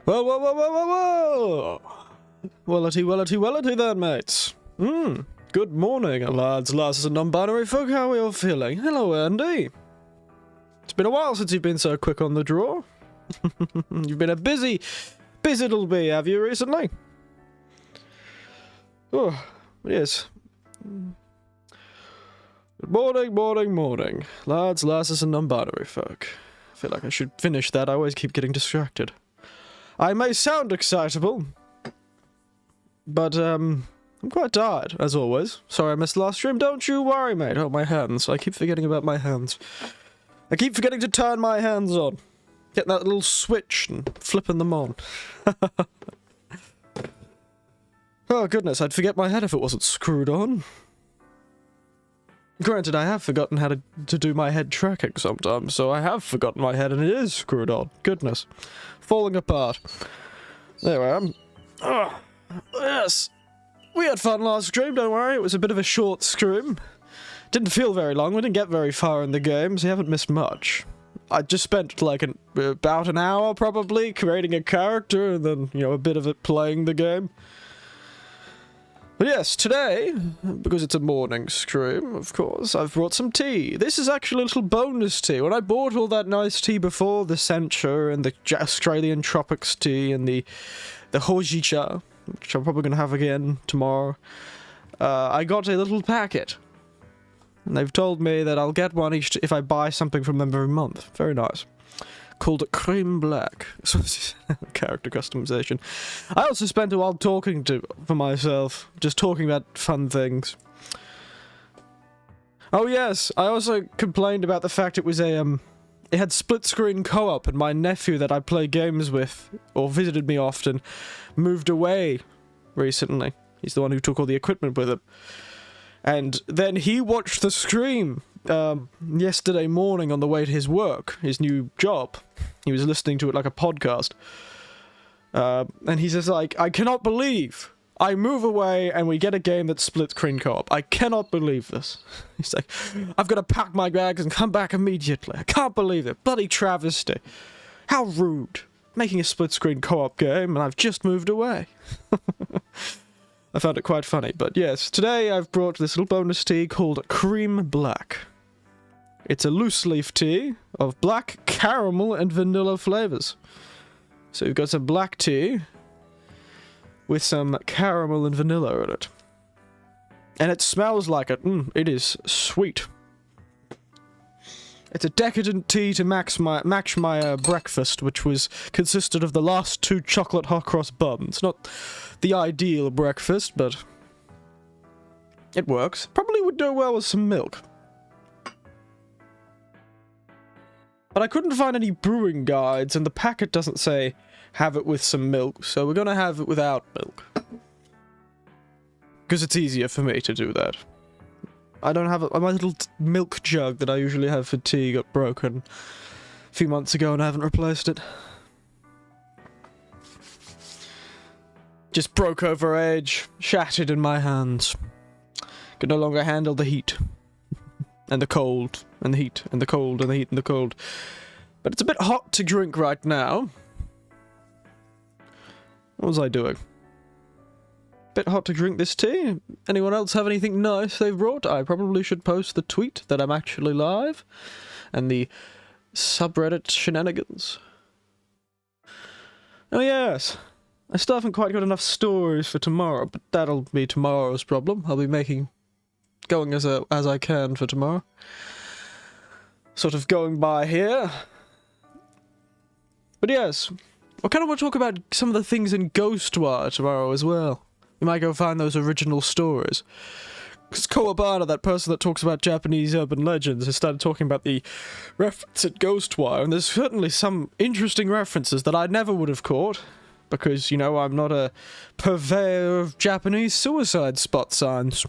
Whoa, whoa, whoa, whoa, whoa, whoa! Wellity, wellity, wellity then, mates. Good morning, lads, lasses, and non-binary folk. How are we all feeling? Hello, Andy. It's been a while since you've been so quick on the draw. You've been a busy little bee, have you, recently? Oh, yes. Good morning, morning, morning. Lads, lasses, and non-binary folk. I feel like I should finish that. I always keep getting distracted. I may sound excitable, but, I'm quite tired, as always. Sorry I missed the last stream. Don't you worry, mate. Oh, my hands. I keep forgetting about my hands. I keep forgetting to turn my hands on. Get that little switch and flipping them on. Oh, goodness. I'd forget my head if it wasn't screwed on. Granted, I have forgotten how to do my head tracking sometimes, so I have forgotten my head and it is screwed on. Goodness. Falling apart. There I am. Oh, yes. We had fun last stream, don't worry. It was a bit of a short stream. Didn't feel very long. We didn't get very far in the game, so you haven't missed much. I just spent, like, about an hour, probably, creating a character, and then, you know, a bit of it playing the game. But yes, today, because it's a morning stream, of course, I've brought some tea. This is actually a little bonus tea. When I bought all that nice tea before, the Sencha and the Australian Tropics tea and the Hojicha, which I'm probably going to have again tomorrow, I got a little packet. And they've told me that I'll get one each if I buy something from them every month. Very nice. Called Cream Black. Character customization. I also spent a while talking for myself, just talking about fun things. Oh yes, I also complained about the fact it was a, it had split-screen co-op, and my nephew that I play games with, or visited me often, moved away recently. He's the one who took all the equipment with him. And then he watched the stream yesterday morning on the way to his work, his new job. He was listening to it like a podcast. And he says, like, I cannot believe I move away and we get a game that's split-screen co-op. I cannot believe this. He's like, I've got to pack my bags and come back immediately. I can't believe it. Bloody travesty. How rude. Making a split-screen co-op game and I've just moved away. I found it quite funny, but yes, today I've brought this little bonus tea called Cream Black. It's a loose leaf tea of black, caramel, and vanilla flavors. So you've got some black tea with some caramel and vanilla in it. And it smells like it. It is sweet. It's a decadent tea to match my breakfast, which consisted of the last 2 chocolate hot cross buns. Not the ideal breakfast, but it works. Probably would do well with some milk. But I couldn't find any brewing guides, and the packet doesn't say have it with some milk, so we're gonna have it without milk. Because it's easier for me to do that. I don't have my little milk jug that I usually have for tea got broken a few months ago and I haven't replaced it. Just broke over age, shattered in my hands. Could no longer handle the heat. And the cold, and the heat, and the cold, and the heat, and the cold. But it's a bit hot to drink right now. What was I doing? Bit hot to drink this tea. Anyone else have anything nice they've brought? I probably should post the tweet that I'm actually live. And the subreddit shenanigans. Oh yes. I still haven't quite got enough stories for tomorrow, but that'll be tomorrow's problem. I'll be going as I can for tomorrow. Sort of going by here. But yes, I kind of want to talk about some of the things in Ghostwire tomorrow as well. We might go find those original stories. Because Kowabana, that person that talks about Japanese urban legends, has started talking about the reference at Ghostwire, and there's certainly some interesting references that I never would have caught, because, you know, I'm not a purveyor of Japanese suicide spot signs.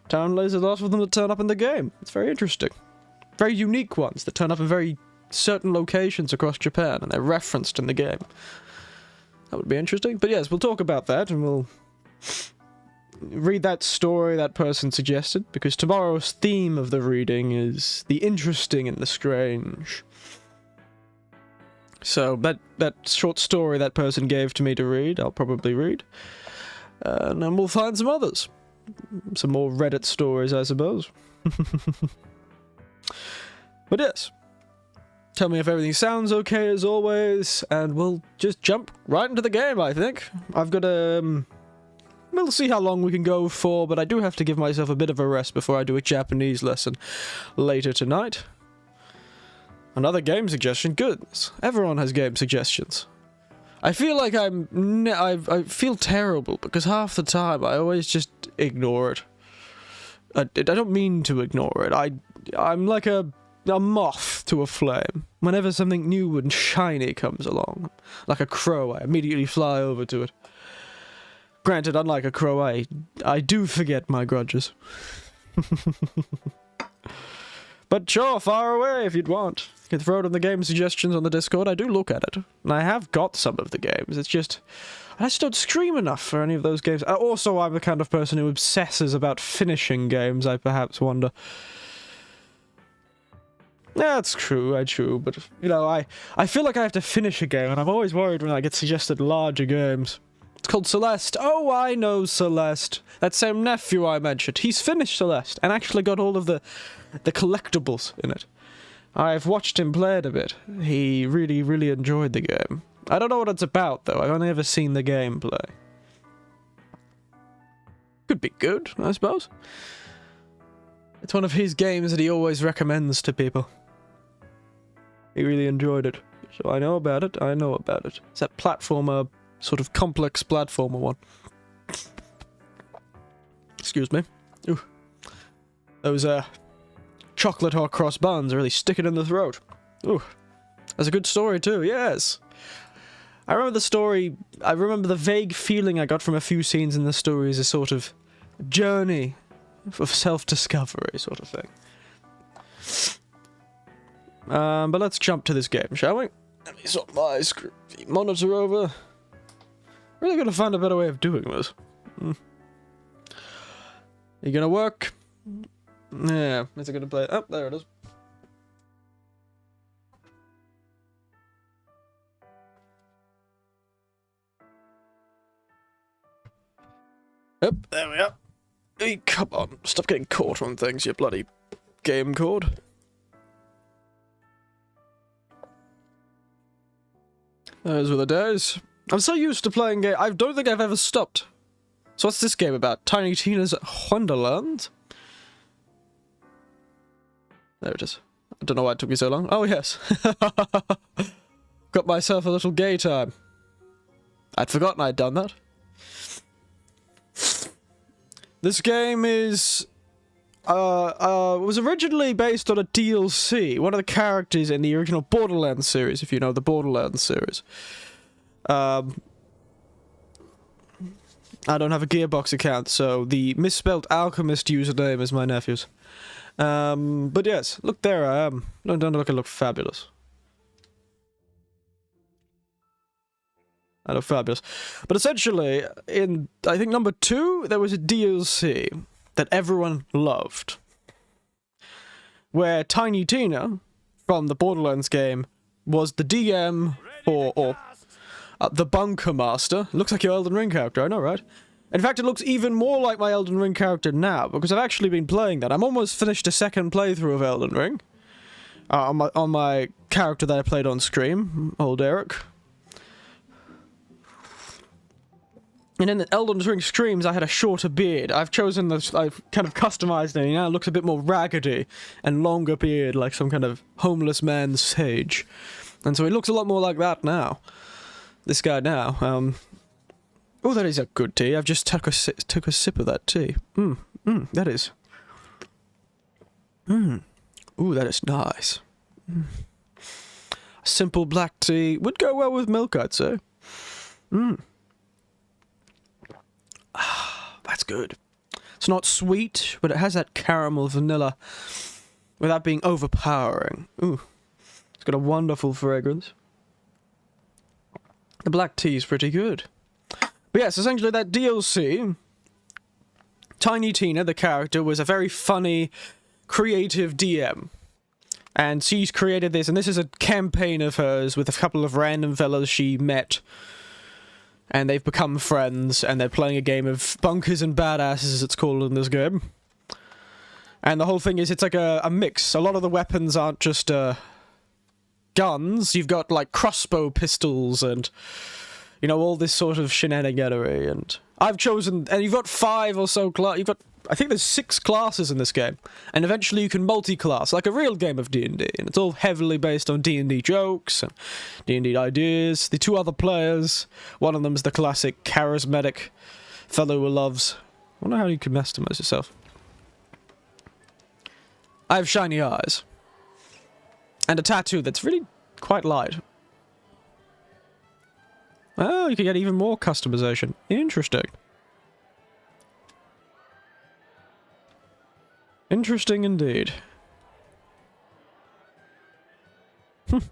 Town lays a lot of them that turn up in the game. It's very interesting. Very unique ones that turn up in very certain locations across Japan, and they're referenced in the game. That would be interesting. But yes, we'll talk about that, and we'll read that story that person suggested, because tomorrow's theme of the reading is the interesting and the strange. So that short story that person gave to me to read, I'll probably read. And then we'll find some others. Some more Reddit stories, I suppose. But yes. Tell me if everything sounds okay as always, and we'll just jump right into the game, I think. I've got a... we'll see how long we can go for, but I do have to give myself a bit of a rest before I do a Japanese lesson later tonight. Another game suggestion? Goodness. Everyone has game suggestions. I feel like I feel terrible, because half the time I always just ignore it. I don't mean to ignore it. I'm like a moth to a flame. Whenever something new and shiny comes along, like a crow, I immediately fly over to it. Granted, unlike a crow, I do forget my grudges. But sure, fire away if you'd want. You can throw it in the game suggestions on the Discord. I do look at it. And I have got some of the games. It's just... I just don't scream enough for any of those games. Also, I'm the kind of person who obsesses about finishing games, I perhaps wonder. Yeah, it's true, but, you know, I feel like I have to finish a game, and I'm always worried when I get suggested larger games. It's called Celeste. Oh, I know Celeste. That same nephew I mentioned. He's finished Celeste, and actually got all of the collectibles in it. I've watched him play it a bit. He really, really enjoyed the game. I don't know what it's about, though. I've only ever seen the gameplay. Could be good, I suppose. It's one of his games that he always recommends to people. He really enjoyed it. So I know about it, I know about it. It's that platformer, sort of complex platformer one. Excuse me. Ooh. Those, chocolate or cross buns are really sticking in the throat. Ooh. That's a good story too, yes. I remember the story, I remember the vague feeling I got from a few scenes in the story as a sort of journey of self-discovery sort of thing. But let's jump to this game, shall we? Let me swap my monitor over. Really gonna find a better way of doing this. You gonna work? Yeah, is it gonna play? Oh, there it is. Yep, there we are. Hey, come on, stop getting caught on things, you bloody game cord. Those were the days. I'm so used to playing game. I don't think I've ever stopped. So what's this game about? Tiny Tina's Wonderlands? There it is. I don't know why it took me so long. Oh, yes. Got myself a little gay time. I'd forgotten I'd done that. This game is... was originally based on a DLC. One of the characters in the original Borderlands series, if you know the Borderlands series. I don't have a Gearbox account, so the misspelled Alchemist username is my nephew's. But yes, look, there I am. Don't I look fabulous? I look fabulous. But essentially, in, I think, number 2, there was a DLC that everyone loved. Where Tiny Tina, from the Borderlands game, was the DM for, the Bunker Master. Looks like your Elden Ring character, I know, right? In fact, it looks even more like my Elden Ring character now, because I've actually been playing that. I'm almost finished a second playthrough of Elden Ring. On my character that I played on stream, old Eric. And in the Elden Ring streams, I had a shorter beard. I've chosen this, I've kind of customized it, now it looks a bit more raggedy, and longer beard, like some kind of homeless man's sage. And so he looks a lot more like that now. This guy now, oh, that is a good tea. I've just took a sip of that tea. That is. Ooh, that is nice. A simple black tea would go well with milk, I'd say. That's good. It's not sweet, but it has that caramel vanilla without being overpowering. Ooh. It's got a wonderful fragrance. The black tea is pretty good. But yes, essentially that DLC, Tiny Tina, the character, was a very funny, creative DM. And she's created this, and this is a campaign of hers with a couple of random fellas she met. And they've become friends, and they're playing a game of Bunkers and Badasses, as it's called in this game. And the whole thing is, it's like a mix. A lot of the weapons aren't just, guns. You've got, like, crossbow pistols and, you know, all this sort of shenaniganery. And I've chosen... And you've got 5 or so you've got... I think there's 6 classes in this game. And eventually you can multi-class, like a real game of D&D. And it's all heavily based on D&D jokes and D&D ideas. The 2 other players, one of them's the classic charismatic fellow who loves... I wonder how you can customize yourself. I have shiny eyes. And a tattoo that's really quite light. Oh, you can get even more customization. Interesting. Interesting indeed. But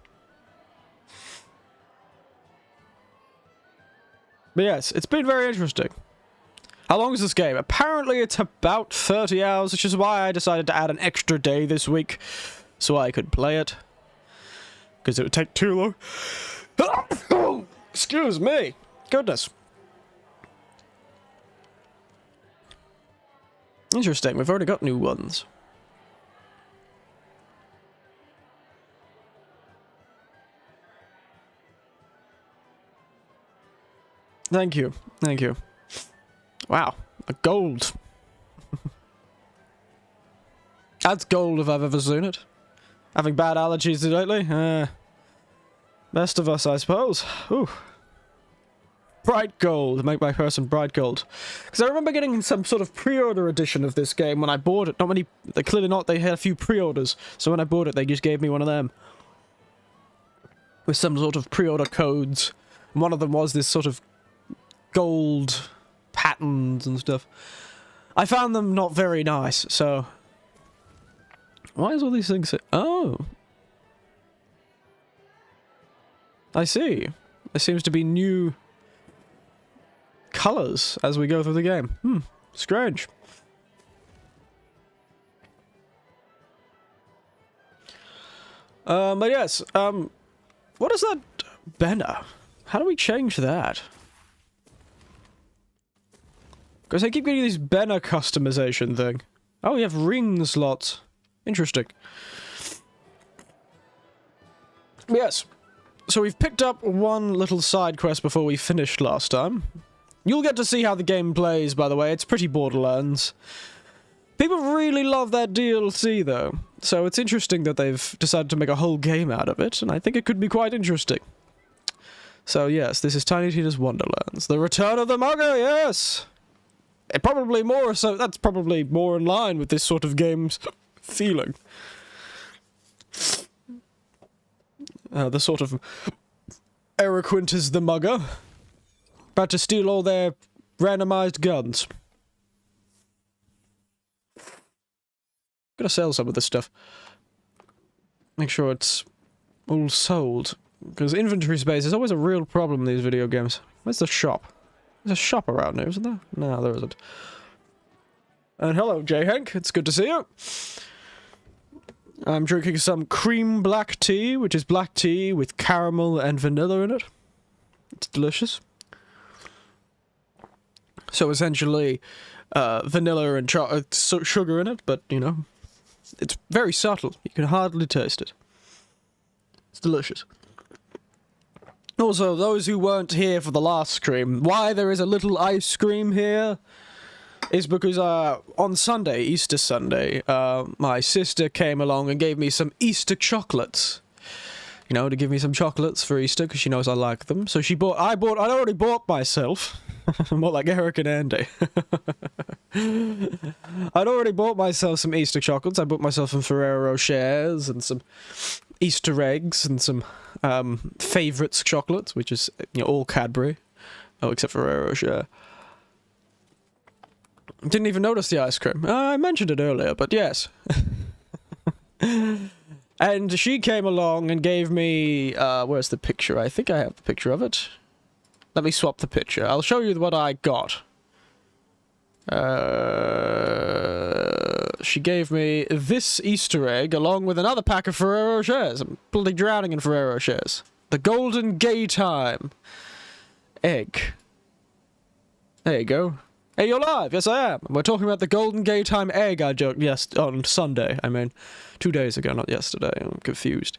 yes, it's been very interesting. How long is this game? Apparently it's about 30 hours, which is why I decided to add an extra day this week, so I could play it. Because it would take too long. Excuse me. Goodness. Interesting, we've already got new ones. Thank you, thank you. Wow, a gold. That's gold if I've ever seen it. Having bad allergies lately? Best of us, I suppose. Ooh. Bright gold, make my person bright gold. Because I remember getting some sort of pre-order edition of this game when I bought it. Not many, clearly not, they had a few pre-orders. So when I bought it, they just gave me one of them. With some sort of pre-order codes. And one of them was this sort of gold patterns and stuff. I found them not very nice, so... Why is all these things say... Oh! I see. There seems to be new... colors as we go through the game. Strange. But yes, what is that banner? How do we change that? Because I keep getting this banner customization thing. Oh, we have ring slots. Interesting. Yes. So we've picked up one little side quest before we finished last time. You'll get to see how the game plays, by the way. It's pretty Borderlands. People really love that DLC, though. So it's interesting that they've decided to make a whole game out of it, and I think it could be quite interesting. So yes, this is Tiny Tina's Wonderlands. The Return of the Mugger, yes! It probably more so, that's probably more in line with this sort of game's feeling. The sort of acquaintances the Mugger. About to steal all their randomized guns. Gotta sell some of this stuff. Make sure it's all sold. Because inventory space is always a real problem in these video games. Where's the shop? There's a shop around here, isn't there? No, there isn't. And hello, J. Hank. It's good to see you. I'm drinking some cream black tea, which is black tea with caramel and vanilla in it. It's delicious. So essentially, vanilla and sugar in it, but, you know, it's very subtle. You can hardly taste it. It's delicious. Also, those who weren't here for the last stream, why there is a little ice cream here is because on Sunday, Easter Sunday, my sister came along and gave me some Easter chocolates. You know, to give me some chocolates for Easter, because she knows I like them. So I'd already bought myself, more like Eric and Andy. I'd already bought myself some Easter chocolates. I bought myself some Ferrero Rochers and some Easter eggs and some favourites chocolates, which is, you know, all Cadbury. Oh, except Ferrero Rocher. Didn't even notice the ice cream. I mentioned it earlier, but yes. And she came along and gave me, where's the picture? I think I have the picture of it. Let me swap the picture. I'll show you what I got. she gave me this Easter egg along with another pack of Ferrero Rochers. I'm bloody drowning in Ferrero Rochers. The Golden Gay Time egg. There you go. Hey, you're live. Yes, I am. We're talking about the Golden Gay Time egg I joked. Yes, on Sunday. I mean, 2 days ago, not yesterday. I'm confused.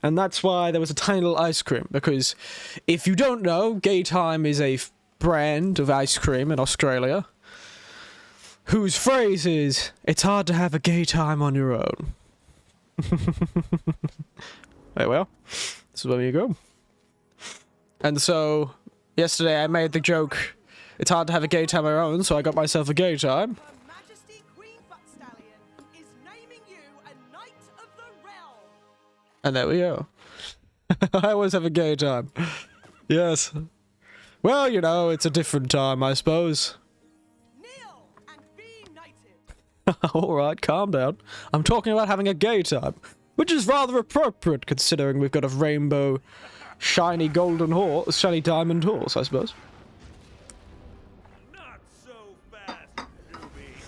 And that's why there was a tiny little ice cream. Because if you don't know, Gay Time is a brand of ice cream in Australia whose phrase is, "It's hard to have a gay time on your own." Right, well, this is where you go. And so, yesterday I made the joke, it's hard to have a gay time on your own, so I got myself a gay time. Her Majesty Queen Buckstallion is naming you a Knight of the Realm. And there we go. I always have a gay time. Yes. Well, you know, it's a different time, I suppose. Kneel and be knighted. Alright, calm down. I'm talking about having a gay time, which is rather appropriate considering we've got a rainbow, shiny golden horse, shiny diamond horse, I suppose. Not so fast, newbie.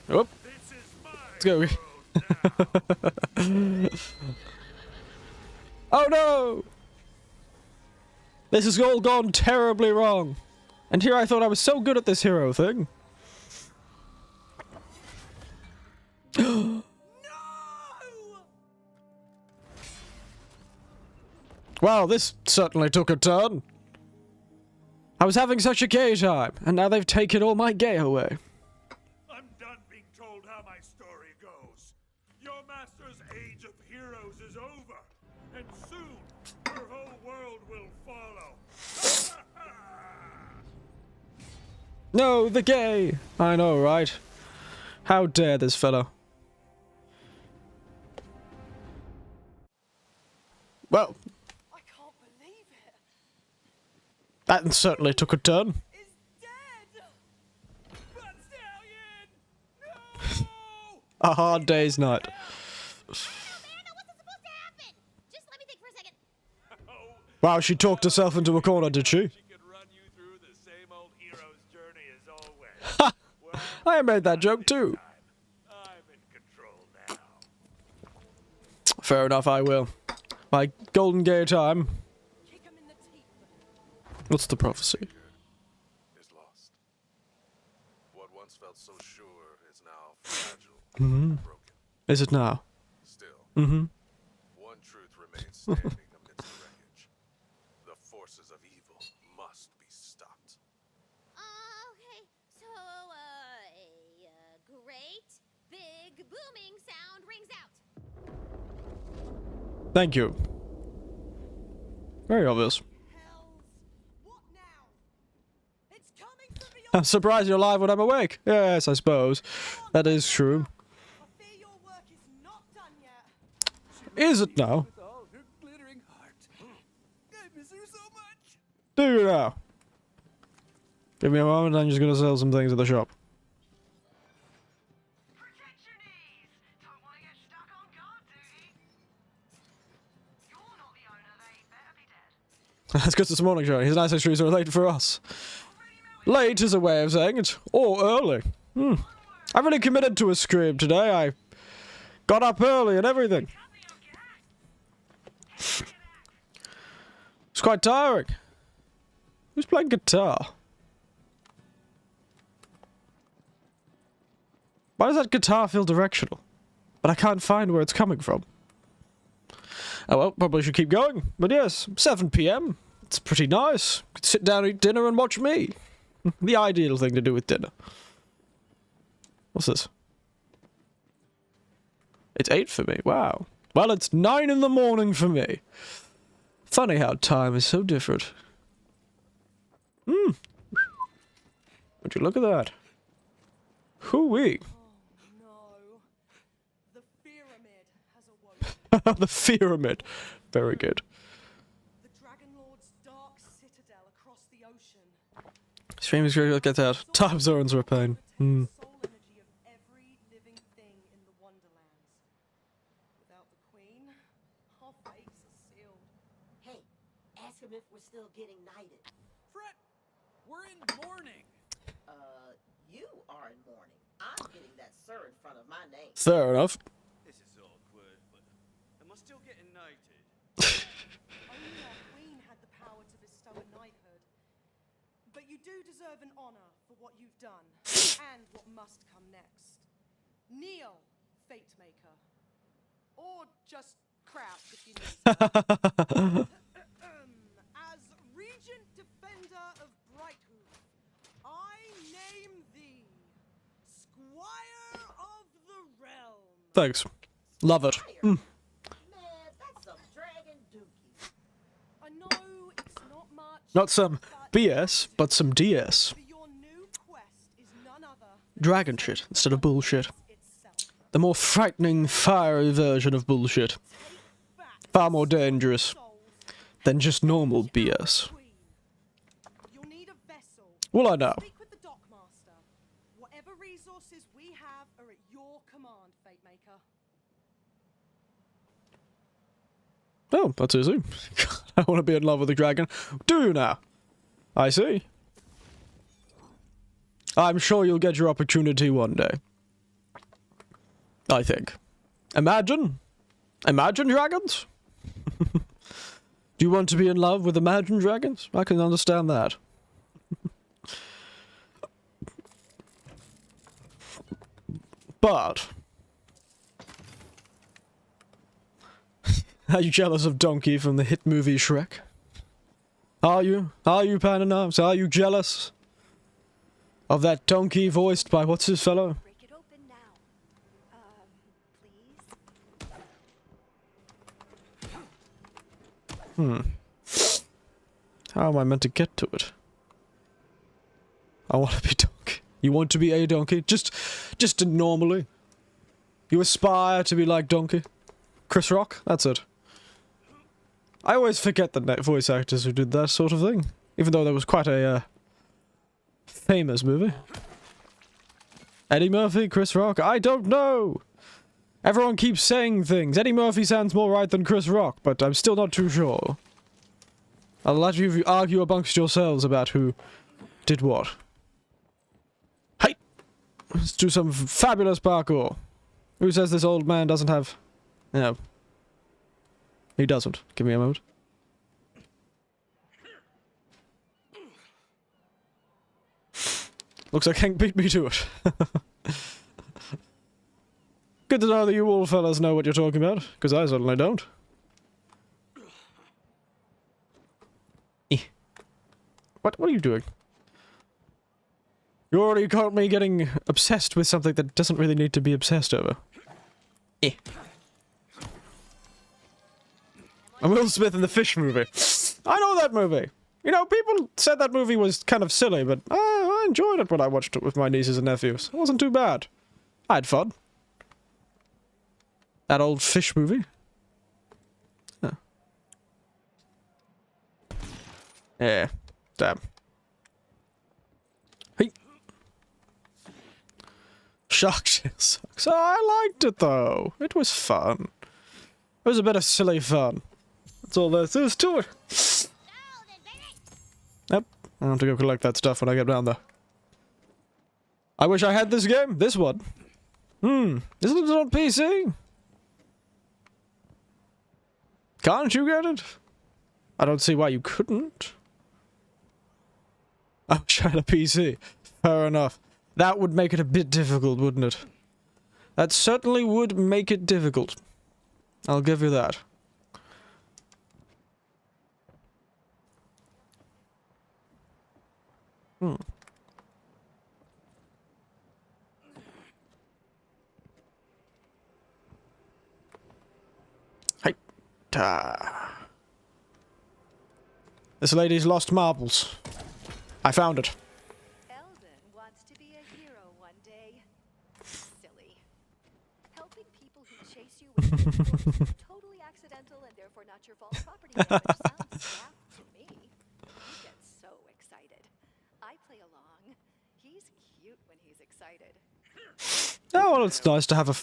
Oh, This is my let's go. road now. Oh no! This has all gone terribly wrong. And here I thought I was so good at this hero thing. No! Wow, this certainly took a turn. I was having such a gay time, and now they've taken all my gay away. I'm done being told how my story goes. Your master's age of heroes is over, and soon her whole world will follow. No, the gay! I know, right? How dare this fellow? Well, I can't believe it. that certainly took a turn. Is dead. Buckstallion! No! A hard day's night. Man, that wasn't supposed to happen! Just let me think for a second. Oh, Wow, she talked herself into a corner, did she? she could run you through the same old hero's journey as always. Well, I made that joke too. I'm in control now. Fair enough, I will. My golden gay time. Kick him in the teeth. What's the prophecy? Is lost. What once felt so sure is now fragile, broken. Is it now? Still, Mm-hmm. one truth remains standing amidst the wreckage. The forces of evil must be stopped. Okay, so, a great, big, booming sound rings out. Thank you. Very obvious. Hells. What now? It's coming from beyond. I'm surprised you're alive when I'm awake. Yes, I suppose. That is true. I fear your work is not done yet. Is it now? With all her glittering heart. I miss her so much. Do you now? Give me a moment, I'm just gonna sell some things at the shop. Protect your knees. Don't want to get stuck on guard duty. You're not the owner, they better be dead. That's because this morning show. His nice histories are late for us. Late is a way of saying it. Or early. I really committed to a script today. I got up early and everything. It's quite tiring. Who's playing guitar? Why does that guitar feel directional? But I can't find where it's coming from. Oh well, probably should keep going. But yes, 7 PM. It's pretty nice. Could sit down, eat dinner, and watch me. The ideal thing to do with dinner. What's this? It's 8 for me. Wow. Well, it's 9 in the morning for me. Funny how time is so different. Would you look at that? Hoo-wee. No. The pyramid has awoken. The pyramid. Very good. The Dragon Lord's dark citadel across the ocean. Stream is great. Get out. Time zones are a pain. The soul energy of every living thing in the Wonderlands. Without the Queen, our fates are sealed. Hey, ask him if we're still getting knighted. Fret, we're in mourning. You sir in front of my name. Fair enough. This is awkward, but am I still getting knighted? Only our queen had the power to bestow a knighthood. But you do deserve an honor for what you've done, and what must come next. Kneel, Fate Maker. Or just crouch if you need to. As Regent Defender of Brighthoof, I name thee Squire of the Realm. Thanks. Love it. Man, that's some dragon dookie. I know it's not much. Not some but BS, but some DS. for your new quest is none other Dragon shit instead of bullshit. itself. The more frightening, fiery version of bullshit. Take back Far more dangerous souls than just normal BS. Queen. You'll need a vessel. Well, I know. Speak with the dockmaster. Whatever resources we have are at your command, Fate Maker. Oh, that's easy. I want to be in love with a dragon. Do you now? I see. I'm sure you'll get your opportunity one day. I think. Imagine? Imagine dragons? Do you want to be in love with Imagine Dragons? I can understand that. But... Are you jealous of Donkey from the hit movie Shrek? Are you? Are you, Pan and Arms? Are you jealous of that donkey voiced by what's his fellow? Break it open now. Please? How am I meant to get to it? I want to be Donkey. You want to be a donkey? Just normally. You aspire to be like Donkey. Chris Rock? That's it. I always forget the voice actors who did that sort of thing. Even though that was quite a, famous movie. Eddie Murphy? Chris Rock? I don't know! Everyone keeps saying things. Eddie Murphy sounds more right than Chris Rock, but I'm still not too sure. I'll let you argue amongst yourselves about who did what. Hey! Let's do some fabulous parkour. Who says this old man doesn't have... No. He doesn't. Give me a moment. Looks like Hank beat me to it. Good to know that you all fellas know what you're talking about, because I certainly don't. What are you doing? You already caught me getting obsessed with something that doesn't really need to be obsessed over. And Will Smith in the Fish movie. I know that movie. You know, people said that movie was kind of silly, but I enjoyed it when I watched it with my nieces and nephews. It wasn't too bad. I had fun. That old Fish movie. Huh. Yeah. Damn. Hey. Shark Tale sucks. Oh, I liked it though. It was fun. It was a bit of silly fun. That's all there is to it. Yep. I have to go collect that stuff when I get down there. I wish I had this game. This one. Isn't it on PC? Can't you get it? I don't see why you couldn't. I wish I had a PC. Fair enough. That would make it a bit difficult, wouldn't it? That certainly would make it difficult. I'll give you that. Hey. Ta. This lady's lost marbles. I found it. Eldon wants to be a hero one day. Silly. Helping people who chase you with pitchforks is totally accidental and therefore not your fault property damage sounds daft to me. He gets so excited. I play along. He's cute when he's excited. Oh, well, it's nice to have a...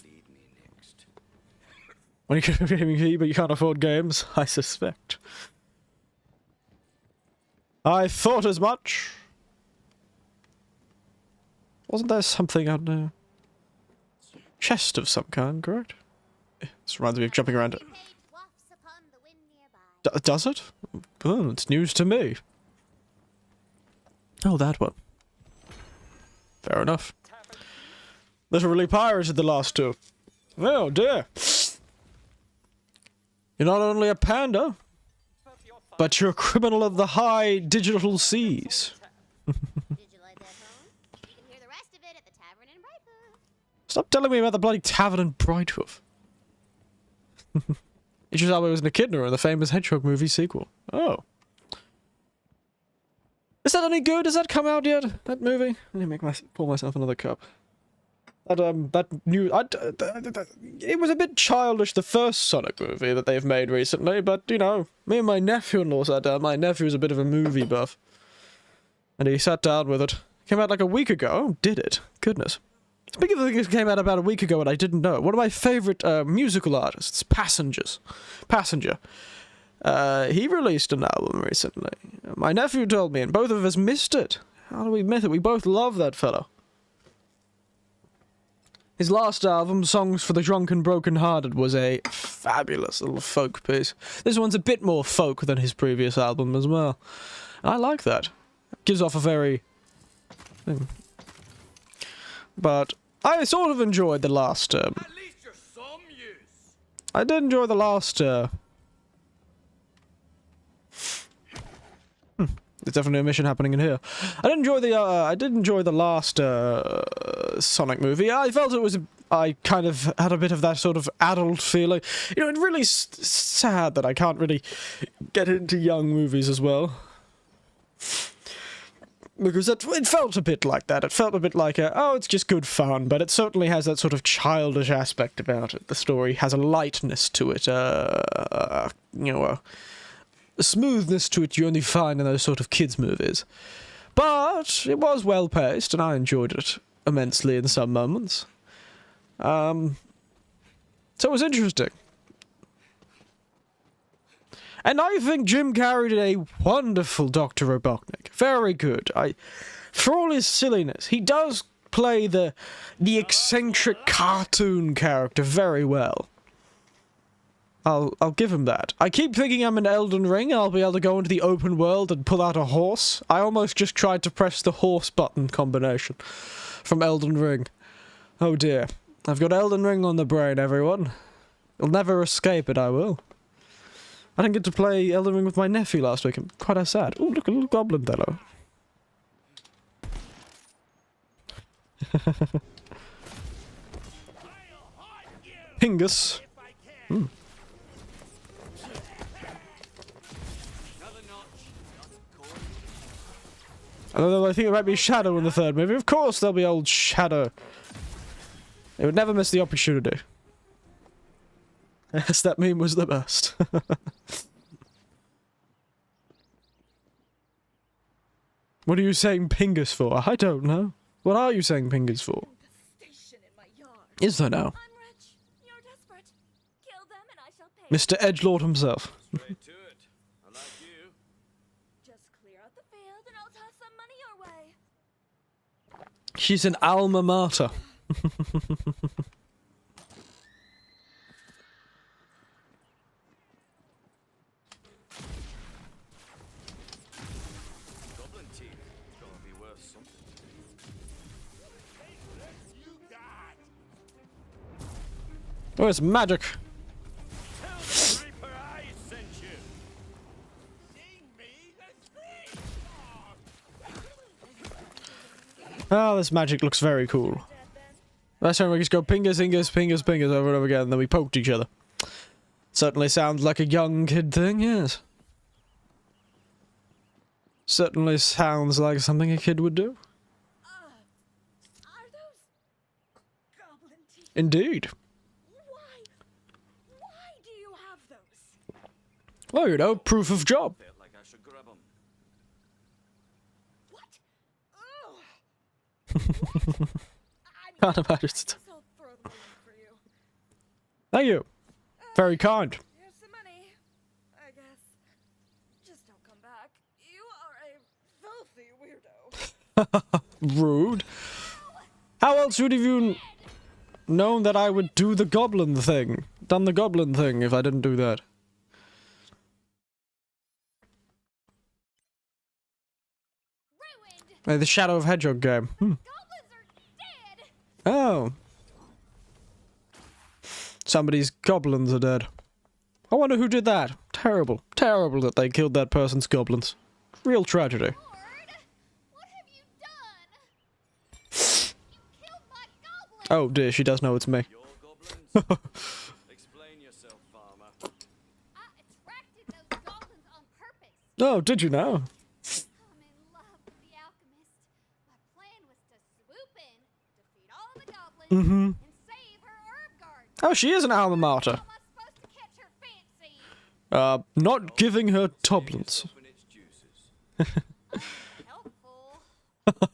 When you're gaming, but you can't afford games, I suspect. I thought as much. Wasn't there something out there? chest of some kind, correct? This reminds me of jumping around it. Does it? Oh, it's news to me. Oh, that one. Fair enough. Literally pirated the last two. Oh dear. You're not only a panda, but you're a criminal of the high digital seas. Did you like that home? You can hear the rest of it at the tavern in Brighthoof. Stop telling me about the bloody tavern in Brighthoof. Idris Elba was an echidna in the famous Hedgehog movie sequel. Oh. Is that any good? Has that come out yet? That movie? I need to pour myself another cup. That new... it was a bit childish, the first Sonic movie that they've made recently, but, you know, me and my nephew-in-law sat down. My nephew's a bit of a movie buff. And he sat down with it. Came out like a week ago. Oh, did it? Goodness. Speaking of things that came out about a week ago and I didn't know, one of my favourite musical artists, Passenger. He released an album recently. My nephew told me, and both of us missed it. How do we miss it? We both love that fellow. His last album, Songs for the Drunk and Broken Hearted, was a fabulous little folk piece. This one's a bit more folk than his previous album as well. I like that. It gives off a very... But I sort of enjoyed the last... At least you're some use. I did enjoy the last... There's definitely a mission happening in here. I did enjoy the last Sonic movie. I felt it was I kind of had a bit of that sort of adult feeling. You know, it's really sad that I can't really get into young movies as well. Because it felt a bit like that. It felt a bit like oh, it's just good fun, but it certainly has that sort of childish aspect about it. The story has a lightness to it, you know, a smoothness to it you only find in those sort of kids' movies. But it was well paced, and I enjoyed it immensely in some moments. So it was interesting. And I think Jim Carrey did a wonderful Dr. Robotnik. Very good. For all his silliness, he does play the eccentric cartoon character very well. I'll give him that. I keep thinking I'm in Elden Ring, I'll be able to go into the open world and pull out a horse. I almost just tried to press the horse button combination from Elden Ring. Oh dear. I've got Elden Ring on the brain, everyone. You'll never escape it, I will. I didn't get to play Elden Ring with my nephew last week. I'm quite sad. Oh, look, a little goblin fellow. Pingus. Although I think it might be Shadow in the third movie. Of course there'll be old Shadow. They would never miss the opportunity. Yes, that meme was the best. What are you saying Pingus for? I don't know. What are you saying Pingus for? Is there now? I'm rich. You're desperate. Kill them and I shall pay. Mr. Edgelord himself. Straight to it. I like you. Just clear out the field and I'll toss some money your way. She's an alma mater. Goblin teeth. It's gonna be worth something. Oh, it's magic. Tell the Reaper I sent you. Seeing me? That's great. Oh, this magic looks very cool. Last time we just go pingus, pingus, pingus, pingus over and over again, and then we poked each other. Certainly sounds like a young kid thing, yes. Certainly sounds like something a kid would do. Are those goblin teeth? Indeed. Why do you have those? Well, you know, proof of job. Felt like I should grab 'em. What? Ugh. Can't imagine. I'll throw them away for you. Thank you. Very kind. Here's some money, I guess. Just don't come back. You are a filthy weirdo. Rude. How else would you... known that I would do the goblin thing. Done the goblin thing if I didn't do that. Ruined. The Shadow of Hedgehog game. Goblins are dead. Oh. Somebody's goblins are dead. I wonder who did that. Terrible. Terrible that they killed that person's goblins. Real tragedy. Lord, what have you done? You killed my goblin. Oh dear, she does know it's me. Your goblins? Explain yourself, farmer. I attracted those goblins on purpose. Oh, did you know? I'm in love with the alchemist. My plan was to swoop in, defeat all the goblins, and save her herb garden. Oh, she is an alma mater. How am I supposed to catch her fancy? Not giving her toblins. Open its juices. Helpful. Look,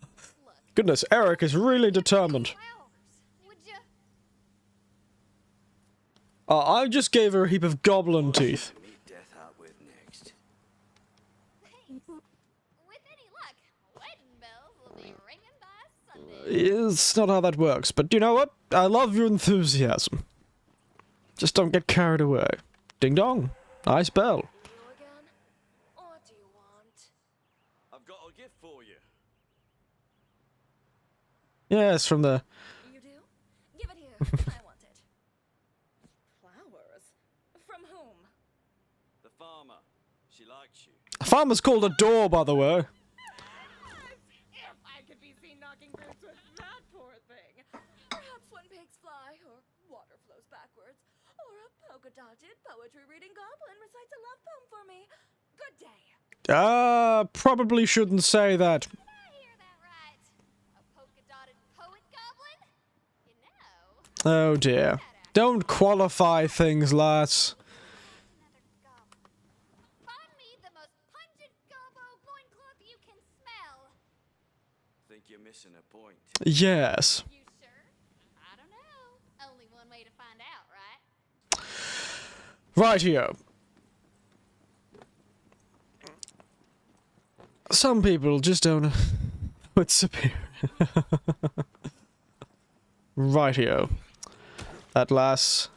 Goodness, Eric is really determined. flowers. Would you? I just gave her a heap of goblin teeth. Meet Death out with next. Thanks. With any luck, wedding bells will be ringing by Sunday. It's not how that works, but you know what? I love your enthusiasm. Just don't get carried away. Ding dong. Nice bell. You again? What do you want? I've got a gift for you. Yes, from the... You do? Give it here. I want it. Flowers? From whom? The farmer. She likes you. A farmer's called a door, by the way. If I could be seen knocking boots with that poor thing. Perhaps when pigs fly, or water flows backwards, or a polka-dotted poetry-reading goblin recites a love poem for me. Good day. Probably shouldn't say that. Did I hear that right? A polka-dotted poet goblin? You know, Oh dear. Don't qualify things, lass. another goblin. Find me the most pungent gobbo loincloth you can smell. Think you're missing a point. Yes. You sure? I don't know. Only one way to find out, right? Right here. Some people just don't know what's superior. Rightio. That lass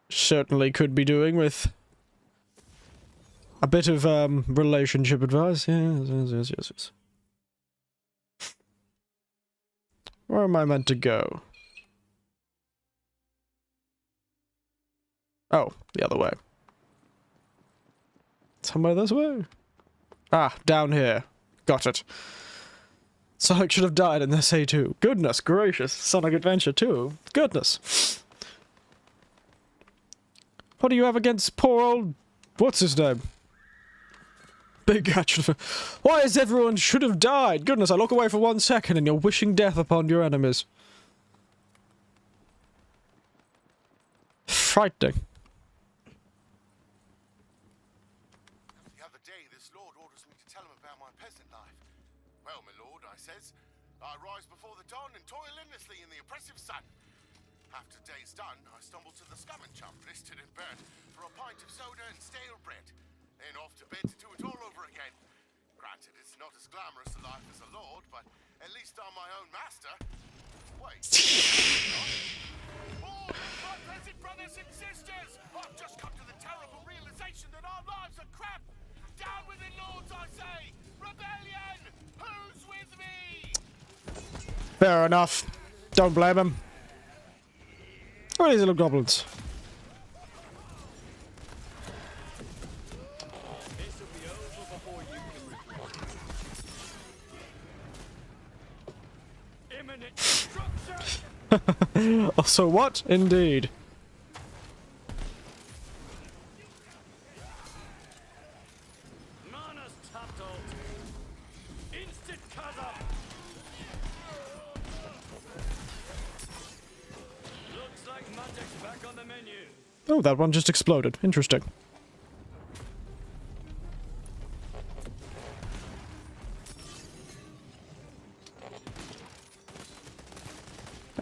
certainly could be doing with a bit of relationship advice. Yes. Where am I meant to go? Oh, the other way. Somewhere this way? Ah, down here. Got it. Sonic should have died in this A2. Goodness gracious. Sonic Adventure 2. Goodness. What do you have against poor old... What's his name? Big action. Why is everyone should have died? Goodness, I look away for 1 second and you're wishing death upon your enemies. Frightening. The other day, this lord orders me to tell him about my peasant life. Well, my lord, I says, I rise before the dawn and toil endlessly in the oppressive sun. After day's done, I stumble to the scum and chum, blistered and burnt, for a pint of soda and stale bread. Then off to bed to do it all over again. Granted, it's not as glamorous a life as a lord, but at least I'm my own master. Wait. Oh, my peasant brothers and sisters! I've just come to the terrible realization that our lives are crap! Down with the lords, I say! Rebellion! Who's with me? Fair enough. Don't blame him. Where are these little goblins? This will be over before you can reply. Imminent destruction! Also what? Indeed. Manus Tatot! Instant cut-up! Looks like magic's back on the menu. Oh, that one just exploded. Interesting.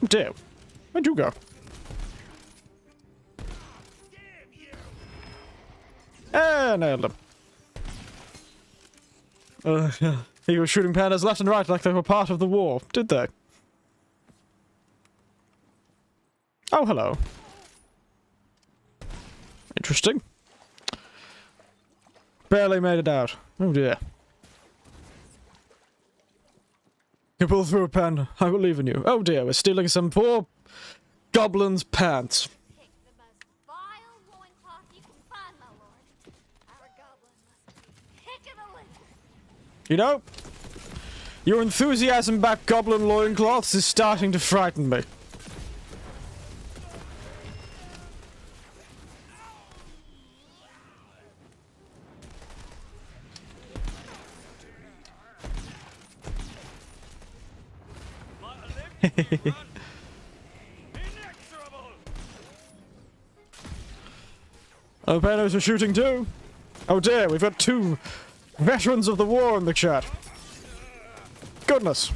Oh dear. Where'd you go? Nailed him. He was shooting pandas left and right like they were part of the war, did they? Oh, hello. Interesting. Barely made it out. Oh dear. You pull through a pen. I believe in you. Oh dear, we're stealing some poor goblin's pants. Pick the most vile loincloth you can find, my lord. Our goblin must be pick of the litter. You know, your enthusiasm about goblin loincloths is starting to frighten me. Oh, pandas are shooting too. Oh dear, we've got 2 veterans of the war in the chat. Goodness.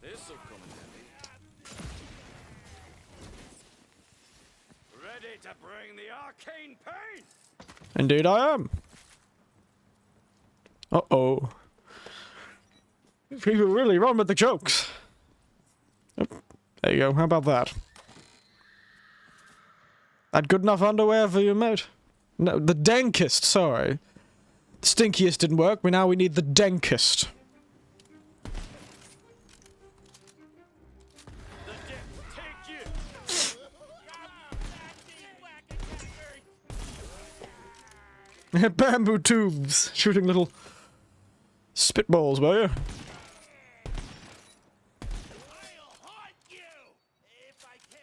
This'll come in handy. Ready to bring the arcane pain? Indeed I am. Uh-oh. People really run with the jokes. Oh, there you go, how about that? That good enough underwear for you, mate? No, the dankest, sorry. Stinkiest didn't work, but now we need the dankest. The dip, take you! Bamboo tubes, shooting little spitballs, were you? I'll haunt you if I can.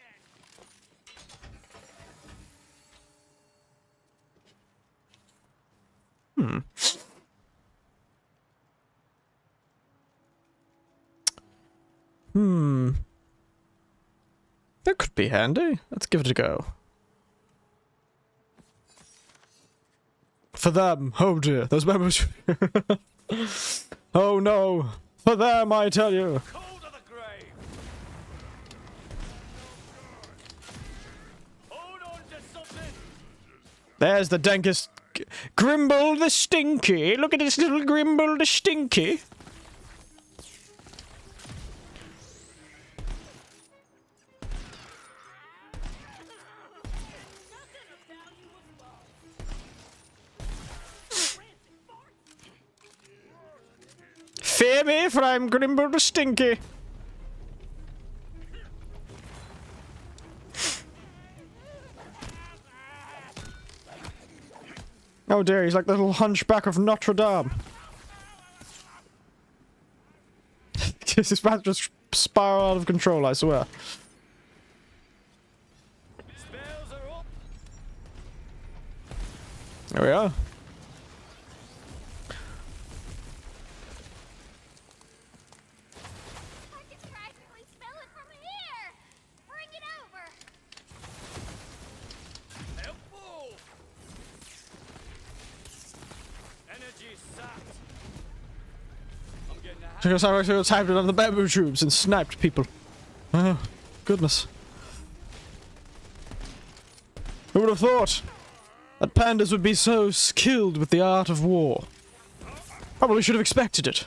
That could be handy. Let's give it a go. For them. Oh dear, those members. Oh no. For them, I tell you. Cold of the grave! Hold on to something! There's the dankest. Grimble the Stinky. Look at this little Grimble the Stinky. Fear me, for I'm Grimble the Stinky. Oh dear, he's like the little hunchback of Notre Dame. This is about to just spiral out of control, I swear. Spells are up! There we are. I can practically smell it from here. Bring it over. Helpful! Energy sapped! I'm getting a Because I was typed it on the bamboo tubes and sniped people. Oh, goodness. Who would have thought that pandas would be so skilled with the art of war? Probably should have expected it.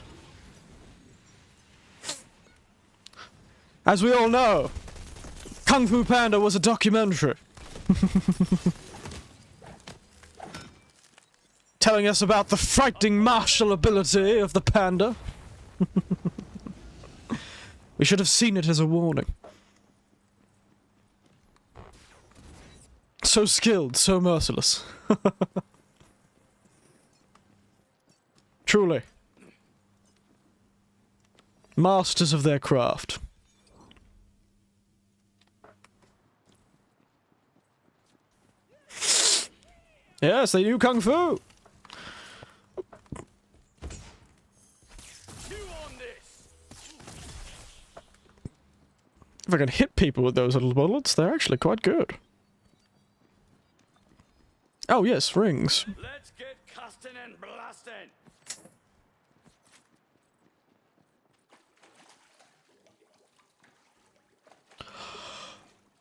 As we all know, Kung Fu Panda was a documentary. Telling us about the frightening martial ability of the panda. We should have seen it as a warning. So skilled, so merciless. Truly. Masters of their craft. Yes, they knew Kung Fu! chew on this! If I can hit people with those little bullets, they're actually quite good. Oh yes, rings. Let's get casting and blasting!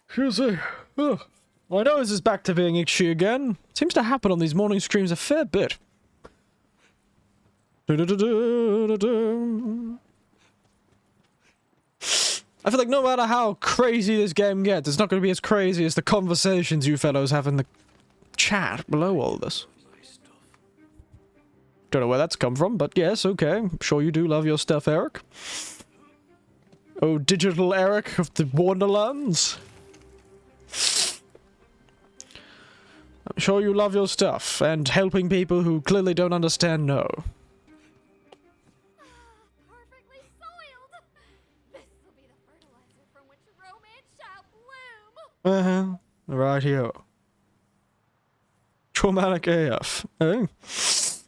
Excuse me. Ugh. My nose is back to being itchy again. Seems to happen on these morning streams a fair bit. I feel like no matter how crazy this game gets, it's not going to be as crazy as the conversations you fellows have in the chat below all this. Don't know where that's come from, but yes, okay. I'm sure you do love your stuff, Eric. Oh, digital Eric of the Wonderlands. I'm sure you love your stuff, and helping people who clearly don't understand know. Perfectly soiled. This will be the fertilizer from which romance shall bloom. Right here. Traumatic AF. Eh? Just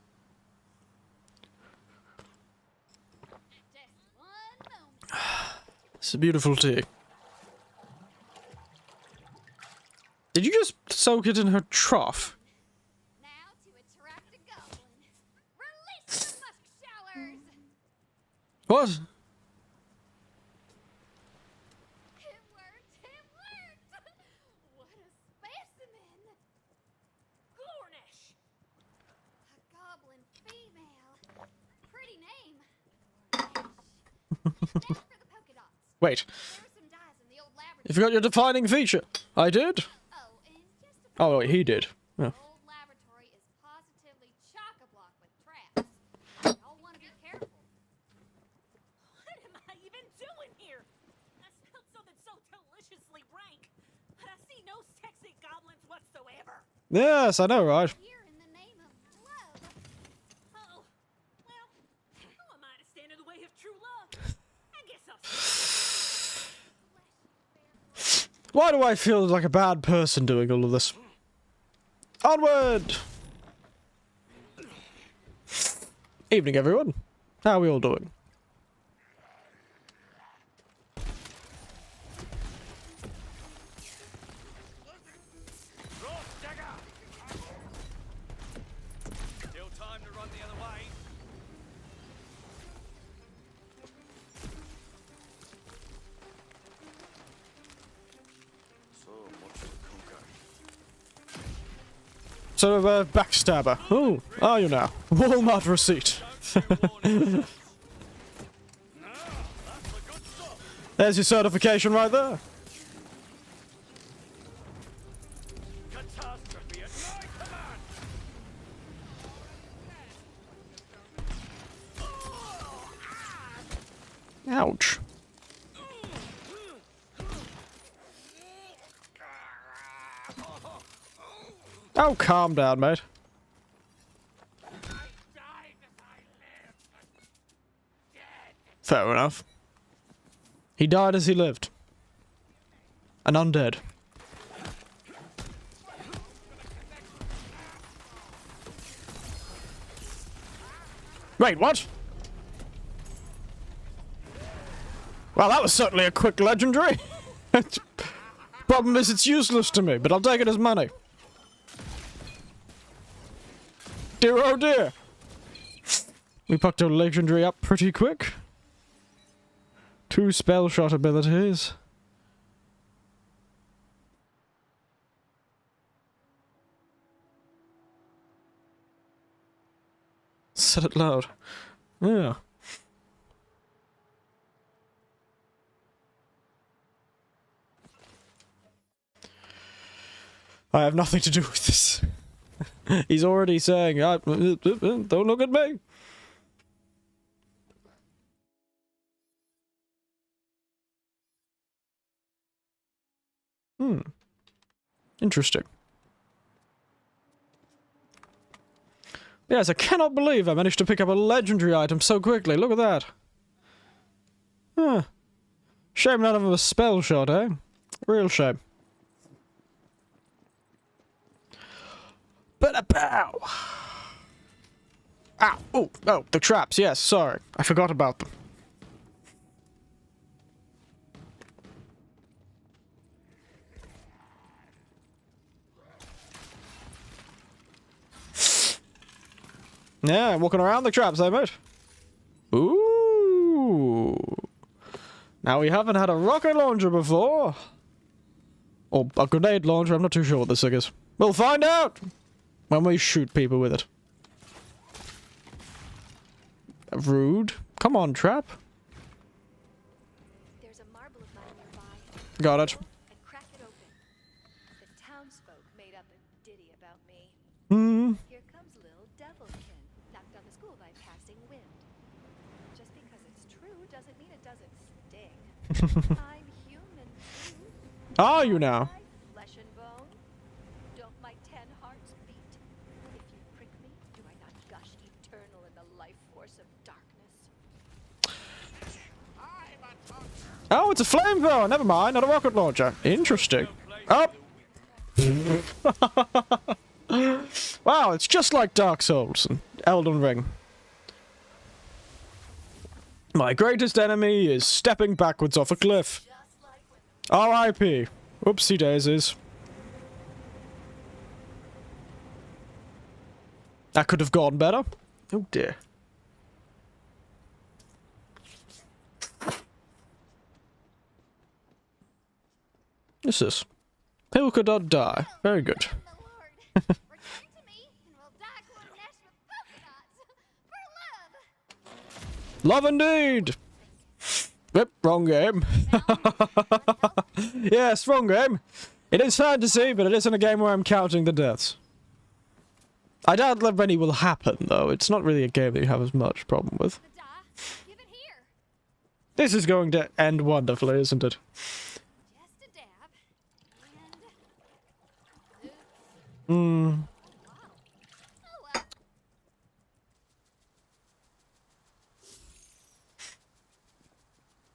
one moment. It's a beautiful tea. Did you just soak it in her trough? Now to attract a goblin. Release the musk showers. What? It worked. It worked. What a specimen. Glornish! A goblin female. Pretty name. Now for the polka dots. Wait. There were some dyes in the old laboratory. You forgot your defining feature. I did? Oh, and just a Oh, wait, he did. Yeah. old laboratory is positively chock-a-block with traps. Y'all want to be careful. What am I even doing here? That smelled something so deliciously rank. But I see no sexy goblins whatsoever. Yes, I know, right? Here in the name of love. Oh, well, who am I to stand in the way of true love? I guess I'll. Why do I feel like a bad person doing all of this? Onward! Evening, everyone. How are we all doing? Still time to run the other way. So much to conquer. Sort of a backstabber. Who are you now? Walmart receipt. There's your certification right there. Catastrophe at my command. Ouch. Oh, calm down, mate. Fair enough. He died as he lived. An undead. Wait, what? Well, that was certainly a quick legendary. Problem is, it's useless to me, but I'll take it as money. Dear oh dear. We picked a legendary up pretty quick. 2 spell shot abilities. Said it loud. Yeah. I have nothing to do with this. He's already saying, don't look at me. Interesting. Yes, I cannot believe I managed to pick up a legendary item so quickly. Look at that. Huh. Shame none of them a spell shot, eh? Real shame. Ba-da-pow! Ow! Oh, the traps, yes, sorry. I forgot about them. Yeah, walking around the traps, eh, mate? Ooh. Now, we haven't had a rocket launcher before. Or a grenade launcher, I'm not too sure what this thing is. We'll find out when we shoot people with it. Rude. Come on, trap. There's a marble of mine nearby. Got it. And crack it open. The townsfolk made up a ditty about me. Hmm. Here comes little devilkin, knocked on the school by passing wind. Just because it's true doesn't mean it doesn't sting. I'm human too. Are you now? My flesh and bone. Don't my 10 hearts beat? If you prick me, do I not gush eternal in the life force of darkness? Oh, it's a flamethrower. Never mind, not a rocket launcher. Interesting. Oh. Wow, it's just like Dark Souls and Elden Ring. My greatest enemy is stepping backwards off a cliff. R.I.P. Whoopsie daisies. That could have gone better. Oh dear. What's this? Pilka dot die. Very good. My lord, return to me, and we'll dye coordination with polka dots for love. Love indeed! Yep, wrong game. Yes, wrong game. It is sad to see, but it isn't a game where I'm counting the deaths. I doubt that many will happen, though. It's not really a game that you have as much problem with. The dye, give it here. This is going to end wonderfully, isn't it? Just a dab, and Hmm. oh well.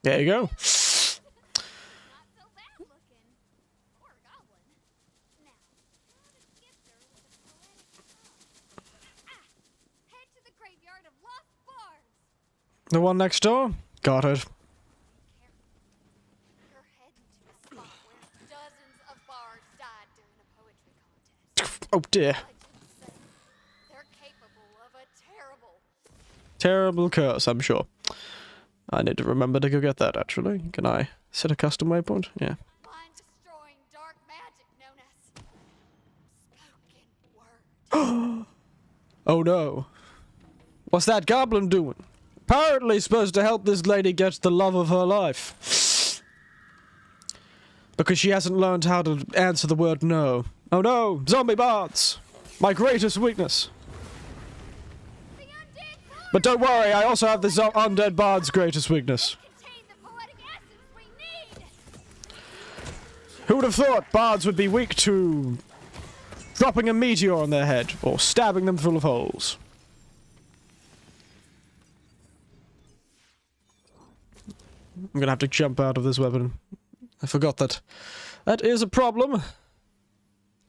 There you go. Not so bad looking. Or a goblin. Now, how to get there with a poetic tongue? Head to the graveyard of lost bards. The one next door? Got it. You're heading to a spot where dozens of bards died during a poetry contest. Oh dear. Legends say they're capable of a terrible. Terrible curse, I'm sure. I need to remember to go get that, actually. Can I set a custom waypoint? Yeah. Mind-destroying dark magic known as spoken word. Oh no. What's that goblin doing? Apparently supposed to help this lady get the love of her life. Because she hasn't learned how to answer the word no. Oh no, zombie bards! My greatest weakness. The undead bards But don't worry, I also have the undead bard's greatest weakness. contain the poetic essence we need. Who would have thought bards would be weak to dropping a meteor on their head or stabbing them full of holes? I'm gonna have to jump out of this weapon. I forgot that. That is a problem.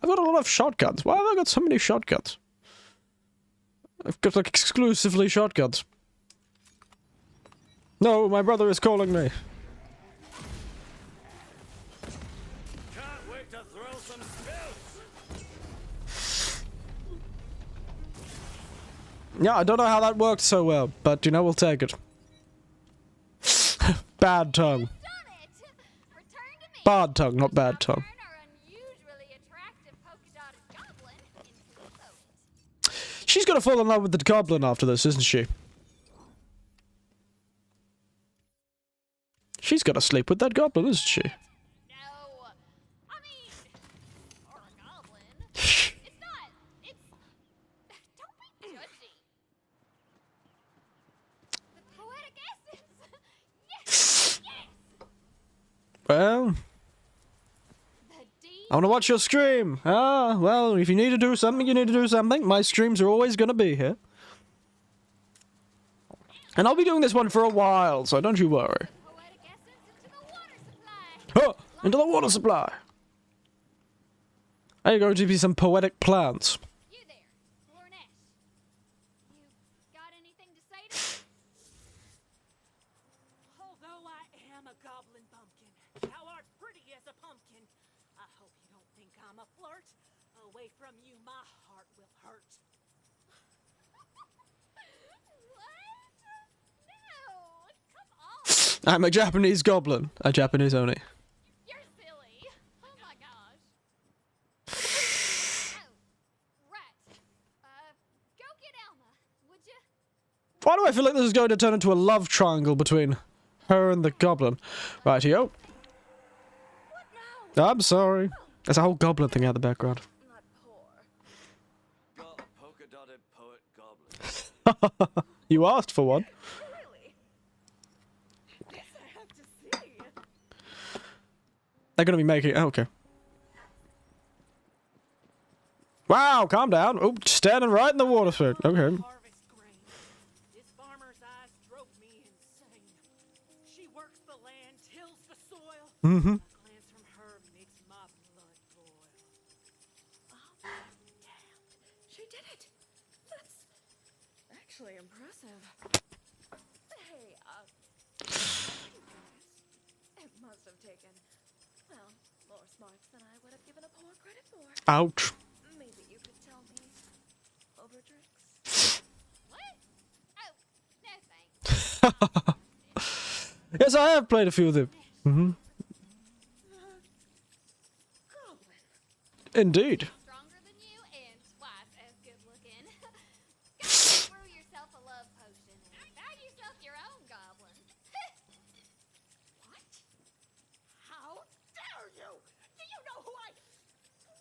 I've got a lot of shotguns. Why have I got so many shotguns? I've got like exclusively shotguns. No, my brother is calling me. Can't wait to throw some spells. Yeah, I don't know how that worked so well, but you know, we'll take it. Bad tongue. Done it. Return to me. Bad tongue, not bad tongue. Turn our unusually attractive polka-dotted goblin into a poet. She's gonna fall in love with the goblin after this, isn't she? She's gonna sleep with that goblin, isn't she? No. I mean, or a goblin. It's not. It's. Don't be judgy. The poetic essence. Yes. Yes. Well, The deed. I wanna watch your stream. Ah, well, if you need to do something, you need to do something. My streams are always gonna be here. And I'll be doing this one for a while, so don't you worry. Poetic essence into the water supply. Oh, into the water supply. There are going to be some poetic plants. You there, Lornesh. You got anything to say to me? Although I am a goblin bumpkin, thou art pretty as a pumpkin. I hope you don't think I'm a flirt. Away from you, my heart will hurt. What? No, come on. I'm a Japanese goblin. A Japanese only. You're silly. Oh my gosh. Oh, right. Go get Elma, would you? Why do I feel like this is going to turn into a love triangle between Her and the goblin. Rightio. What now? I'm sorry. There's a whole goblin thing out of the background. Not poor. Got a polka-dotted poet goblin. You asked for one. Really? Guess I have to see. They're gonna be making. Oh, okay. Wow, calm down. Oh, standing right in the water throat. Okay. Harvest grain. This farmer's eyes drove me insane. She works the land, tills the soil. Mm-hmm. A glance from her makes my blood boil. Oh, damn. She did it. That's actually impressive. Hey, it must have taken, well, more smarts than I would have given a poor credit for. Ouch. Maybe you could tell me over drinks. What? Oh, no thanks. Yes, I have played a few of them. Mm-hmm. Goblin. Indeed. Stronger than you and twice as good looking. Go brew yourself a love potion and found yourself your own goblin. What? How dare you? Do you know who I...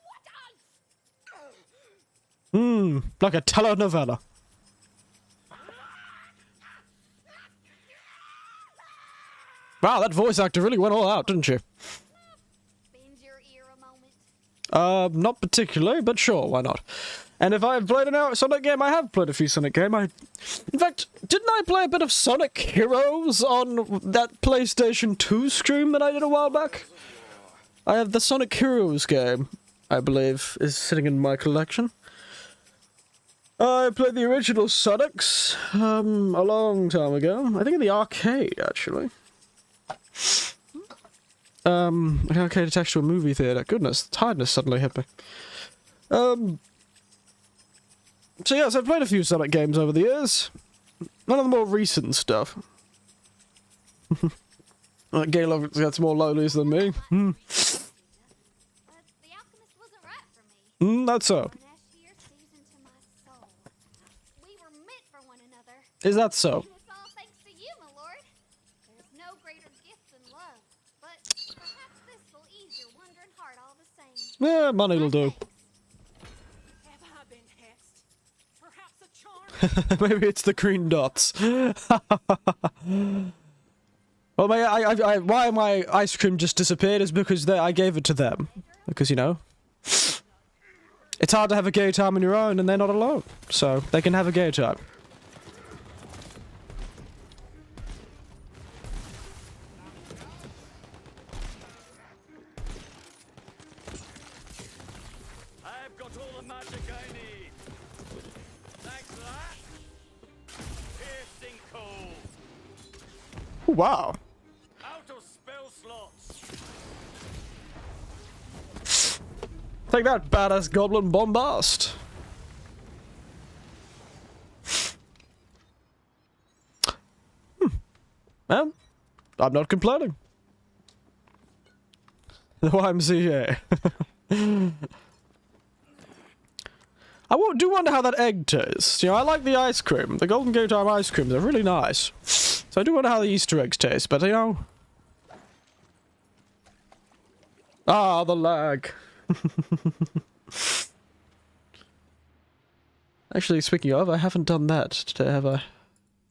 What I... Like a telenovela. Wow, that voice actor really went all out, didn't she? Bend your ear a moment. Not particularly, but sure, why not? And if I've played a Sonic game, I have played a few Sonic games. In fact, didn't I play a bit of Sonic Heroes on that PlayStation 2 stream that I did a while back? I have the Sonic Heroes game, I believe, is sitting in my collection. I played the original Sonics, a long time ago. I think in the arcade, actually. An arcade attached to a movie theater. Goodness, tiredness suddenly hit me. So yes, I've played a few Sonic games over the years. None of the more recent stuff. Gale gets more lowlies than me. But the alchemist wasn't right for me. That's so. Nest here sees into my soul. We were meant for one another. Is that so? And it's all thanks to you, my lord. There's no greater gift than love. But perhaps this will ease your wandering heart all the same. Yeah, money'll do. Have I been hexed? Perhaps a charm? Maybe it's the green dots. Well, why my ice cream just disappeared is because I gave it to them. Because, you know, it's hard to have a gay time on your own and they're not alone. So, they can have a gay time. I've got all the magic I need. Thanks for that. Piercing cold. Wow. Out of spell slots. Take that, badass goblin bombast. Well, I'm not complaining. The YMCA. I do wonder how that egg tastes. You know, I like the ice cream. The Golden Gate Time ice creams are really nice. So I do wonder how the Easter eggs taste, but you know... Ah, the lag. Actually, speaking of, I haven't done that today, have I?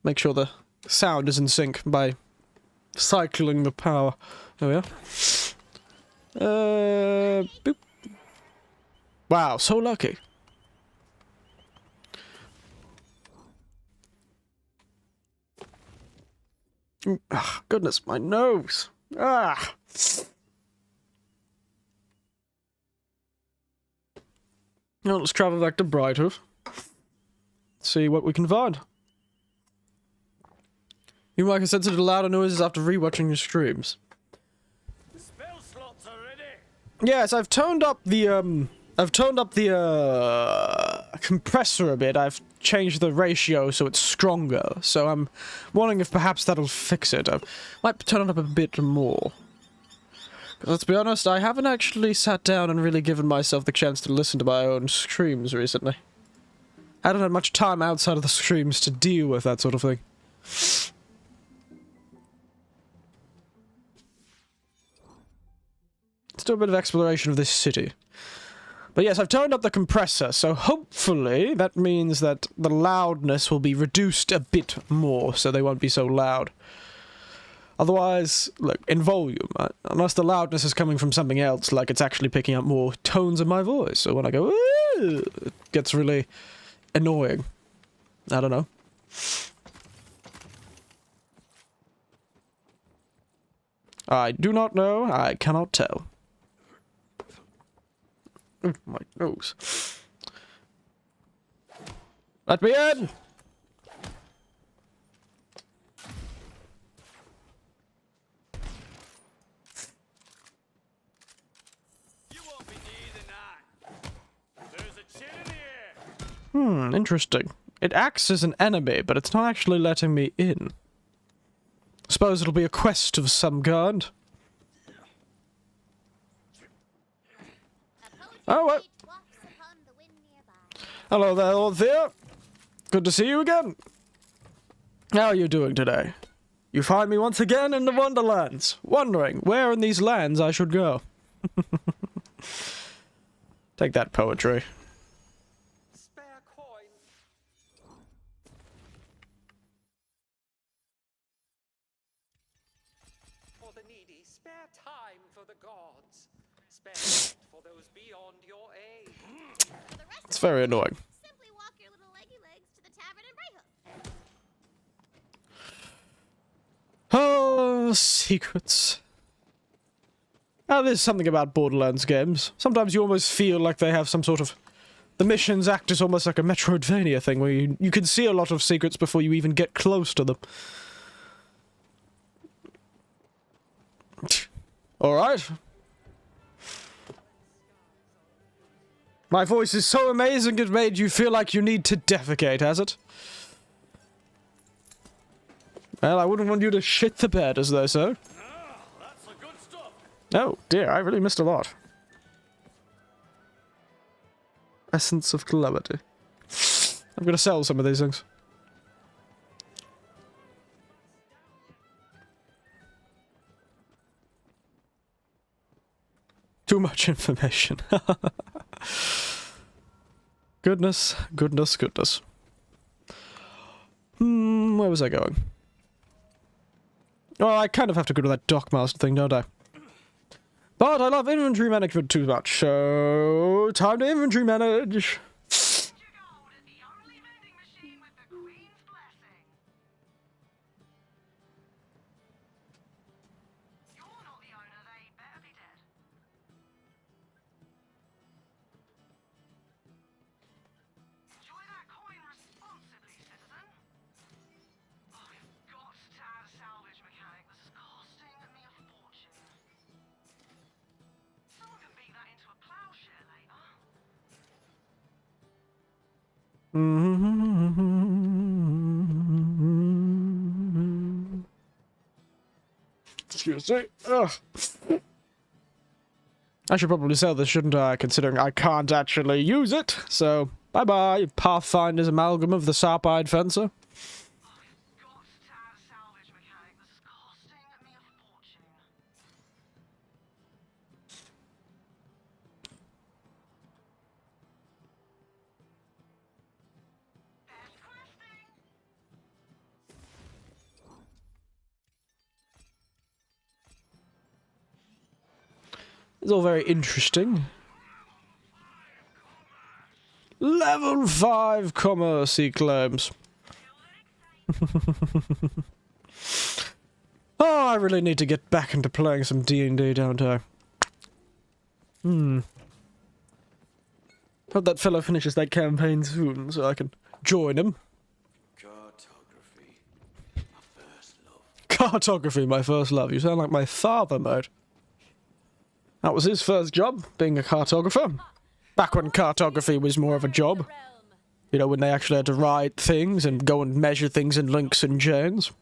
Make sure the sound is in sync by cycling the power. There we are. Boop. Wow, so lucky. Ah, goodness, my nose. Ah. Now let's travel back to Brightwood. See what we can find. You might have sensitive to louder noises after rewatching your streams. Spell slots are ready. Yes, I've toned up the compressor a bit. I've changed the ratio so it's stronger. So I'm wondering if perhaps that'll fix it. I might turn it up a bit more. Let's be honest, I haven't actually sat down and really given myself the chance to listen to my own streams recently. I haven't had much time outside of the streams to deal with that sort of thing. Let's do a bit of exploration of this city. But yes, I've turned up the compressor, so hopefully that means that the loudness will be reduced a bit more, so they won't be so loud. Otherwise, look, in volume, unless the loudness is coming from something else, like it's actually picking up more tones of my voice, so when I go, "Ooh," it gets really annoying. I don't know. I do not know, I cannot tell. Oh, my nose. Let me in! You won't be needing that. There's a chill in here. Interesting. It acts as an enemy, but it's not actually letting me in. Suppose it'll be a quest of some kind. Oh, what? Hello there, Althea. Good to see you again. How are you doing today? You find me once again in the Wonderlands, wondering where in these lands I should go. Take that, poetry. Spare coin. For the needy, spare time for the gods. Spare thought for those beyond your age. It's very annoying. Simply walk your little leggy legs to the tavern and Brighthoof. Oh, secrets. Now, there's something about Borderlands games. Sometimes you almost feel like they have some sort of... The missions act as almost like a Metroidvania thing, where you can see a lot of secrets before you even get close to them. Alright. My voice is so amazing it made you feel like you need to defecate, has it? Well, I wouldn't want you to shit the bed, as they say. That's the good stuff. Oh, dear, I really missed a lot. Essence of calamity. I'm gonna sell some of these things. Too much information. Goodness, goodness, goodness. Where was I going? Oh, I kind of have to go to that Dockmaster thing, don't I? But I love inventory management too much, so... Time to inventory manage! Excuse me. Ugh. I should probably sell this, shouldn't I, considering I can't actually use it. So, bye-bye, Pathfinder's amalgam of the sharp-eyed fencer. It's all very interesting. Level 5 commerce, he claims. Oh, I really need to get back into playing some D&D, don't I? Hope that fellow finishes that campaign soon, so I can join him. Cartography. My first love. Cartography, my first love. You sound like my father, mate. That was his first job, being a cartographer. Back when cartography was more of a job. You know, when they actually had to write things and go and measure things in links and chains.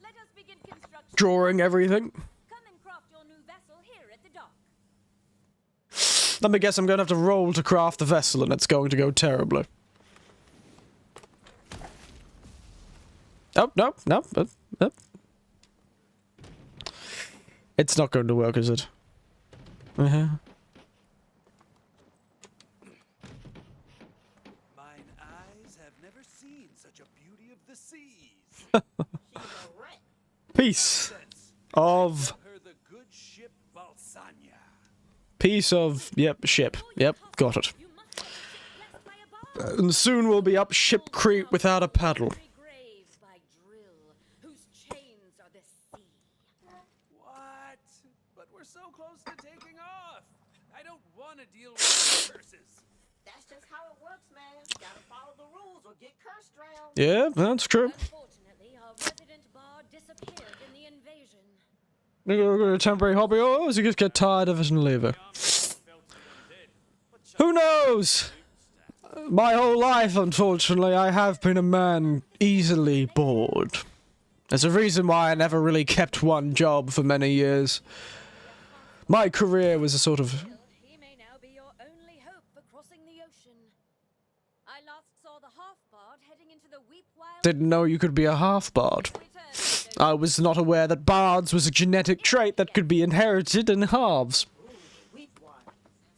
Let us begin construction. Drawing everything. Come and craft your new vessel here at the dock. Let me guess, I'm going to have to roll to craft the vessel, and it's going to go terribly. Oh, no, no, no. It's not going to work, is it? Uh-huh. Mine eyes have never seen such a beauty of the seas. She's a rat. Piece Since of... her the good ship Balsania. Piece of... Yep, ship. Yep, got it. And soon we'll be up Ship Creek without a paddle. Grave by drill, whose chains are the sea. What? But we're so close to taking off. I don't want to deal with curses. That's just how it works, man. Gotta follow the rules or get cursed drowned. Yeah, that's true. Unfortunately, our resident bard disappeared in the invasion. You're a temporary hobby, or you just get tired of it and leave it. Who knows? My whole life, unfortunately, I have been a man easily bored. There's a reason why I never really kept one job for many years. My career was a sort of... He may now be your only hope for crossing the ocean. I last saw the half-bard heading into the Weep Wild. Didn't know you could be a half-bard. I was not aware that bards was a genetic trait that could be inherited in halves. Weep one.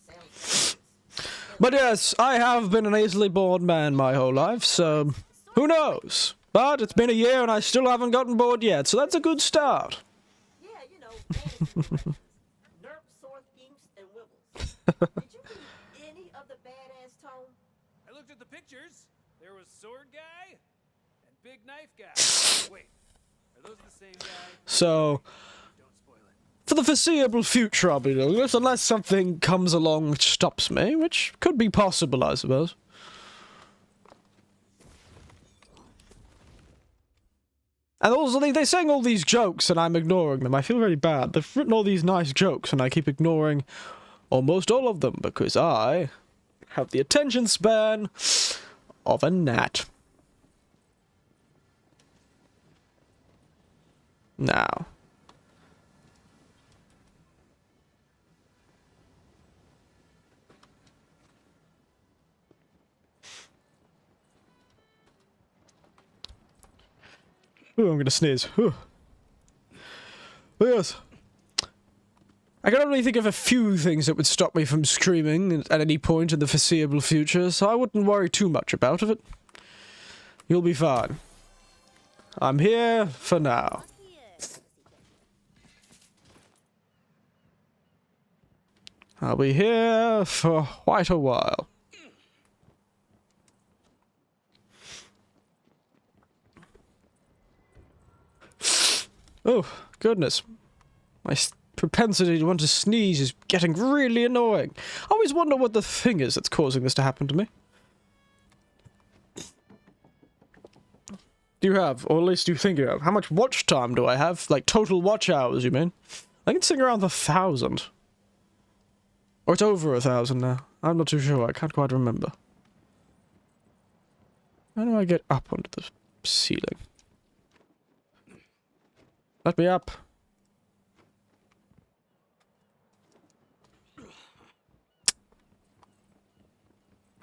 Sounds But yes, I have been an easily bored man my whole life, so who knows? But it's been a year and I still haven't gotten bored yet, so that's a good start. yeah, you know, fantasy. Nerp, Sorth, Imps, and Wibbles. Did you meet any of the badass tone? I looked at the pictures. There was sword guy and big knife guy. Wait, are those the same guy? So, Don't spoil it. for the foreseeable future I'll be doing this, unless something comes along which stops me, which could be possible, I suppose. And also, they sang all these jokes and I'm ignoring them. I feel very bad. They've written all these nice jokes and I keep ignoring almost all of them because I have the attention span of a gnat. Now. Ooh, I'm gonna sneeze. Ooh. Yes. I can only think of a few things that would stop me from screaming at any point in the foreseeable future, so I wouldn't worry too much about it. You'll be fine. I'm here for now. I'll be here for quite a while. Oh, goodness. My propensity to want to sneeze is getting really annoying. I always wonder what the thing is that's causing this to happen to me. Do you have, or at least do you think you have? How much watch time do I have? Like, total watch hours, you mean? I can sing around 1,000. Or it's over 1,000 now. I'm not too sure, I can't quite remember. How do I get up onto the ceiling? Let me up.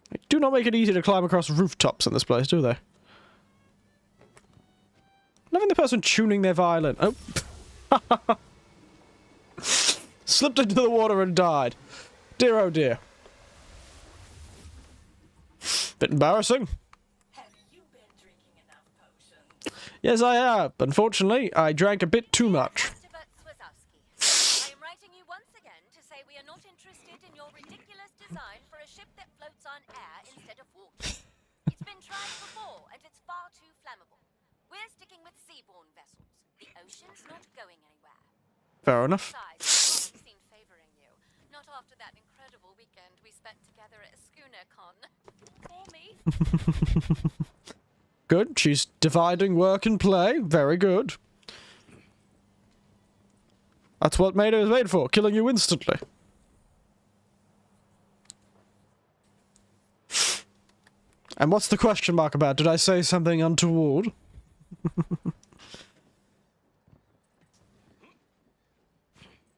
They do not make it easy to climb across rooftops in this place, do they? Loving the person tuning their violin. Oh. Slipped into the water and died. Dear oh dear. Bit embarrassing. Yes, I have. Unfortunately, I drank a bit too much. I am writing you once again to say we are not interested in your ridiculous design for a ship that floats on air instead of water. It's been tried before, and it's far too flammable. We're sticking with seaborne vessels. The ocean's not going anywhere. Fair enough. Besides, I've seen favoring you. Not after that incredible weekend we spent together at Schooner Con. Or me. Good. She's dividing work and play. Very good. That's what Maida was made for, killing you instantly. And what's the question mark about? Did I say something untoward?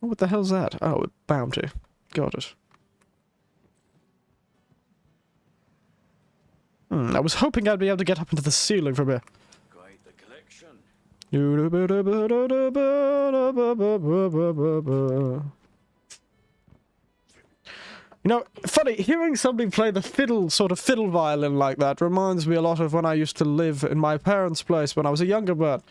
What the hell's that? Oh, bounty. Got it. I was hoping I'd be able to get up into the ceiling from here. Quite the collection. No, funny, hearing somebody play the sort of fiddle violin like that reminds me a lot of when I used to live in my parents' place when I was a younger bird.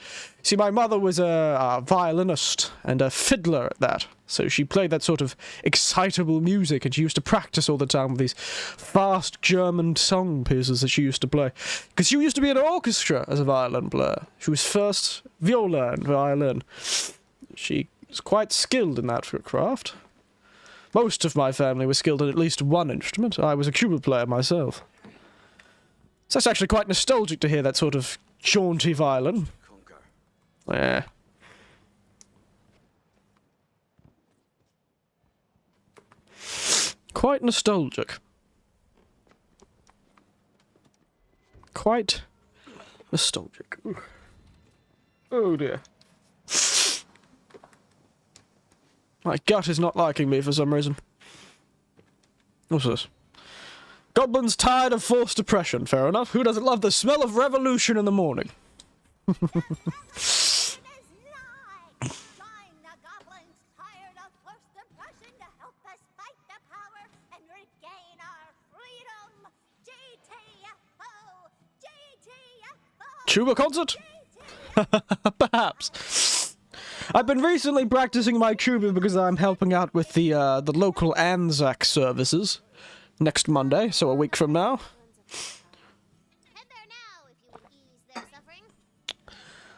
See, my mother was a violinist and a fiddler at that, so she played that sort of excitable music, and she used to practice all the time with these fast German song pieces that she used to play. Because she used to be in an orchestra as a violin player. She was first violin. She was quite skilled in that craft. Most of my family was skilled in at least one instrument. I was a keyboard player myself. So it's actually quite nostalgic to hear that sort of jaunty violin. Yeah. Quite nostalgic. Quite nostalgic. Ooh. Oh dear. My gut is not liking me for some reason. What's this? Goblins tired of forced depression. Fair enough. Who doesn't love the smell of revolution in the morning? Tuba concert? Perhaps. I've been recently practicing my tuba because I'm helping out with the local Anzac services next Monday, so a week from now. Head there now if you would ease their suffering.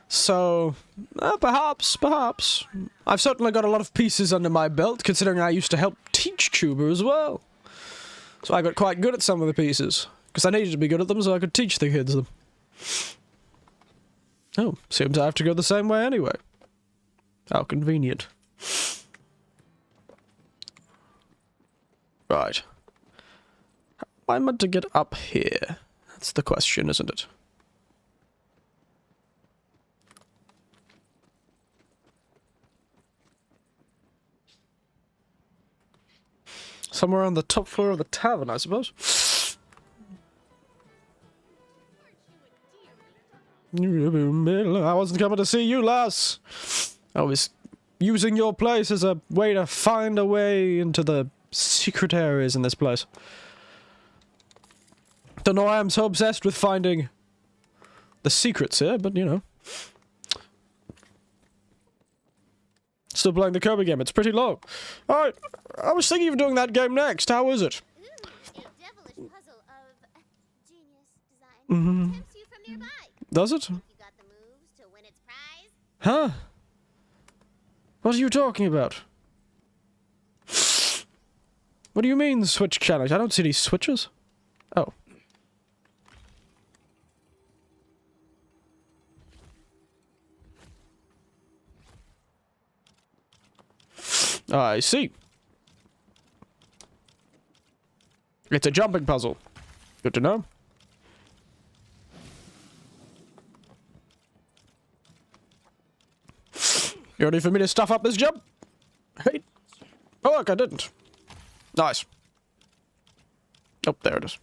So, perhaps. I've certainly got a lot of pieces under my belt, considering I used to help teach tuba as well. So I got quite good at some of the pieces, because I needed to be good at them so I could teach the kids them. Oh, seems I have to go the same way anyway. How convenient. Right. How am I meant to get up here? That's the question, isn't it? Somewhere on the top floor of the tavern, I suppose. I wasn't coming to see you, lass. I was using your place as a way to find a way into the secret areas in this place. Don't know why I'm so obsessed with finding the secrets here, but you know. Still playing the Kirby game, it's pretty low. Alright, I was thinking of doing that game next. How is it? Ooh, a devilish puzzle of genius design. Tempts you from nearby. Does it? You got the moves to win its prize? Huh? What are you talking about? What do you mean, switch challenge? I don't see any switches. Oh. I see. It's a jumping puzzle. Good to know. You ready for me to stuff up this jump? Hey. Oh, look, I didn't. Nice. Oh, there it is.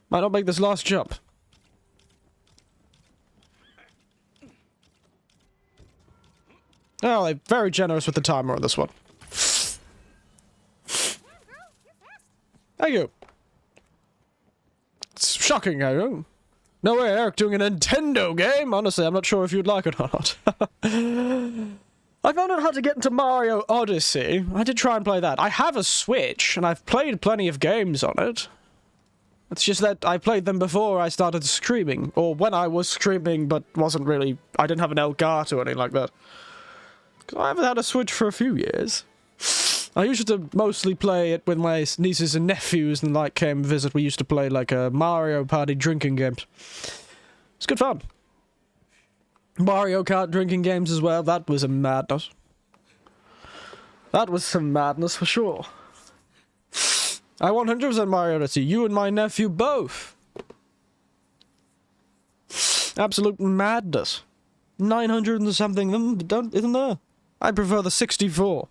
Might not make this last jump. Oh, they're very generous with the timer on this one. Thank you. It's shocking, I know. No way, Eric doing a Nintendo game? Honestly, I'm not sure if you'd like it or not. I found out how to get into Mario Odyssey. I did try and play that. I have a Switch, and I've played plenty of games on it. It's just that I played them before I started streaming. Or when I was streaming, but wasn't really... I didn't have an Elgato or anything like that. I haven't had a Switch for a few years. I used to mostly play it when my nieces and nephews and like came visit. We used to play like a Mario Party drinking games. It's good fun. Mario Kart drinking games as well. That was a madness. That was some madness for sure. I 100% Mario Odyssey. You and my nephew both. Absolute madness. 900 and something of them, isn't there? I prefer the 64.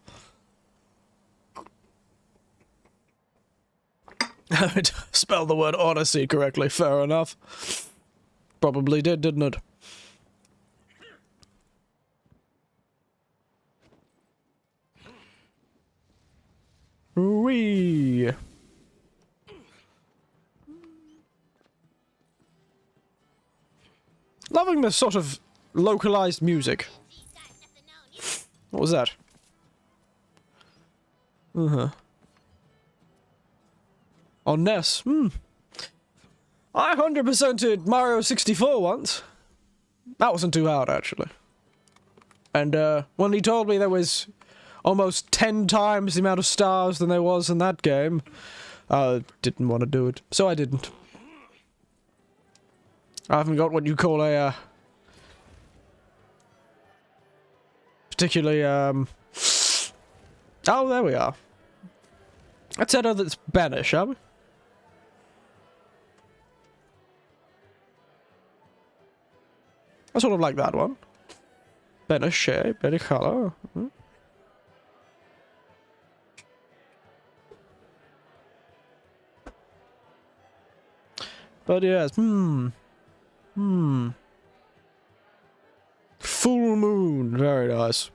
Spell the word Odyssey correctly, fair enough. Probably did, didn't it? Wee. Loving this sort of localized music. What was that? On NES. I 100%ed Mario 64 once. That wasn't too hard, actually. And, when he told me there was almost 10 times the amount of stars than there was in that game, I didn't want to do it. So I didn't. I haven't got what you call a, particularly, oh, there we are. Let's head over this banner, shall we? I sort of like that one. Better shape, better color. But yes, Full moon, very nice.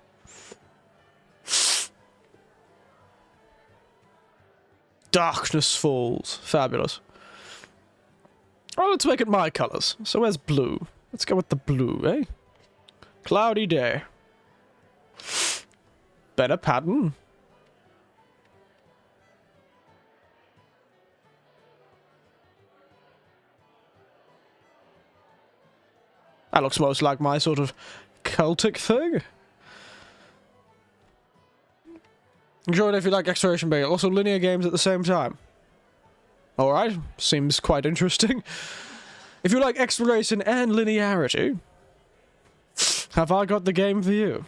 Darkness falls, fabulous. Oh, let's make it my colors. So where's blue? Let's go with the blue, eh? Cloudy day. Better pattern. That looks most like my sort of Celtic thing. Enjoy it if you like exploration, but also linear games at the same time. Alright, seems quite interesting. If you like exploration and linearity, have I got the game for you?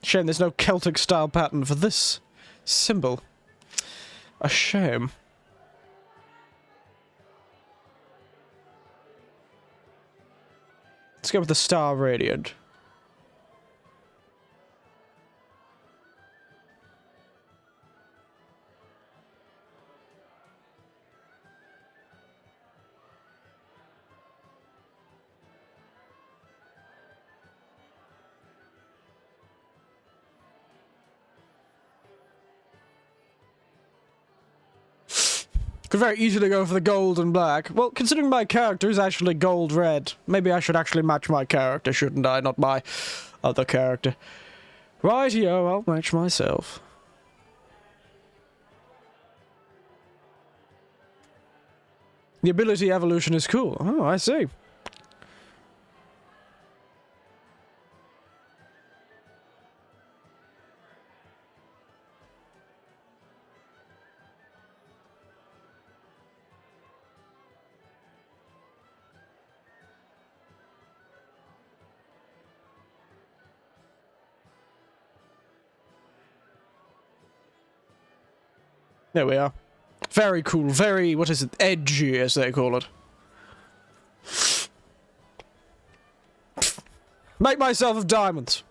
Shame there's no Celtic style pattern for this symbol. A shame. Let's go with the Star Radiant. Could very easily go for the gold and black. Well, considering my character is actually gold red, maybe I should actually match my character, shouldn't I? Not my other character. Rightio, I'll match myself. The ability evolution is cool. Oh, I see. There we are. Very cool, very, what is it, edgy, as they call it. Make myself of diamonds.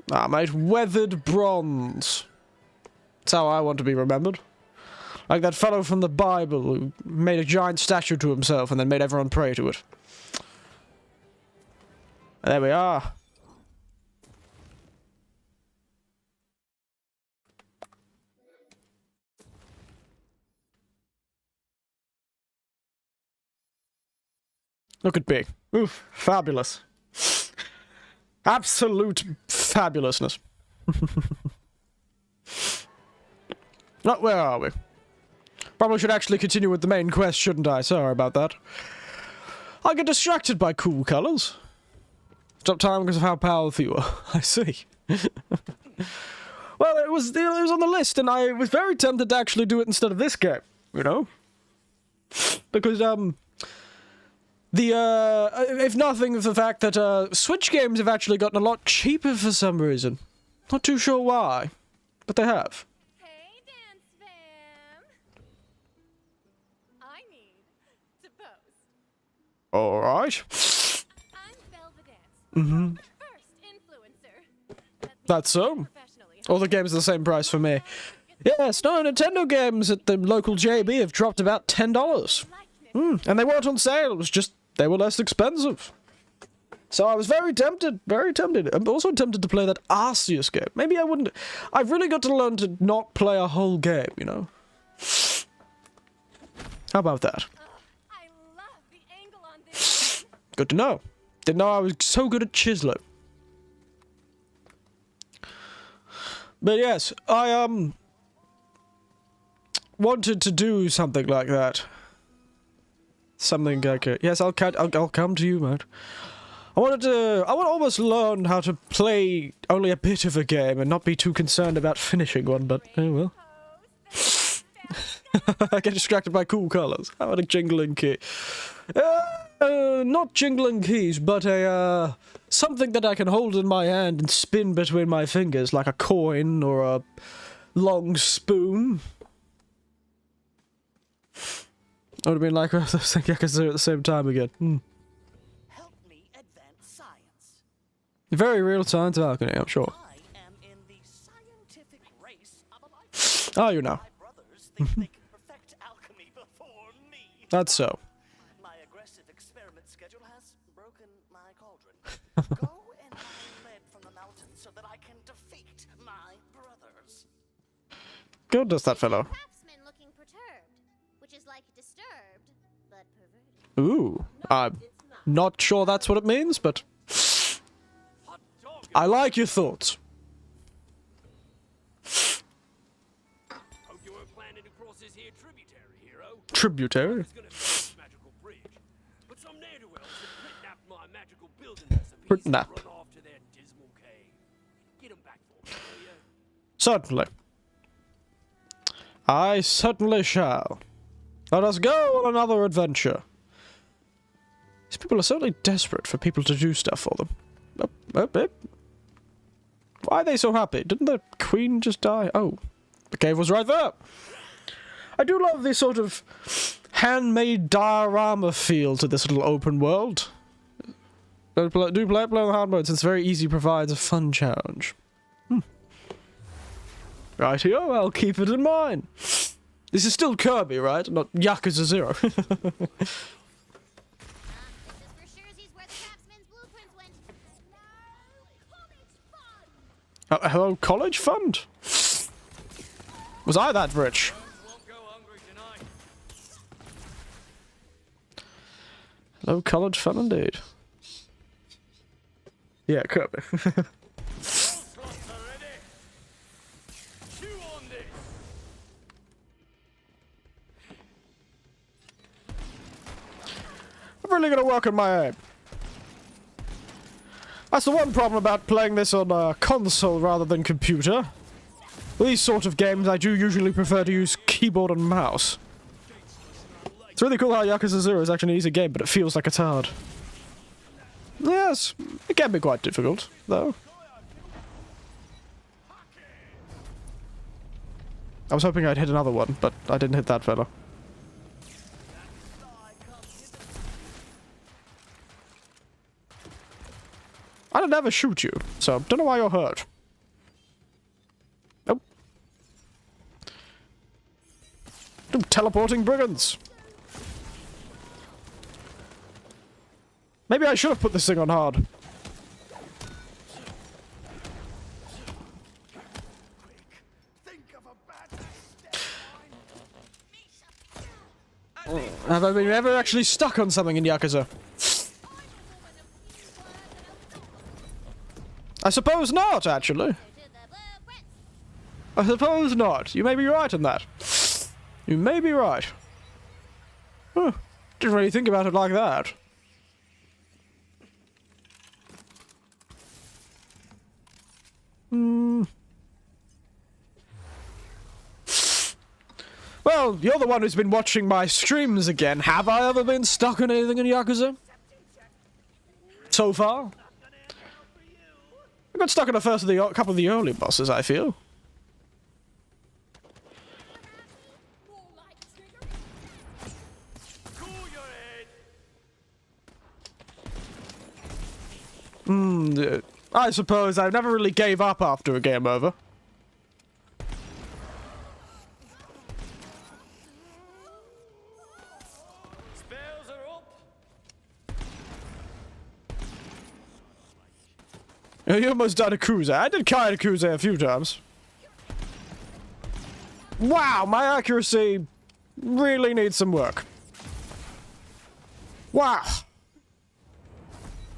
Ah, mate, weathered bronze. That's how I want to be remembered. Like that fellow from the Bible who made a giant statue to himself and then made everyone pray to it. And there we are. Look at me. Oof, fabulous. Absolute fabulousness. Oh, where are we? Probably should actually continue with the main quest, shouldn't I? Sorry about that. I get distracted by cool colours. Stop time because of how powerful you are. I see. Well, it was on the list, and I was very tempted to actually do it instead of this game, you know? Because, if nothing, the fact that, Switch games have actually gotten a lot cheaper for some reason. Not too sure why, but they have. Hey, dance fam. I need to pose. Alright. I'm Velvedance. First influencer. That's so. Professionally. All the games are the same price for me. Yes, no, Nintendo games at the local JB have dropped about $10. And they weren't on sale, it was just, they were less expensive. So I was very tempted, very tempted. I'm also tempted to play that Arceus game. Maybe I wouldn't. I've really got to learn to not play a whole game, you know? How about that? I love the angle on this. Good to know. Didn't know I was so good at chiseling. But yes, I, wanted to do something like that. Something like it. Yes, I'll come to you, mate. I want to almost learn how to play only a bit of a game and not be too concerned about finishing one, but oh well. I get distracted by cool colours. How about a jingling key? Not jingling keys, but a, something that I can hold in my hand and spin between my fingers, like a coin or a long spoon. I would have been like, I think I could do it at the same time again. Help me advance science. Very real science alchemy, I'm sure. I am in the scientific race of a lifetime. Oh, you know. My brothers think they can perfect alchemy before me. That's so. My aggressive experiment schedule has broken my cauldron. Go and find lead from the mountains so that I can defeat my brothers. Good does that fellow. Craftsman looking perturbed, which is like disturbed, but perverted. Ooh. I'm not sure that's what it means, but I like your thoughts. Hope you weren't planning to cross this here tributary, hero. Tributary? It's gonna be this magical bridge. But some ne'er-do-wells have kidnapped my magical building recipes and Kidnap. run off to their dismal cave. Get them back for me, will ya? Certainly. I certainly shall. Let us go on another adventure. These people are certainly desperate for people to do stuff for them. Why are they so happy? Didn't the queen just die? Oh, the cave was right there. I do love this sort of handmade diorama feel to this little open world. Do play on hard mode since it's very easy, provides a fun challenge. Rightio, I'll keep it in mind. This is still Kirby, right? Not Yakuza 0. This is for Scherzy's where the craftsman's blueprints went. No, college fund! Hello, college fund? Was I that rich? Won't go hungry tonight. Hello, college fund indeed. Yeah, Kirby. Slots are ready. Chew on this. I'm really gonna work on my aim. That's the one problem about playing this on a console rather than computer. These sort of games, I do usually prefer to use keyboard and mouse. It's really cool how Yakuza 0 is actually an easy game, but it feels like it's hard. Yes, it can be quite difficult, though. I was hoping I'd hit another one, but I didn't hit that fella. I didn't ever shoot you, so don't know why you're hurt. Nope. Teleporting brigands. Maybe I should have put this thing on hard. Have I been ever actually stuck on something in Yakuza? I suppose not, actually. To the blueprints. I suppose not. You may be right in that. You may be right. Huh. Didn't really think about it like that. Well, you're the one who's been watching my streams again. Have I ever been stuck on anything in Yakuza? So far? I got stuck on a couple of the early bosses, I feel. Cool your head. I suppose I never really gave up after a game over. Spells are up. You almost died a cruiser. I did kite a cruiser a few times. Wow, my accuracy really needs some work. Wow.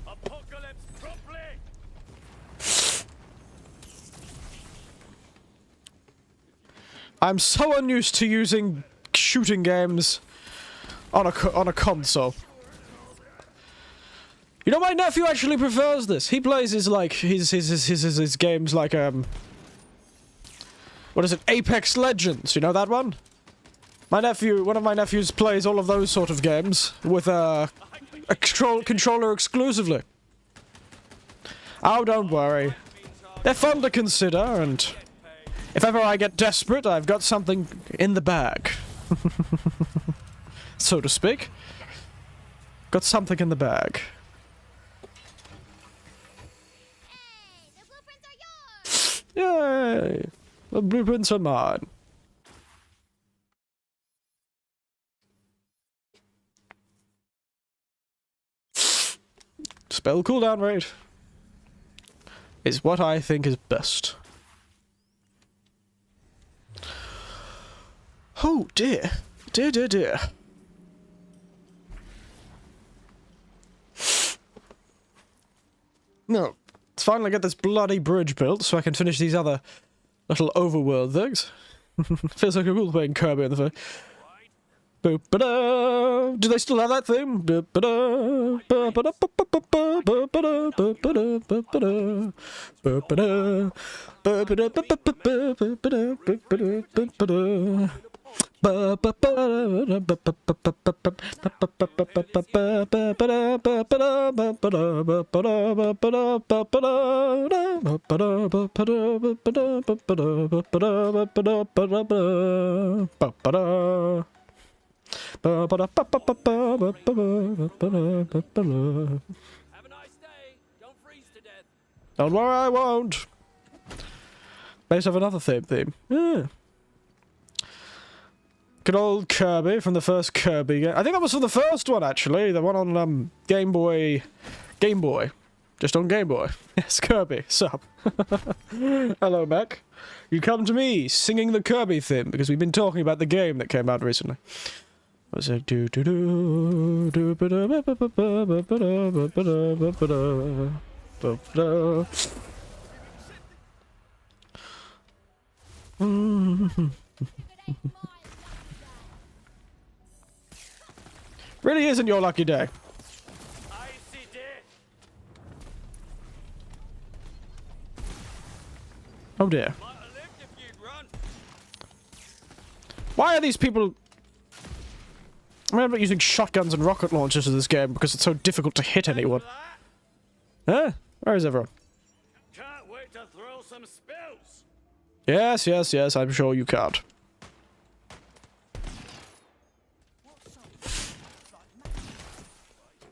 Apocalypse promptly! I'm so unused to using shooting games on a console. You know, my nephew actually prefers this. He plays his games like what is it? Apex Legends. You know that one? One of my nephews plays all of those sort of games with a controller exclusively. Oh, don't worry. They're fun to consider, and if ever I get desperate, I've got something in the bag. So to speak. Got something in the bag. Hey, the blueprints are yours! Yay! The blueprints are mine. Spell cooldown rate is what I think is best. Oh dear. Dear, dear, dear. No. Let's finally get this bloody bridge built so I can finish these other little overworld things. Feels like a cool playing Kirby in the face. Boop-ba-da. Do they still have that theme? Boop-ba-da. Ba-ba-da. Ba-ba-da. Ba-ba-da. Ba-ba-da. Ba-ba-da. Ba-ba-da. Ba-ba-da. Ba-ba-da. Have a nice day. Don't freeze to death. Don't worry, I won't. Let's have another theme. Yeah. Good old Kirby from the first Kirby game. I think that was for the first one, actually. The one on Game Boy. Game Boy. Just on Game Boy. Yes, Kirby. Sup. Hello, Mac. You come to me singing the Kirby theme because we've been talking about the game that came out recently. What was it? Do do do do ba da ba ba ba ba ba ba da ba ba da ba ba da ba ba da. Really isn't your lucky day. Icy death! Oh dear. Might have lived if you'd run. Why are these people... I remember using shotguns and rocket launchers in this game because it's so difficult to hit anyone. Huh? Where is everyone? Can't wait to throw some spells. Yes, yes, yes, I'm sure you can't.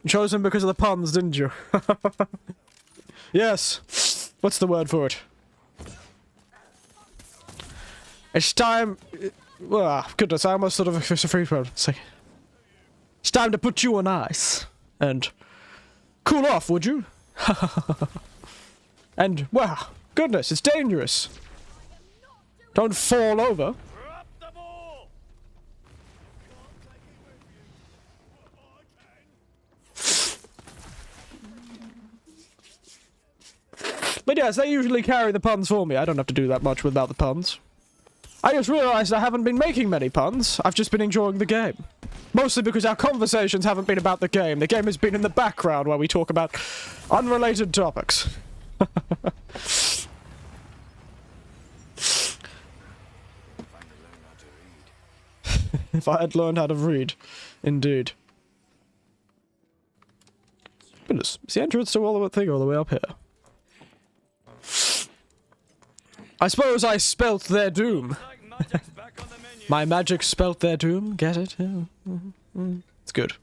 You chose him because of the puns, didn't you? Yes. What's the word for it? It's time... Oh, goodness, I almost thought of a free throw. It's time to put you on ice. And cool off, would you? And, wow, goodness, it's dangerous. Don't fall over. Drop the ball. But yes, they usually carry the puns for me. I don't have to do that much without the puns. I just realised I haven't been making many puns. I've just been enjoying the game. Mostly because our conversations haven't been about the game. The game has been in the background while we talk about unrelated topics. If I had learned how to read. Indeed. Goodness, is the entrance to all the way up here? I suppose I spelt their doom. Like magic's back on the menu. My magic spelt their doom. Get it? Yeah. It's good.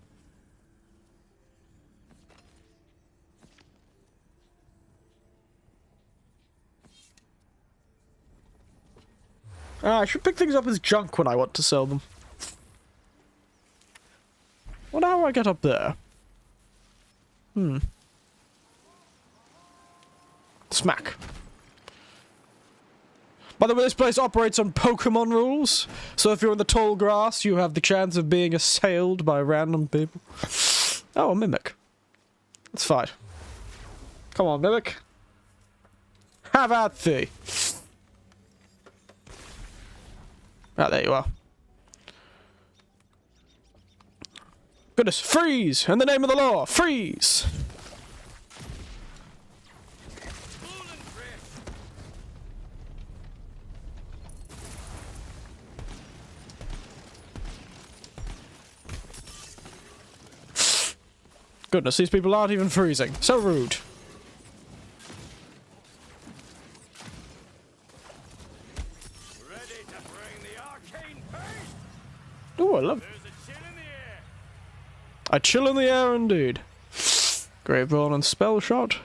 I should pick things up as junk when I want to sell them. Wonder how I get up there. Smack. By the way, this place operates on Pokemon rules, so if you're in the tall grass, you have the chance of being assailed by random people. Oh, a Mimic. Let's fight. Come on, Mimic. Have at thee. Ah, there you are. Goodness, freeze! In the name of the law, freeze! Goodness, these people aren't even freezing. So rude. Ready to bring the arcane pain? Ooh, I love it. There's a chill in the air. A chill in the air indeed. Great ball and spell shot.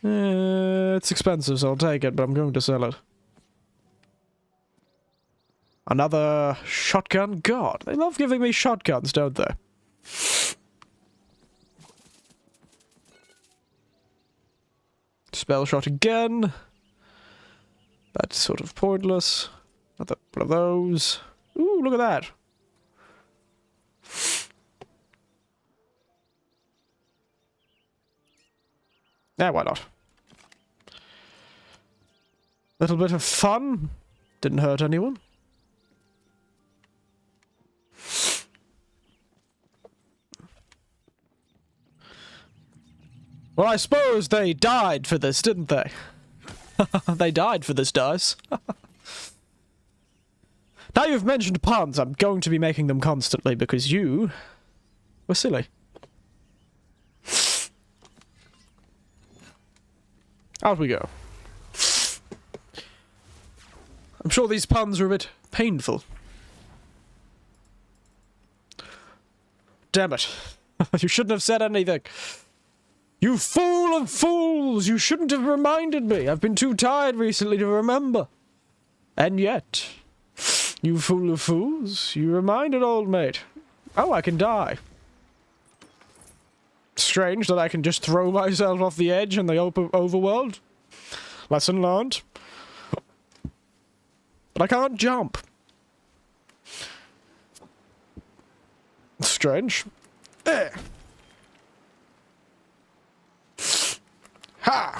It's expensive, so I'll take it, but I'm going to sell it. Another shotgun? God, they love giving me shotguns, don't they? Spell shot again. That's sort of pointless. Another one of those. Ooh, look at that. Yeah, why not? Little bit of fun. Didn't hurt anyone. Well, I suppose they died for this, didn't they? They died for this, dice. Now you've mentioned puns, I'm going to be making them constantly because you were silly. Out we go. I'm sure these puns are a bit painful. Damn it. You shouldn't have said anything. You fool of fools! You shouldn't have reminded me. I've been too tired recently to remember. And yet, you fool of fools, you reminded old mate. Oh, I can die. Strange that I can just throw myself off the edge in the overworld. Lesson learned. But I can't jump. Strange. Eh. Ha!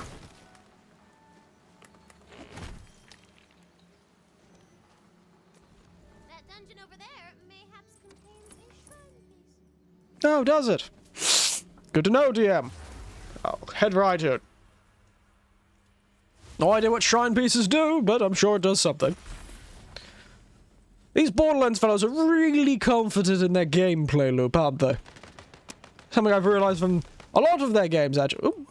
That dungeon over there mayhaps contains a shrine piece. Oh, does it? Good to know, DM. I'll head right in. No idea what shrine pieces do, but I'm sure it does something. These Borderlands fellows are really confident in their gameplay loop, aren't they? Something I've realized from a lot of their games, actually. Ooh.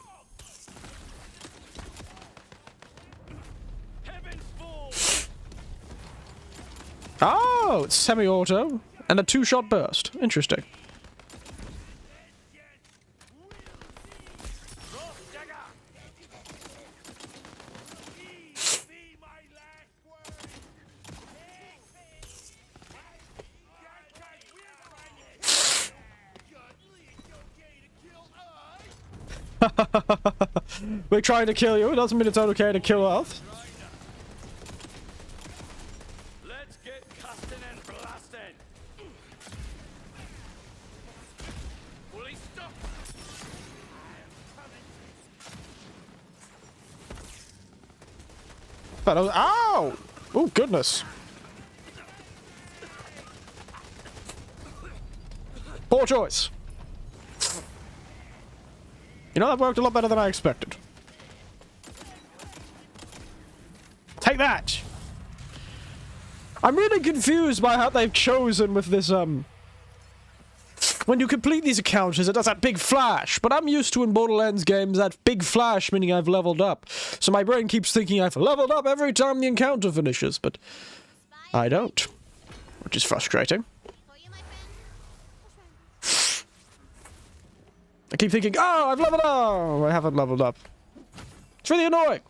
Oh, it's semi-auto and a two-shot burst. Interesting. We're trying to kill you. It doesn't mean it's okay to kill us. Let's get casting and blasting. Will he stop? Ow! Oh, goodness. Poor choice. You know, that worked a lot better than I expected. Take that! I'm really confused by how they've chosen with this, when you complete these encounters, it does that big flash, but I'm used to in Borderlands games that big flash meaning I've leveled up. So my brain keeps thinking I've leveled up every time the encounter finishes, but I don't. Which is frustrating. For you, my friend. I keep thinking, oh, I've leveled up! I haven't leveled up. It's really annoying.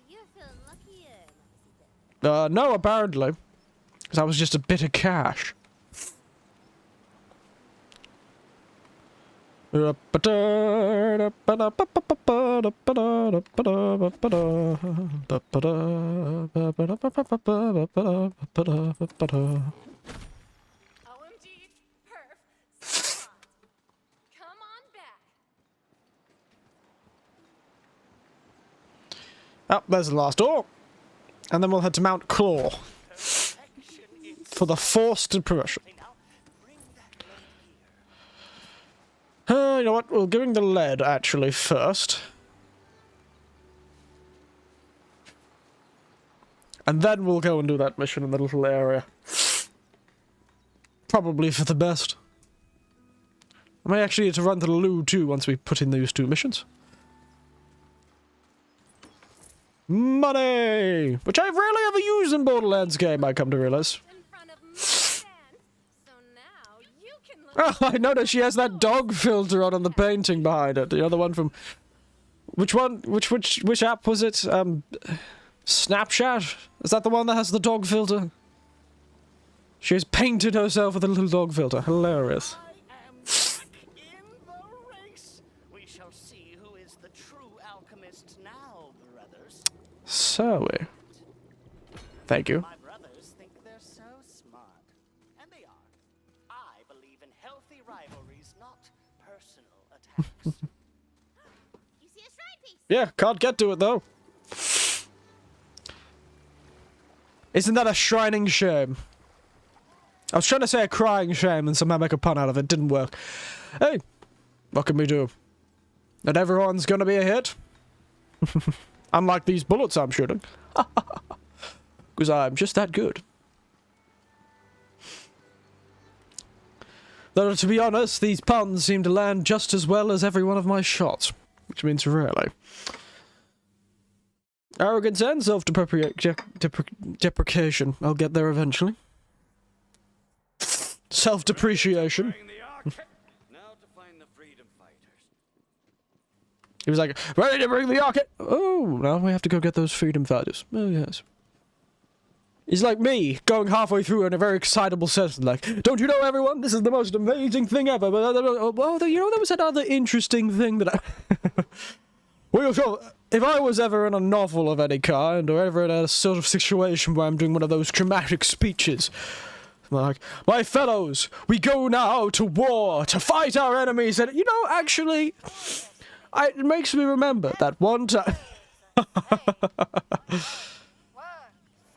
You're feeling luckier. No, apparently. Because that was just a bit of cash. OMG, perf, spot. Come on back. Oh, there's the last door. And then we'll head to Mount Claw for the forced progression. You know what? We'll give him the lead, actually, first. And then we'll go and do that mission in the little area. Probably for the best. I may actually need to run to the loo, too, once we put in these 2 missions. Money! Which I rarely ever use in Borderlands game, I come to realize. In front of my fans. So now you can look. Oh, I noticed she has that dog filter on the painting behind it. The other one from... Which one? Which app was it? Snapchat? Is that the one that has the dog filter? She has painted herself with a little dog filter. Hilarious. I am back in the race. We shall see who is the true alchemist now, brothers. So, thank you. My brothers think they're so smart. And they are. I believe in healthy rivalries, not personal attacks. You see a shrine piece? Yeah, can't get to it though. Isn't that a shrining shame? I was trying to say a crying shame and somehow make a pun out of it. Didn't work. Hey, what can we do? Not everyone's gonna be a hit. Unlike these bullets I'm shooting. Because I'm just that good. Though, to be honest, these puns seem to land just as well as every one of my shots. Which means rarely. Arrogance and self-deprecation. I'll get there eventually. Self-depreciation. Now to find the freedom fighters. He was like, ready to bring the rocket! Oh, now we have to go get those freedom fighters. Oh, yes. He's like me, going halfway through in a very excitable sentence, like, don't you know, everyone? This is the most amazing thing ever. Well, you know, there was another interesting thing that I... Well, sure, if I was ever in a novel of any kind, or ever in a sort of situation where I'm doing one of those dramatic speeches, I'm like, my fellows, we go now to war, to fight our enemies, and, you know, actually, it makes me remember that one time... Work,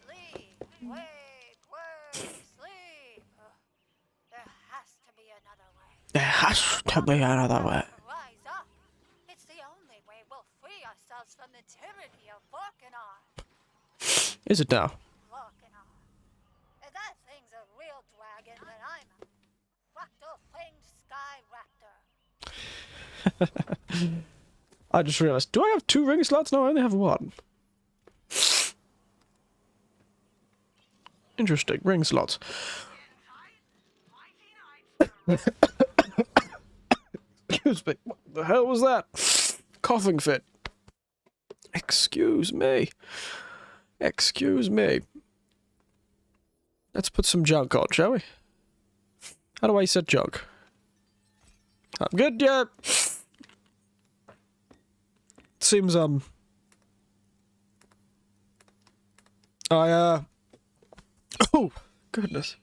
sleep, wake, work, sleep. There has to be another way. There has to be another way. Rise up. It's the only way we'll free ourselves from the tyranny of Vorkanar. Is it now? Vorkanar. If that thing's a real dragon, then I'm a fractal-winged sky raptor. I just realized, do I have 2 ring slots? No, I only have 1. Interesting, ring slots. Excuse me, what the hell was that? Coughing fit. Excuse me. Excuse me. Let's put some junk on, shall we? How do I set junk? I'm good, yeah. Seems, oh, goodness.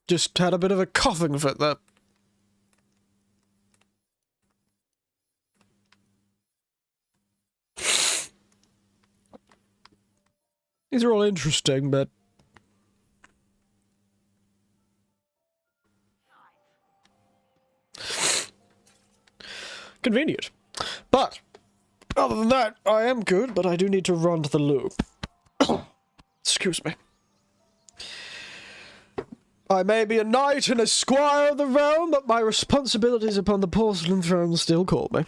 Just had a bit of a coughing fit there. These are all interesting, but... convenient. But, other than that, I am good, but I do need to run to the loop. Excuse me. I may be a knight and a squire of the realm, but my responsibilities upon the porcelain throne still call me.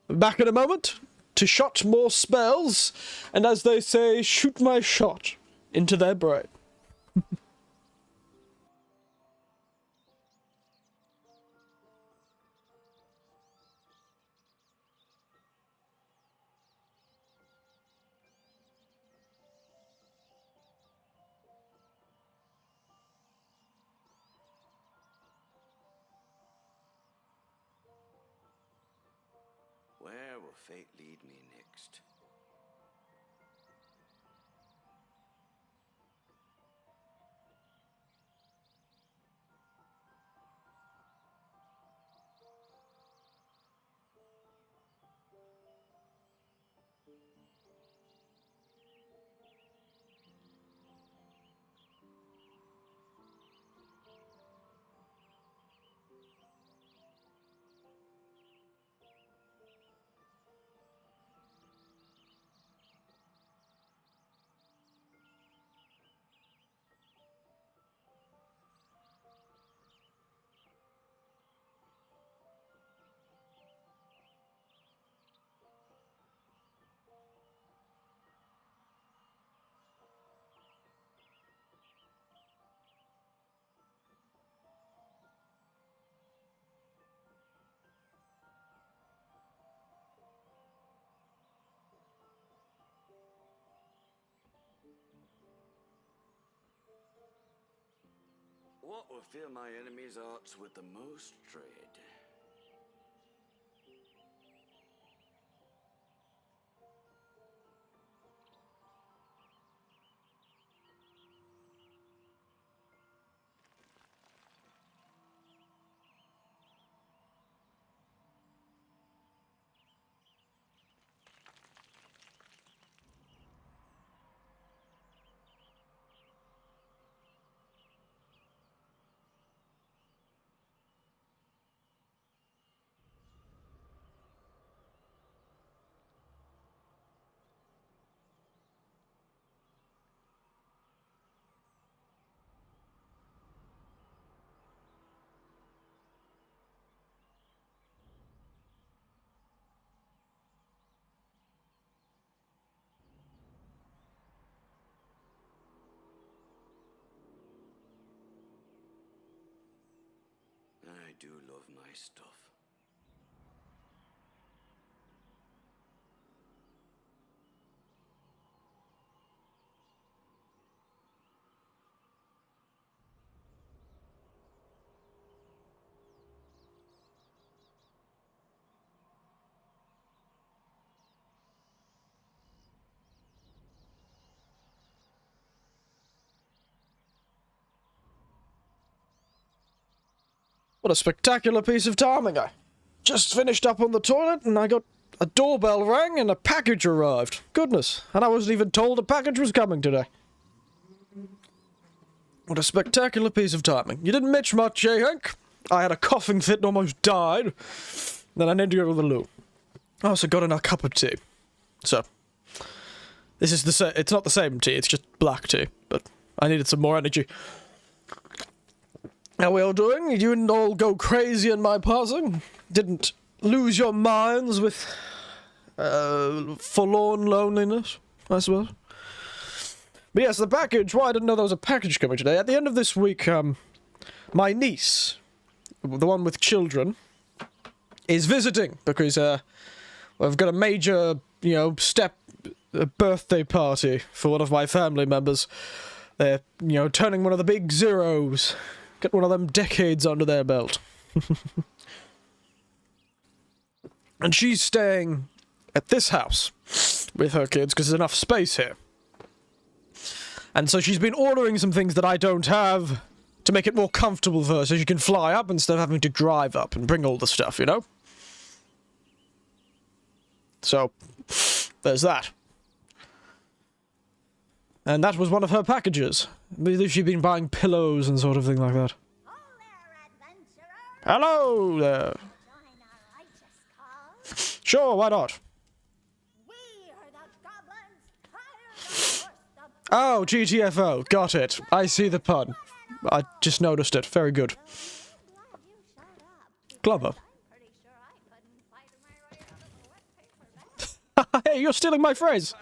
Back in a moment to shot more spells, and as they say, shoot my shot into their brain. Where will fate lead me next? What will fill my enemies' hearts with the most dread? I do love my stuff. What a spectacular piece of timing. I just finished up on the toilet and I got a doorbell rang and a package arrived. Goodness, and I wasn't even told a package was coming today. What a spectacular piece of timing. You didn't mitch much, eh, Hank? I had a coughing fit and almost died. Then I needed to go to the loo. I also got in a cup of tea. So, this is it's not the same tea, it's just black tea. But I needed some more energy. How are we all doing? You didn't all go crazy in my passing? Didn't lose your minds with forlorn loneliness, I suppose? But yes, the package. Why I didn't know there was a package coming today. At the end of this week, my niece, the one with children, is visiting because I've got a major, birthday party for one of my family members. They're, turning one of the big zeros. Get one of them decades under their belt. And she's staying at this house with her kids because there's enough space here. And so she's been ordering some things that I don't have to make it more comfortable for her so she can fly up instead of having to drive up and bring all the stuff, you know? So, there's that. And that was one of her packages. She'd been buying pillows and sort of thing like that. Hello there. Sure, why not? Oh, GTFO. Got it. I see the pun. I just noticed it. Very good. Clever. Hey, you're stealing my phrase.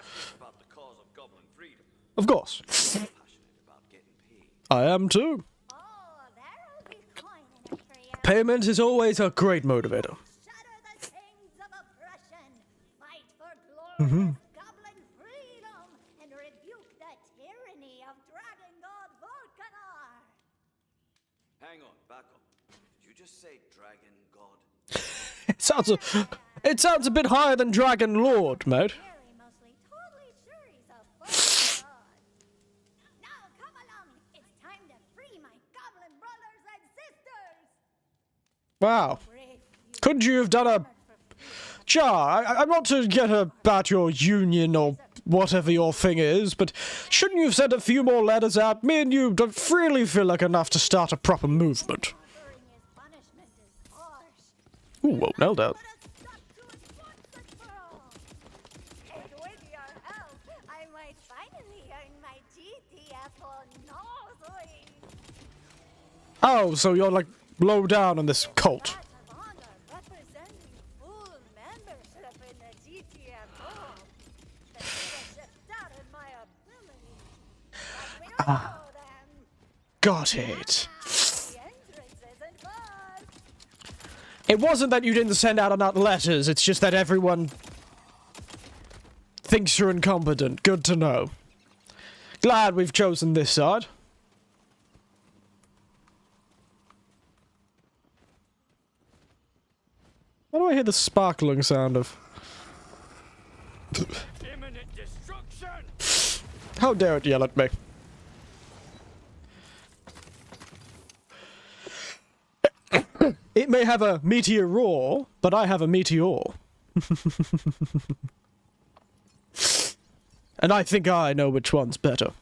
Of course. I am too. Payment is always a great motivator. Mm-hmm. Hang on, back up. Did you just say dragon god? It sounds a bit higher than Dragon Lord, mate. Harry mostly totally sure he's a full god. Now come along. It's time to free my goblin brothers and sisters. Wow. Couldn't you have done a... Jar, I'm not to get about your union or whatever your thing is, but shouldn't you have sent a few more letters out? Me and you don't really feel like enough to start a proper movement. Suffering his punishment is harsh. Ooh, well, nailed out. Put a stop to it once and for all. And with your help, I might finally earn my TTRPG nozzling. Oh, so you're like low down in this cult. Badge of honor representing full membership in the TTRPG. The leadership doubted my ability. But we don't know them. Got it. The entrance isn't closed. It wasn't that you didn't send out enough letters, it's just that everyone thinks you're incompetent. Good to know. Glad we've chosen this side. What do I hear the sparkling sound of? Imminent destruction! How dare it yell at me? It may have a meteor roar, but I have a meteor. And I think I know which one's better.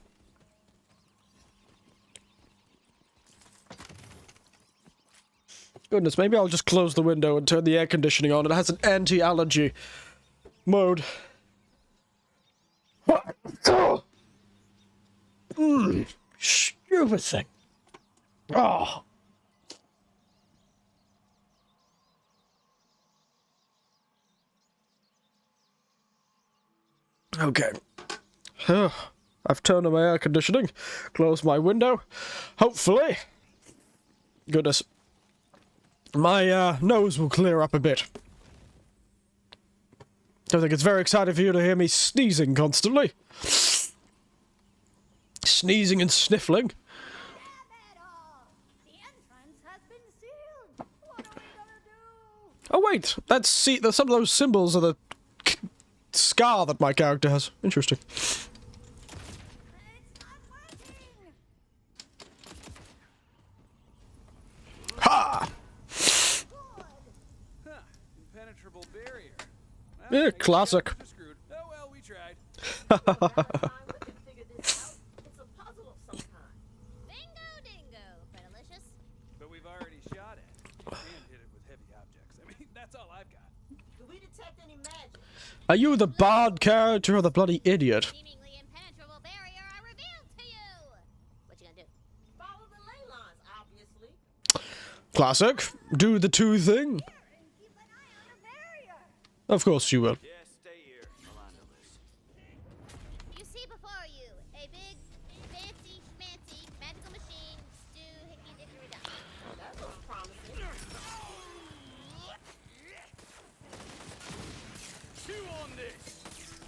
Goodness, maybe I'll just close the window and turn the air conditioning on. It has an anti-allergy mode. Stupid thing. Oh. Okay. I've turned on my air conditioning, closed my window. Hopefully, goodness, my nose will clear up a bit. I think it's very exciting for you to hear me sneezing constantly. Sneezing and sniffling. Damn it all! The entrance has been sealed. What are we gonna do? Oh wait, that's some of those symbols are the scar that my character has. Interesting. It's not working. Ha! Huh. Impenetrable barrier. Well, Yeah, I guess classic. we're screwed. Oh well, we tried. We can figure this out. It's a puzzle of some kind. Bingo dingo, Fredalicious. But we've already shot it. And hit it with heavy objects. I mean, that's all I've got. Do we detect any magic? Are you the bard character or the bloody idiot? Seemingly impenetrable barrier are revealed to you. What you gonna do? Follow the ley lines, obviously. Classic. Do the two thing. And keep an eye on the barrier. Of course you will. Yeah, stay here. I'll handle this. You see before you a big, fancy, schmancy magical machine. Do hickey dickory dock. That looks promising. Chew on this!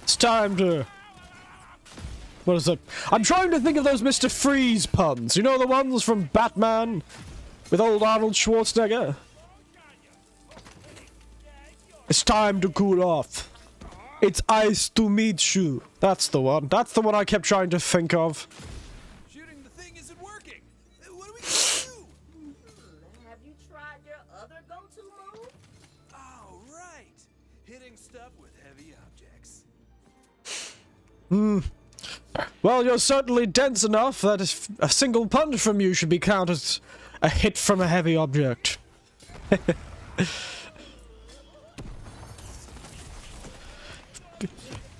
It's time to... What is it? I'm trying to think of those Mr. Freeze puns. You know the ones from Batman? With old Arnold Schwarzenegger? It's time to cool off. It's ice to meet you. That's the one. That's the one I kept trying to think of. Shooting the thing isn't working! What are we gonna do? Have you tried your other go-to move? Oh, right! Hitting stuff with heavy objects. Well, you're certainly dense enough that if a single punch from you should be counted as a hit from a heavy object.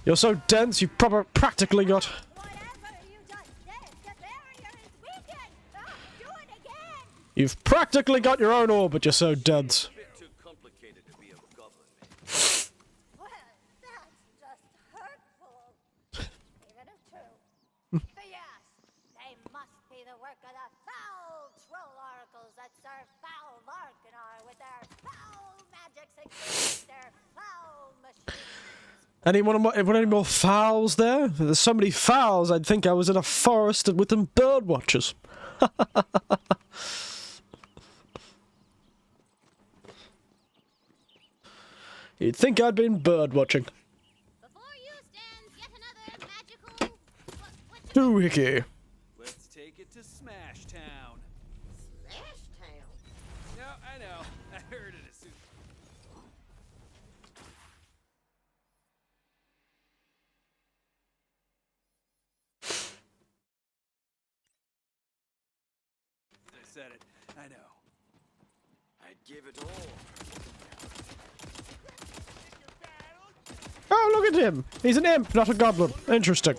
You're so dense, you've practically got... Whatever you just did, the barrier is weakened. Oh, do it again. You've practically got your own orbit, you're so dense. A bit too complicated to be a goblin, man. Well, that's just hurtful. Even if true. But yes, they must be the work of the foul troll oracles that serve foul Varkanar with their foul magics and their foul machines. Any more fowls there? If there's so many fowls, I'd think I was in a forest with them bird watchers. You'd think I'd been bird watching. Before you stands yet another magical... What's Doohickey. Let's take it to Smash Town. Smash Town. No, I know. I heard it as soon. I said it. I know. I'd give it all. Oh, look at him. He's an imp, not a goblin. Interesting.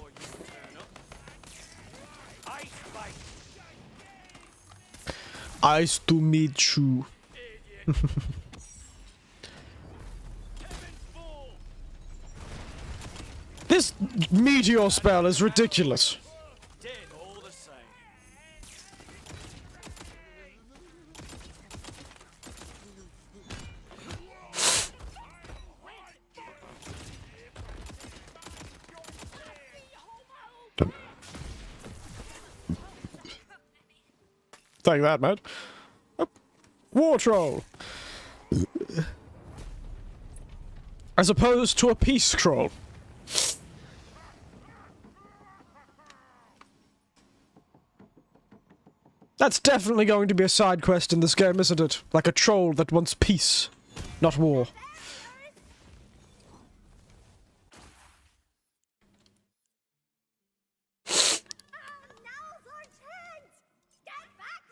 Nice to meet you. This meteor spell is ridiculous. Dead all the same. Take that, man. Oh, war troll. As opposed to a peace troll. That's definitely going to be a side quest in this game, isn't it? Like a troll that wants peace, not war. Now's our chance! Get back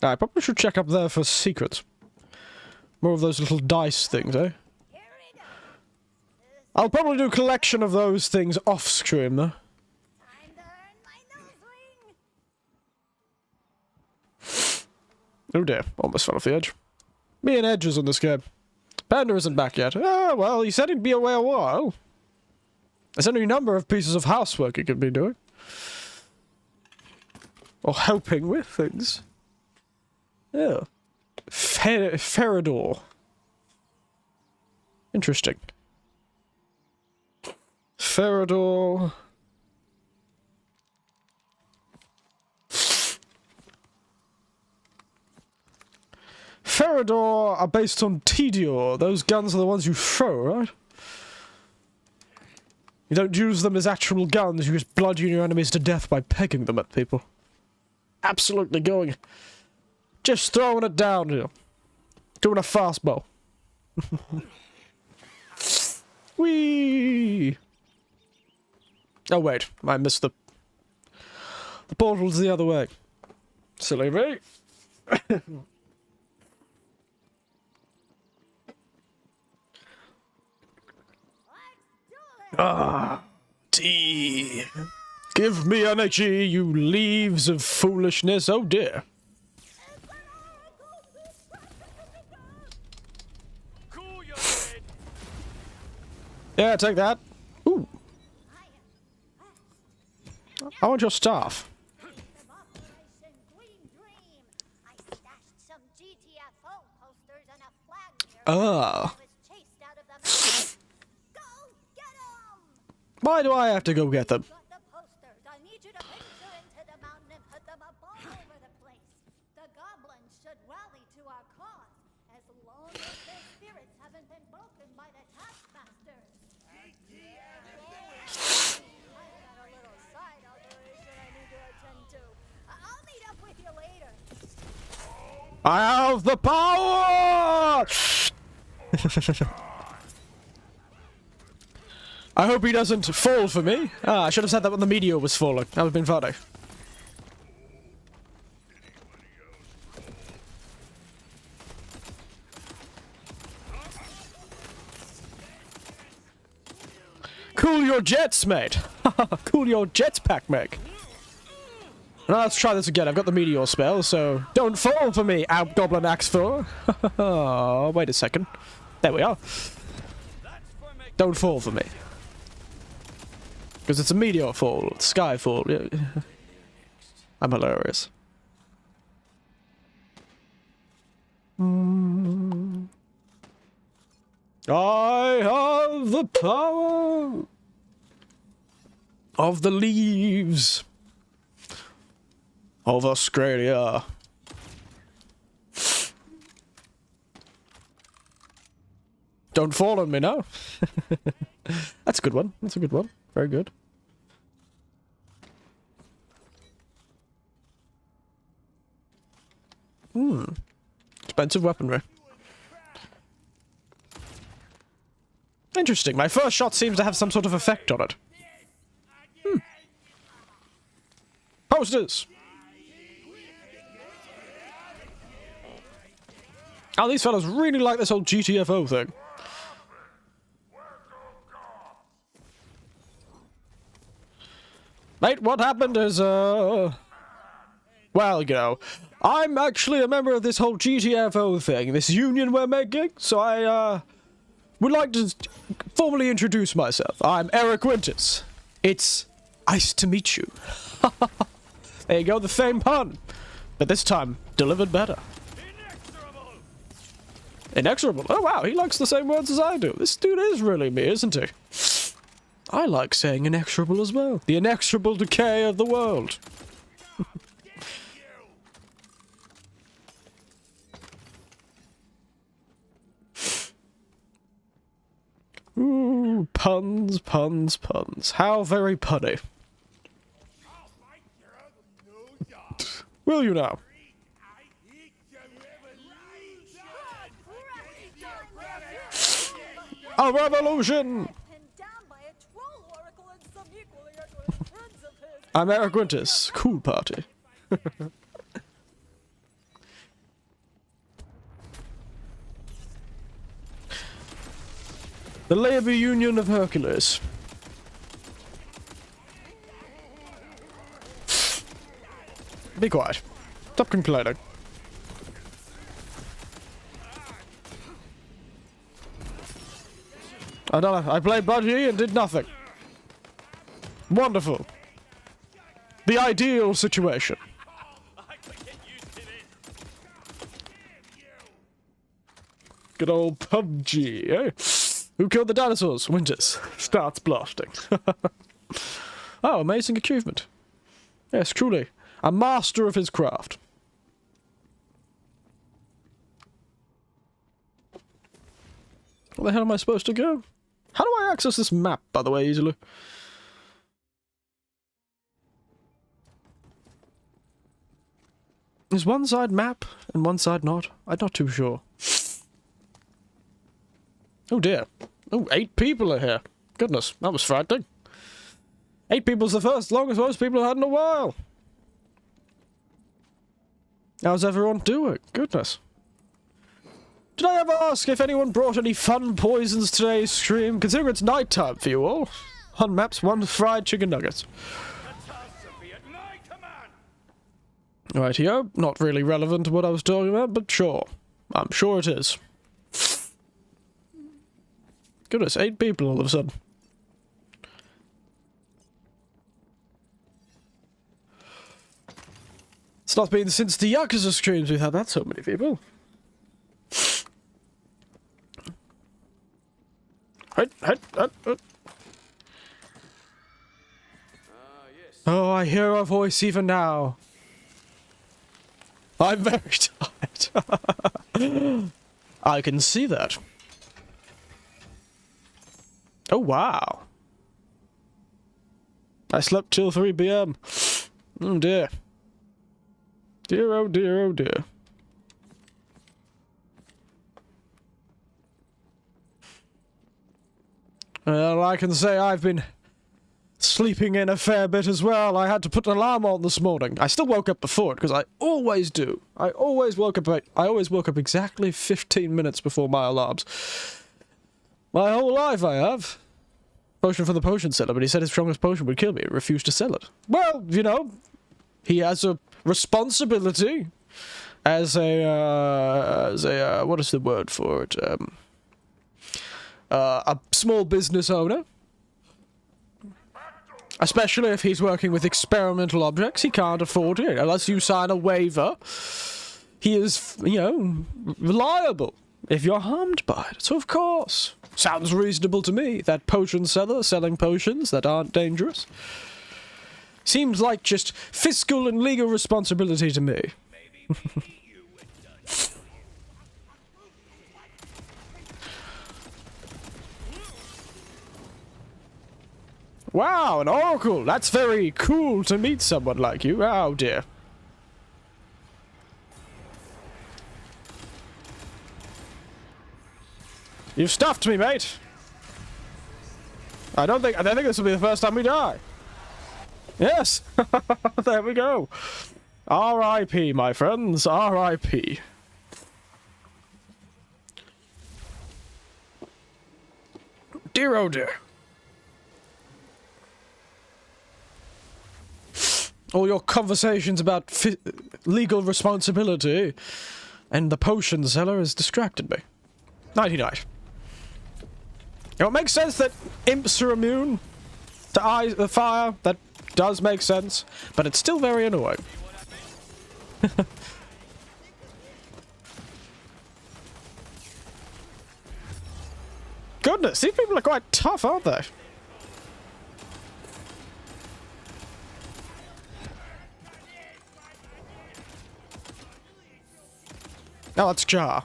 here! I probably should check up there for secrets. More of those little dice things, eh? Here we go. I'll probably do a collection of those things off-screen, though. Time to earn my nose ring. Oh dear, almost fell off the edge. Me and Edges on this game. Panda isn't back yet. Ah, well, he said he'd be away a while. There's any number of pieces of housework he could be doing. Or helping with things. Yeah. Feridor. Interesting. Feridor. Feridor are based on Tedior. Those guns are the ones you throw, right? You don't use them as actual guns, you just bludgeon your enemies to death by pegging them at people. Absolutely going. Just throwing it down here. Doing a fastball. Whee! Oh wait, I missed the portal's the other way. Silly me. Ah, tea. Give me energy, you leaves of foolishness. Oh dear. Cool your head. Yeah, take that. Ooh. I want your staff. Operation Green Dream. I stashed some GTFO posters and a flag here. Ah. Was chased out of the mountain. Go get 'em! Why do I have to go get them? Got the posters. I need you to venture into the mountain and put them up all over the place. The goblins should rally to our cause, as long as their spirits haven't been broken by the taskmasters. I've got a little side operation I need to attend to. I'll meet up with you later. I have the power! I hope he doesn't fall for me. Ah, I should have said that when the meteor was falling. That would have been funny. Cool your jets, mate. Cool your jets, pack mate. Now let's try this again. I've got the meteor spell, so don't fall for me, Goblin Axe 4. Oh, wait a second. There we are. Don't fall for me. Because it's a meteor fall, sky fall. I'm hilarious. I have the power of the leaves of Australia. Don't fall on me now. That's a good one. That's a good one. Very good. Expensive weaponry. Interesting. My first shot seems to have some sort of effect on it. Posters! Oh, these fellas really like this whole GTFO thing. Mate, what happened is, well, you know, I'm actually a member of this whole GTFO thing, this union we're making, so I, would like to formally introduce myself. I'm acquaintances. It's nice to meet you. There you go, the same pun. But this time, delivered better. Inexorable. Oh wow, he likes the same words as I do. This dude is really me, isn't he? I like saying inexorable as well. The inexorable decay of the world. Ooh, puns, puns, puns. How very punny. Will you now? A revolution! I'm Eric Winters. Cool party. The Labor Union of Hercules. Be quiet. Stop complaining. I don't know. I played Budgie and did nothing. Wonderful. The ideal situation. Good old PUBG, eh? Who killed the dinosaurs? Winters. Starts blasting. Oh, amazing achievement. Yes, truly. A master of his craft. Where the hell am I supposed to go? How do I access this map, by the way, easily? Is one side map and one side not? I'm not too sure. Oh dear. Oh, 8 people are here. Goodness, that was frightening. 8 people's the first longest most people have had in a while. How's everyone doing? Goodness. Did I ever ask if anyone brought any fun poisons to today's stream? Considering it's night time for you all. On maps, 1 fried chicken nuggets. Right here, not really relevant to what I was talking about, but sure. I'm sure it is. Goodness, 8 people all of a sudden. It's not been since the Yakuza streams we've had that so many people. Oh, I hear her voice even now. I'm very tired. I can see that. Oh, wow. I slept till 3 PM. Oh, dear. Dear, oh, dear, oh, dear. Well, I can say I've been sleeping in a fair bit as well. I had to put an alarm on this morning. I still woke up before it, because I always do. I always woke up exactly 15 minutes before my alarms. My whole life I have. Potion for the potion seller, but he said his strongest potion would kill me and refused to sell it. Well, you know, he has a responsibility as a what is the word for it? A small business owner. Especially if he's working with experimental objects, he can't afford it unless you sign a waiver. He is, you know, reliable if you're harmed by it. So of course, sounds reasonable to me. That potion seller selling potions that aren't dangerous. Seems like just fiscal and legal responsibility to me. Wow, an oracle! That's very cool to meet someone like you. Oh dear. You've stuffed me, mate. I don't think this will be the first time we die. Yes! There we go. R.I.P., my friends. R.I.P. Dear oh dear. All your conversations about legal responsibility and the potion seller has distracted me. Nighty-night. It makes sense that imps are immune to fire. That does make sense, but it's still very annoying. Goodness, these people are quite tough, aren't they? Now let's jar.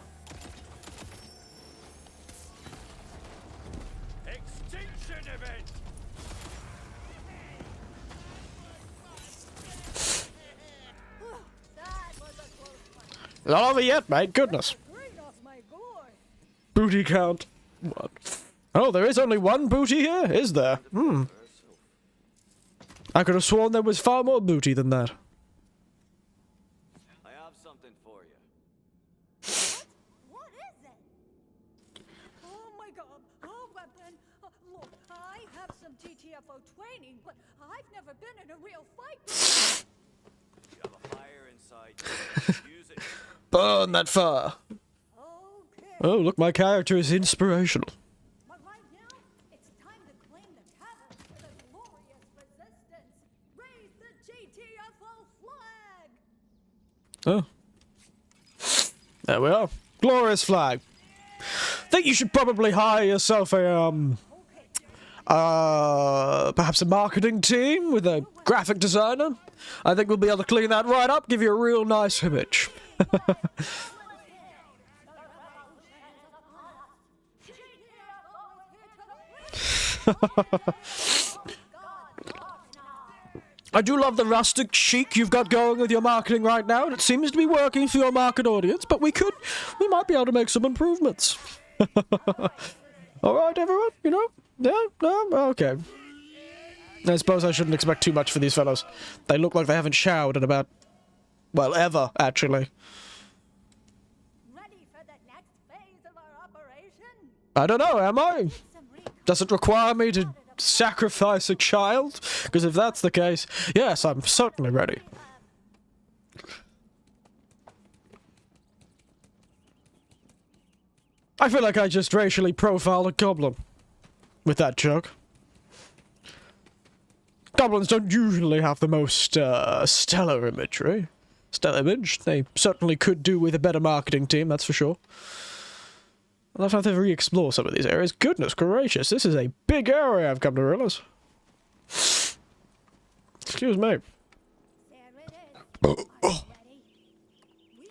Extinction event! Not over yet, mate. Goodness. Booty count. What? Oh, there is only one booty here, is there? Hmm. I could have sworn there was far more booty than that. I have something for you. What is it? Oh my god, a weapon. Look, I have some TTFO training, but I've never been in a real fight before. You have a fire inside. Use it. Burn that fire. Okay. Oh, look, my character is inspirational. But right now, it's time to claim the tavern for the glorious resistance. Raise the GTFO flag! Oh. There we are. Glorious flag. Think you should probably hire yourself a, perhaps a marketing team with a graphic designer. I think we'll be able to clean that right up, give you a real nice image. I do love the rustic chic you've got going with your marketing right now, and it seems to be working for your market audience, but we might be able to make some improvements. Alright, everyone, you know? Yeah, no, okay. I suppose I shouldn't expect too much for these fellows. They look like they haven't showered in about, well, ever, actually. Ready for the next phase of our operation? I don't know, am I? Does it require me to sacrifice a child? Because if that's the case, yes, I'm certainly ready. I feel like I just racially profiled a goblin with that joke. Goblins don't usually have the most stellar imagery. Stellar image. They certainly could do with a better marketing team, that's for sure. I'll have to re-explore some of these areas. Goodness gracious, this is a big area I've come to realize. Excuse me. There it is. Are you ready? We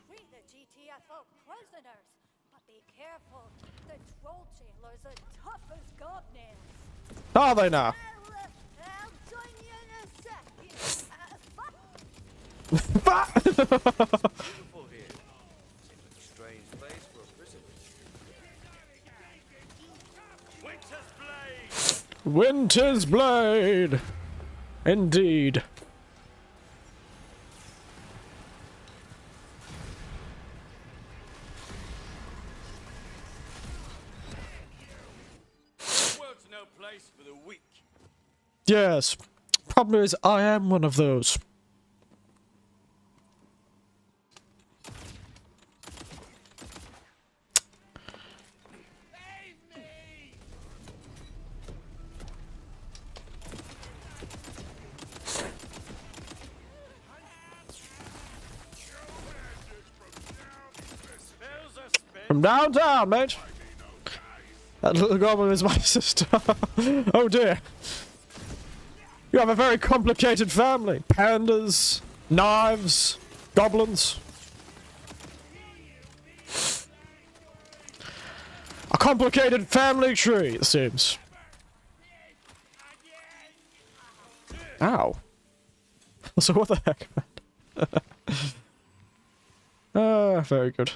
free the GTFO prisoners, but be careful. The troll jailers are tough as gobnails. Are they now? I'll join you in a second. Beautiful here. Seems like a strange place for a prison. Winter's blade! Winter's Blade! Indeed. The world's no place for the weak. Yes. Problem is, I am one of those. From downtown, mate. That little goblin is my sister. Oh dear. You have a very complicated family. Pandas, knives, goblins. A complicated family tree, it seems. Ow. So what the heck, man? Very good.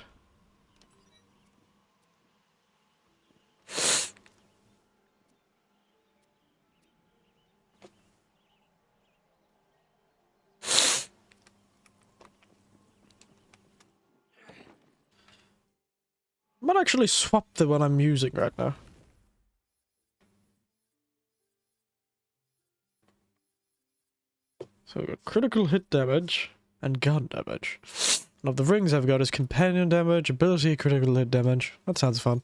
I might actually swap the one I'm using right now. So we've got critical hit damage and gun damage. And of the rings I've got is companion damage, ability, critical hit damage. That sounds fun.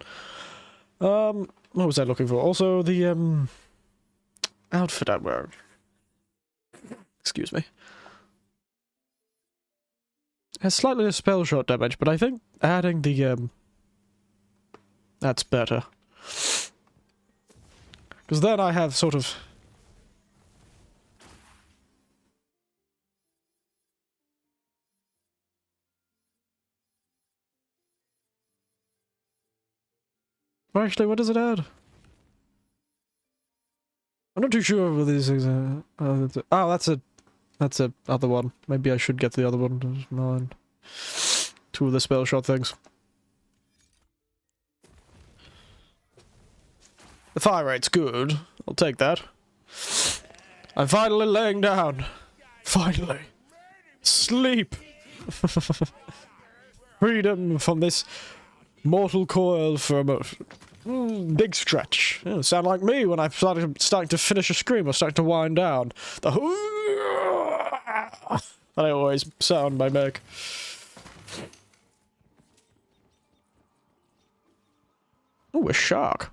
What was I looking for? Also the outfit I'm wearing. Excuse me. Has slightly less spell shot damage, but I think adding the that's better. Because then I have sort of... Well, actually, what does it add? I'm not too sure what these things are. Oh, that's a other one. Maybe I should get the other one. Mine. Two of the spell shot things. The fire rate's good. I'll take that. I'm finally laying down. Finally. Sleep. Freedom from this mortal coil for a big stretch. Yeah, sound like me when I'm starting to finish a scream or starting to wind down. The that I always sound I make. Ooh, a shark.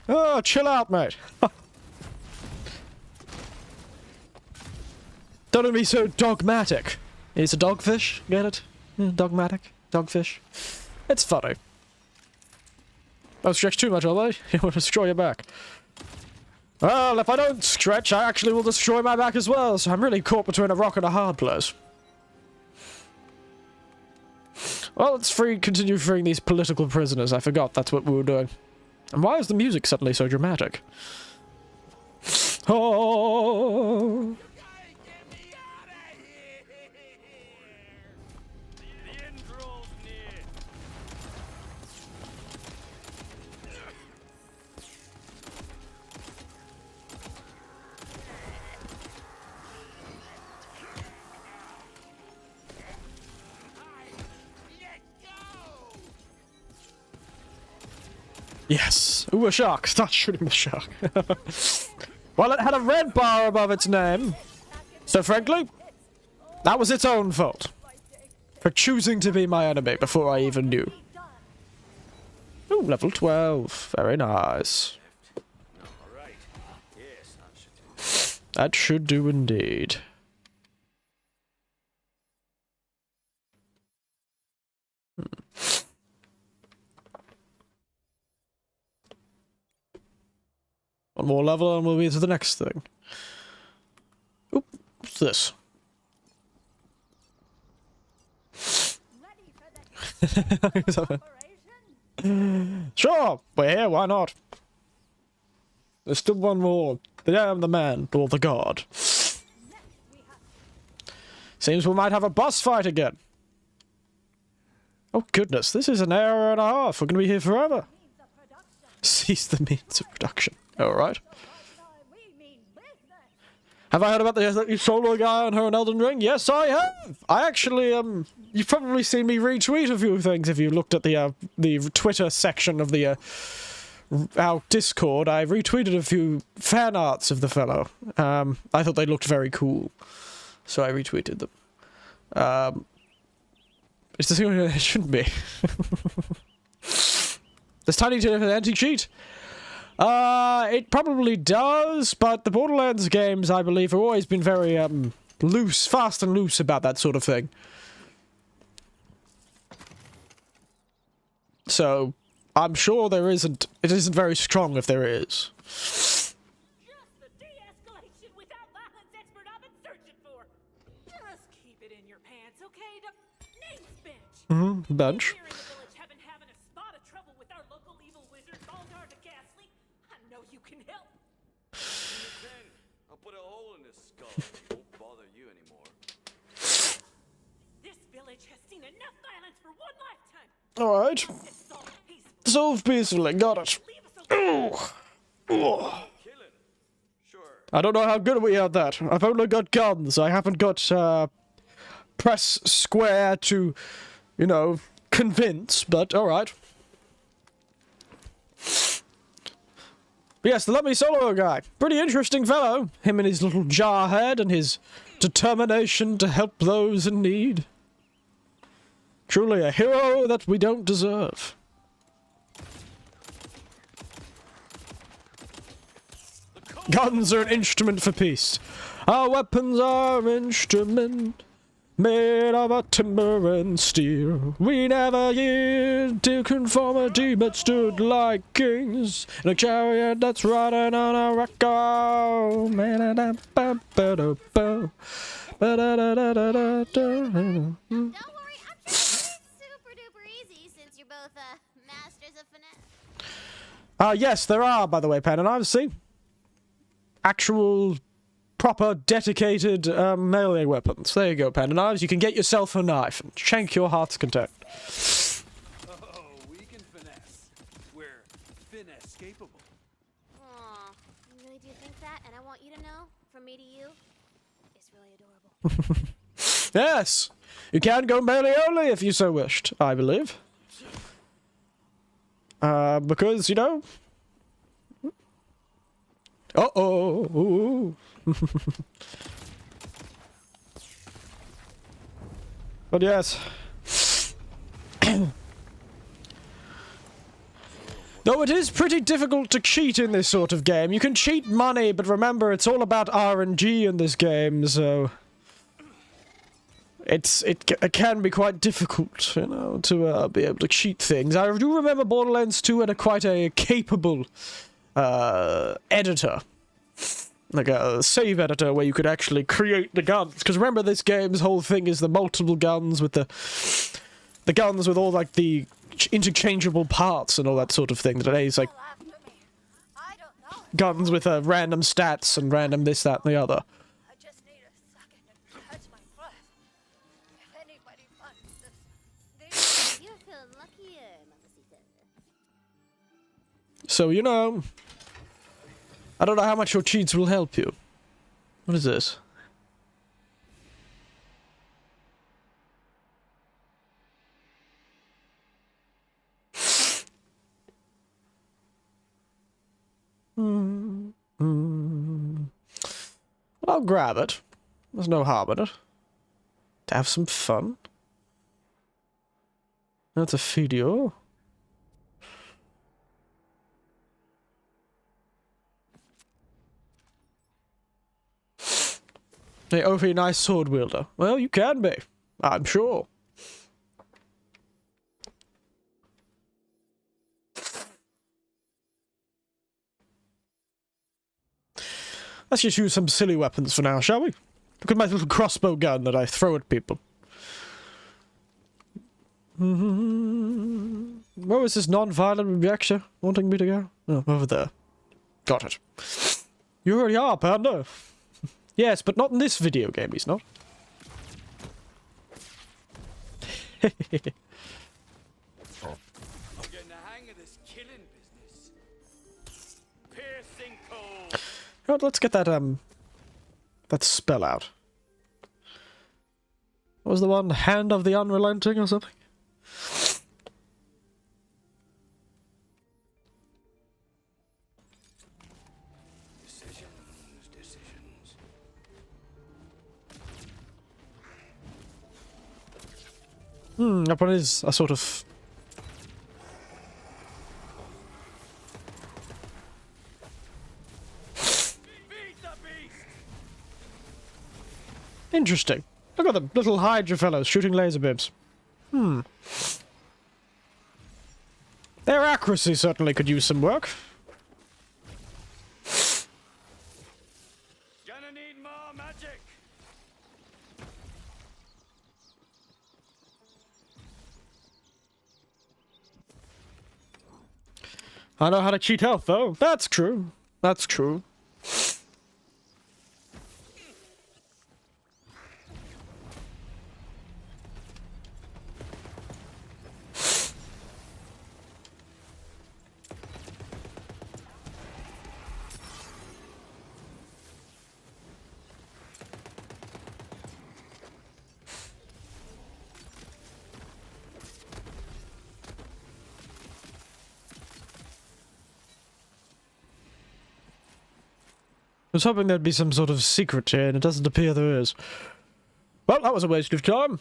Oh, chill out, mate. Don't be so dogmatic. It's a dogfish, get it? Yeah, dogmatic, dogfish. It's funny. Don't stretch too much, will they? You will destroy your back. Well, if I don't stretch, I actually will destroy my back as well, so I'm really caught between a rock and a hard place. Well, let's continue freeing these political prisoners. I forgot that's what we were doing. And why is the music suddenly so dramatic? Oh! Yes. Ooh, a shark. Start shooting the shark. Well, it had a red bar above its name. So frankly, that was its own fault. For choosing to be my enemy before I even knew. Ooh, level 12. Very nice. That should do indeed. One more level and we'll be to the next thing. Oop, what's this? Sure, we're here, why not? There's still one more. I am the man, or the god. Seems we might have a boss fight again. Oh goodness, this is an hour and a half. We're gonna be here forever. Cease the means of production. Alright. Have I heard about the solo guy on her in Elden Ring? Yes, I have! I actually, you've probably seen me retweet a few things if you looked at the Twitter section of the, our Discord. I retweeted a few fan arts of the fellow. I thought they looked very cool. So I retweeted them. It's the thing it shouldn't be. Does Tiny Tim have an anti-cheat? It probably does, but the Borderlands games, I believe, have always been very, loose, fast and loose about that sort of thing. So, I'm sure it isn't very strong if there is. Just the de-escalation without the Bench. Here in the village haven't having a spot of trouble with our local evil wizard, Baldar the Ghastly. I know you can help. Then I'll put a hole in his skull. It won't bother you anymore. This village has seen enough violence for one lifetime. Alright. It's solved peacefully. Solve peacefully. Got it. Leave us alone. Killing. Sure. I don't know how good we are at that. I've only got guns. I haven't got, press square to, you know, convince, but alright. But yes, the Lummy Solo guy. Pretty interesting fellow. Him and his little jar head and his determination to help those in need. Truly a hero that we don't deserve. Guns are an instrument for peace. Our weapons are instrument made of a timber and steel. We never yield to conformity, but stood like kings in a chariot that's riding on a rock. Don't worry, I'm sure it's super duper easy since you're both masters of finesse. Yes, there are, by the way, Pen and I've seen actual, proper, dedicated melee weapons. There you go, Pen and Knives. You can get yourself a knife and shank your heart's content. Oh, we can finesse. We're finesse capable. Aw, you really do think that? And I want you to know, from me to you, it's really adorable. Yes, you can go melee only if you so wished, I believe. Because, you know... Uh-oh. But yes. Though it is pretty difficult to cheat in this sort of game. You can cheat money, but remember, it's all about RNG in this game, so... It can be quite difficult, you know, to be able to cheat things. I do remember Borderlands 2 had quite a capable... editor. Like a save editor where you could actually create the guns. Because remember, this game's whole thing is the multiple guns with the guns with all, like, the interchangeable parts and all that sort of thing. Today's, like, guns with random stats and random this, that, and the other. I just need a second to catch my breath. If anybody finds this, You feel luckier, Mamacita. So, you know... I don't know how much your cheats will help you. What is this? I'll grab it. There's no harm in it. To have some fun. That's a video. Hey, Ophi, nice sword wielder. Well, you can be. I'm sure. Let's just use some silly weapons for now, shall we? Look at my little crossbow gun that I throw at people. Where was this non-violent reaction wanting me to go? Oh, over there. Got it. You already are, Panda. Yes, but not in this video game, he's not. I'm getting the hang of this killing business. Piercing cold. You know what, let's get that spell out. What was the one? Hand of the Unrelenting or something? That one is a sort of... Interesting. Look at them, little Hydra fellows shooting laser beams. Their accuracy certainly could use some work. Gonna need more magic. I know how to cheat health, though. That's true. That's true. I was hoping there'd be some sort of secret here, and it doesn't appear there is. Well, that was a waste of time.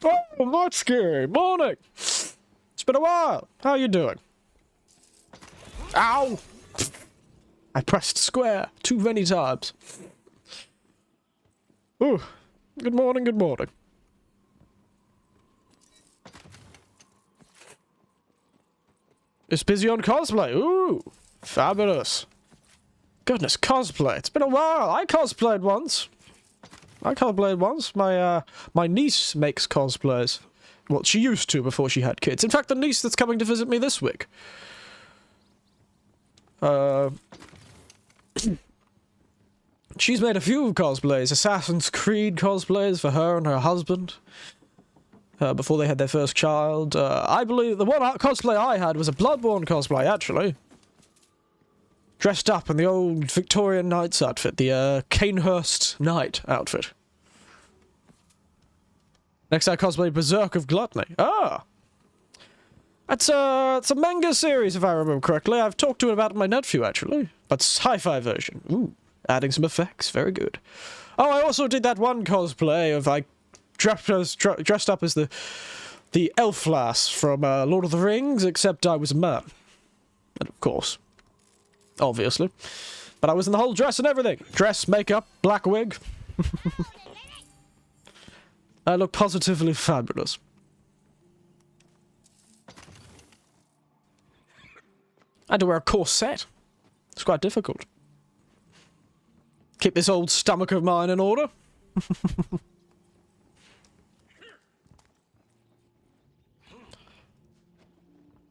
Oh, Motsky! Morning! It's been a while. How are you doing? Ow! I pressed square too many times. Ooh. Good morning, good morning. It's busy on cosplay. Ooh! Fabulous. Goodness, cosplay. It's been a while. I cosplayed once. My niece makes cosplays. Well, she used to before she had kids. In fact, the niece that's coming to visit me this week. She's made a few cosplays. Assassin's Creed cosplays for her and her husband. Before they had their first child. I believe the one cosplay I had was a Bloodborne cosplay, actually. Dressed up in the old Victorian Knight's outfit, the Canehurst Knight outfit. Next I cosplay Berserk of Gluttony. Ah! It's a manga series, if I remember correctly. I've talked to it about my nephew, actually. But sci-fi version. Ooh, adding some effects. Very good. Oh, I also did that one cosplay of, I dressed up as the elf lass from Lord of the Rings, except I was a man. And of course... obviously. But I was in the whole dress and everything. Dress, makeup, black wig. I look positively fabulous. I had to wear a corset. It's quite difficult. Keep this old stomach of mine in order.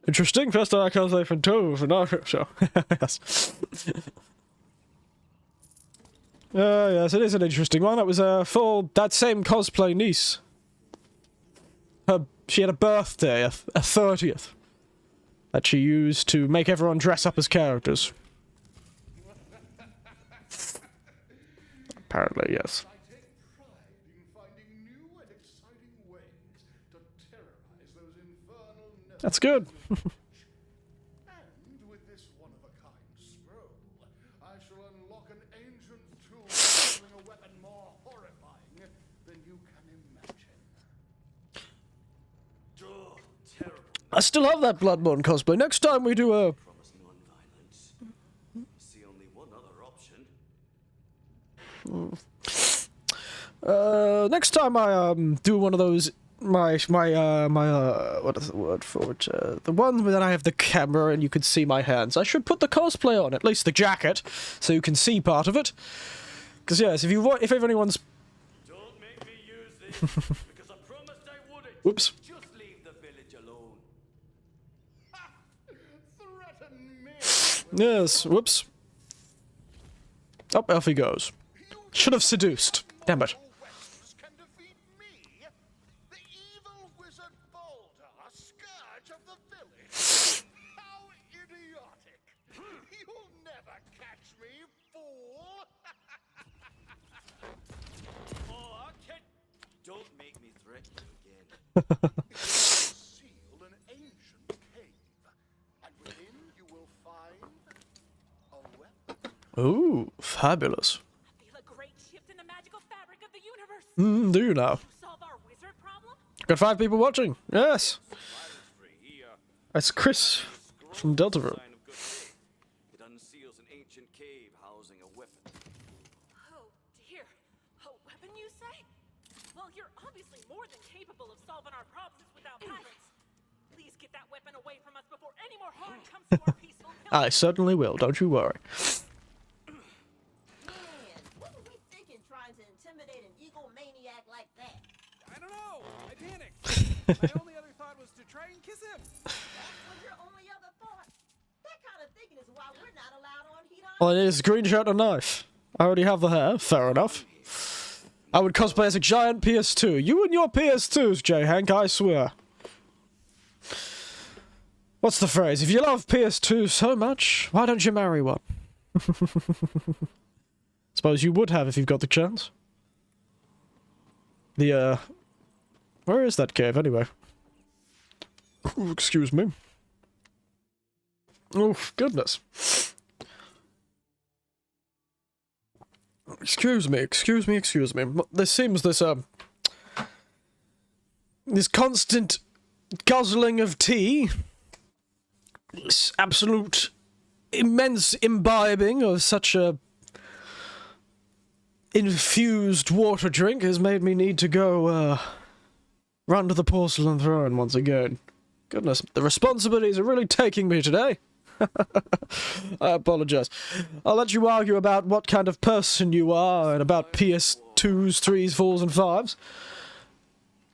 Interesting. First time I cosplay from two for Naruto, so yes. Yes, it is an interesting one. It was for that same cosplay niece. She had a birthday, a 30th, that she used to make everyone dress up as characters. Apparently, yes. I take pride in finding new and exciting ways to terrorize those infernal nerds. That's good. And with this one-of-a-kind scroll, I shall unlock an ancient tool offering a weapon more horrifying than you can imagine. Oh, terrible. I still have that Bloodborne cosplay. Next time we do a... Promise non-violence. See only one other option. next time I do one of those what is the word for it? The one that I have the camera and you can see my hands. I should put the cosplay on, at least the jacket, so you can see part of it. Because yes, if anyone's... Don't make me use this, because I promised I wouldn't. Whoops. Just leave the village alone. Threaten me. Yes, whoops. Up, off he goes. Should have seduced. Damn it. No weapons can defeat me. The evil wizard Baldur, scourge of the village. How idiotic. You'll never catch me, fool. Oh, I can't. Don't make me threaten you again. Seal an ancient cave, and within you will find a weapon. Ooh, fabulous. Feel a great shift in the magical fabric of the universe. Do you now? Solve our wizard problem? Got 5 people watching. Yes. Here. That's Chris from Deltarune. Sign of good faith. It unseals an ancient cave housing a weapon. Oh dear. A weapon, you say? Well, you're obviously more than capable of solving our problems without violence. Please get that weapon away from us before any more harm comes to our peaceful village. I certainly will, don't you worry. What were we thinking trying to intimidate an egomaniac like that? I don't know. I panicked. My only other thought was to try and kiss him. That was your only other thought? Well, it is green shirt and knife. I already have the hair. Fair enough. I would cosplay as a giant PS2. You and your PS2s, J. Hank, I swear. What's the phrase? If you love PS2 so much, why don't you marry one? Suppose you would have if you've got the chance. Where is that cave, anyway? Ooh, excuse me. Oh, goodness. Excuse me. There seems this constant guzzling of tea, this absolute immense imbibing of such a infused water drink has made me need to go, run to the porcelain throne once again. Goodness, the responsibilities are really taking me today. I apologize. I'll let you argue about what kind of person you are and about PS2s, 3s, 4s, and 5s.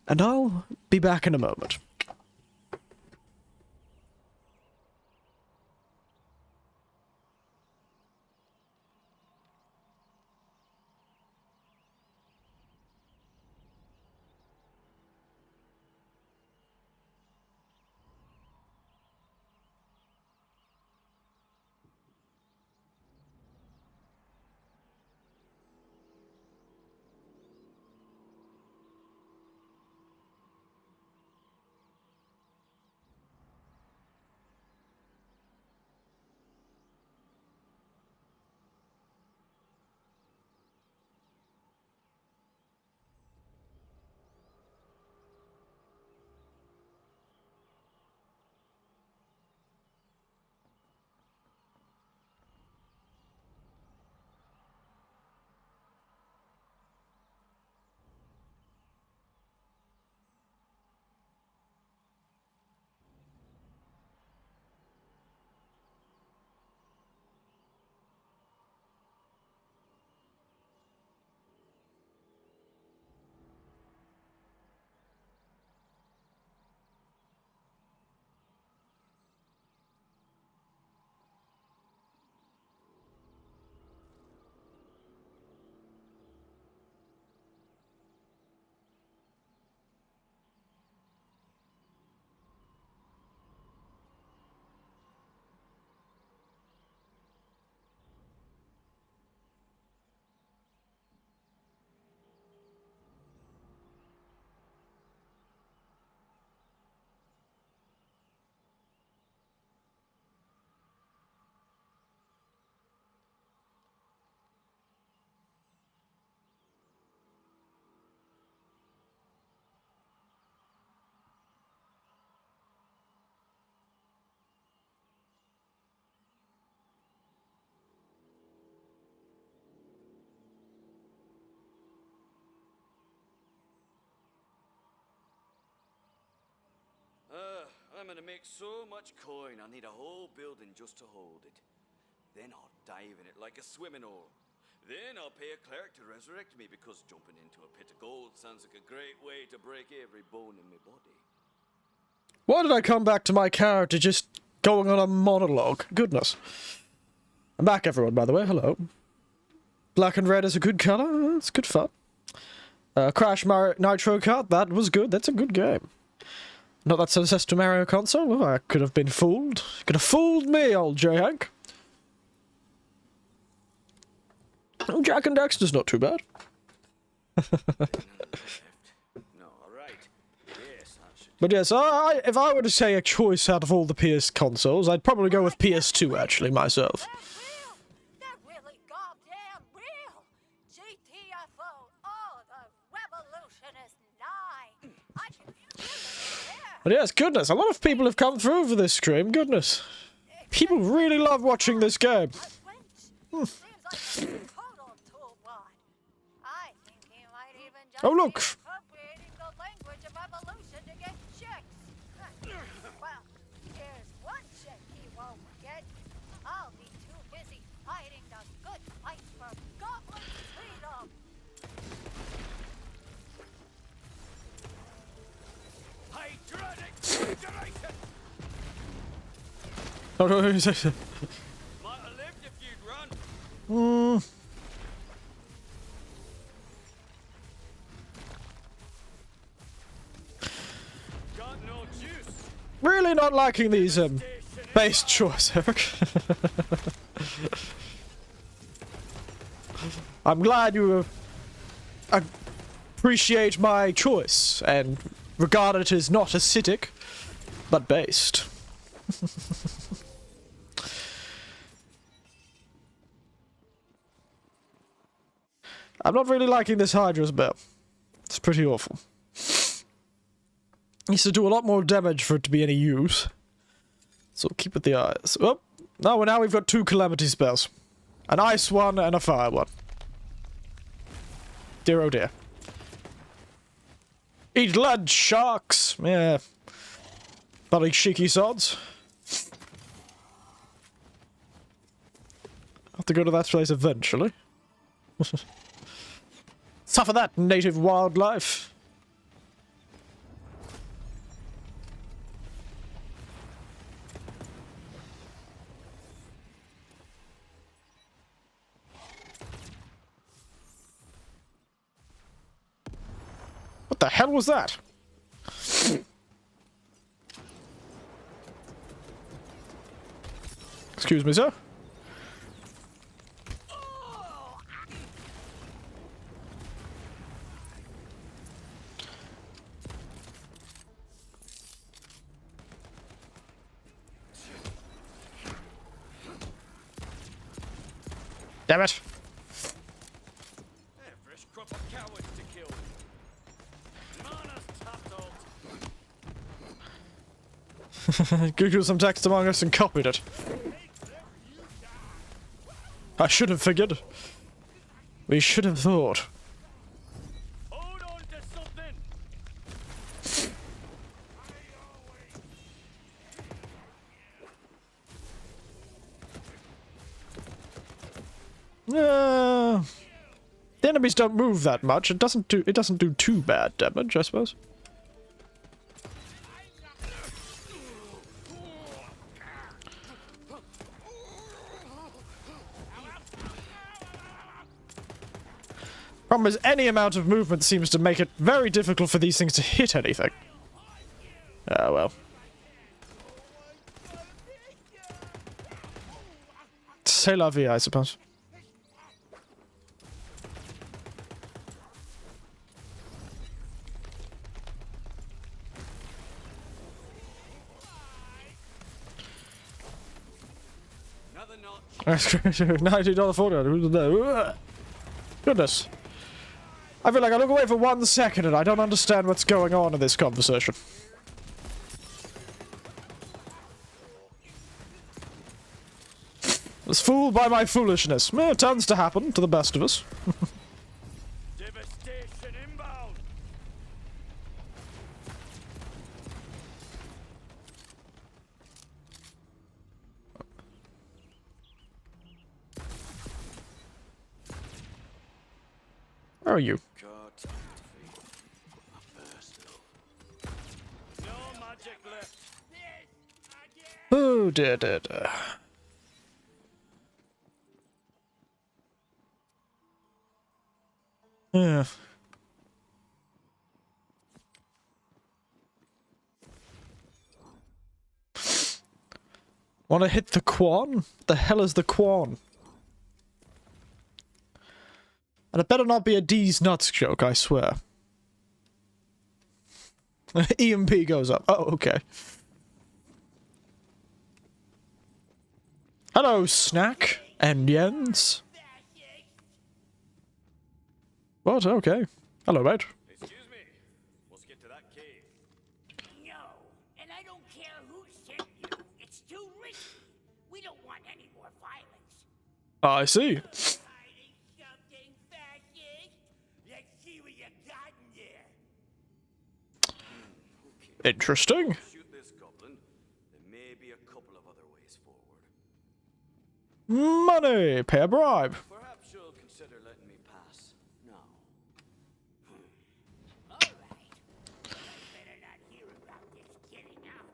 And I'll be back in a moment. I'm gonna make so much coin, I need a whole building just to hold it. Then I'll dive in it like a swimming hole. Then I'll pay a cleric to resurrect me because jumping into a pit of gold sounds like a great way to break every bone in my body. Why did I come back to my character just going on a monologue? Goodness. I'm back, everyone, by the way. Hello. Black and red is a good color. It's good fun. Crash Nitro Kart, that was good. That's a good game. Not that success to Mario console. Well, I could have been fooled. Could have fooled me, old J-Hank. Jack and Dexter's not too bad. But yes, if I were to say a choice out of all the PS consoles, I'd probably go with PS2, actually, myself. They're really goddamn real! GTFO, oh, the revolution is nigh! I can feel it there! But yes, goodness, a lot of people have come through for this stream, goodness. People really love watching this game. Oh, look! Might have lived if you'd run. Got no juice. Really not liking these base choice, Eric. I'm glad you appreciate my choice and regard it as not acidic, but based. I'm not really liking this Hydra's bell. It's pretty awful. Needs to do a lot more damage for it to be any use. So keep with the eyes. Oh, no, now we've got 2 calamity spells. An ice one and a fire one. Dear oh dear. Eat lunch, sharks! Yeah. Bloody cheeky sods. Have to go to that place eventually. Suffer that, native wildlife. What the hell was that? Excuse me, sir. Damn it. Fresh crop of cowards to kill. Mana's tapped out. Googled some text among us and copied it. I should have figured. We should have thought. Hold on to something. The enemies don't move that much. It doesn't do too bad damage, I suppose. Problem is, any amount of movement seems to make it very difficult for these things to hit anything. Ah, well. C'est la vie, I suppose. $90 $40. Goodness. I feel like I look away for 1 second and I don't understand what's going on in this conversation. I was fooled by my foolishness. It tends to happen to the best of us. Devastation inbound. Where are you? No magic left. Oh dear, dear, dear. Yeah. Wanna hit the Quan? The hell is the Quan? And it better not be a D's nuts joke, I swear. EMP goes up. Oh, okay. Hello, Snack and Jens. What? Okay. Hello, mate. Excuse me. Let's get to that cave. No, and I don't care who sent you. It's too risky. We don't want any more violence. I see. Hiding something, fascist? Let's see what you got in there. Interesting. Shoot this goblin. There may be a couple of other ways forward. Money. Pay a bribe. Perhaps you'll consider letting me pass. No. All right. I better not hear about this getting out.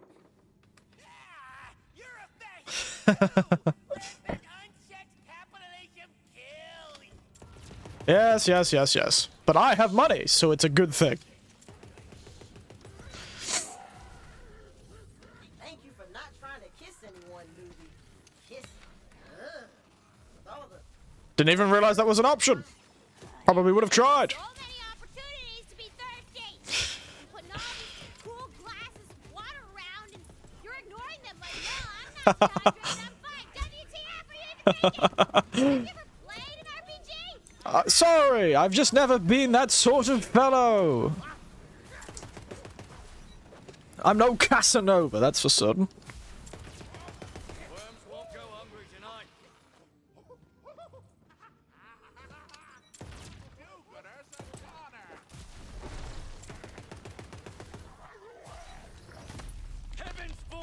Ah, you're a fascist too! Rampant unchecked capitalism Yes, yes, yes, yes. But I have money, so it's a good thing. Thank you for not trying to kiss anyone, newbie. Kiss. Ugh. With all the Didn't even realize that was an option. Probably would have tried. So many opportunities to be thirsty. And putting all these cool glasses of water around, and you're ignoring them like, no, I'm not dehydrated, I'm fine. WTF, are you even drinking? Have you ever played an RPG? Sorry, I've just never been that sort of fellow. I'm no Casanova, that's for certain. Worms won't go hungry tonight.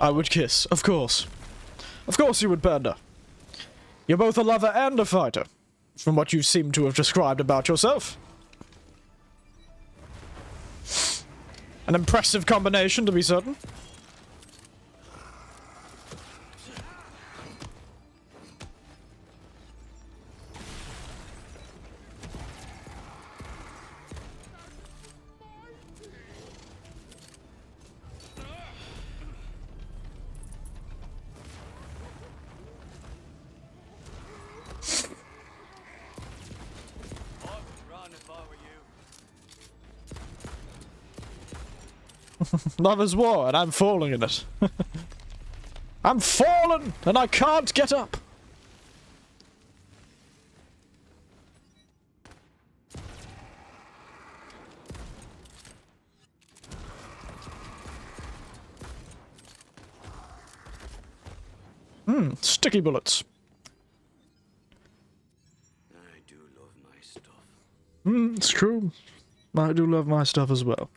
I would kiss, of course. Of course you would, Panda. You're both a lover and a fighter, from what you seem to have described about yourself. An impressive combination, to be certain. Run if I were you. Lover's war, and I'm falling in it. I'm fallen, and I can't get up. Sticky bullets. I do love my stuff. It's true. I do love my stuff as well.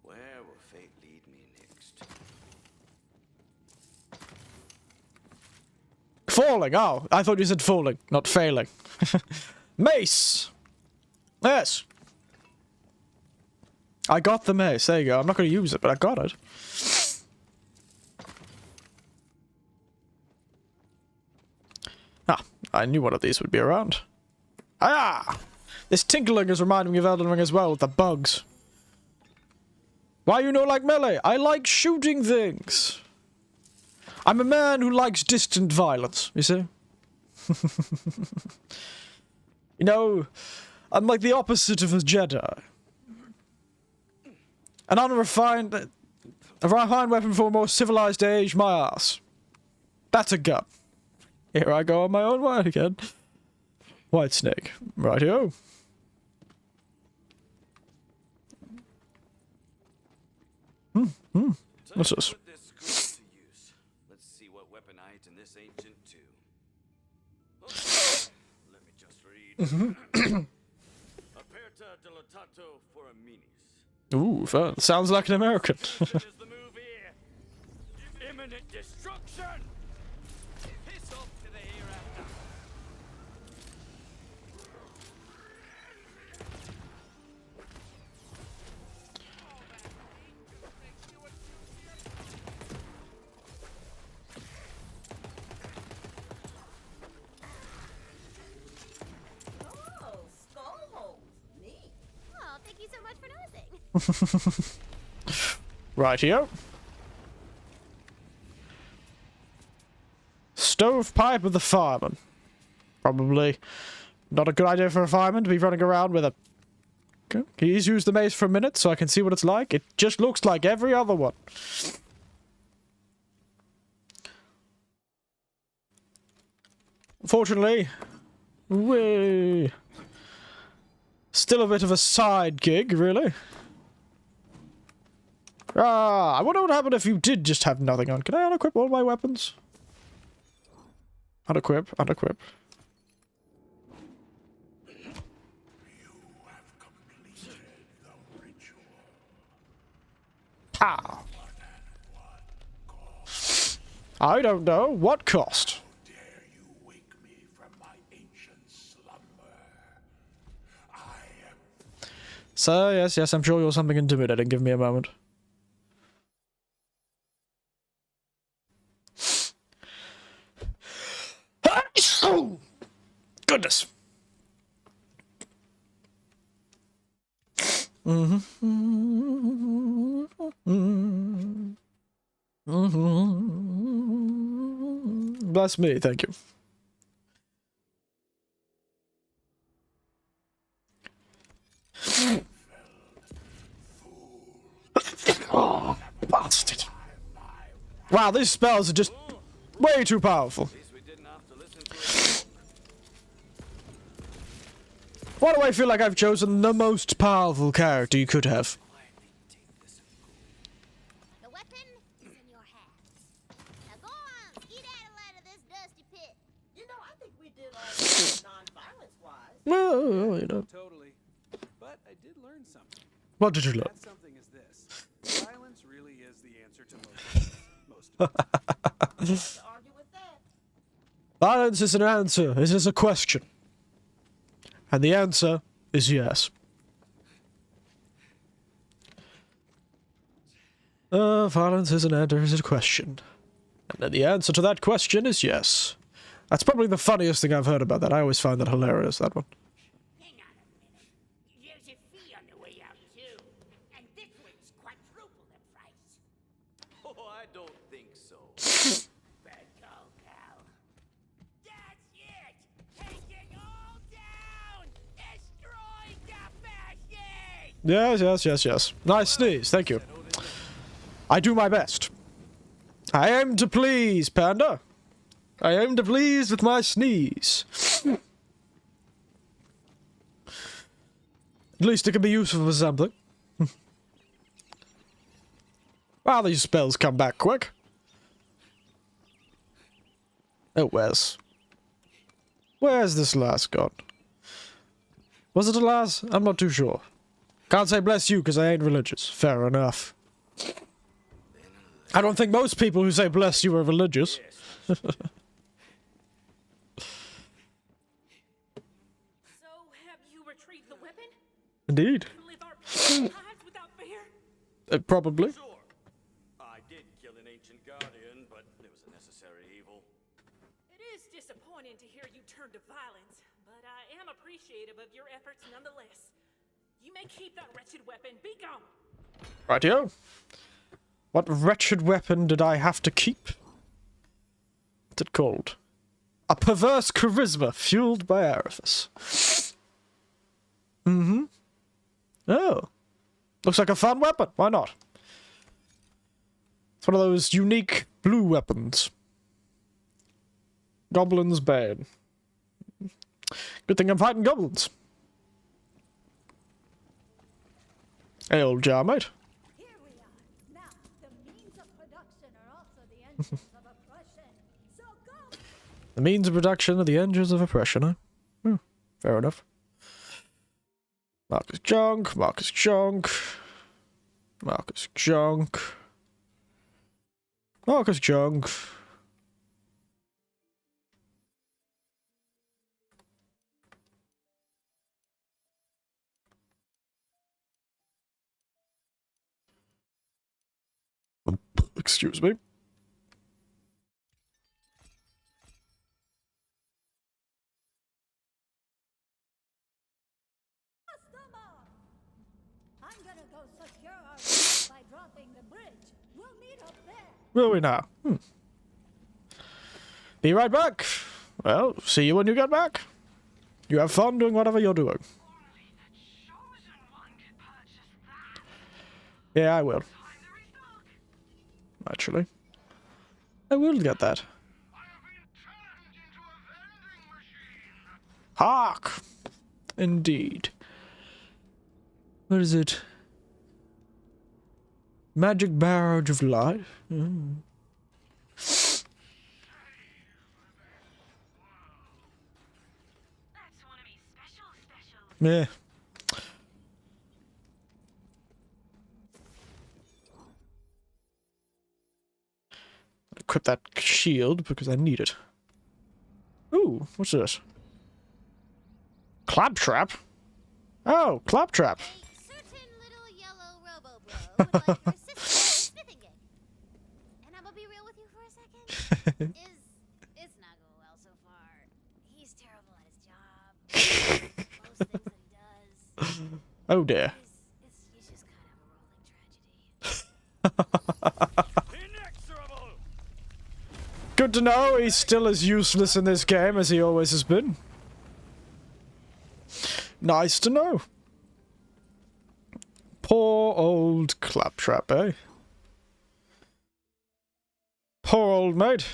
Where will fate lead me next? Falling, oh, I thought you said falling, not failing. Mace! Yes. I got the mace, there you go. I'm not going to use it, but I got it. Ah, I knew one of these would be around. Ah! This tinkling is reminding me of Elden Ring as well, with the bugs. Why you know like melee? I like shooting things. I'm a man who likes distant violence, you see? You know, I'm like the opposite of a Jedi. An unrefined... A refined weapon for a more civilized age, my ass. That's a gun. Here I go on my own way again. White snake. Rightio. What's this? Put this screw to use. Let's see what weapon hides in this ancient tomb. Let me just read. Aperta dilatato foraminis. Ooh, fun. Sounds like an American. This is the move here. Imminent destruction. Piss off to the hereafter. oh, skull holes. Neat. Oh, thank you so much for noticing. Rightio. Stovepipe of the fireman. Probably not a good idea for a fireman to be running around with a... Okay. He's used the mace for a minute so I can see what it's like. It just looks like every other one. Fortunately, still a bit of a side gig, really. Ah, I wonder what happened if you did just have nothing on. Can I unequip all my weapons? Unequip, unequip. Pow! I don't know. What cost? Dare you wake me from my ancient slumber? I am Sir, yes, yes, I'm sure you're something intimidating. Give me a moment. Oh, goodness. Bless me, thank you. Oh, bastard. Wow, these spells are just way too powerful. Why do I feel like I've chosen the most powerful character you could have? The weapon is in your hands. Now go on, skedaddle out of this dusty pit. You know, I think we did all this non-violence wise. Well, you know. Totally. But I did learn something. What did you learn? That something is this. Violence really is the answer to most of this. To argue with that. Violence is an answer. It is a question. And the answer is yes. Violence is an answer is a question. And then the answer to that question is yes. That's probably the funniest thing I've heard about that. I always find that hilarious, that one. Hang on a minute. There's a fee on the way out, too. And this one's quadruple the price. Oh, I don't think so. Bad call, pal. That's it! Take it all down! Destroy the fascists! Yes. Nice sneeze, thank you. I do my best. I aim to please, Panda. I aim to please with my sneeze. At least it can be useful for something. Wow, these spells come back quick. Oh, where's this lass gone? Was it a lass? I'm not too sure. Can't say bless you because I ain't religious. Fair enough. I don't think most people who say bless you are religious. So, have you retrieved the weapon? Indeed. Live our lives without fear? Probably. Sure. I did kill an ancient guardian, but it was a necessary evil. It is disappointing to hear you turn to violence, but I am appreciative of your efforts nonetheless. You may keep that wretched weapon. Be gone! Rightio. What wretched weapon did I have to keep? What's it called? A perverse charisma fueled by Arifis. Oh. Looks like a fun weapon. Why not? It's one of those unique blue weapons. Goblin's Bane. Good thing I'm fighting goblins. Hey, old jar, mate. Here we are. Now, the means of production are also the engines of oppression. So go! The means of production are the engines of oppression, huh? Fair enough. Marcus junk, Marcus junk. Marcus junk. Marcus junk. Excuse me. I'm gonna go secure our route by dropping the bridge. We'll meet up there. Will we now? Be right back. Well, see you when you get back. You have fun doing whatever you're doing. Yeah, I will. Actually, I will get that. Hark! Indeed. What is it? Magic barrage of light? That's one of me special. Yeah. Equip that shield because I need it. Ooh, what's this? Claptrap? Oh, Claptrap. A certain little yellow robo-bro would like your assistance in a smithing gig. And I'm gonna be real with you for a second. It's not going well so far. He's terrible at his job. Most things that he does. Oh dear. It's Inexorable! Good to know he's still as useless in this game as he always has been. Nice to know. Poor old Claptrap, eh? Poor old mate.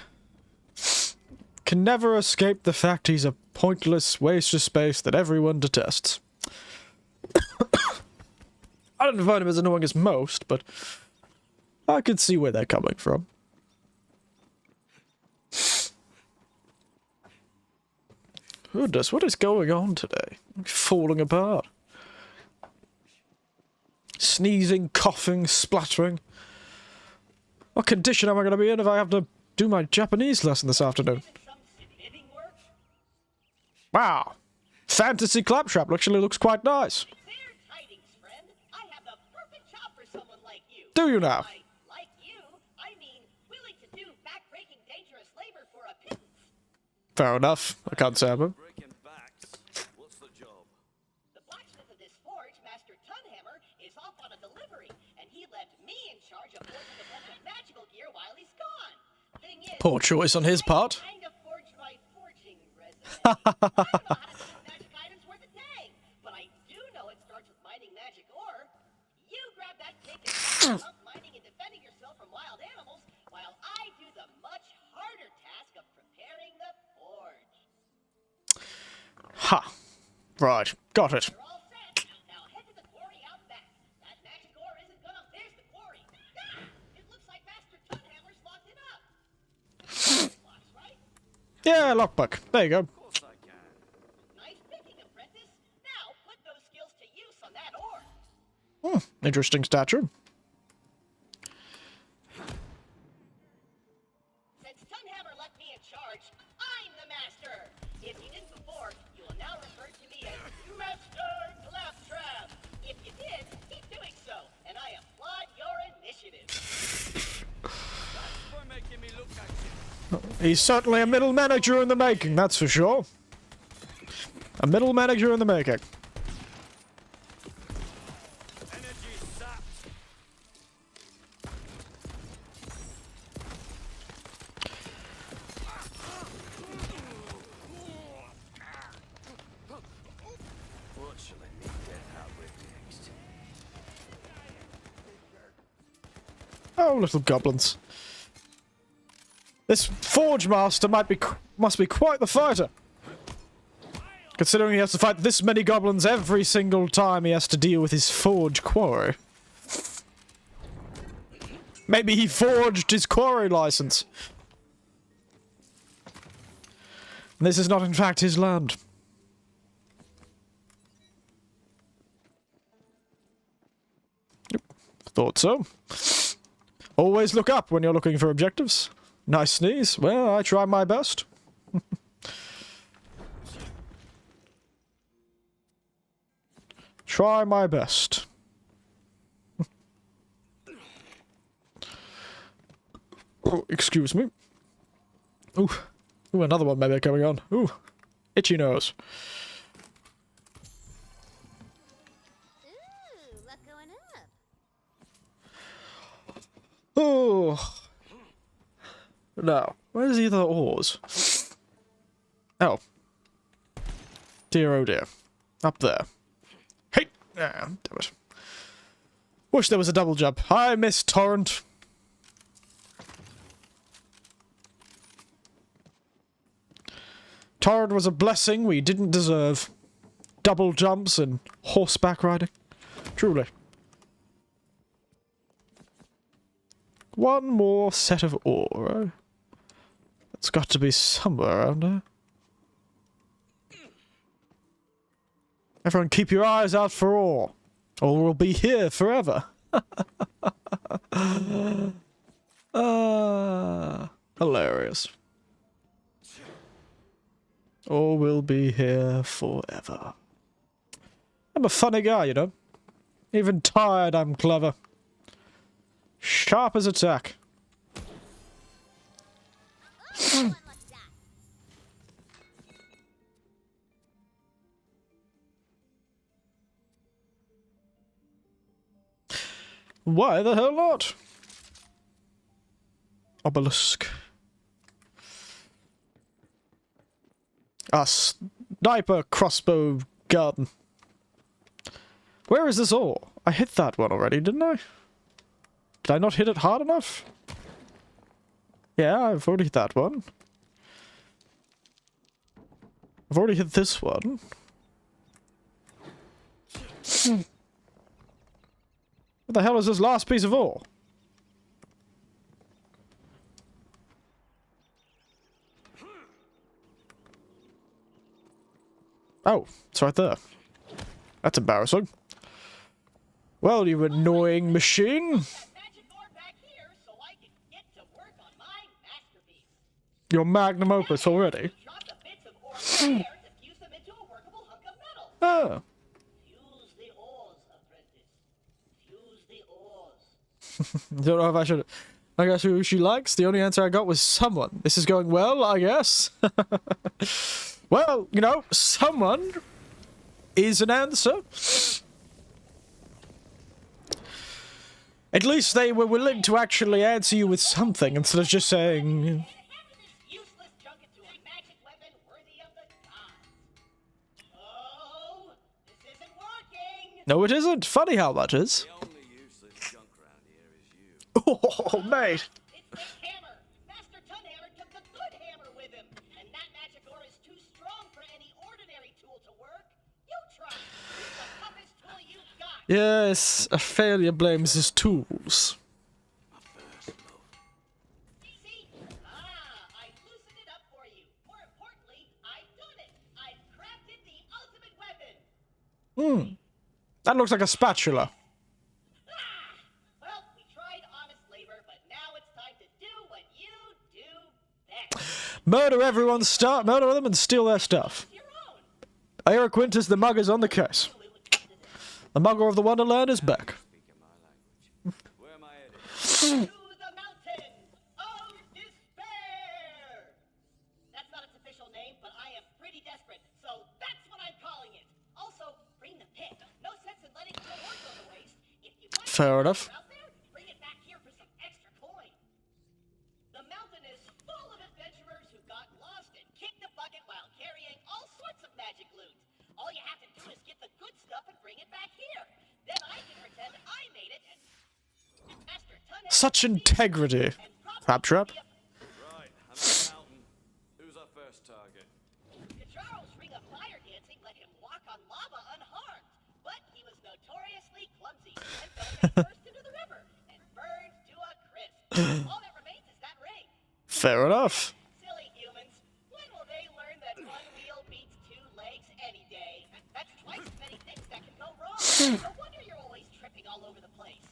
Can never escape the fact he's a pointless waste of space that everyone detests. I don't find him as annoying as most, but I can see where they're coming from. Goodness, what is going on today? I'm falling apart. Sneezing, coughing, splattering. What condition am I going to be in if I have to do my Japanese lesson this afternoon? Wow. Fantasy Claptrap actually looks quite nice. Do you now? Like you, I mean, willing to do back-breaking dangerous labor for a pittance. Fair enough. I can't say I'm him. Breaking backs. What's the job? The blacksmith of this forge, Master Tunhammer, is off on a delivery, and he left me in charge of forging a bunch of magical gear while he's gone. Thing is, Poor choice on his part. I kind of forged my forging resume. I don't know how to do magic items worth a dang, but I do know it starts with mining magic ore. You grab that pick and up mining and defending yourself from wild animals, while I do the much harder task of preparing the forge. Ha. Right. Got it. You're all set. Now head to the quarry out back. That magic ore isn't gonna. There's the quarry. Ah! It looks like Master Tunhammer's locked it up. Locks, right? Yeah, lockbook. There you go. Of course I can. Nice picking, apprentice. Now put those skills to use on that ore. Interesting statue. Since Tunhammer left me in charge, I'm the master. If you didn't before, you will now refer to me as Master Claptrap. If you did, keep doing so, and I applaud your initiative. That's for making me look at you. He's certainly a middle manager in the making, that's for sure. A middle manager in the making. Energy sapped. Fortunately, me dead out with next. Oh, little goblins. This Forge Master must be quite the fighter. Considering he has to fight this many goblins every single time he has to deal with his Forge quarry. Maybe he forged his quarry license. And this is not in fact his land. Yep, thought so. Always look up when you're looking for objectives. Nice sneeze. Well, I try my best. Try my best. Oh, excuse me. Ooh. Ooh, another one maybe coming on. Ooh. Itchy nose. Ooh, what going up? Oh. Now, where's the other oars? Oh. Dear, oh dear. Up there. Hey! Ah, damn it. Wish there was a double jump. Hi, Miss Torrent. Torrent was a blessing we didn't deserve. Double jumps and horseback riding. Truly. One more set of ore, eh? It's got to be somewhere around here. Everyone keep your eyes out for ore, or we'll be here forever. Hilarious. Or we'll be here forever. I'm a funny guy, you know. Even tired, I'm clever. Sharp as a tack. One like that. Why the hell not? Obelisk. Ah, sniper crossbow garden. Where is this ore? I hit that one already, didn't I? Did I not hit it hard enough? Yeah, I've already hit that one. I've already hit this one. What the hell is this last piece of ore? Oh, it's right there. That's embarrassing. Well, you annoying machine. Magic ore back here so I can get to work on my masterpiece. Your magnum opus already. Drop the bits of ore in there to fuse them into a workable hunk of metal. Oh. Fuse the ores, apprentice. Fuse the ores. Don't know if I should. I guess who she likes. The only answer I got was someone. This is going well, I guess. Well, you know, someone is an answer. At least they were willing to actually answer you with something instead of just saying. Having this useless junk into a magic weapon worthy of the gods. Oh, this isn't working. No, it isn't. Funny how much is. The only useless junk around here is you. Oh, mate. It's the hammer. Master Tunhammer took the good hammer with him, and that magic ore is too strong for any ordinary tool to work. You try. Use the toughest tool you've got. Yes, a failure blames his tools. See? I loosened it up for you. More importantly, I've done it. I've crafted the ultimate weapon. That looks like a spatula. Well, we tried honest labor, but now it's time to do what you do best. Murder everyone, murder them and steal their stuff. Your own. I hear acquaintance the mug is on the case. The mugger of the Wonderland is back. Where am I headed? To the mountains of despair. That's not its official name, but I am pretty desperate, so that's what I'm calling it. Also, bring the pit. No sense in letting the ore go to waste. If you want Fair enough. out there, bring it back here for some extra coin. The mountain is full of adventurers who got lost and kicked the bucket while carrying all sorts of magic loot. All you have to do is get the good stuff and bring it back here. Then I can pretend I made it and Master Tunhammer Such integrity. Claptrap. Right, I'm at the mountain. Who's our first target? Kacharo's ring of fire dancing let him walk on lava unharmed, but he was notoriously clumsy and so he burst into the river and burned to a crisp. All that remains is that ring. Fair enough. Silly humans. When will they learn that one wheel beats two legs any day? That's twice as many things that can go wrong. No wonder you're always tripping all over the place.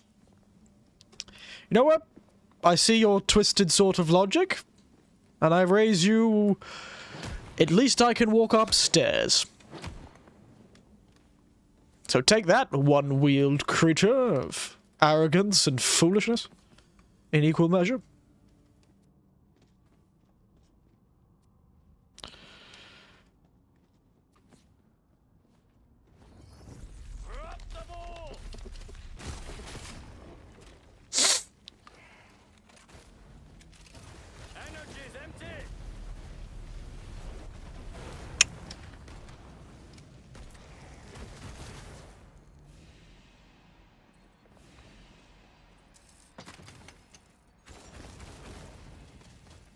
You know what? I see your twisted sort of logic, and I raise you. At least I can walk upstairs. So take that, one-wheeled creature of arrogance and foolishness in equal measure. Drop the ball! Energy's empty!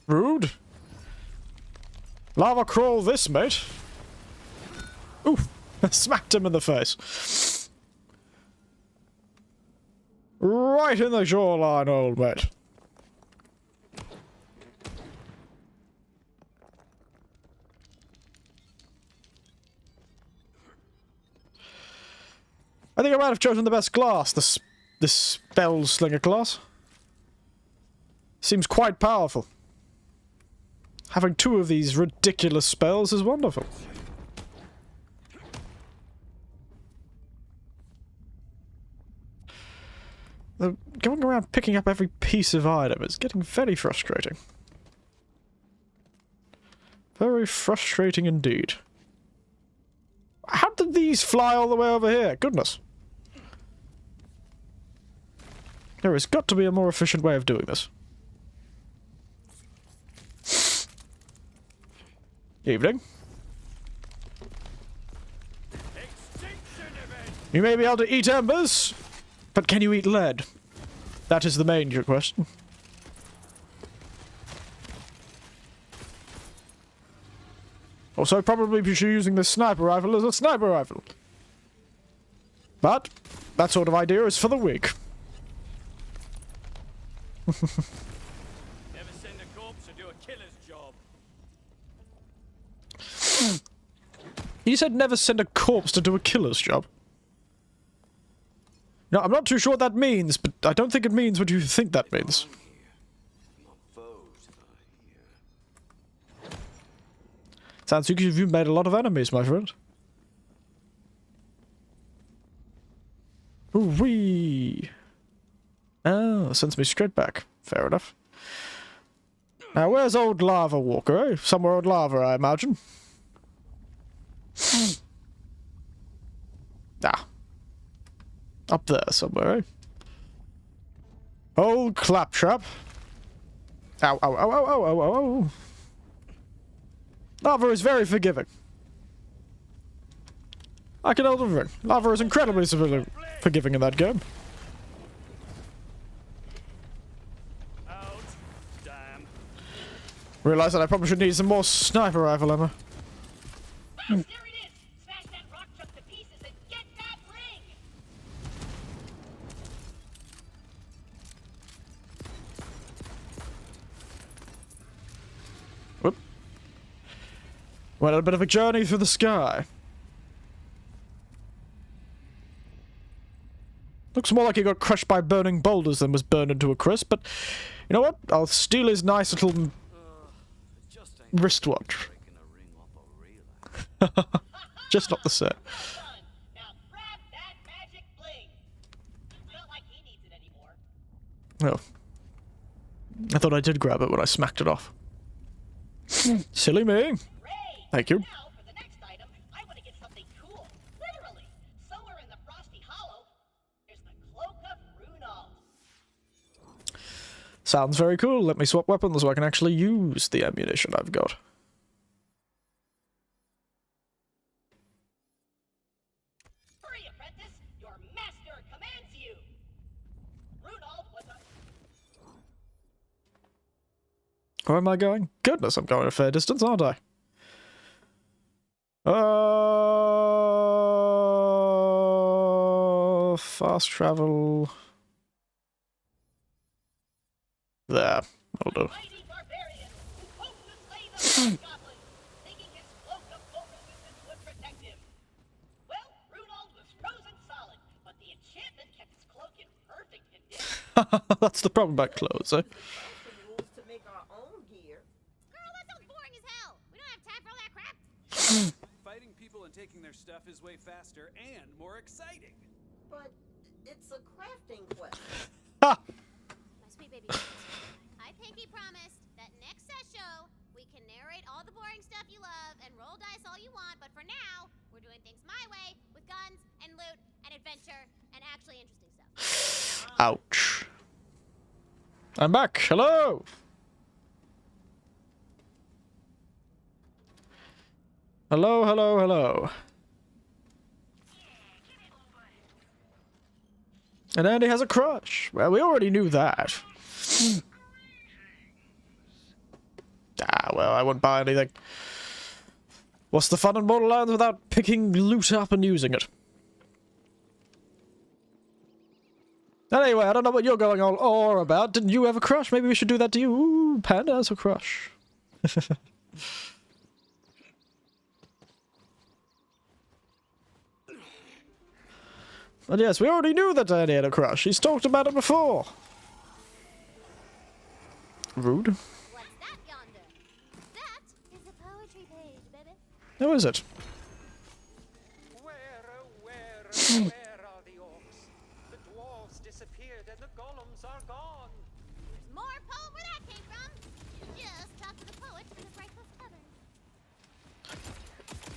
Rude. Lava crawl this, mate. Oof. Smacked him in the face. Right in the shoreline, old mate. I think I might have chosen the best class, this spell slinger class. Seems quite powerful. Having two of these ridiculous spells is wonderful. Going around picking up every piece of item is getting very frustrating. Very frustrating indeed. How did these fly all the way over here? Goodness. There has got to be a more efficient way of doing this. Evening. Extinction event! You may be able to eat embers, but can you eat lead? That is the main question. Also, probably be using this sniper rifle as a sniper rifle. But that sort of idea is for the weak. Never send a corpse to do a killer's job. He said never send a corpse to do a killer's job. No, I'm not too sure what that means, but I don't think it means what you think that means. My foes are here. Sounds like you've made a lot of enemies, my friend. Ooh-wee. Oh, sends me straight back. Fair enough. Now, where's old Lava Walker, eh? Somewhere old lava, I imagine. Ah. Up there somewhere, eh? Old Claptrap. Ow, ow, ow, ow, ow, ow, ow. Lava is very forgiving. I can hold it. Lava is incredibly forgiving in that game. Out. Damn. Realize that I probably should need some more sniper rifle ammo. There it is! Smash that rock chunk to pieces and get that ring! Whoop. Went on a bit of a journey through the sky. Looks more like he got crushed by burning boulders than was burned into a crisp, but you know what? I'll steal his nice little Just ain't wristwatch. breaking a ring off a real. Just not the set. Well done! Now grab that magic bling! Not like he needs it anymore. Oh. I thought I did grab it when I smacked it off. Silly me. Great! Thank you. Now, for the next item, I want to get something cool. Literally! Somewhere in the Frosty Hollow, there's the Cloak of Runald. Sounds very cool. Let me swap weapons so I can actually use the ammunition I've got. Hurry, apprentice! Your master commands you! Runald was a... Where am I going? Goodness, I'm going a fair distance, aren't I? Fast travel. There, that'll do. mighty barbarian who hoped to slay the first goblin, thinking his cloak of bolt resistance would protect him. Well, Runald was frozen solid, but the enchantment kept his cloak in perfect condition. That's the problem about clothes, eh? To make our own gear. Girl, that sounds boring as hell. We don't have time for all that crap. Fighting people and taking their stuff is way faster and more exciting. But it's a crafting quest. Ha! My sweet baby. I pinky promised that next session we can narrate all the boring stuff you love and roll dice all you want, but for now, we're doing things my way with guns and loot and adventure and actually interesting stuff. Ouch. I'm back. Hello. Hello, hello, hello. And Andy has a crush. Well, we already knew that. Well, I wouldn't buy anything. What's the fun in Wonderlands without picking loot up and using it? Anyway, I don't know what you're going on or about. Didn't you have a crush? Maybe we should do that to you. Ooh, Panda has a crush. But yes, we already knew that Andy had a crush. He's talked about it before. Rude. What's that yonder? That is a poetry page, baby. Who is it? Where, where are the orcs? The dwarves disappeared and the golems are gone. There's more poem where that came from. Just talk to the poet in the breakfast tavern.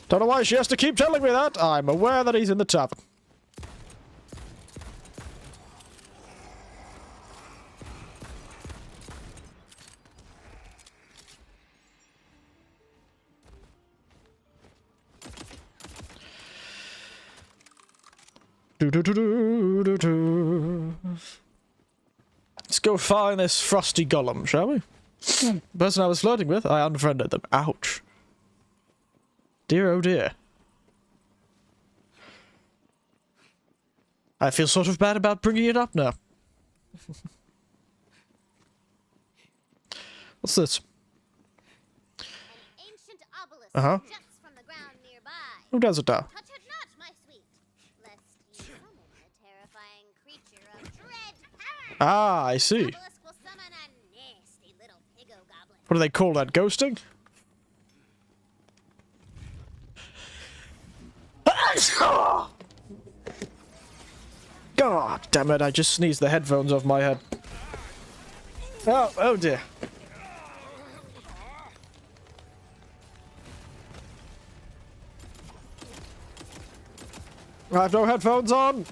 Don't know why she has to keep telling me that. I'm aware that he's in the tavern. Do-do-do-do-do-do. Let's go find this frosty golem, shall we? The person I was flirting with, I unfriended them. Ouch. Dear oh dear. I feel sort of bad about bringing it up now. What's this? An ancient obelisk Uh-huh. juts from the ground nearby. Who does it now? Touch it not, my sweet, lest you summon a terrifying creature of dread power. Ah, I see. Obelisk will summon a nasty little piggo goblin. What do they call that? Ghosting? God damn it, I just sneezed the headphones off my head. Oh dear. I have no headphones on.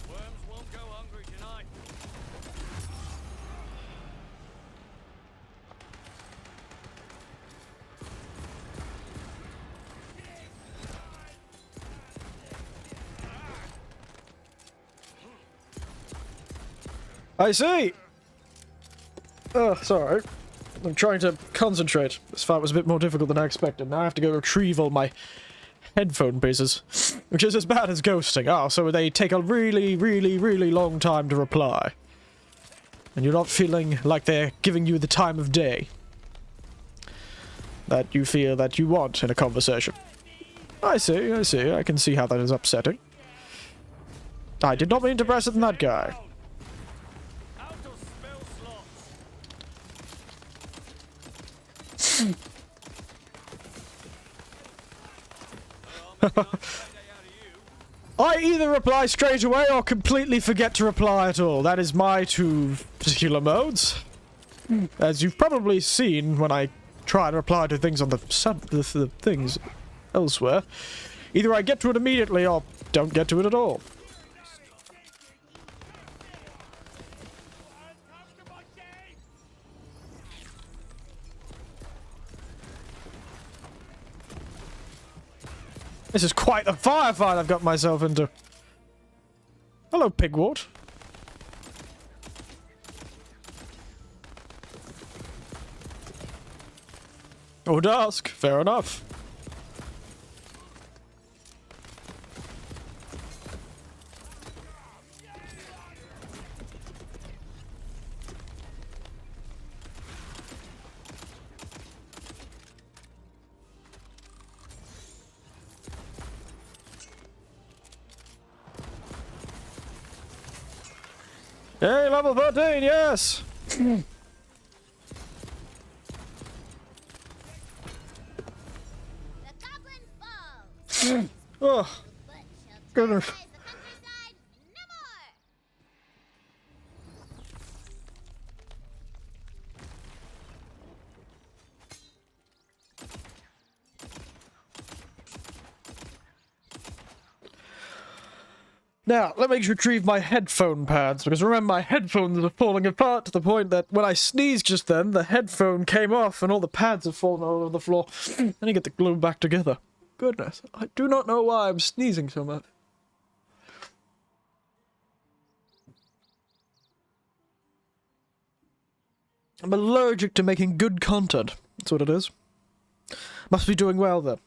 Worms won't go hungry tonight. I see. Oh, sorry. I'm trying to concentrate. This fight was a bit more difficult than I expected. Now I have to go retrieve all my headphone pieces, which is as bad as ghosting. Oh, so they take a really, really, really long time to reply. And you're not feeling like they're giving you the time of day that you feel that you want in a conversation. I see, I see. I can see how that is upsetting. I did not mean to press it on that guy. Out of spell slots. I either reply straight away or completely forget to reply at all. That is my two particular modes. As you've probably seen when I try to reply to things on the things elsewhere. Either I get to it immediately or don't get to it at all. This is quite a firefight I've got myself into. Hello, Pigwort. Oh, dusk. Fair enough. Hey, level 13, yes! The goblin falls. Oh, But shall goodness. terrorize the countryside no more. Now, let me retrieve my headphone pads, because remember my headphones are falling apart to the point that when I sneezed just then, the headphone came off and all the pads have fallen all over the floor. Then you get to glue them back together. Goodness, I do not know why I'm sneezing so much. I'm allergic to making good content. That's what it is. Must be doing well then.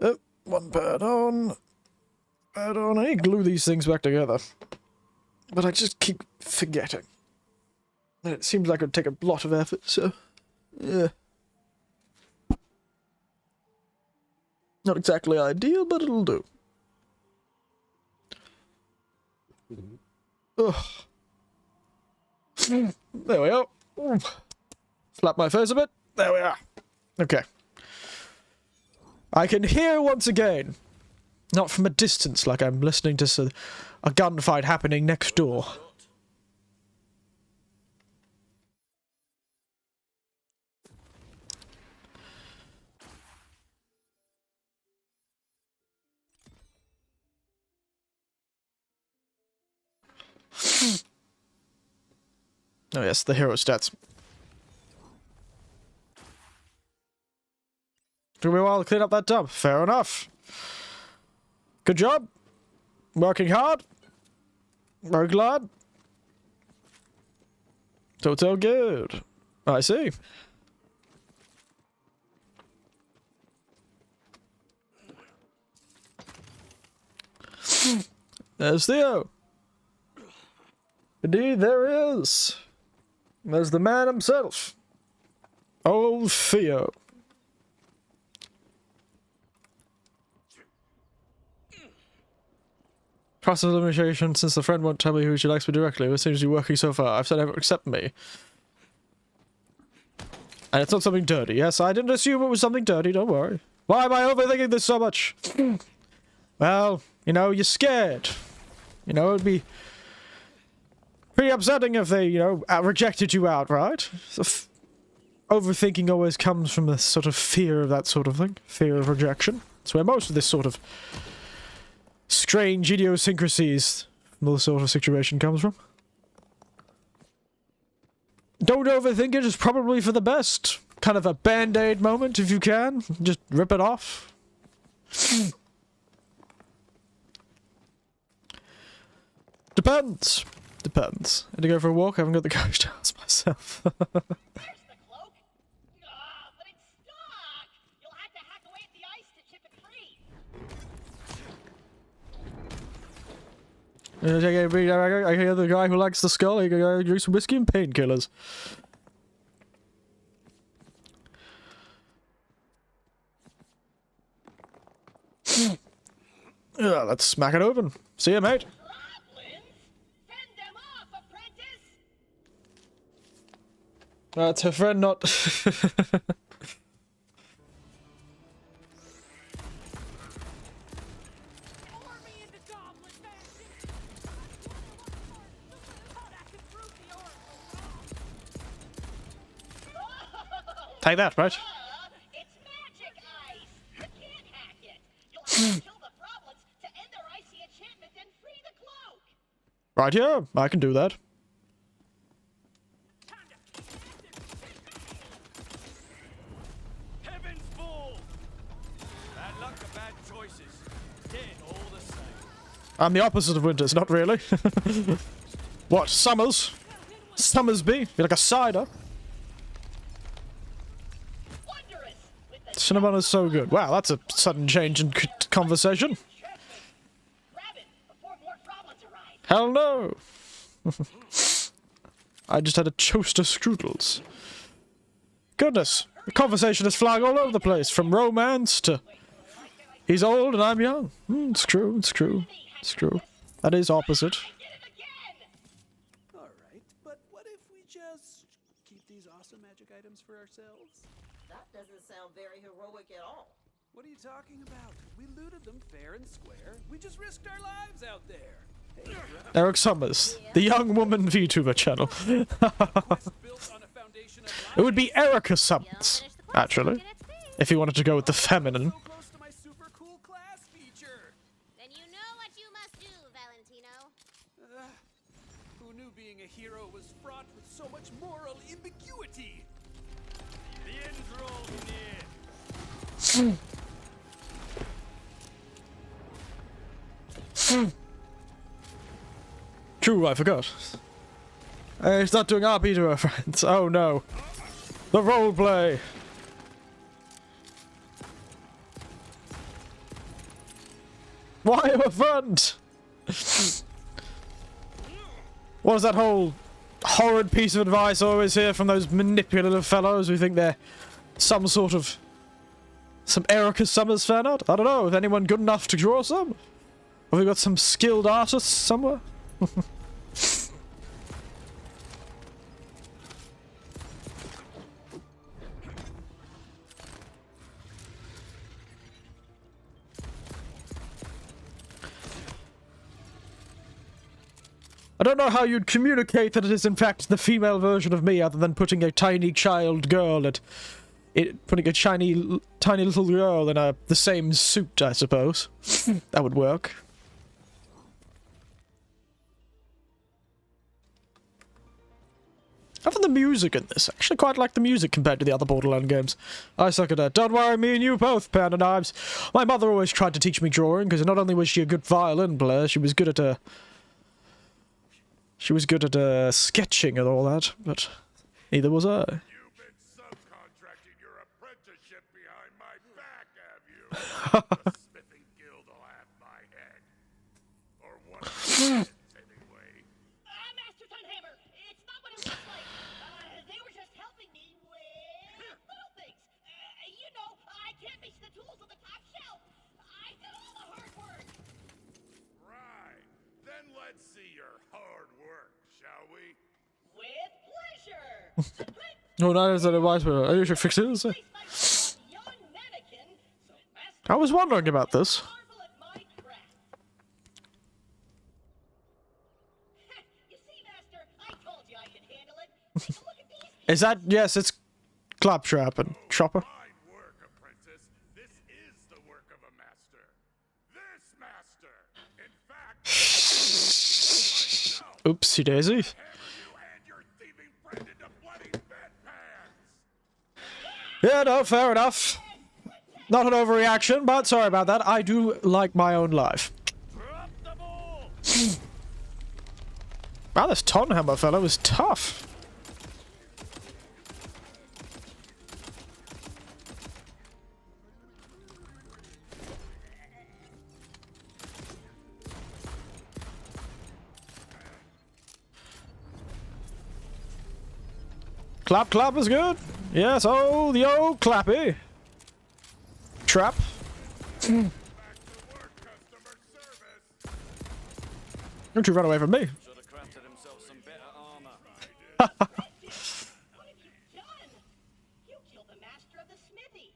Oh, one pad on. Pad on. I need to glue these things back together. But I just keep forgetting. And it seems like it would take a lot of effort, so... yeah. Not exactly ideal, but it'll do. Ugh. There we are. Slap my face a bit. There we are. Okay. I can hear once again. Not from a distance, like I'm listening to a gunfight happening next door. Oh yes, the hero stats. Took me a while to clean up that dump. Fair enough. Good job. Working hard. Very glad. So it's all good. I see. There's Theo. Indeed, there is. There's the man himself. Old Theo. Process of elimination, since the friend won't tell me who she likes me directly. It seems to be working so far. I've said everyone except me. And it's not something dirty. Yes, I didn't assume it was something dirty, don't worry. Why am I overthinking this so much? Well, you know, you're scared. You know, it'd be pretty upsetting if they, you know, rejected you outright. So overthinking always comes from this sort of fear of that sort of thing. Fear of rejection. That's where most of this sort of strange idiosyncrasies from the sort of situation comes from. Don't overthink it, it's probably for the best. Kind of a band-aid moment, if you can. Just rip it off. Depends. Depends. I had to go for a walk, I haven't got the courage to ask myself. There's the cloak. But it's stuck. You'll have to hack away at the ice to chip it free. I hear the guy who likes the skull, he can drink some whiskey and painkillers. Yeah, let's smack it open. See ya, mate. Fend them off, apprentice. That's her friend, not... Take that, right? It's magic ice. You can't hack it. You'll have to kill the problems to end their icy enchantment and free the cloak. Right here, I can do that. Heaven's full! Bad luck or bad choices. Dead all the same. I'm the opposite of winters, not really. What, summers? Summersby? Be like a cider? Cinnamon is so good. Wow, that's a sudden change in conversation. Hell no! I just had a toast of strudels. Goodness, the conversation is flying all over the place, from romance to... He's old and I'm young. It's true, it's true, it's true. That is opposite. Alright, but what if we just keep these awesome magic items for ourselves? That doesn't sound very heroic at all. What are you talking about? We looted them fair and square. We just risked our lives out there. Hey, Eric Summers, the young woman VTuber channel. It would be Erica Summers, actually, if you wanted to go with the feminine. so close to my super cool class feature. Then you know what you must do, Valentino. Who knew being a hero was fraught with so much moral ambiguity? The end's rolling in. True, I forgot. He's not doing RP to her friends. Oh no. The roleplay. Why am a friend? What is that whole horrid piece of advice I always hear from those manipulative fellows who think they're some sort of... some Erica Summers fan art? I don't know, is anyone good enough to draw some? Have we got some skilled artists somewhere? I don't know how you'd communicate that it is in fact the female version of me other than putting a tiny child girl at... putting a tiny little girl in the same suit, I suppose. That would work. I thought the music in this, I actually quite like the music compared to the other Borderland games. I suck at that. Don't worry, me and you both, Panda Knives. My mother always tried to teach me drawing, because not only was she a good violin player, she was good at sketching and all that, but neither was I. You've been subcontracting your apprenticeship behind my back, have you? The smithing guild will have my head. Or one of my heads, anyway. Master Tunhammer, it's not what it looks like. They were just helping me with little things. You know, I can't reach the tools on the top shelf. I did all the hard work. Right. Then let's see your hard work, shall we? With pleasure. No, not as an advice, but you should fix it. Place myself on a young mannequin, so Master I was wondering about this. marvel at my craft. You see, Master, I told you I could handle it. Take a look at these. Is that... Yes, it's Claptrap and Chopper. Fine work, apprentice. This is the work of a master. This master. In fact, myself. Oopsie daisy. Hammer you and your thieving friend into bloody bedpans. Yeah, no, fair enough. Not an overreaction, but sorry about that. I do like my own life. Drop the ball. Wow, this Tonhammer fellow is tough. Clap, clap is good. Yes, oh, the old clappy. Trap. Back to work, customer service. Don't you run away from me. Should have crafted himself some better armor. What have you done? You killed the master of the smithy.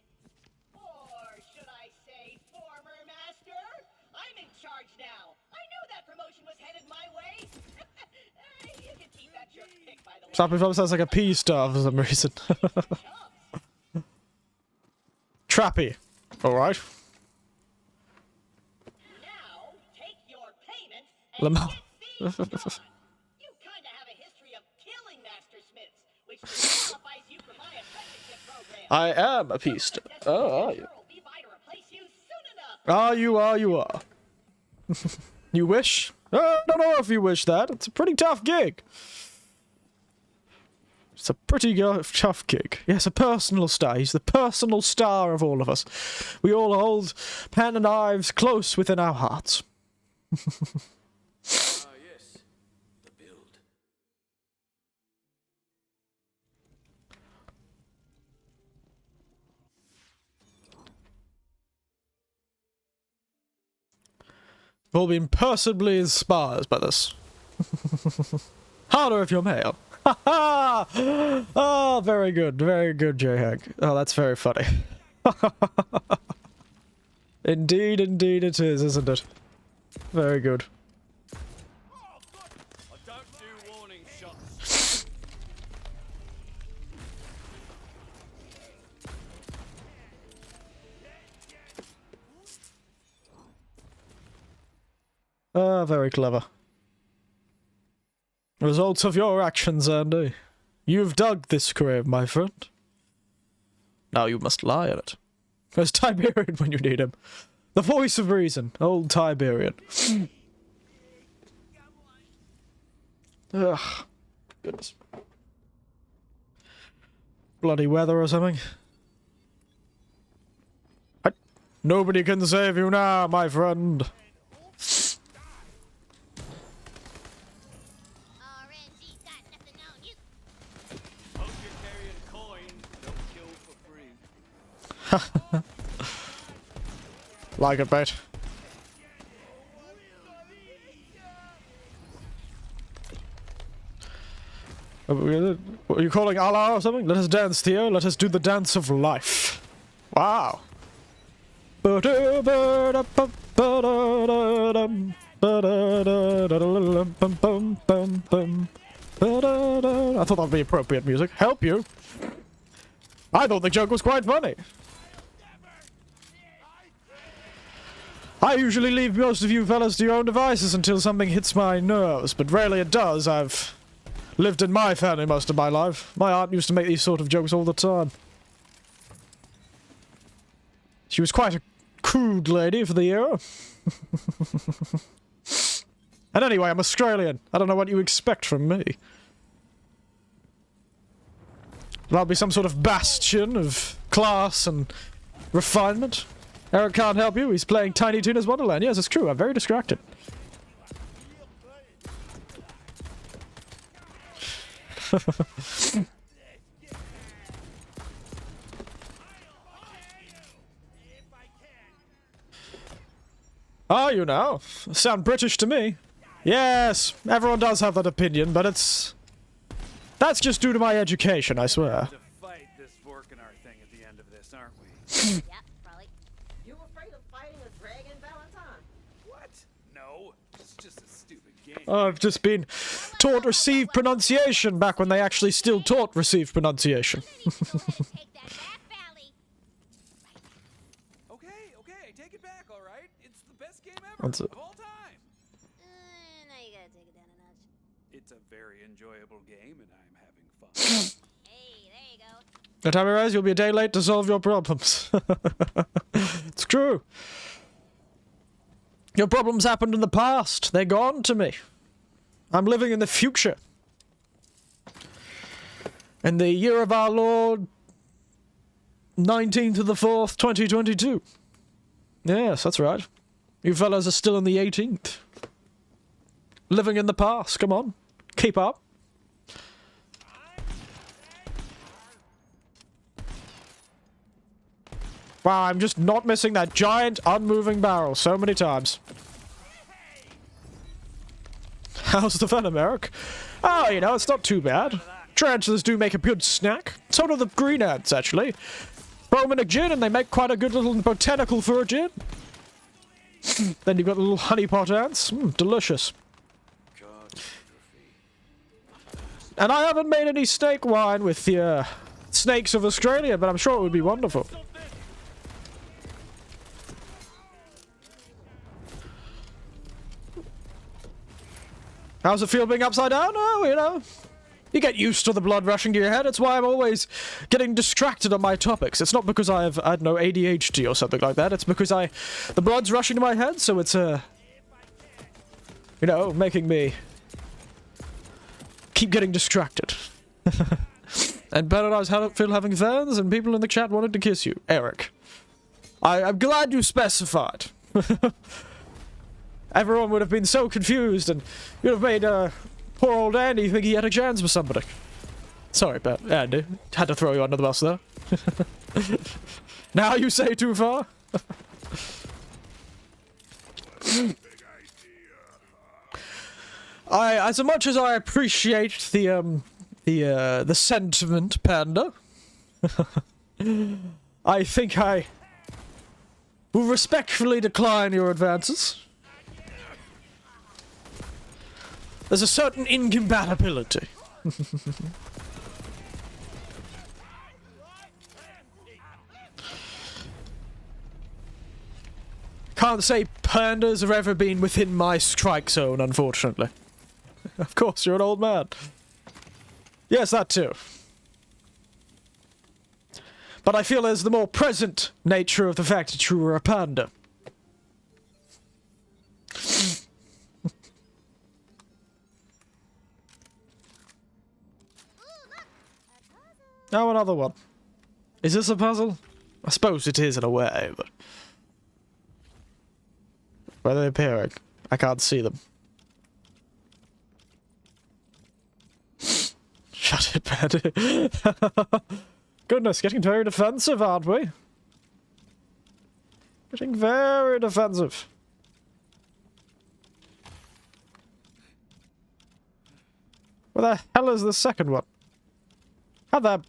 Or should I say former master? I'm in charge now. I knew that promotion was headed my way. You can keep that jerk pick, by the way. Stop if sounds like a P star for some reason. Trappy. Alright. Now, take your payment Lamau. and get these done. You kind of have a history of killing master smiths, which disqualifies you from my apprenticeship program. I am a P star. Oh, are you? Will be by to replace you soon enough. Ah, you are, you are. You wish? I don't know if you wish that. It's a pretty tough gig. It's a pretty tough gig. Yes, a personal star. He's the personal star of all of us. We all hold Panda Knives close within our hearts. Ah, yes. The build. We've all been personally inspired by this. Harder if you're male. Ha ha! Oh, very good, J-Hag. Oh, that's very funny. Indeed, indeed it is, isn't it? Very good. I don't do warning shots. Ah, very clever. Results of your actions, Andy. You've dug this grave, my friend. Now you must lie in it. There's Tiberian when you need him. The voice of reason, old Tiberian. Ugh. Goodness. Bloody weather or something. Nobody can save you now, my friend. RNG's got nothing on you. Hope you're carrying coin. Don't kill for free. Like it, mate. What are you calling Allah or something? Let us dance, Theo. Let us do the dance of life. Wow. I thought that'd be appropriate music. Help you? I thought the joke was quite funny. I usually leave most of you fellas to your own devices until something hits my nerves, but rarely it does. I've lived in my family most of my life. My aunt used to make these sort of jokes all the time. She was quite a crude lady for the era. And anyway, I'm Australian. I don't know what you expect from me. That'll be some sort of bastion of class and refinement. Eric can't help you. He's playing Tiny Tina's Wonderland. Yes, it's true. I'm very distracted. Are you now? Sound British to me. Yes, everyone does have that opinion, but that's just due to my education, I swear. To fight this fork in our thing at the end of this, aren't we? Yep, probably. You afraid of fighting a dragon, Valentine? What? No, it's just a stupid game. I've just been taught received pronunciation back when they actually still taught received pronunciation. Take that back, Valley. Okay, take it back, all right? It's the best game ever What's it? of all time. Now you gotta take it down a notch. It's a very enjoyable game, and I'm having fun. Hey, there you go. The time I realize you'll be a day late to solve your problems. It's true. Your problems happened in the past. They're gone to me. I'm living in the future. In the year of our Lord, 19th of the 4th, 2022. Yes, that's right. You fellas are still in the 18th. Living in the past. Come on. Keep up. Wow, I'm just not missing that giant, unmoving barrel so many times. How's the venom, Eric? Oh, you know, it's not too bad. Tarantulas do make a good snack. So do the green ants, actually. Throw them in a gin and they make quite a good little botanical for a gin. Then you've got the little honeypot ants. Delicious. And I haven't made any snake wine with the snakes of Australia, but I'm sure it would be wonderful. How's it feel being upside down? Oh, you know, you get used to the blood rushing to your head. It's why I'm always getting distracted on my topics. It's not because I don't know, ADHD or something like that. It's because the blood's rushing to my head, so it's, you know, making me keep getting distracted. And Ben and I feel having fans, and people in the chat wanted to kiss you. Eric. I'm glad you specified. Everyone would have been so confused, and you'd have made poor old Andy think he had a chance with somebody. Sorry, Ben. Andy. Had to throw you under the bus there. Now you say too far? As much as I appreciate the sentiment, Panda, I think I will respectfully decline your advances. There's a certain incompatibility. Can't say pandas have ever been within my strike zone, unfortunately. Of course, you're an old man. Yes, that too. But I feel there's the more present nature of the fact that you were a panda. Now another one. Is this a puzzle? I suppose it is in a way, but... Where are they appearing? I can't see them. Shut it, Paddy. Goodness, getting very defensive, aren't we? Getting very defensive. Where the hell is the second one? How the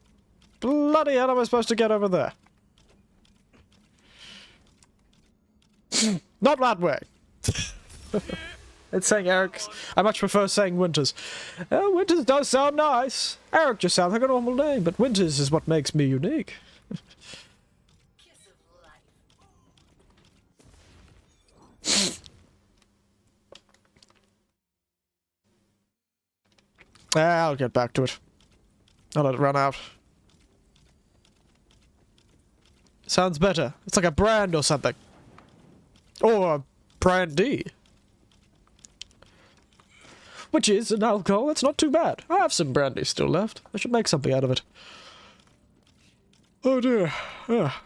bloody hell am I supposed to get over there? Not that way. It's saying Eric. I much prefer saying Winters. Winters does sound nice. Eric just sounds like a normal name, but Winters is what makes me unique. I'll get back to it. I'll let it run out. Sounds better. It's like a brand or something. Or a brandy. Which is an alcohol. It's not too bad. I have some brandy still left. I should make something out of it. Oh dear. Ah.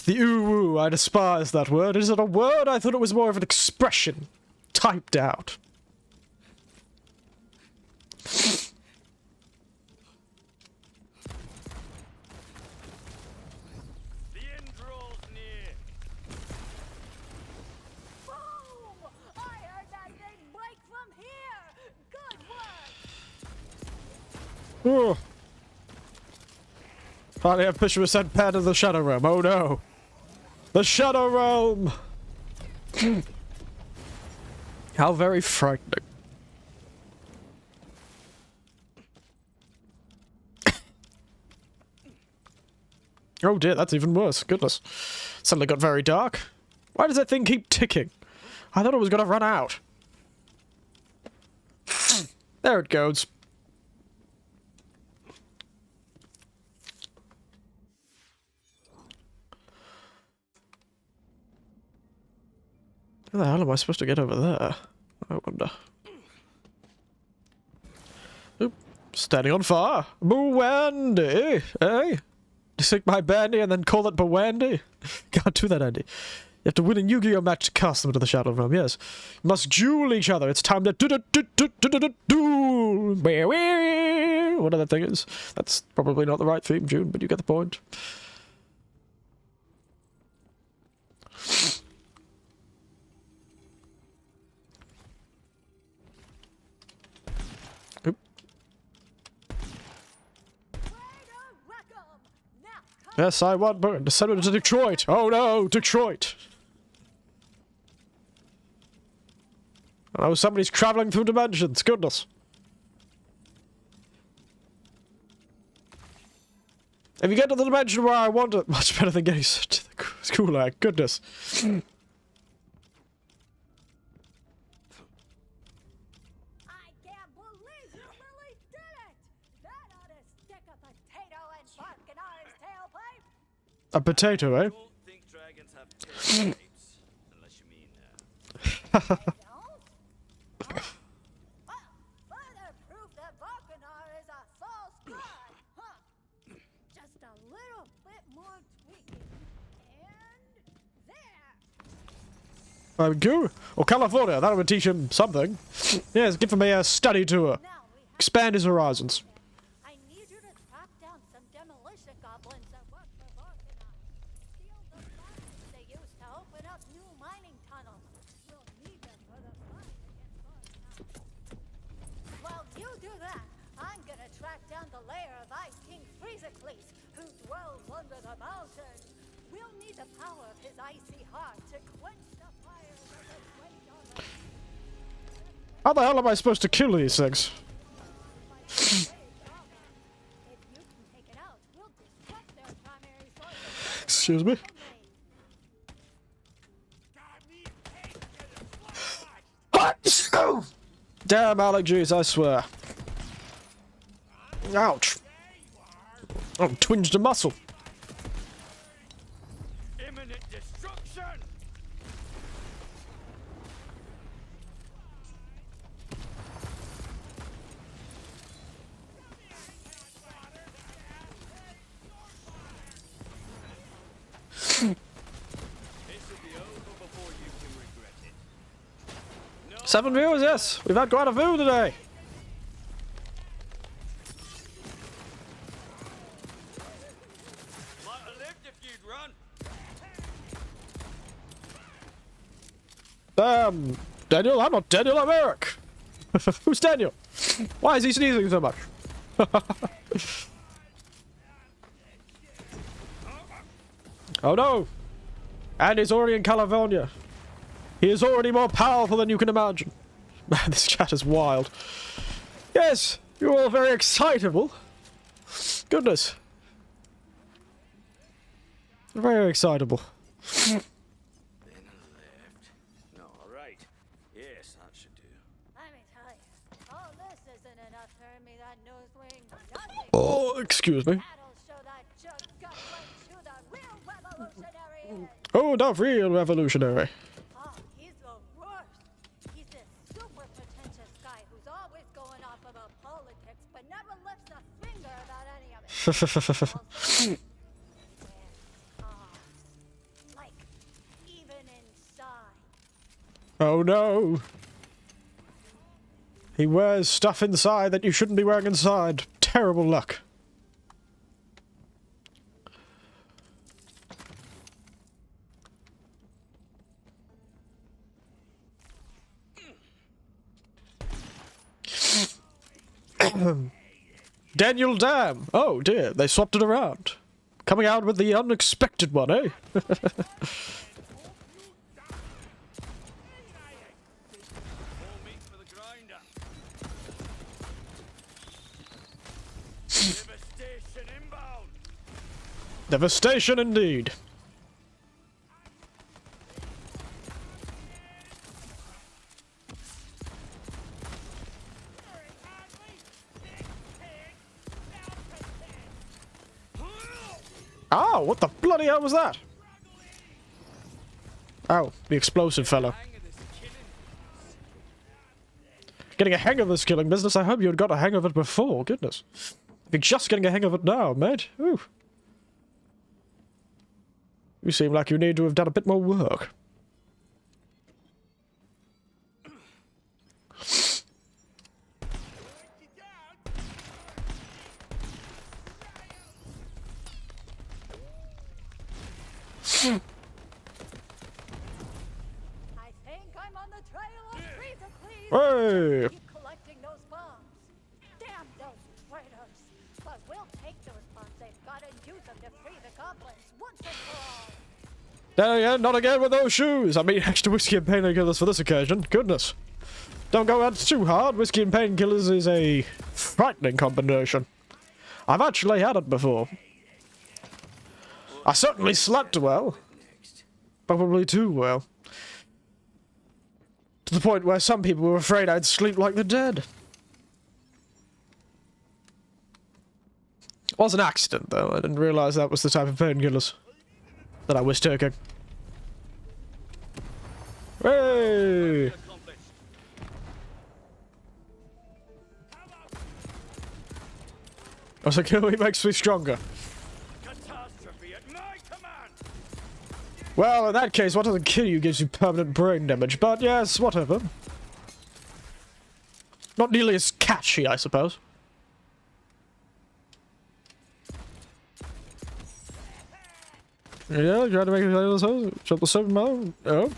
The ooh-woo, I despise that word. Is it a word? I thought it was more of an expression. Typed out. The end draws near. Boom! I heard that thing break from here! Good work! Oh. Finally, a picture was sent paired to the Shadow Realm. Oh no. The Shadow Realm! How very frightening. Oh dear, that's even worse. Goodness. Suddenly got very dark. Why does that thing keep ticking? I thought it was gonna run out. There it goes. How the hell am I supposed to get over there? I wonder. Oop. Standing on fire. Bwandy, eh? Sink my bandy and then call it Bwandy? Can't do that, Andy. You have to win a Yu-Gi-Oh match to cast them into the Shadow Realm, yes. You must duel each other. It's time to duel. Whatever that thing is. That's probably not the right theme tune, but you get the point. Oop. Yes, I want Burn to send it to Detroit. Oh no, Detroit. Oh, somebody's traveling through dimensions. Goodness. If you get to the dimension where I want it, much better than getting to the cooler. Goodness. A potato, eh? I don't think dragons have tailpipes, unless you mean Further proof that Valkanar is a false god, huh? Just a little bit more tweaking. And there! Go. Or California, that would teach him something. Yes, give him a study tour. Expand his horizons. I need you to track down some demolition goblins that work for Valkanar. Steal the funds they use to open up new mining tunnels. We'll need them for the fight against Valkanar. While you do that, I'm gonna track down the lair of Ice King Freezicles, who dwells under the mountains. We'll need the power of his icy heart to quench the fires of the great honor. How the hell am I supposed to kill these things? Excuse me? Damn allergies, I swear. Ouch. Oh, twinged a muscle. imminent destruction! This will be over before you can regret it. No 7 viewers, yes. We've had quite a few today. might have lived if you'd run. Daniel? I'm not Daniel, I'm Eric. Who's Daniel? Why is he sneezing so much? Oh no! And he's already in California. He is already more powerful than you can imagine. Man, this chat is wild. Yes, you're all very excitable. Goodness. Very excitable. Then I left. isn't enough to earn me that nose ring. Nothing. Oh, excuse me. That'll show that jerk gut wrench who the real revolutionary is. Oh, the real revolutionary. Oh, he's the worst. He's this super pretentious guy who's always going off about politics, but never lifts a finger about any of it. Also, like, even inside. Oh no. He wears stuff inside that you shouldn't be wearing inside. Terrible luck. Daniel Dam. Oh dear, they swapped it around. Coming out with the unexpected one, eh? Devastation inbound. Devastation indeed. Oh, what the bloody hell was that? Oh, the explosive fellow. Getting a hang of this killing business. I hope you had got a hang of it before. Goodness. You're just getting a hang of it now, mate. Ooh. You seem like you need to have done a bit more work. I think I'm on the trail of Freezecleave. Hey! Keep collecting those bombs. Damn those traitors. But we'll take those bombs they've got and use them to free the goblins once and for all. There again, not again with those shoes. I mean, extra whiskey and painkillers for this occasion. Goodness. Don't go out too hard. Whiskey and painkillers is a frightening combination. I've actually had it before. I certainly slept well. Probably too well. To the point where some people were afraid I'd sleep like the dead. It was an accident, though. I didn't realise that was the type of painkillers that I was taking. Hey! I was like, oh, he makes me stronger. Catastrophe at my command. Well, in that case, what doesn't kill you gives you permanent brain damage, but yes, whatever. Not nearly as catchy, I suppose. Yeah, trying to make it jump the 7 mile. Oh.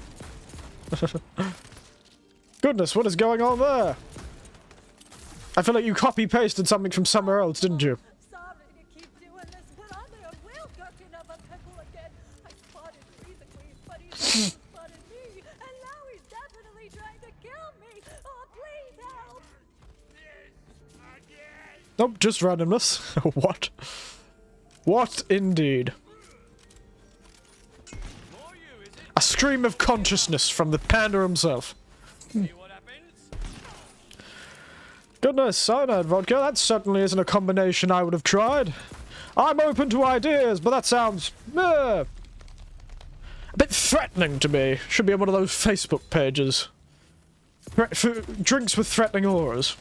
Goodness, what is going on there? I feel like you copy-pasted something from somewhere else, didn't you? Sorry to keep doing this, but I'm in a real gherkin of a pickle again. I spotted Freezecleave, but he hasn't spotted me, and now he's definitely trying to kill me. Oh, please help! Nope, just randomness. What? What indeed? A stream of consciousness from the panda himself. Goodness, cyanide vodka, that certainly isn't a combination I would have tried. I'm open to ideas, but that sounds a bit threatening to me. Should be on one of those Facebook pages. Drinks with threatening auras.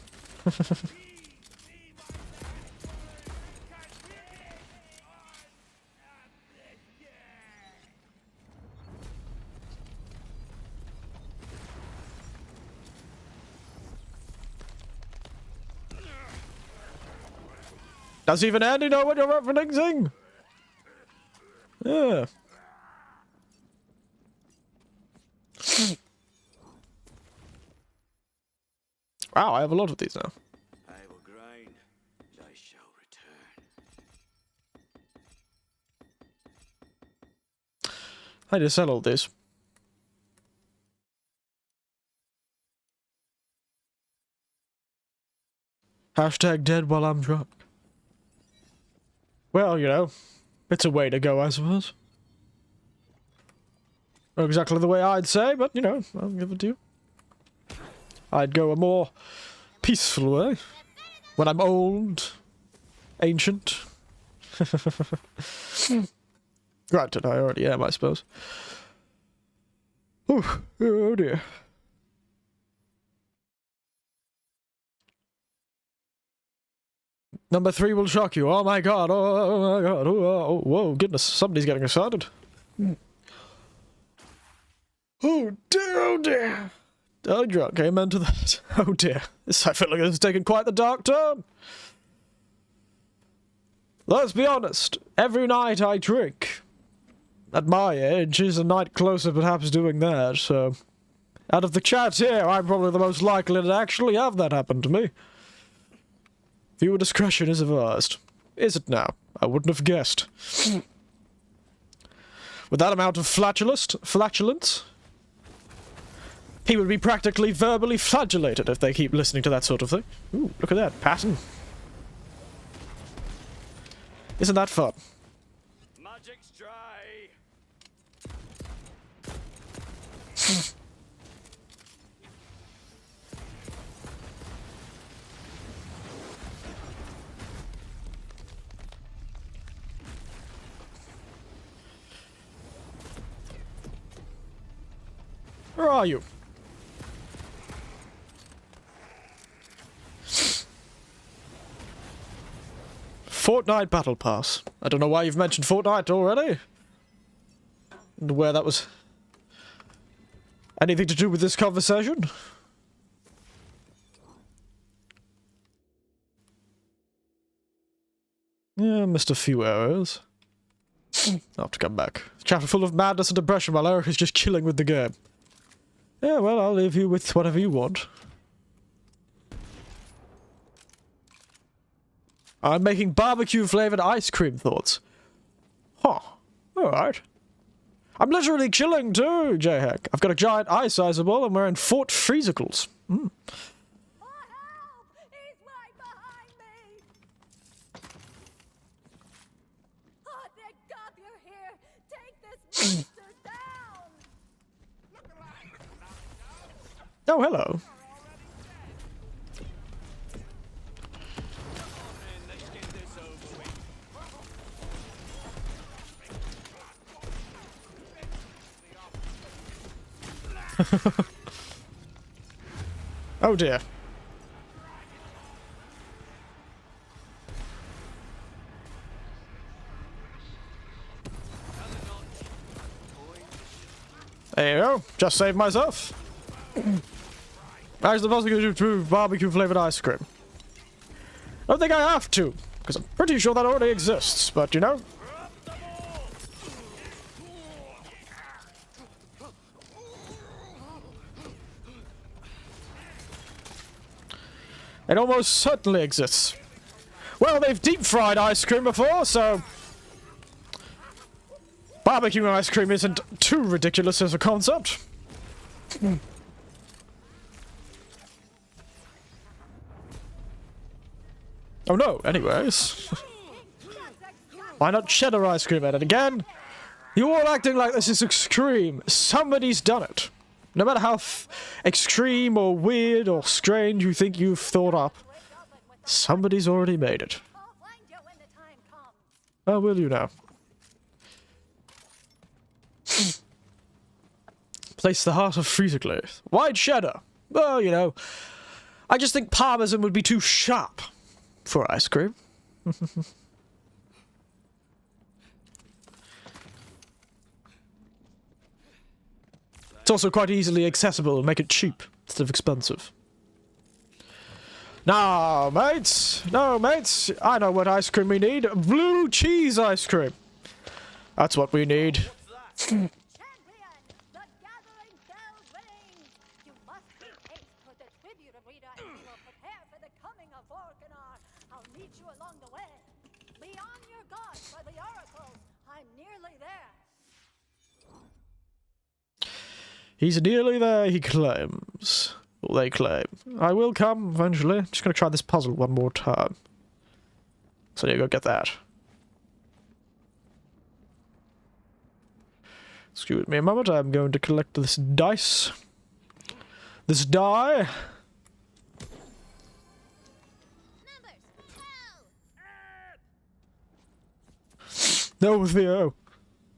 Does even Andy know what you're referencing? Yeah. Wow, I have a lot of these now. I will grind, and I shall return. I just sell all these. Hashtag dead while I'm drunk. Well, you know, it's a way to go, I suppose. Not exactly the way I'd say, but, you know, I'll give it to you. I'd go a more peaceful way. When I'm old, ancient. Granted, I already am, I suppose. Oh dear. Number 3 will shock you. Oh my god, oh my god, oh, whoa, goodness, somebody's getting excited. Oh dear, oh dear. Oh, drunk, amen to that. Oh dear, I feel like this has taken quite the dark turn. Let's be honest, every night I drink. At my age, is a night closer perhaps doing that, so... Out of the chat here, I'm probably the most likely to actually have that happen to me. Viewer discretion is advised. Is it now? I wouldn't have guessed. With that amount of flatulence, he would be practically verbally flagellated if they keep listening to that sort of thing. Ooh, look at that pattern. Isn't that fun? Magic's dry. Where are you? Fortnite Battle Pass. I don't know why you've mentioned Fortnite already. And where that was... anything to do with this conversation? Yeah, missed a few arrows. I'll have to come back. Chapter full of madness and depression while Eric is just chilling with the game. Yeah, well, I'll leave you with whatever you want. I'm making barbecue-flavored ice cream thoughts. Huh. Alright. I'm literally chilling too, J-Hack. I've got a giant ice ball and we're in Fort Freezicles. Mm. He's right behind me! Oh, thank God you're here! Take this monster down! Oh, hello. Oh dear. There you go. Just saved myself. Actually, the boss going to do barbecue flavored ice cream. I don't think I have to, because I'm pretty sure that already exists, but you know. It almost certainly exists. Well, they've deep-fried ice cream before, so... barbecue ice cream isn't too ridiculous as a concept. Oh no, anyways. Why not cheddar ice cream at it again? You're all acting like this is extreme. Somebody's done it. No matter how extreme or weird or strange you think you've thought up, somebody's already made it. Oh, will you now? Place the heart of Freezerglade. Why cheddar? Well, you know, I just think parmesan would be too sharp for ice cream. It's also quite easily accessible and make it cheap instead of expensive. No, mates! No, mates! I know what ice cream we need. Blue cheese ice cream! That's what we need. Champion! The gathering bell rings! You must make haste for the tribute arena and we will prepare for the coming of Organar. I'll meet you along the way. Be on your guard for the oracles. I'm nearly there. He's nearly there, he claims. Well, they claim. I will come eventually. Just gonna try this puzzle one more time. So yeah, go get that. Excuse me a moment, I'm going to collect this dice. This die. No, Theo.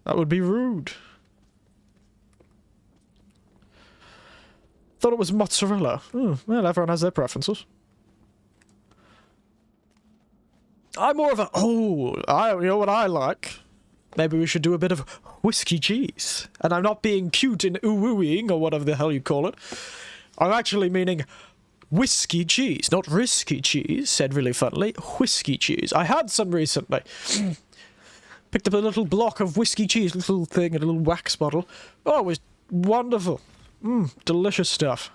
That would be rude. Thought it was mozzarella. Well, everyone has their preferences. I'm more of a... Oh, you know what I like? Maybe we should do a bit of whiskey cheese. And I'm not being cute and ooh-wooing, or whatever the hell you call it. I'm actually meaning whiskey cheese, not risky cheese, said really funnily. Whiskey cheese. I had some recently. Picked up a little block of whiskey cheese, little thing, a little wax bottle. Oh, it was wonderful. Delicious stuff.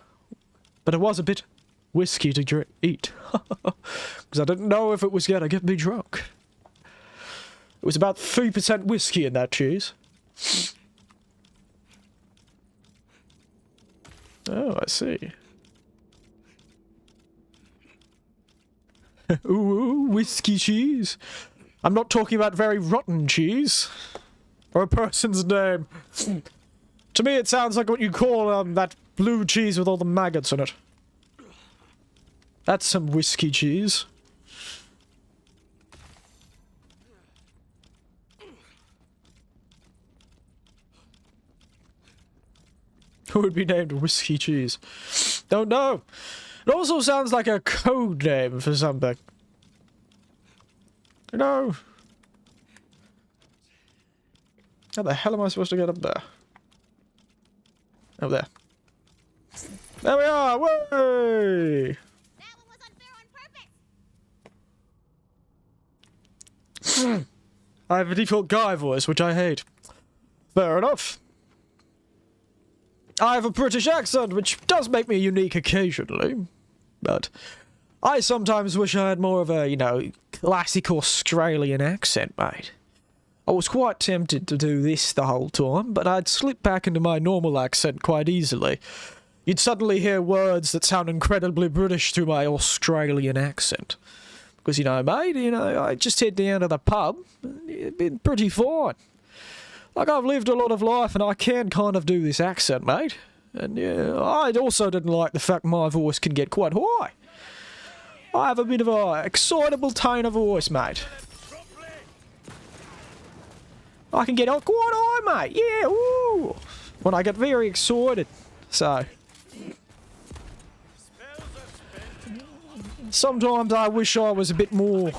But it was a bit whiskey to eat. Because I didn't know if it was going to get me drunk. It was about 3% whiskey in that cheese. Oh, I see. Ooh, whiskey cheese. I'm not talking about very rotten cheese. Or a person's name. To me, it sounds like what you call that blue cheese with all the maggots in it. That's some whiskey cheese. Who would be named whiskey cheese? Don't know. It also sounds like a code name for something. You know. How the hell am I supposed to get up there? Up there. There we are! Way! That one was unfair on purpose. I have a default guy voice, which I hate. Fair enough. I have a British accent, which does make me unique occasionally. But I sometimes wish I had more of a, you know, classic Australian accent, mate. I was quite tempted to do this the whole time, but I'd slip back into my normal accent quite easily. You'd suddenly hear words that sound incredibly British through my Australian accent. Because, you know, mate, you know, I just head down to the pub, and it'd been pretty fine. Like, I've lived a lot of life, and I can kind of do this accent, mate. And, yeah, I also didn't like the fact my voice can get quite high. I have a bit of a excitable tone of voice, mate. I can get quite high, mate. Yeah, ooh. When I get very excited. So. Sometimes I wish I was a bit more...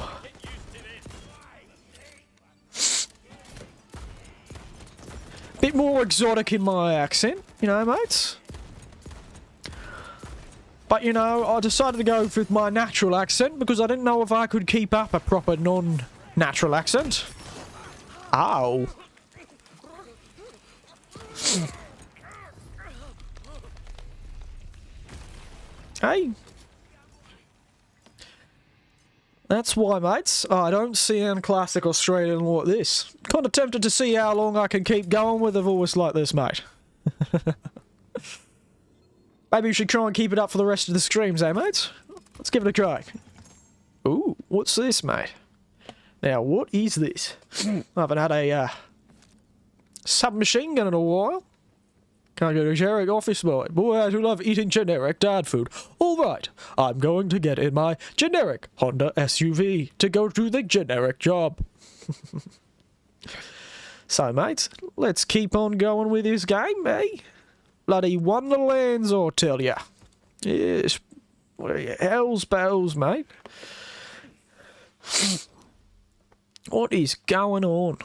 bit more exotic in my accent, you know, mates. But, you know, I decided to go with my natural accent because I didn't know if I could keep up a proper non-natural accent. Ow. Hey. That's why, mates, I don't sound classic Australian like this. Kind of tempted to see how long I can keep going with a voice like this, mate. Maybe you should try and keep it up for the rest of the streams, eh, mates? Let's give it a try. Ooh, what's this, mate? Now, what is this? I haven't had a submachine gun in a while. Can't get a generic office boy. Boy, I do love eating generic dad food. Alright, I'm going to get in my generic Honda SUV to go do the generic job. So, mates, let's keep on going with this game, eh? Bloody Wonderlands, I tell ya. Yes. What are you? Hell's bells, mate. What is going on?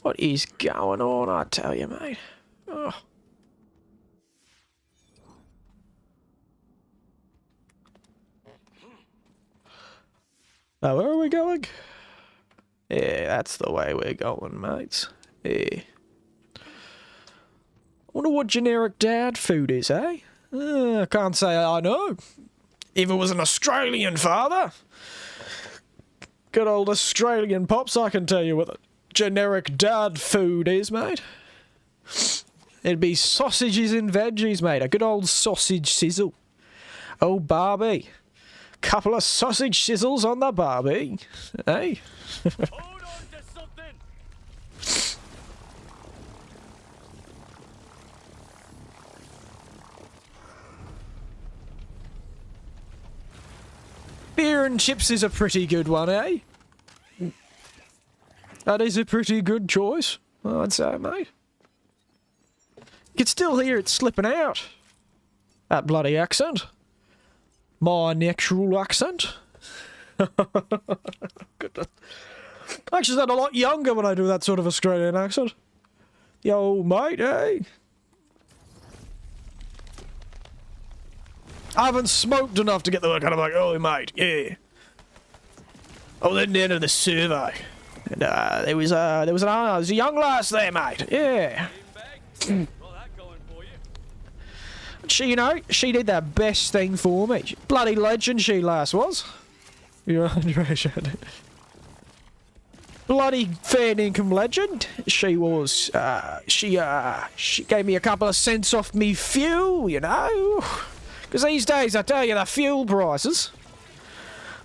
What is going on, I tell you, mate? Oh. Now, where are we going? Yeah, that's the way we're going, mates. Yeah. Wonder what generic dad food is, eh? I can't say I know. If it was an Australian father. Good old Australian pops, I can tell you what generic dad food is, mate. It'd be sausages and veggies, mate. A good old sausage sizzle. Oh, Barbie. Couple of sausage sizzles on the Barbie. Hey? Hold on to something! Beer and chips is a pretty good one, eh? That is a pretty good choice, I'd say, mate. You can still hear it slipping out. That bloody accent. My natural accent. Goodness. I actually sound a lot younger when I do that sort of Australian accent. Yo, mate, hey. I haven't smoked enough to get the kind of like, oh, mate, yeah. I was at the end of the survey. And there was a young lass there, mate. Yeah. She, you know, she did the best thing for me. Bloody legend she lass was. You're underrated. Bloody fair income legend. She was. She gave me a couple of cents off me fuel, you know. Because these days, I tell you, the fuel prices.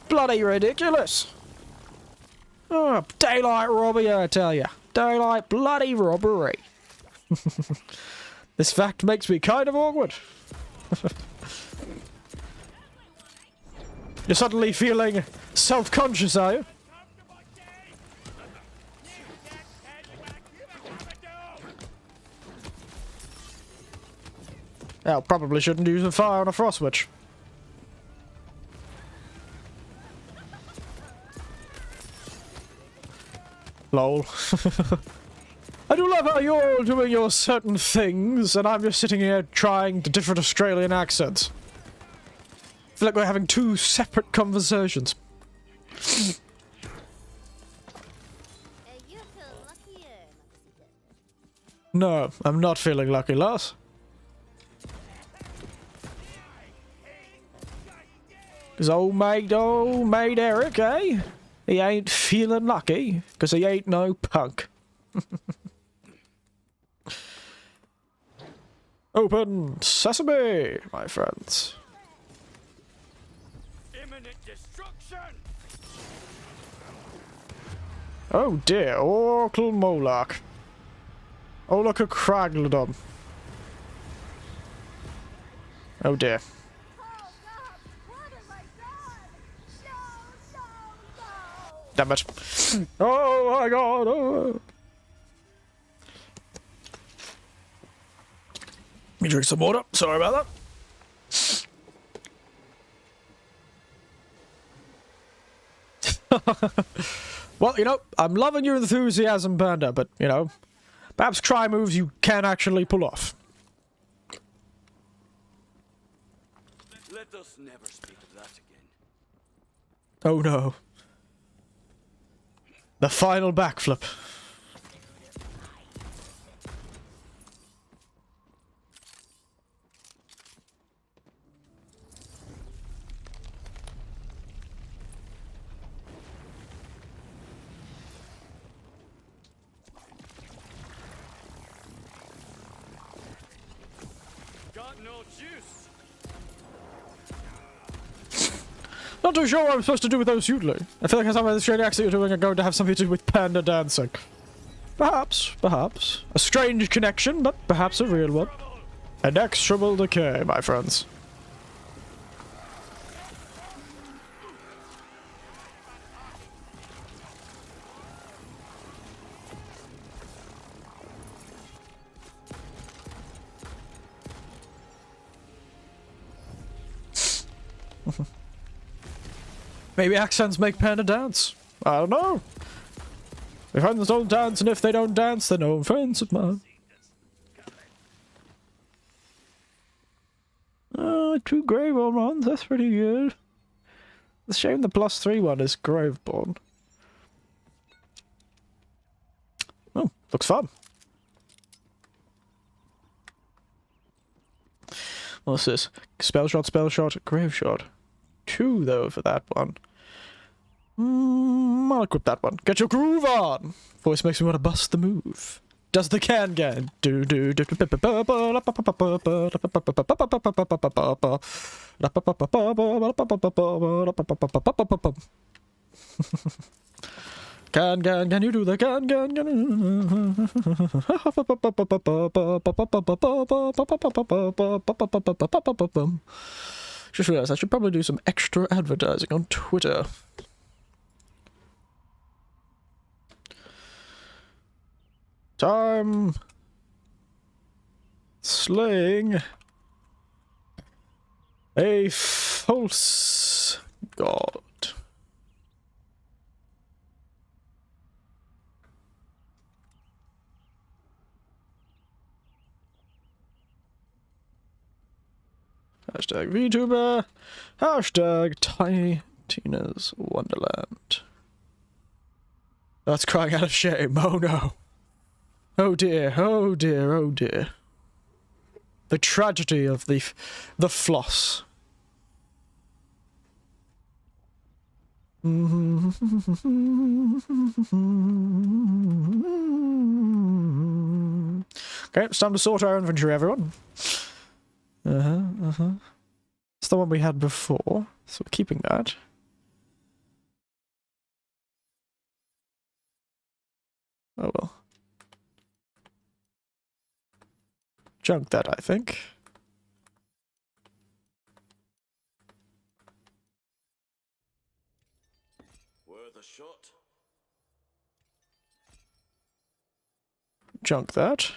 Bloody ridiculous. Oh, daylight robbery, I tell you. Daylight bloody robbery. This fact makes me kind of awkward. You're suddenly feeling self-conscious, are you? Well, probably shouldn't use a fire on a frost witch. Lol. I do love how you're all doing your certain things, and I'm just sitting here trying different Australian accents. I feel like we're having two separate conversations. No, I'm not feeling lucky, lass. Because old mate Eric, eh? He ain't feeling lucky, because he ain't no punk. Open sesame, my friends. Imminent destruction. Oh dear, Oracle Moloch. Oh look, a Craglodon. Oh dear. Damn it. Oh my god. Oh. Let me drink some water. Sorry about that. Well, you know, I'm loving your enthusiasm, Panda, but, you know, perhaps try moves you can actually pull off. Let us never speak of that again. Oh no. The final backflip. Got no juice. Not too sure what I'm supposed to do with those yodeling. I feel like some of the strange accent you're doing are going to have something to do with panda dancing. Perhaps, perhaps. A strange connection, but perhaps a real one. Inexorable decay, my friends. Maybe accents make panda dance. I don't know. If friends don't dance, and if they don't dance, they're no friends of mine. Oh, 2 Graveborn ones, that's pretty good. It's a shame the +3 one is Graveborn. Oh, looks fun. What's this? Spell shot, grave shot. 2 though for that one. I'll equip that one. Get your groove on! Voice makes me want to bust the move. Does the can. Do do do. Can you do the can? Just realized I should probably do some extra advertising on Twitter. Time. Slaying a false god. Hashtag Vtuber. Hashtag Tiny Tina's Wonderland. That's crying out of shame. Oh no. Oh dear, oh dear, oh dear. The tragedy of the floss. Okay, it's time to sort our inventory, everyone. It's the one we had before, so we're keeping that. Oh well. Junk that, I think. Worth a shot. Junk that.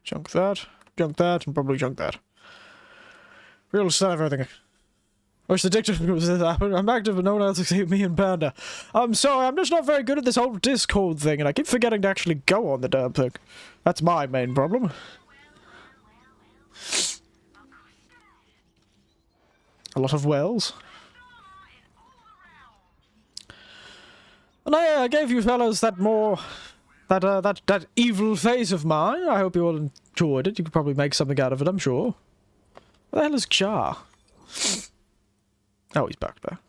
Junk that. Junk that, and probably junk that. Real set everything. Wish the dictator was this happen. I'm active, but no one else except me and Panda. I'm sorry, I'm just not very good at this whole Discord thing, and I keep forgetting to actually go on the damn thing. That's my main problem. A lot of wells. And I gave you fellas that that evil phase of mine. I hope you all enjoyed it. You could probably make something out of it, I'm sure. Where the hell is Jar? Oh, he's back there.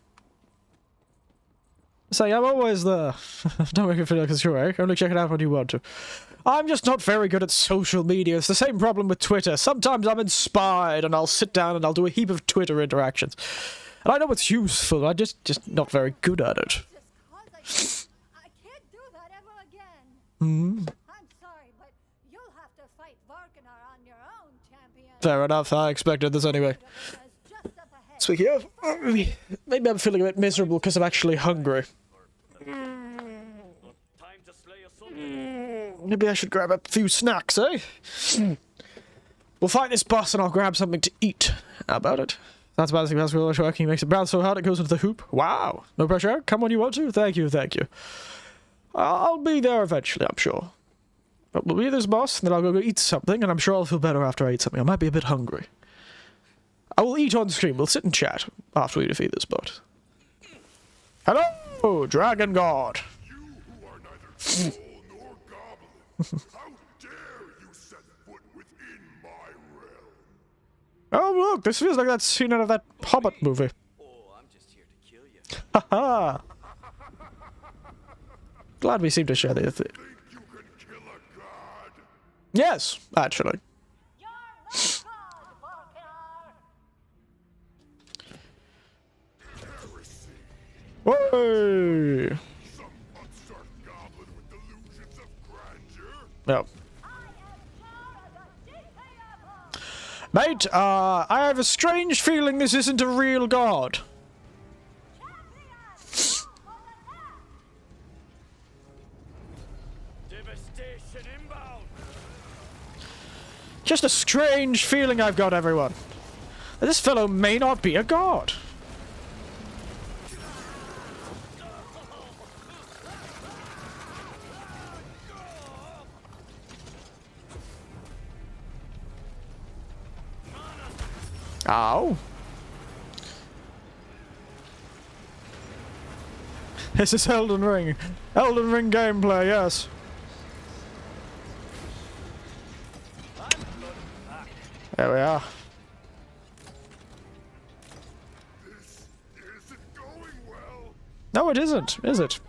Say, I'm always there. Don't make it feel like it's your Only check it out when you want to. I'm just not very good at social media. It's the same problem with Twitter. Sometimes I'm inspired and I'll sit down and I'll do a heap of Twitter interactions. And I know it's useful, I'm just not very good at it. I can't do that ever again. I'm sorry, but you'll have to fight Varkanar on your own, champion. Fair enough, I expected this anyway. Speaking of, maybe I'm feeling a bit miserable because I'm actually hungry. Maybe I should grab a few snacks, eh? We'll fight this boss and I'll grab something to eat. How about it? That's basically how it's working. He makes it bounce so hard it goes into the hoop. Wow. No pressure. Come when you want to. Thank you, thank you. I'll be there eventually, I'm sure. But we'll be this boss, and then I'll go eat something, and I'm sure I'll feel better after I eat something. I might be a bit hungry. I will eat on stream. We'll sit and chat after we defeat this bot. Hello, Dragon God. You who are neither troll nor goblin, how dare you set foot within my realm? Oh, look, this feels like that scene out of that Hobbit movie. Oh, I'm just here to kill you. Haha. Glad we seem to share the thing. Think you can kill a god? Yes, actually. Heresy. Whoa! Some upstart goblin with delusions of grandeur? No. Mate, I have a strange feeling this isn't a real god. Devastation inbound. Just a strange feeling I've got, everyone. This fellow may not be a god. Ow. This is Elden Ring. Elden Ring gameplay, yes. There we are. This isn't going well. No, it isn't, is it?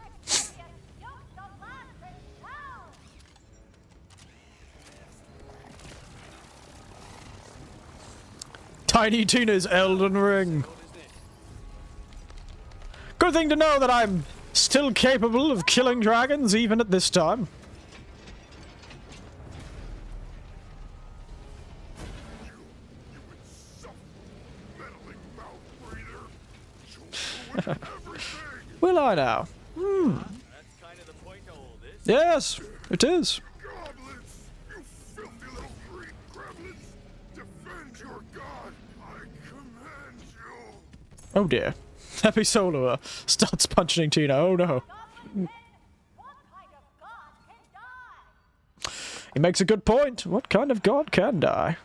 Tiny Tina's Elden Ring. Good thing to know that I'm still capable of killing dragons even at this time. Will I now? That's kind of the point of all this. Yes. It is. Goblins! You filthy little green gremlins! Defend your god! I command you! Oh dear. Happy Solo starts punching Tina. Oh no. He makes a good point. What kind of god can die?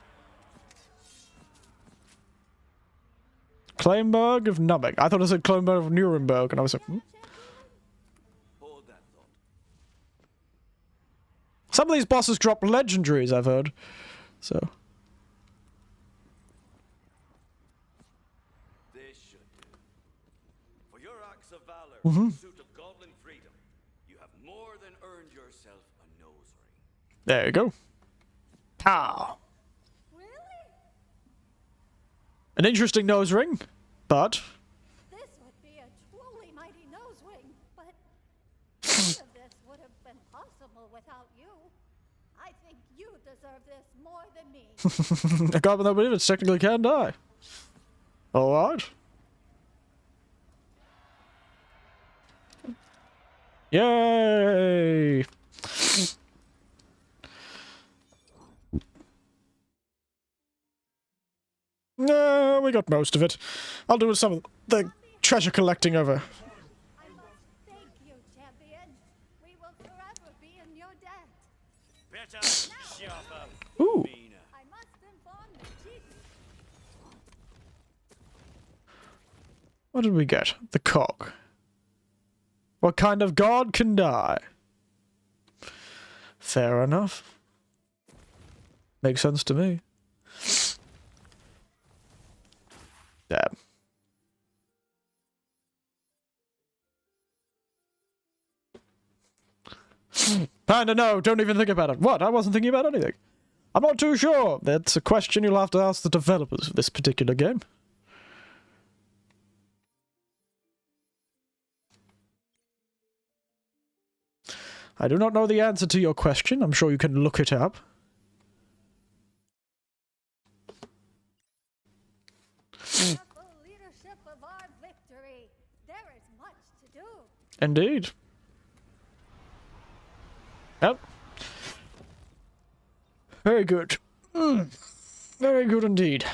Kleinberg of Numbing. I thought it said Kleinberg of Nuremberg, and I was like, Hold that thought. Some of these bosses drop legendaries, I've heard. So. This should do. For your acts of valor Mm-hmm. in pursuit of goblin freedom, you have more than earned yourself a nose ring. There you go. Pow. Really? An interesting nose ring, but This would be a truly mighty nose ring, but none of this would have been possible without you. I think you deserve this more than me. I can't believe it technically can die. Alright. Yay! No, we got most of it. I'll do some of the treasure collecting over. I must thank you, champion. We will forever be in your debt. Better shove up, Ooh. Mina. I must inform the chief. What did we get? The cog. What kind of god can die? Fair enough. Makes sense to me. Damn. Panda, no, don't even think about it. What? I wasn't thinking about anything. I'm not too sure. That's a question you'll have to ask the developers of this particular game. I do not know the answer to your question. I'm sure you can look it up. The leadership of our victory. There is much to do. Indeed. Yep. Very good. Very good indeed.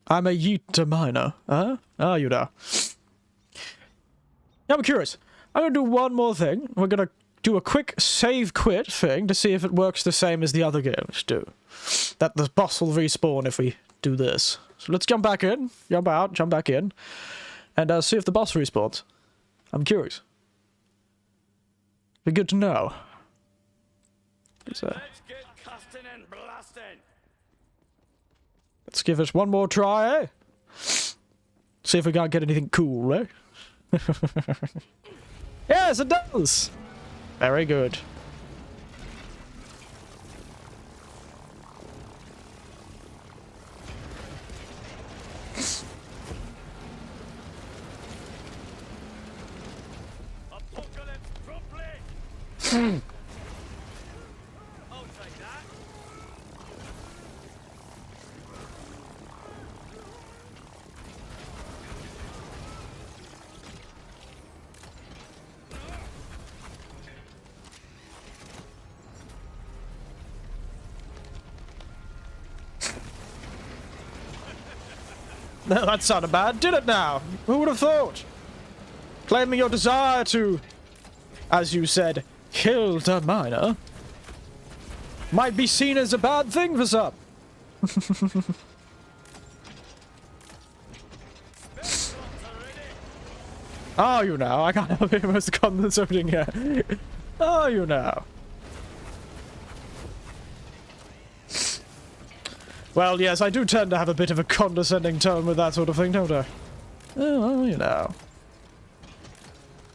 I'm a yeeter miner. Huh? Ah, you know. Now I'm curious. I'm gonna do one more thing. We're gonna do a quick save quit thing to see if it works the same as the other games do. That the boss will respawn if we do this. So let's jump back in, jump out, jump back in, and see if the boss respawns. I'm curious. Be good to know. Let's get casting and blasting. Let's give it one more try, eh? See if we can't get anything cool, eh? Yes, it does! Very good. Apocalypse properly. I'll take that. No, that sounded bad, did it now? Who would have thought? Claiming your desire to, as you said, kill the miner might be seen as a bad thing for some. Oh, you know, I can't help it, most condescending here. Oh, you know. Well, yes, I do tend to have a bit of a condescending tone with that sort of thing, don't I? Oh, well, you know.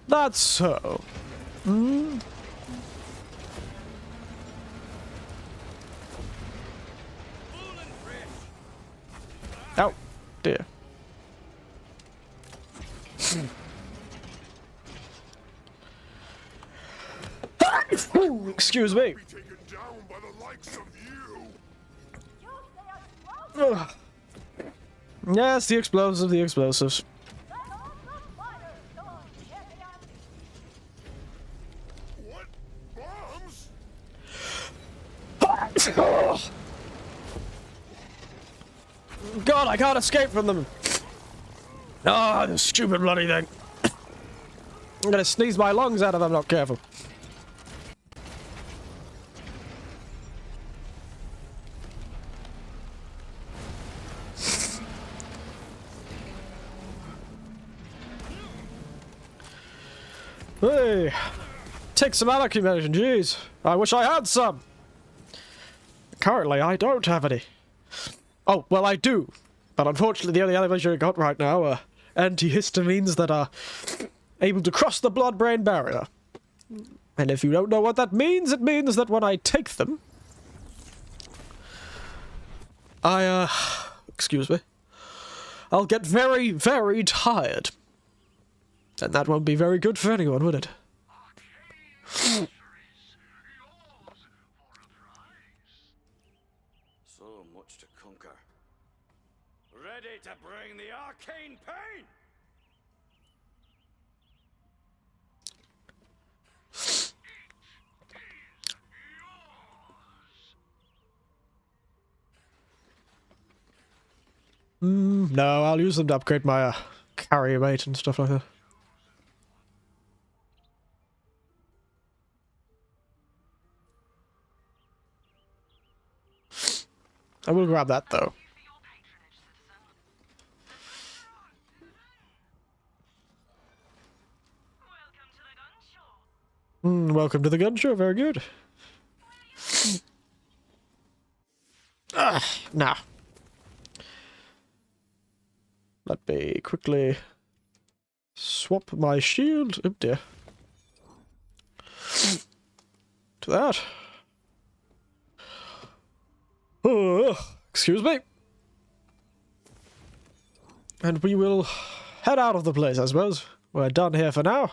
That's so. Hmm? Oh, dear. Excuse me. Be taken down by the likes of you! Ugh. Yes, the explosives, the explosives. What? Bombs? God, I can't escape from them. Ah, this stupid bloody thing. I'm gonna sneeze my lungs out if I'm not careful. Hey, take some accumulation, jeez. I wish I had some. Currently, I don't have any. Oh, well, I do. But unfortunately, the only animation I got right now are antihistamines that are able to cross the blood-brain barrier. And if you don't know what that means, it means that when I take them, excuse me, I'll get very, very tired. And that won't be very good for anyone, would it? So much to conquer. Ready to bring the arcane pain! No, I'll use them to upgrade my carrier weight and stuff like that. I will grab that though. Welcome to the gun show, very good. Now. Let me quickly swap my shield. Oh dear. To that. Excuse me. And we will head out of the place, I suppose. We're done here for now.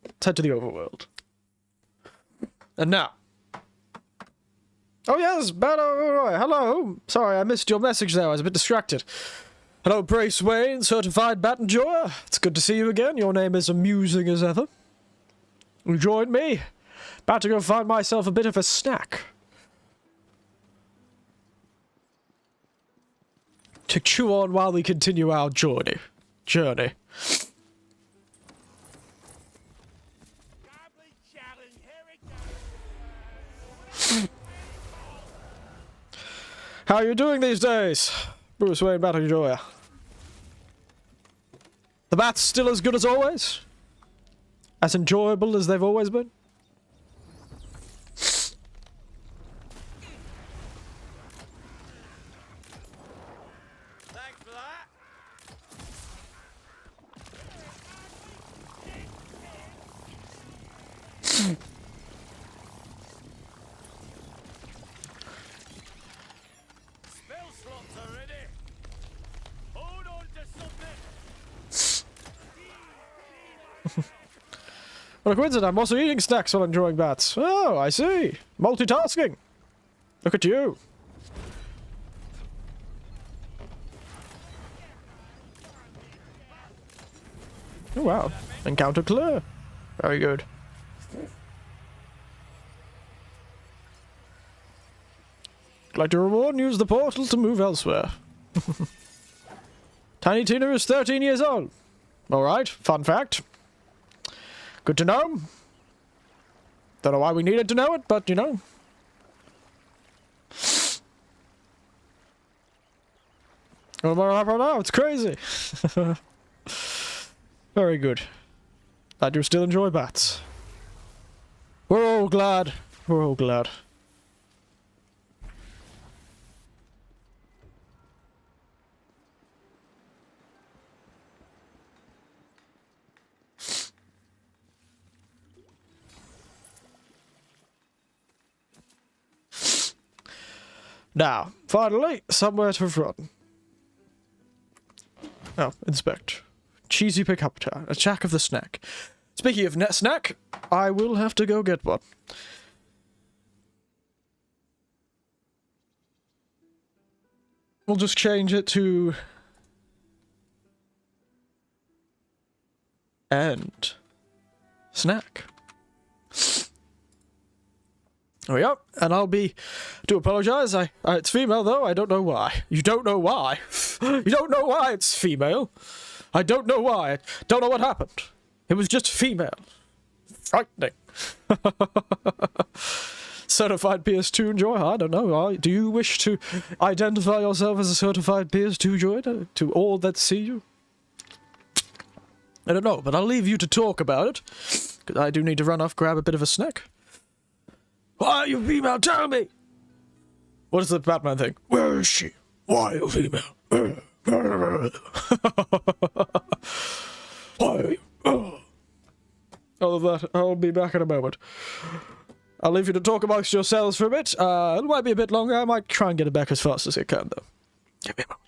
Let's head to the overworld. And now. Oh yes, hello. Sorry, I missed your message there. I was a bit distracted. Hello, Brace Wayne, certified bat enjoyer. It's good to see you again. Your name is amusing as ever. You joined me. About to go find myself a bit of a snack. To chew on while we continue our journey. How are you doing these days? Bruce Wayne, Battle Enjoyer. The bats still as good as always? As enjoyable as they've always been? Thanks for that! Spell slots are ready! Hold on to something! What a coincidence, I'm also eating snacks while enjoying bats. Oh, I see. Multitasking. Look at you. Oh wow. Encounter clear. Very good. Like to reward and use the portal to move elsewhere. Tiny Tina is 13 years old. Alright, fun fact. Good to know. Don't know why we needed to know it, but you know. Oh, it's crazy. Very good. Glad you still enjoy bats. We're all glad. We're all glad. Now, finally, somewhere to run. Oh, inspect. Cheesy pickup time. Attack of the snack. Speaking of snack, I will have to go get one. We'll just change it to and snack. There we go. And I'll be... do apologise. It's female, though. I don't know why. You don't know why. You don't know why it's female. I don't know why. Don't know what happened. It was just female. Frightening. Certified PS2 enjoyer? I don't know. Do you wish to identify yourself as a certified PS2 enjoyer to all that see you? I don't know, but I'll leave you to talk about it. Because I do need to run off, grab a bit of a snack. Why are you female? Tell me! What is the Batman thing? Where is she? Why are you female? Why are you? All of that. I'll be back in a moment. I'll leave you to talk amongst yourselves for a bit. It might be a bit longer. I might try and get it back as fast as I can, though. Give me a moment.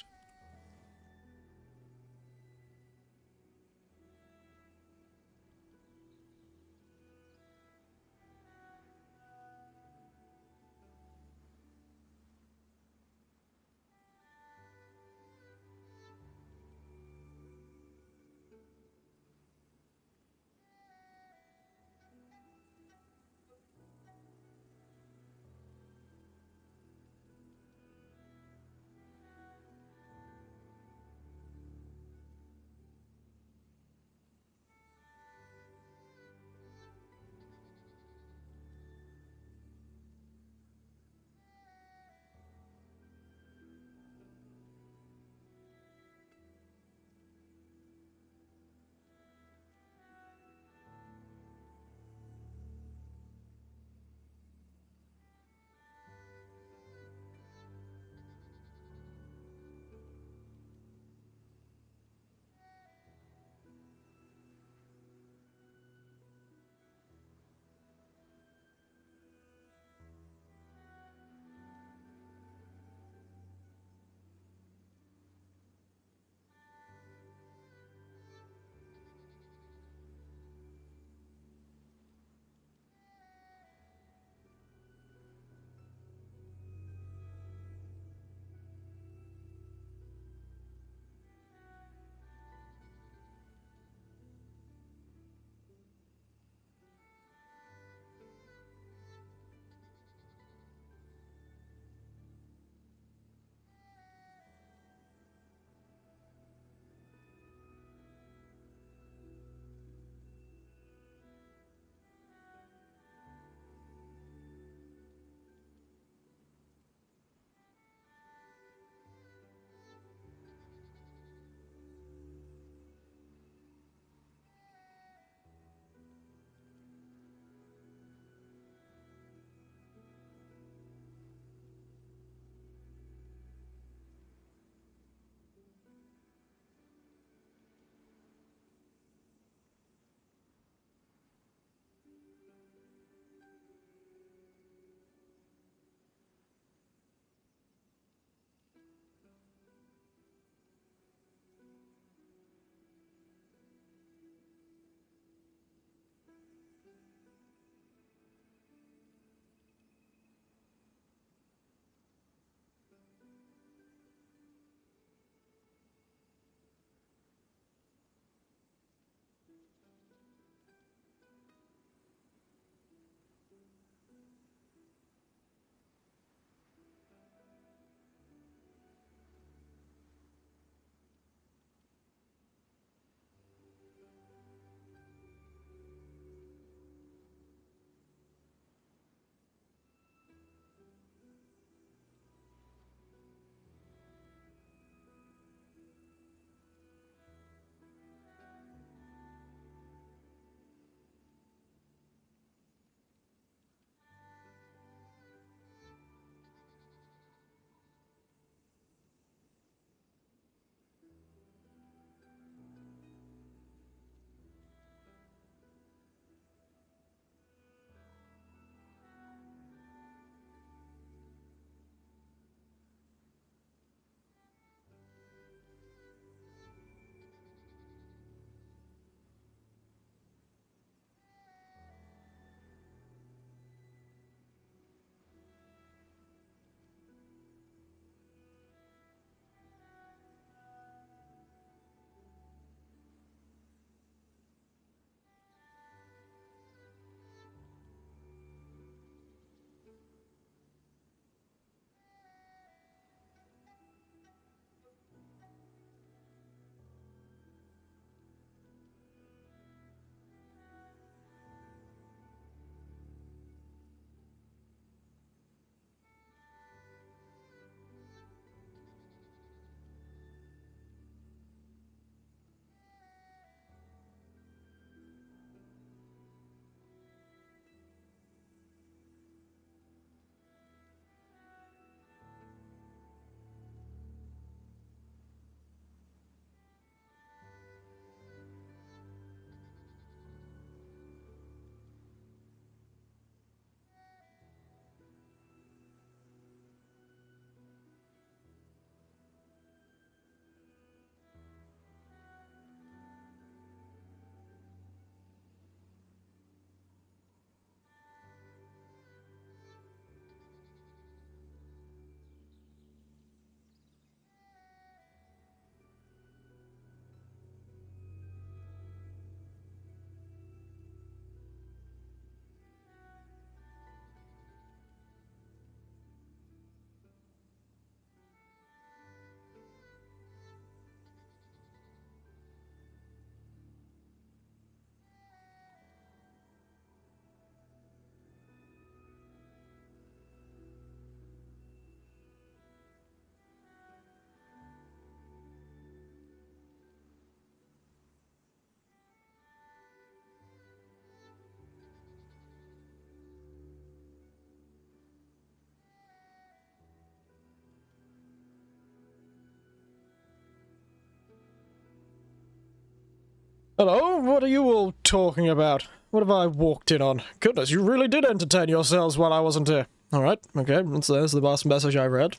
Hello, what are you all talking about? What have I walked in on? Goodness, you really did entertain yourselves while I wasn't here. Alright, okay, there's the last message I read.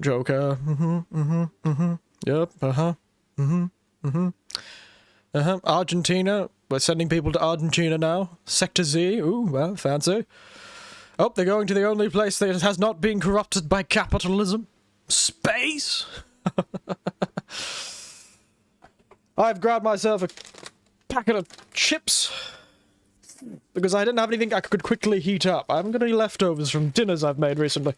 Joker, yep, Argentina, we're sending people to Argentina now. Sector Z, ooh, well, fancy. Oh, they're going to the only place that has not been corrupted by capitalism. Space? I've grabbed myself a packet of chips because I didn't have anything I could quickly heat up. I haven't got any leftovers from dinners I've made recently.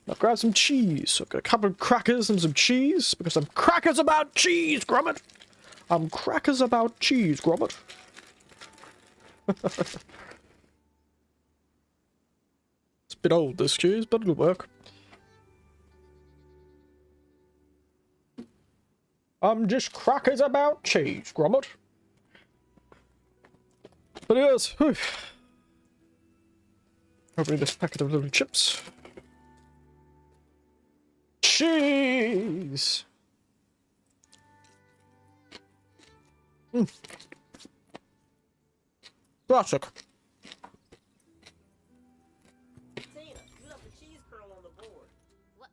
I've grabbed some cheese. I've got a couple of crackers and some cheese because I'm crackers about cheese, Gromit. I'm crackers about cheese, Gromit. It's a bit old, this cheese, but it'll work. I'm just crackers about cheese, Gromit. But yes, whew. Opening this packet of little chips. Cheese! Classic. Tina, you left the cheese curl on the board. What?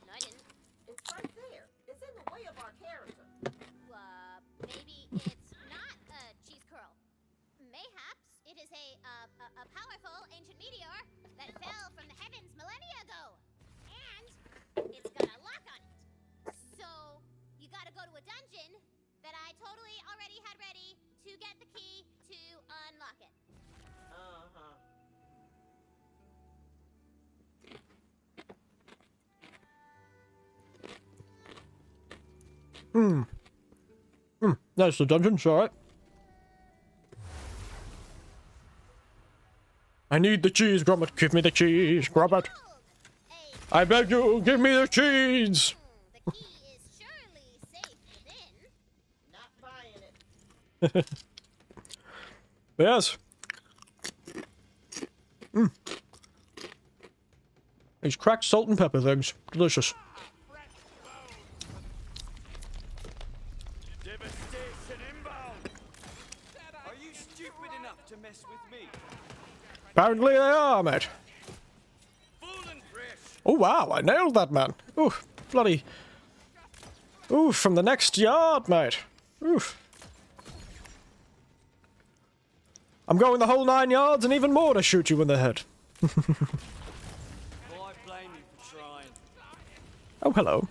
No, I didn't. It's right there. It's in the way of our character. Maybe it's not a cheese curl. Mayhaps it is a powerful ancient meteor that fell from the heavens millennia ago. And it's got a lock on it. So you gotta go to a dungeon that I totally already had ready to get the key to unlock it. Uh-huh. That's the dungeon, alright. I need the cheese, Gromit. Give me the cheese, Gromit. I beg you, give me the cheese! The key is surely safe within. Not buying it. Yes. These cracked salt and pepper things. Delicious. Devastation inbound! Are you stupid enough to mess with me? Apparently they are, mate. Full and fresh! Oh wow, I nailed that man. Ooh, bloody. Ooh, from the next yard, mate. Oof. I'm going the whole 9 yards and even more to shoot you in the head. Well, I blame you for trying. Oh, hello.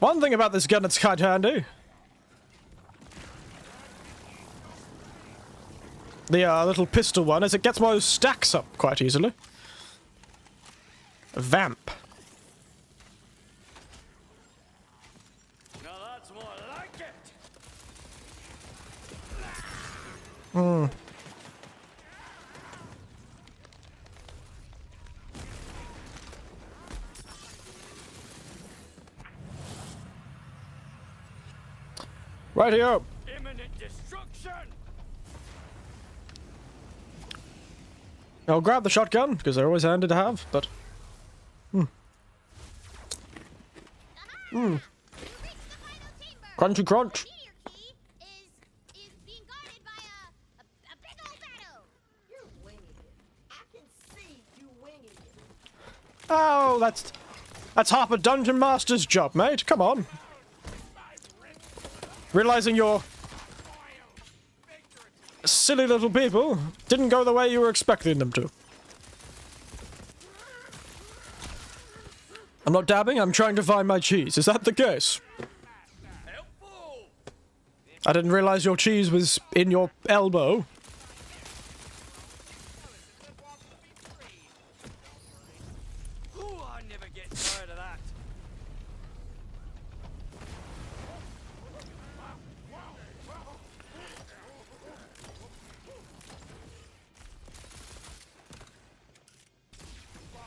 One thing about this gun that's quite handy. The little pistol one is it gets my stacks up quite easily. Vamp. Now that's more like it! Right here. Imminent destruction! I'll grab the shotgun, because they're always handy to have, but... You reached the final chamber. Crunchy crunch. The meteor key is being guarded by a big old battle. You're winging it. I can see you winging it. Oh, that's half a dungeon master's job, mate. Come on. Realizing you're silly little people didn't go the way you were expecting them to. I'm not dabbing, I'm trying to find my cheese. Is that the case? Helpful! I didn't realize your cheese was in your elbow. Ooh, I never get tired of that.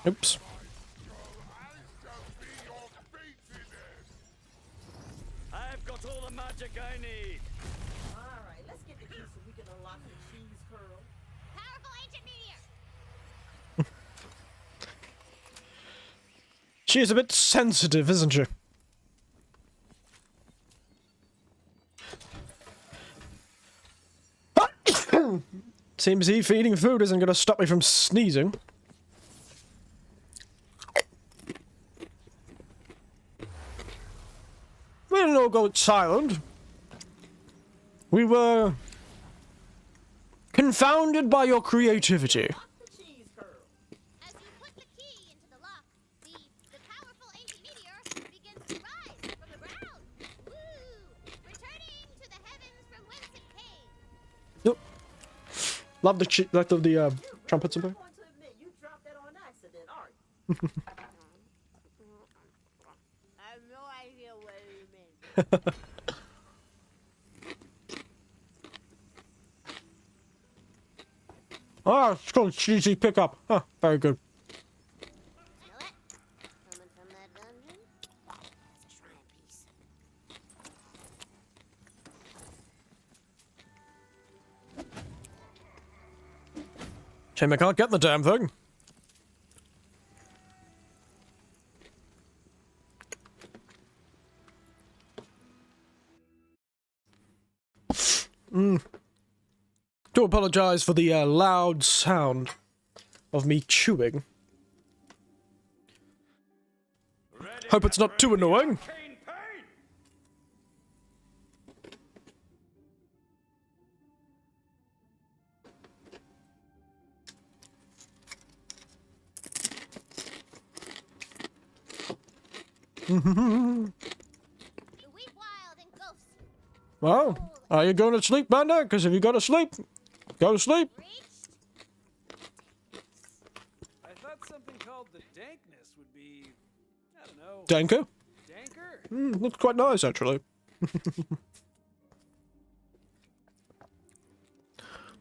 Oops. I've got all the magic I need. All right, let's get the key so we can unlock the cheese curl. She's a bit sensitive, isn't she? Seems eating food isn't going to stop me from sneezing. We didn't all go silent. We were confounded by your creativity. As you put the key into the lock, the powerful ancient meteor begins to rise from the ground. Woo! Returning to the heavens from whence it came. Yep. Love the trumpets and I'm going to admit you dropped that on accident, aren't you? I have no idea what you mean. Ah, it's called cheesy pickup. Huh, very good. You know what? Coming from that dungeon? That's a shrine piece. Shame I can't get the damn thing. Do apologize for the loud sound of me chewing. Hope it's not too annoying. The wheat wild and ghosts. Well, are you going to sleep, Banda? Because if you go to sleep, go to sleep. I thought something called the dankness would be, I don't know. Danker? Danker? Looks quite nice, actually.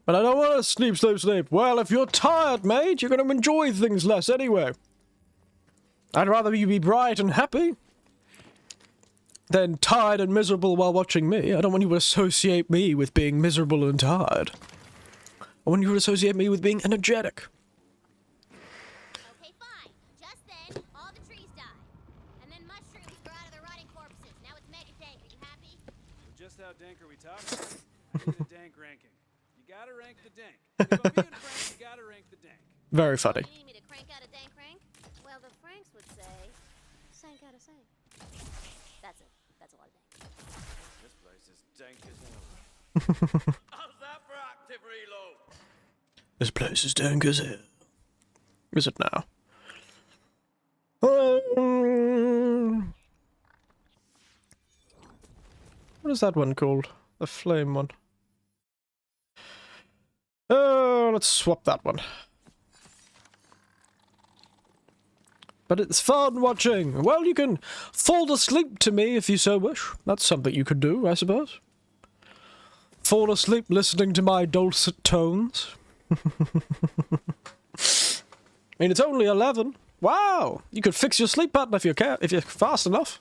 But I don't want to sleep. Well, if you're tired, mate, you're going to enjoy things less anyway. I'd rather you be bright and happy than tired and miserable while watching me. I don't want you to associate me with being miserable and tired. I want you to associate me with being energetic. Okay, fine. Just then, all the trees die. And then mushrooms grow out of the rotting corpses. Now it's mega dank. Are you happy? Just how dank are we talking? I need a dank ranking. You gotta rank the dank. If I'm being frank, you gotta rank the dank. Very funny. You need me to crank out a dank rank? Well, the Franks would say, sank out a sank. That's it. That's a lot of dank. This place is dank as hell. How's that for active reload? This place is dank as hell. Is it now? What is that one called? The flame one. Oh, let's swap that one. But it's fun watching. Well, you can fall asleep to me if you so wish. That's something you could do, I suppose. Fall asleep listening to my dulcet tones. I mean, it's only 11. Wow! You could fix your sleep pattern if you're fast enough.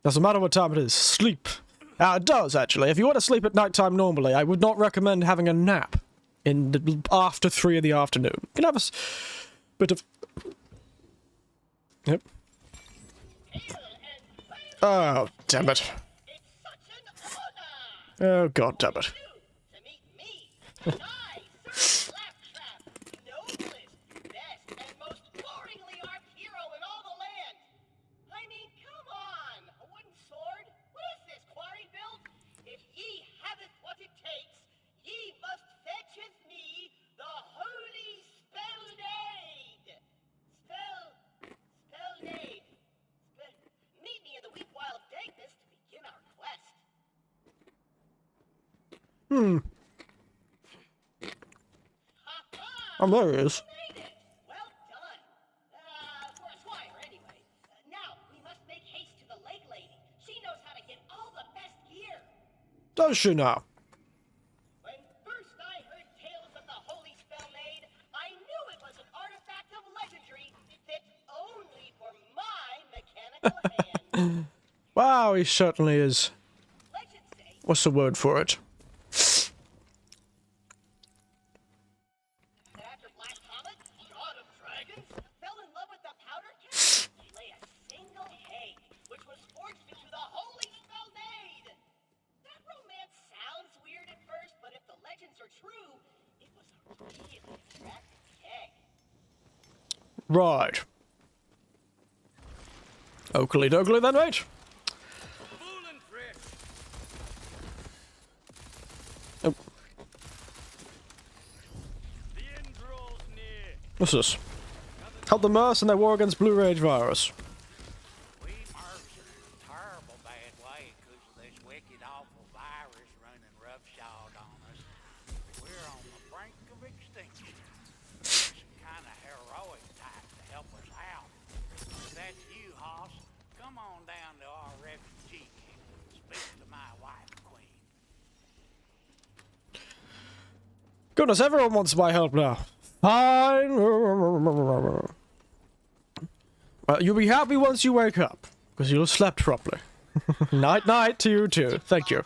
Doesn't matter what time it is. Sleep. It does, actually. If you want to sleep at night time normally, I would not recommend having a nap after 3 in the afternoon. You can have a bit of... Yep. Oh, damn it. Oh, god damn it. Oh, there he is. Well done. For a squire, anyway. Now, we must make haste to the lake lady. She knows how to get all the best gear. Does she now? When first I heard tales of the Holy Spell Maid, I knew it was an artifact of legendary fit only for my mechanical hand. Wow, he certainly is. Legends say What's the word for it? Right. Oakley dokley then, mate. Full and fresh. Oh, The end draws near. what's this? Help the Mercs in their war against Blue Rage virus. We Mercs in a terrible bad way because of this wicked, awful virus running roughshod on us. We're on the brink of extinction. Some kind of heroic type to help us out. If that's you, Hoss, come on down to our refugee camp and speak to my wife, Queen. Goodness, everyone wants my help now. Fine. Well, you'll be happy once you wake up, because you'll have slept properly. Night night to you too. Thank you.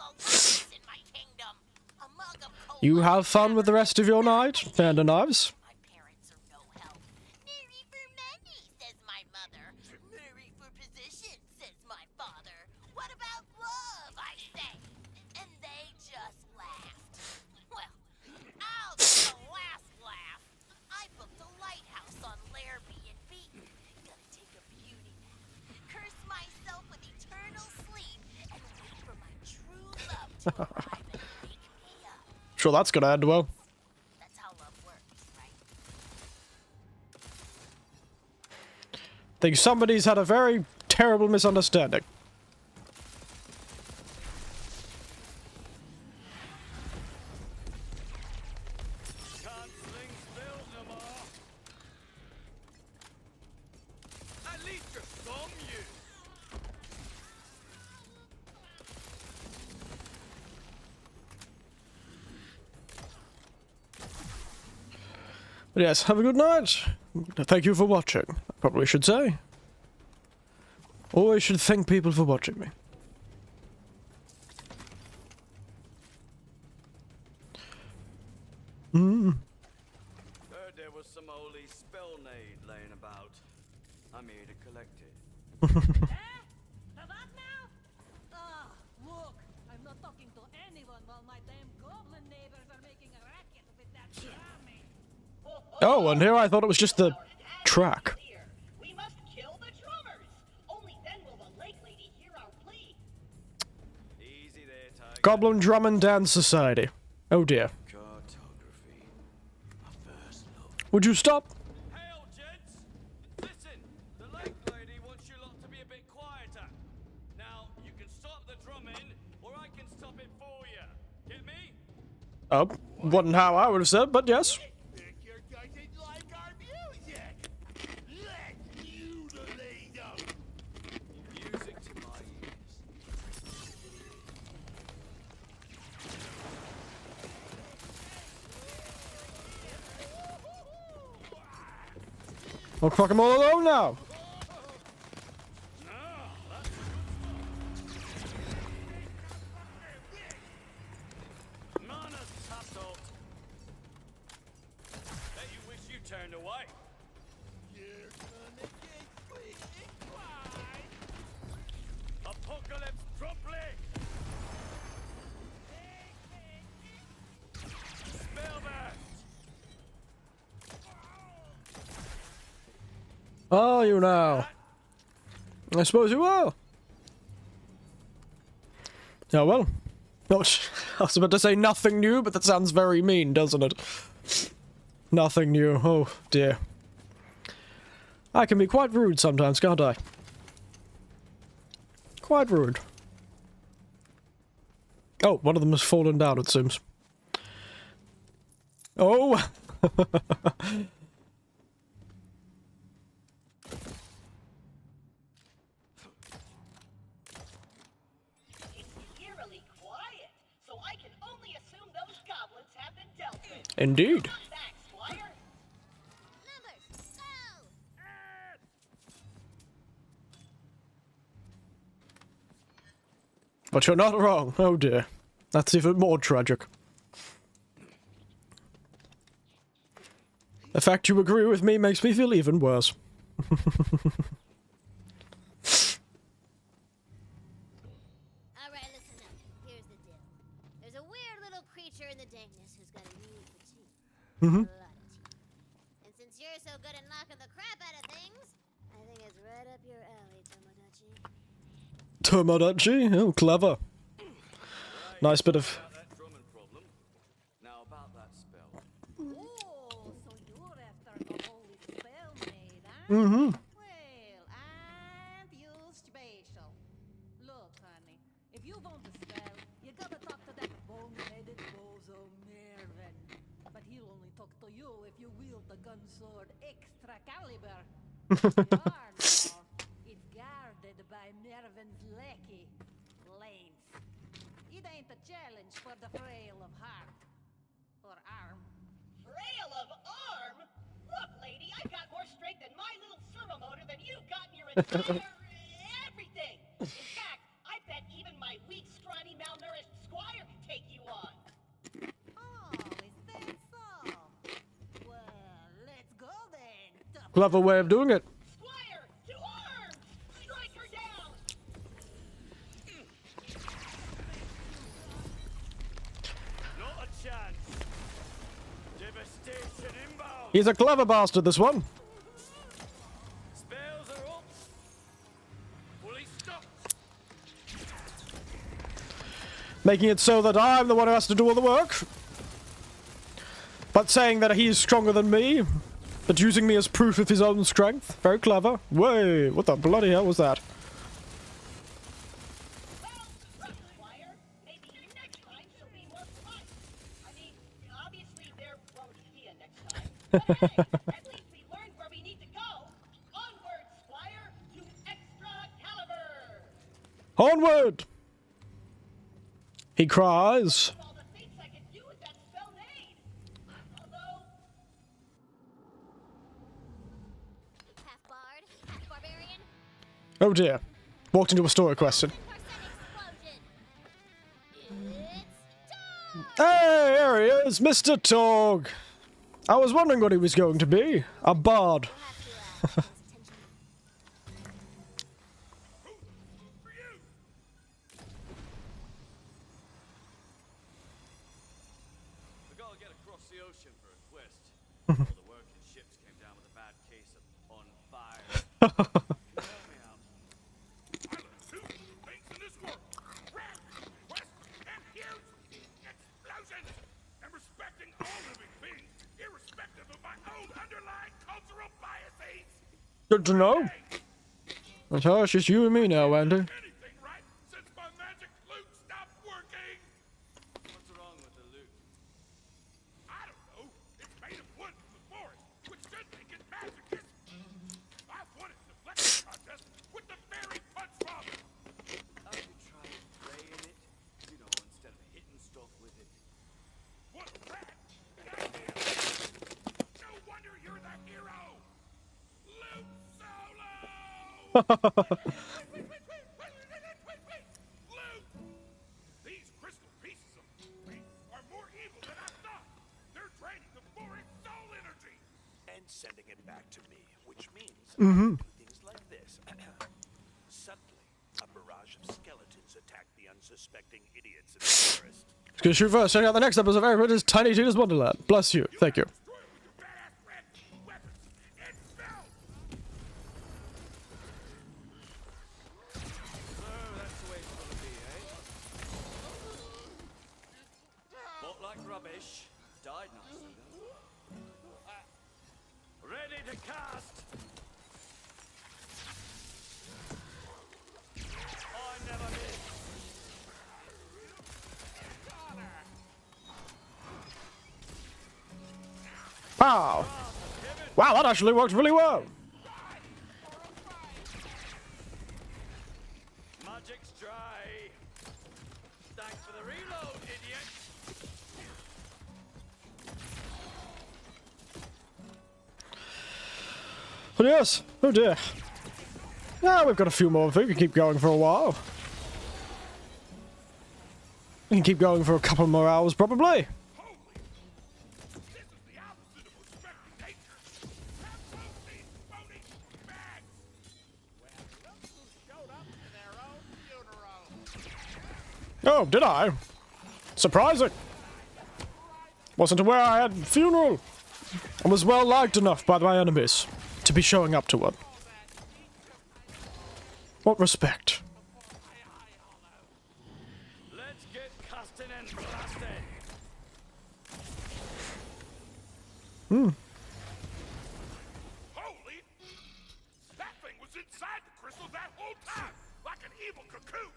You have fun with the rest of your night, hand and knives. My parents are no help. Marry for money, says my mother. Marry for position, says my father. What about love, I say? And they just laughed. Well, I'll be the last laugh. I booked a lighthouse on Airbnb. Gonna take a beauty nap, curse myself with eternal sleep, and wait for my true love to arrive and wake me up. Sure, that's gonna end well. That's how love works, right? Think somebody's had a very terrible misunderstanding. Can't sling still no more. At least you're some use. But yes, have a good night. Thank you for watching. I probably should say. Always should thank people for watching me. Heard there was some holy spell nade laying about. I'm here to collect it. The what now? Ah, look, I'm not talking to anyone while my damn goblin neighbors are making a racket with that drumming. Oh, and here I thought it was just the track. Here, we must kill the drummers. Only then will the lake lady hear our plea. Easy there, Tiger. Goblin Drum and Dance Society. Oh dear. Cartography. My first love. Would you stop? Hail, gents! Listen, the lake lady wants you lot to be a bit quieter. Now, you can stop the drumming, or I can stop it for you. Get me? Oh, wasn't how I would have said, but yes. Victor doesn't like our music. Let's mutilate them. Music to my ears. I'll crack them all alone now. Mana's tussled. Bet you wish you turned away. You're gonna get sweet and cry. Apocalypse promptly. Spellburst. Are you now? I suppose you will. Oh well. No, I was about to say nothing new, but that sounds very mean, doesn't it? Nothing new. Oh dear. I can be quite rude sometimes, can't I? Quite rude. Oh, one of them has fallen down, it seems. Oh! It's eerily quiet, so I can only assume those goblins have been dealt with. Indeed. Thanks, Squire. Numbers, go! But you're not wrong. Oh dear. That's even more tragic. The fact you agree with me makes me feel even worse. Alright, listen up. Here's the deal. There's a weird little creature in the dankness who's got a need for teeth. A lot of teeth. And since you're so good at knocking the crap out of Right up your alley, Tomodachi. Tomodachi? Oh, clever. Nice bit of... About that drumming problem. Now about that spell. Oh, so you're after the holy spell made, huh? Mm-hmm. Well, and you special. Look, honey, if you want the spell, you gotta talk to that bone-headed bozo Mervin. But he'll only talk to you if you wield the gun sword extra caliber. Your now, it's guarded by Mervin's lackey, Lance. It ain't a challenge for the frail of heart. Or arm. Frail of arm? Look, lady, I've got more strength in my little servo motor than you've got in your entire everything. In fact, I bet even my weak, scrawny, malnourished squire can take you on. Oh, is that so? Well, let's go then. Clever way of doing it. Squire, to arms! Strike her down! Not a chance. Devastation inbound. He's a clever bastard, this one. Spells are up. Fully stopped. Making it so that I'm the one who has to do all the work. But saying that he's stronger than me. But using me as proof of his own strength. Very clever. Wait, what the bloody hell was that? Well, Squire, maybe next time she'll be more fun. I mean, obviously there won't be a next time. But hey, at least we learned where we need to go. Onward, Squire, to extra caliber! Onward! He cries. All the things I could do with that spell made. Although, Half bard, half barbarian. Oh dear. Walked into a story question. 10% explosion. It's Hey, here he is, Mr. Torg. I was wondering what he was going to be. A bard. We gotta get across the ocean for a quest. All the working ships came down with a bad case of on fire. Help me out. Pilot two things in this world. Red, west, and huge explosions. And respecting all living beings, irrespective of my own underlying cultural biases. Good to know. That's how it's just you and me now, Andy. Anything right since my magic loot stopped working. What's wrong with the loot? I don't know. It's made of wood from the forest, which should make it magic. I won it in the flex contest with the fairy punch bomb. Have you tried spraying it? You know, instead of hitting stuff with it. What a rat! Goddamn! No wonder you're the hero! Luke Solo! Wait! Luke! These crystal pieces of me are more evil than I thought! They're draining the forest soul energy! And sending it back to me, which means I can do things like this. Suddenly, a barrage of skeletons attacked the unsuspecting idiots in the forest. Let's go shoot first. Check out the next episode of everybody's Tiny Tina's Wonderland. Bless you. Thank you. Destroy it with your badass red weapons and spells! So that's the way it's gonna be, eh? Fought like rubbish. Died nicely, though. Ready to cast! I never miss. Wow. Wow, that actually worked really well. Magic's dry. Thanks for the reload, idiot. But yes. Oh dear. Yeah, we've got a few more. We can keep going for a while. We can keep going for a couple more hours, probably. Holy! This is the opposite of respecting nature! Have both these phony bags! Well, look who showed up to their own funeral. Oh, did I? Surprising. Wasn't aware I had a funeral. And was well liked enough by my enemies to be showing up to one. All that needs to What respect? Let's get casting and blasting. Holy! That thing was inside the crystal that whole time, like an evil cocoon.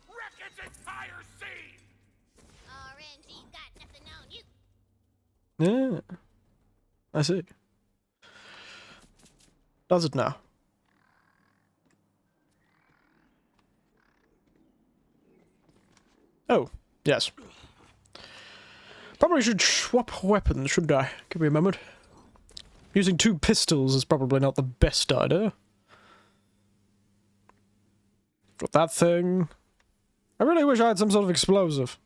Wreck its entire scene. RNG's got nothing on you. Yeah. I see. Does it now? Oh, yes. Probably should swap weapons, shouldn't I? Give me a moment. Using 2 pistols is probably not the best idea. Got that thing. I really wish I had some sort of explosive.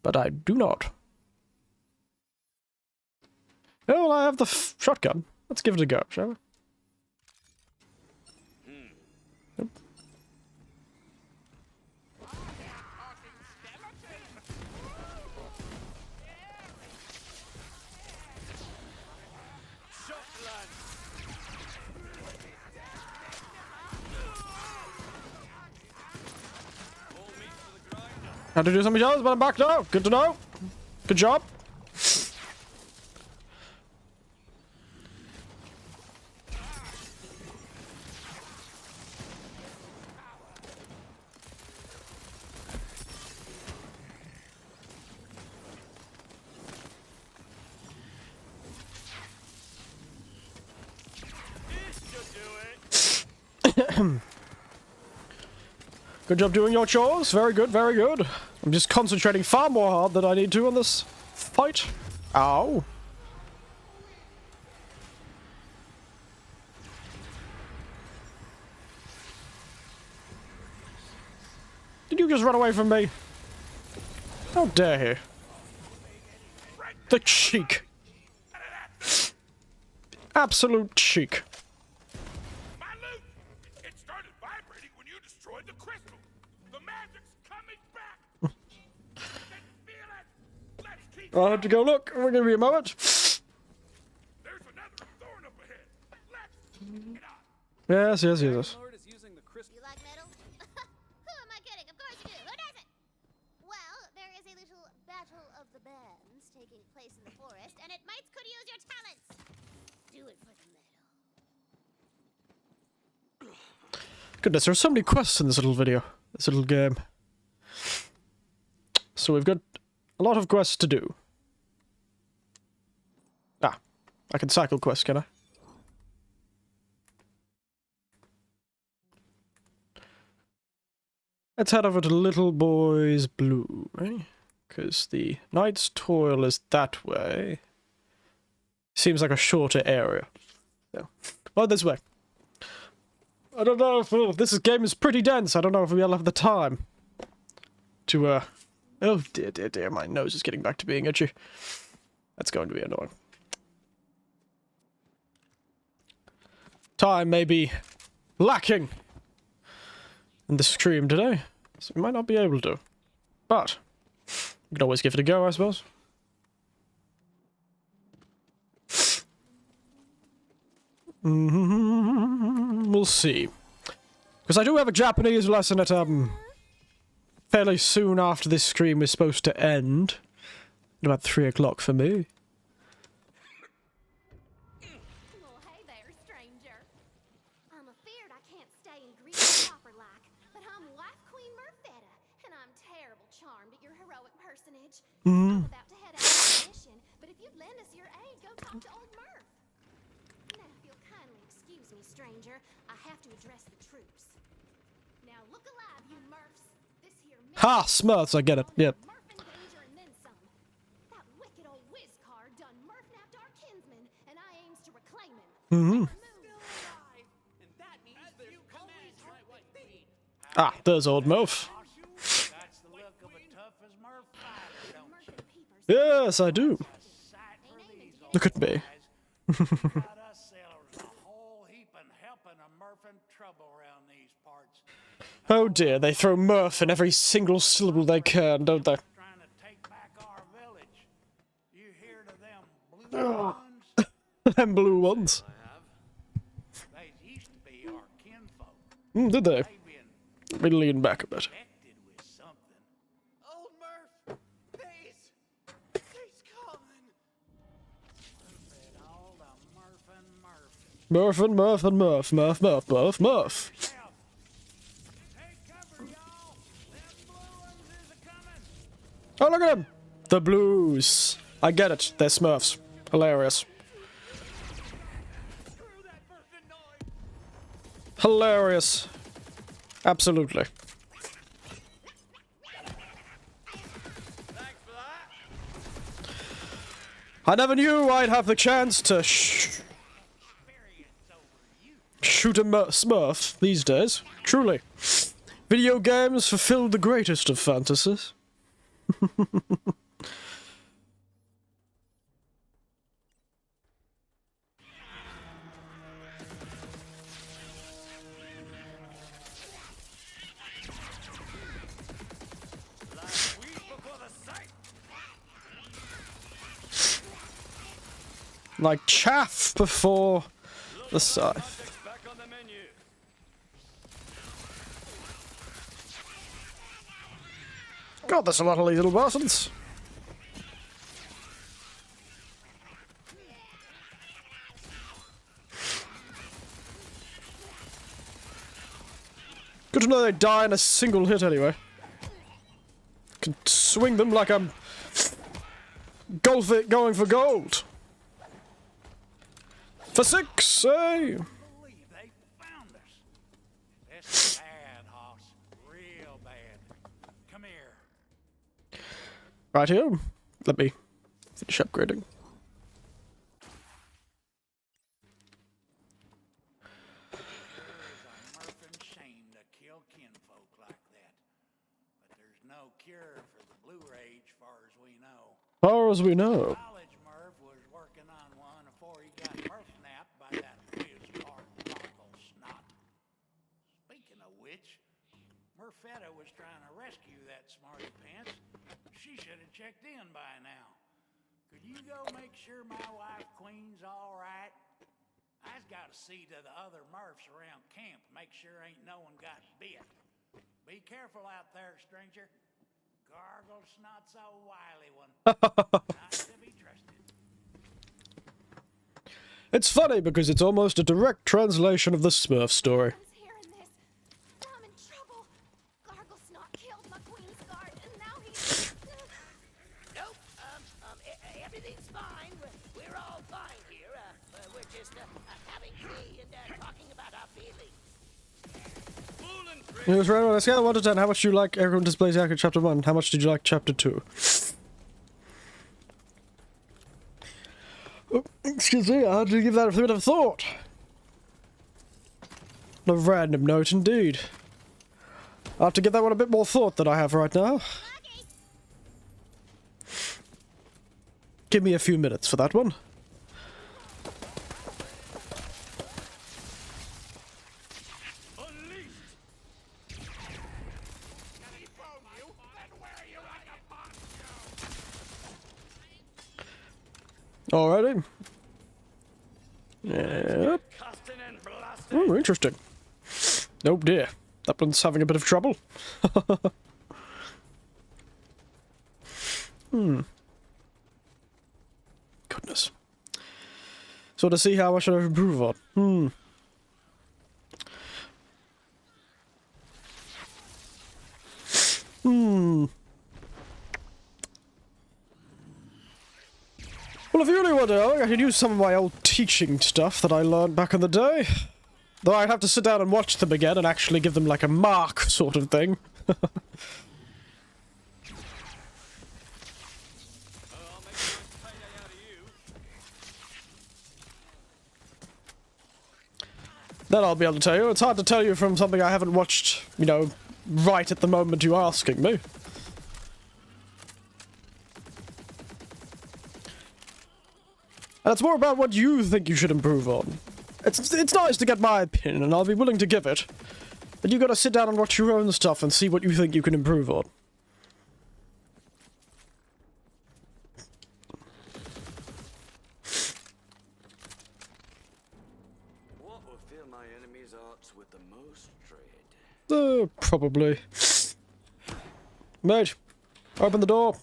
But I do not. Oh, well, I have the shotgun. Let's give it a go, shall we? Yep. Had to do something else, but I'm back now. Good to know. Good job. Good job doing your chores. Very good, very good. I'm just concentrating far more hard than I need to on this fight. Ow. Did you just run away from me? How dare you? The cheek. Absolute cheek. My loot! It started vibrating when you destroyed the crystal. The magic's coming back. Can feel it. Let's keep. I'll have to go look. We'll give me a moment. There's another thorn up ahead. Let's get on. Yes, yes, yes. Lord is using the crystal. You like metal? Who am I kidding? Of course you do. Who doesn't? Well, there is a little battle of the bands taking place in the forest, and it might could use your talents. Do it for the metal. Goodness, there are so many quests in this little video. This little game. So we've got a lot of quests to do. Ah, I can cycle quests, can I? Let's head over to Little Boy's Blue, right? Because the Knight's Toil is that way. Seems like a shorter area. So, oh, this way. I don't know if this game is pretty dense. I don't know if we'll have the time to, oh dear, dear, dear, my nose is getting back to being itchy. That's going to be annoying. Time may be lacking in the stream today, so we might not be able to. But, we can always give it a go, I suppose. We'll see. Because I do have a Japanese lesson at, fairly soon after this stream is supposed to end. At about 3 o'clock for me. Well, hey there, stranger. I'm afeard I can't stay in Greece proper like, but I'm wife Queen Murfetta, and I'm terrible charmed at your heroic personage. I'm about to head out on a mission, but if you'd lend us your aid, go talk to old Murph. Now, if you'll kindly excuse me, stranger, I have to address the troops. Now, look alive, you Murphs. This here Ha! Smurfs, I get it. Yep. Murph in danger and then some. That wicked old whiz card done Murph napped our kinsman, and I aims to reclaim him. Mm-hmm. And that means there's always my wife Queen. Ah, there's old Murph. That's the look of a tough as Murph fighter, don't you? Yes, I do. Sight for these old Look at me. guys. Got ourselves a whole heap and helping of Murph in trouble around these parts. Oh dear, they throw Murph in every single syllable they can, don't they? Trying to take back our village. You hear to them blue ones? Them blue ones. They used to be our kinfolk. Did they? They've been Let me lean back a bit. infected with something. Old Murph, please, he's coming. Murph and all the Murph and Murph. Murph and Murph and Murph, Murph, Murph, Murph, Murph. Yourself. Take cover, y'all. Them blue ones is a-coming. Oh, look at him! The blues. I get it. They're Smurfs. Hilarious. Screw that birthing noise. Hilarious. Absolutely. Thanks for that. I never knew I'd have the chance to shoot a Smurf these days. Truly. Video games fulfill the greatest of fantasies. Like chaff before the scythe. Back on the menu. God, there's a lot of these little bastards. Good to know they die in a single hit anyway. Can swing them like I'm going for gold. For 6, eh? Believe they found us. This is bad, Hoss. Real bad. Come here. Right here. Let me finish upgrading. Murphin' shame to kill kinfolk like that. But there's no cure for the blue rage, far as we know. Far as we know. College Murph was working on one before he got Murph-napped by that whiz-cart Gargle Snot. Speaking of which, Murfetta was trying to rescue that smarty pants. She should have checked in by now. Could you go make sure my wife Queen's all right? I's got to see to the other Murphs around camp, make sure ain't no one got bit. Be careful out there, stranger. Gargle Snot's a wily one. Not to be trusted. It's funny because it's almost a direct translation of the Smurf story. I was hearing this. I'm in trouble. Gargle Snot killed my queen's guard, and now he's... Nope, everything's fine. We're all fine here. We're just having tea and talking about our feelings. It was right on a scale of 1 to 10. How much do you like Everyone Displays Accurate Chapter 1? How much did you like Chapter 2? Oh, excuse me, I had to give that a bit of thought. A random note indeed. I'll have to give that one a bit more thought than I have right now. Give me a few minutes for that one. Alrighty. Yep. Oh, interesting. Oh dear. That one's having a bit of trouble. Goodness. So to see how much I improve on. Well, if you really want to know, I could use some of my old teaching stuff that I learned back in the day. Though I'd have to sit down and watch them again and actually give them like a mark sort of thing. Then I'll be able to tell you. It's hard to tell you from something I haven't watched, you know, right at the moment you're asking me. And it's more about what you think you should improve on. It's nice to get my opinion, and I'll be willing to give it. But you gotta sit down and watch your own stuff and see what you think you can improve on. What will fill my enemy's hearts with the most dread? Probably. Mate, open the door.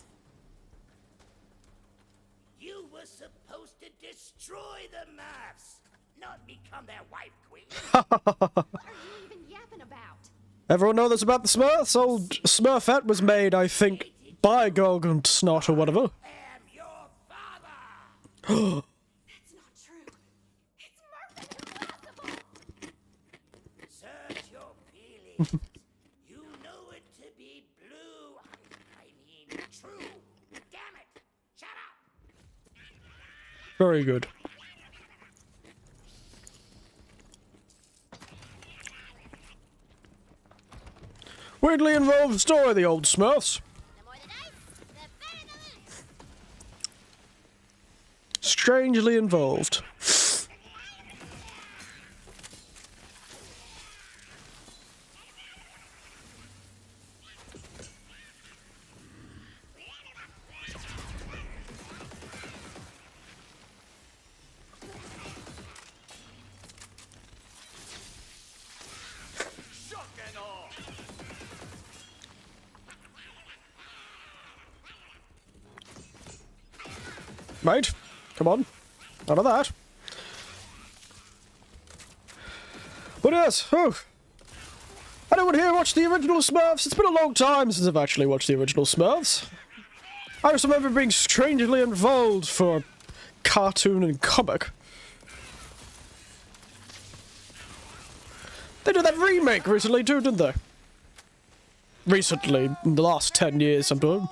You were supposed to destroy the Mavs, not become their wife queen. What are you even yapping about? Everyone know this about the Smurfs? Old Smurfette was made, I think, by Gorgon Snot or whatever. I am your father. That's not true. It's Murphy. Impossible. Search your feelings. You know it to be blue. I mean true. Damn it. Shut up. Very good. Weirdly involved story, the old Smurfs. The more the dice, the better the loot. Strangely involved. Shock and awe. Right, come on. None of that. But yes, anyone here watch the original Smurfs? It's been a long time since I've actually watched the original Smurfs. I just remember being strangely involved for cartoon and comic. They did that remake recently too, didn't they? Recently, in the last 10 years sometime.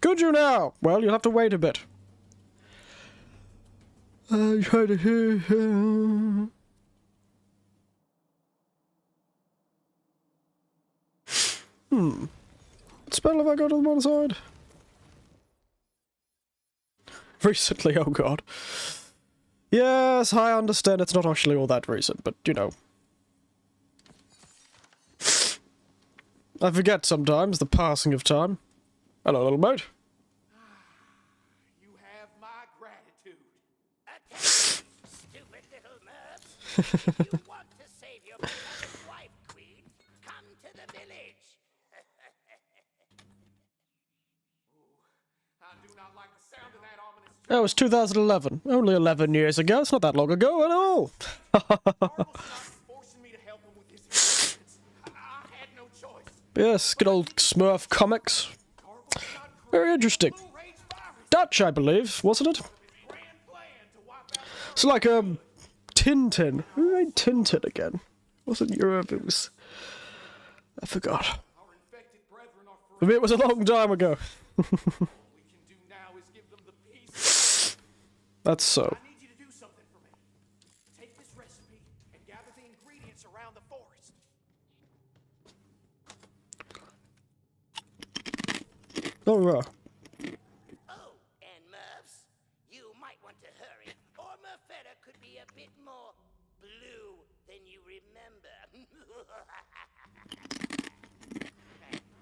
Could you now? Well, you'll have to wait a bit. I try to hear him. What spell have I got on one side? Recently, oh god. Yes, I understand it's not actually all that recent, but you know. I forget sometimes the passing of time. Hello, little mate. You have my gratitude. Stupid little Mavs. If you want to save your beloved wife queen, come to the village. I do not like the sound of that ominous. That was 2011. Only 11 years ago. It's not that long ago at all. Forcing me to help him with his experience. I had no choice. Yes, good old Smurf comics. Very interesting. Dutch, I believe, wasn't it? It's like, Tintin. Who made Tintin again? Wasn't Europe, it was... I forgot. For me, it was a long time ago. That's so. I need you to do something for me. Take this recipe and gather the ingredients around the forest. Oh, right. Oh, and Mavs, you might want to hurry, or Murfetta could be a bit more blue than you remember.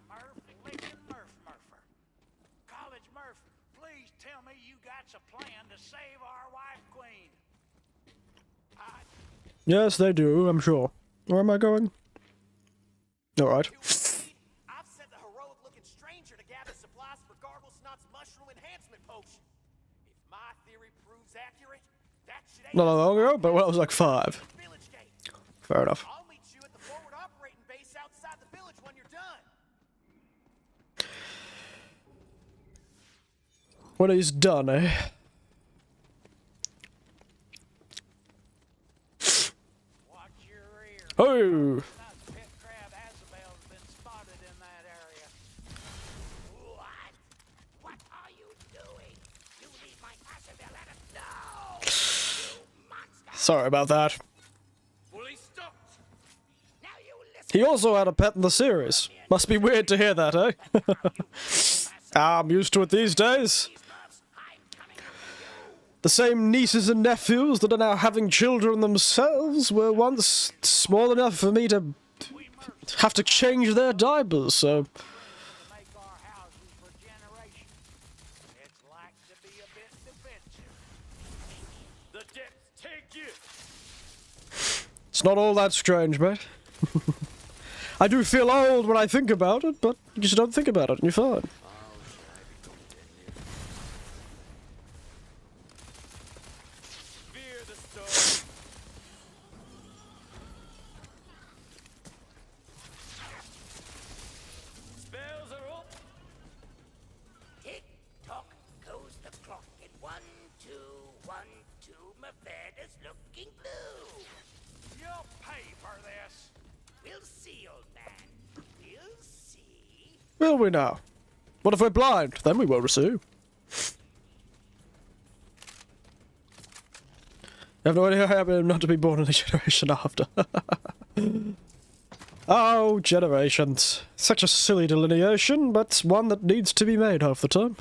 Murph licking Murpher. College Murph, please tell me you got a plan to save our wife queen. Yes, they do, I'm sure. Where am I going? Alright. I've sent the heroic-looking stranger to gather supplies for Garglesnot's mushroom enhancement potion. If my theory proves accurate, that should Not that long ago, but when I was like 5. village gate. Fair enough. I'll meet you at the forward operating base outside the village when you're done. When he's done, eh? Watch your ear. Oh! That pit crab Azabel's been spotted in that area. What? What are you doing? You leave my Asabel at a... No! You monster! Sorry about that. Fully stopped. Now you listen. He also had a pet in the series. Must be weird to hear that, eh? I'm used to it these days. The same nieces and nephews that are now having children themselves were once small enough for me to have to change their diapers, so... Make our houses for generations. It's like to be a bit defensive. The depths take you. It's not all that strange, mate. I do feel old when I think about it, but you just don't think about it and you're fine. Fear the storm. Spells are up. Tick tock goes the clock, and 1, 2, 1, 2, my bed is looking blue. You'll pay for this. We'll see, old man. We'll see. Will we now? What if we're blind? Then we won't receive. I have no idea how I am not to be born in a generation after. Oh, generations. Such a silly delineation, but one that needs to be made half the time.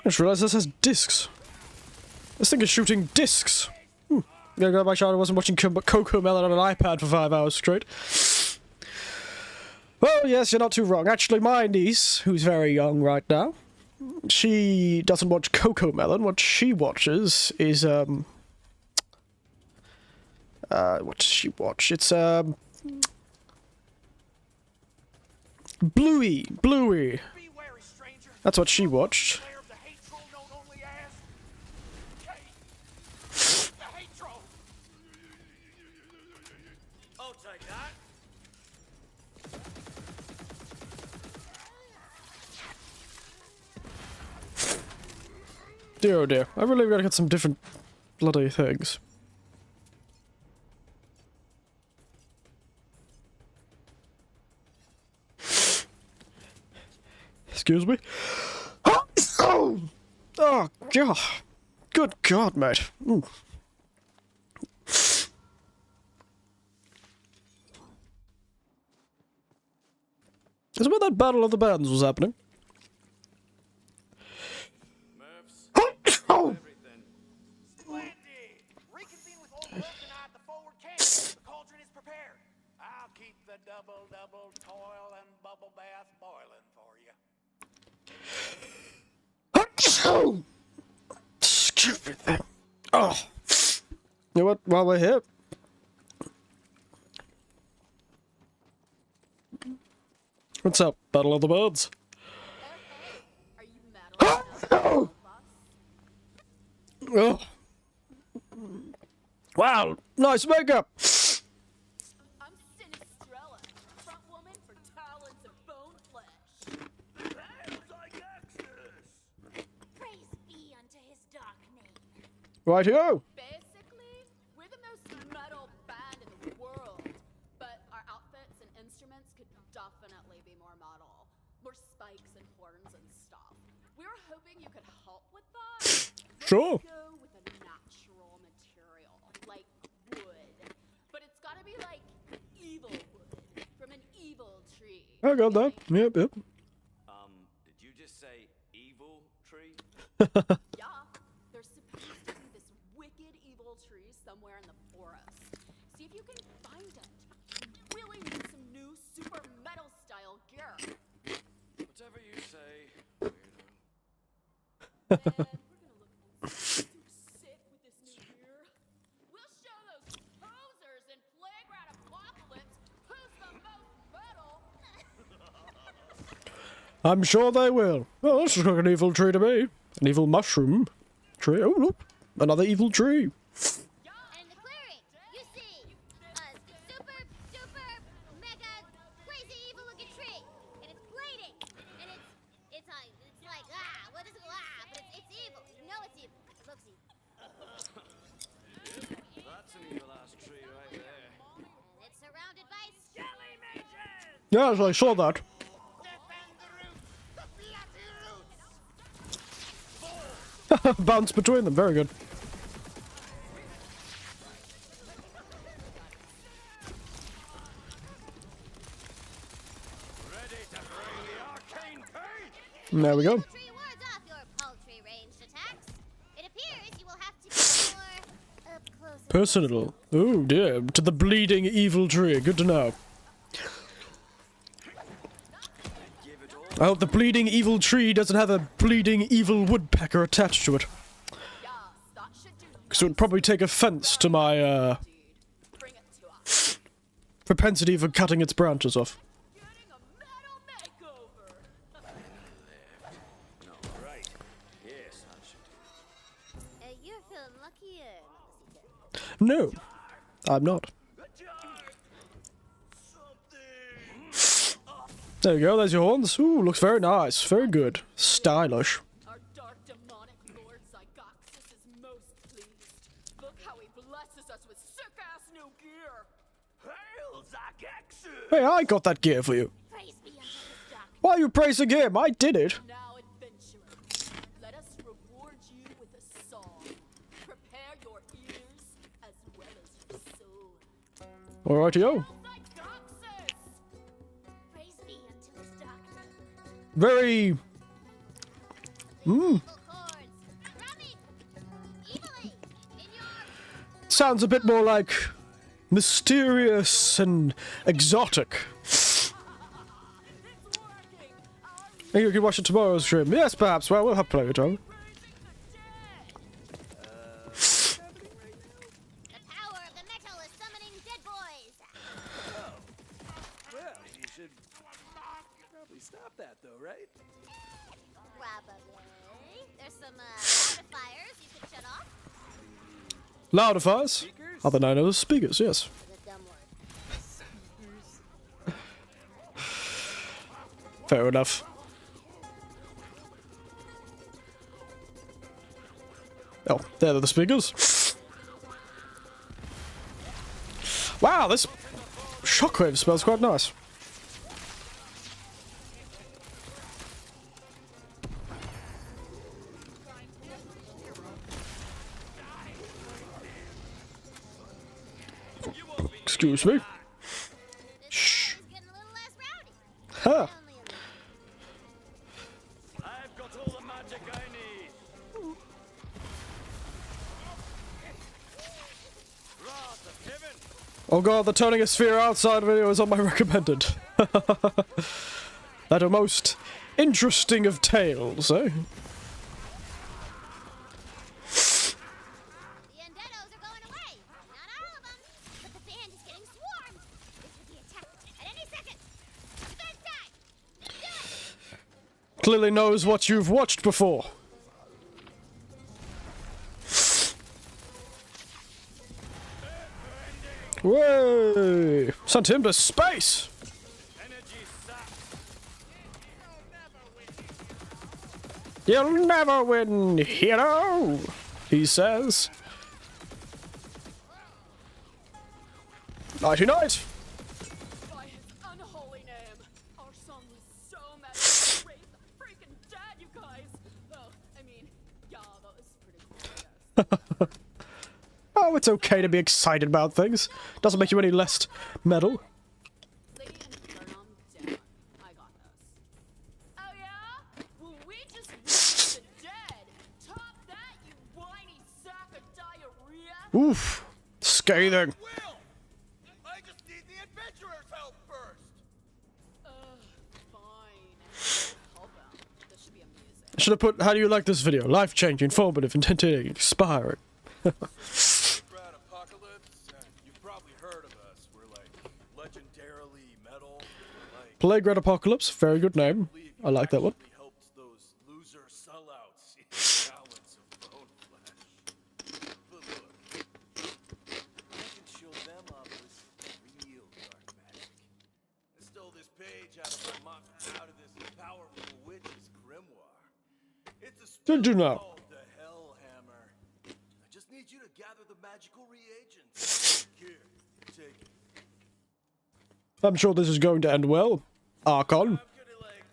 I just realised this has discs. This thing is shooting discs. Gotta go back to I wasn't watching Coco Melon on an iPad for 5 hours straight. Well, yes, you're not too wrong. Actually, my niece, who's very young right now, she doesn't watch Coco Melon. What she watches is, what does she watch? It's, Bluey. Be wary, stranger. That's what she watched. Lair of the hate troll known only as... Kate. The hate troll. I'll take that. Dear oh dear. I really gotta get some different bloody things. Excuse me? Oh, God. Good God, mate. Ooh. Is it when that Battle of the Bands was happening? Everything. Splendid. Reconvene with old Webb tonight at the forward camp. The cauldron is prepared. I'll keep the double toil and bubble bath boiling for you. Stupid thing. Oh. You know what? While we're here. What's up, Battle of the Birds? Are you metal? Oh. Wow, nice makeup. I'm Sinistrella, front woman for talons of bone flesh. Sounds like Exodus. Praise be unto his dark name. Right here. Basically, we're the most metal band in the world, but our outfits and instruments could definitely be more metal. More spikes and horns and stuff. We were hoping you could help with that. Sure. Let's go with a natural material, like wood. But it's gotta be like evil wood from an evil tree. I got that. Yep, yep. Did you just say evil tree? Yeah, there's supposed to be this wicked evil tree somewhere in the forest. See if you can find it. You really need some new super metal style gear. Whatever you say, weirdo. And we're gonna look super sick with this new gear. We'll show those posers in Playground Apocalypse who's the most metal. I'm sure they will. Oh, this looks like an evil tree to me. An evil mushroom tree. Oh, look. Another evil tree. And the clearing, you see, a super, duper, mega, crazy, evil-looking tree, and it's bleeding, and it's like what is it? But it's evil. You know it's evil. It looks evil. That's an evil ass tree right there. And it's surrounded by skelly mages. Yes, I saw that. Defend the roots, the bloody roots. Bounce between them. Very good. Ready to bring the arcane pain? There we go. Tree wards off your paltry ranged attacks. It appears you will have to be more up close. Personal. Oh dear. To the bleeding evil tree. Good to know. I hope the bleeding evil tree doesn't have a bleeding evil woodpecker attached to it. Because it would probably take offense to my, propensity for cutting its branches off. Right. Yes, I should. You're feeling luckier. No, I'm not. There you go, there's your horns. Ooh, looks very nice. Very good. Stylish. Our dark demonic lord Zygoxis is most pleased. Look how he blesses us with sick-ass new gear. Hail, Zygoxis! Hey, I got that gear for you. Praise be unto his dark. Why are you praising him? I did it. Now, adventurer, let us reward you with a song. Prepare your ears as well as your soul. Alrighty-o. Zygoxis! Praise be unto his dark. Very... Evil chords. Drumming. Evilly. In your sounds a bit more like... mysterious and exotic. Maybe we can watch it tomorrow's stream. Yes, perhaps. Well, we'll have plenty of time. the power of the metal is summoning dead boys. Well, you should probably stop that, though, right? Probably. There's some modifiers you could shut off. Loudifiers? Other known as speakers, yes. The dumb word. Fair enough. Oh, there are the speakers. Wow, this shockwave smells quite nice. Excuse me. Shh. Getting a little less rowdy. Huh. Only a little. I've got all the magic I need. Wrath of heaven. Oh god, the turning a sphere outside video is on my recommended. That a most interesting of tales, eh? The Undeados are going away. Not all of them, but the band is getting swarmed. This could be attacked at any second. Defense time. Do it. Clearly knows what you've watched before. Way! Sent him to space! Energy sapped. You'll never win, hero! He says. Nighty night! By his unholy name, our song was so messed up. Raise the freaking dead, you guys. Oh, I mean, yeah, that was pretty cool, I guess. Oh, it's okay to be excited about things. Doesn't make you any less metal. Lady and burn 'em down. I got this. Oh yeah? Well, we just raised the dead. Top that, you whiny sack of diarrhea. Oof. Scathing. Will! I just need the adventurer's help first! Fine. Help out. This should be amusing. Should have put, how do you like this video? Life-changing, informative, entertaining, inspiring. Brad Apocalypse, you've probably heard of us. We're like legendarily metal. Like, Playground Apocalypse, very good name. I like that one. actually helped those loser sellouts see the balance of bone flesh. But look, I can show them up with some real dark magic. I stole this page out of this powerful witch's grimoire. It's a spell Did you know? called the Hellhammer. I just need you to gather the magical reagents. Here, take it. I'm sure this is going to end well. Archon. I'm gonna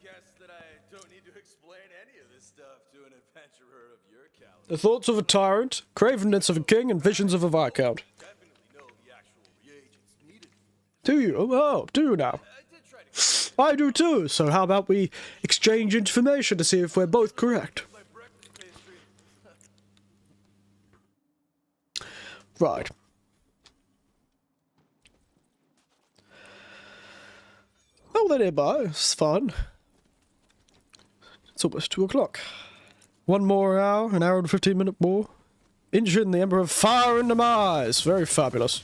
guess that I don't need to explain any of this stuff to an adventurer of your caliber. The thoughts of a tyrant, cravenness of a king, and visions of a viscount. Definitely know the actual reagents needed. Do you? Oh, do you now? I did try to I do too, so how about we exchange information to see if we're both correct? my breakfast pastry. Right. Oh, they're nearby. It's fun. It's almost 2 o'clock. 1 more hour, an hour and 15-minute more. Injin, the Emperor of Fire into my eyes. Very fabulous.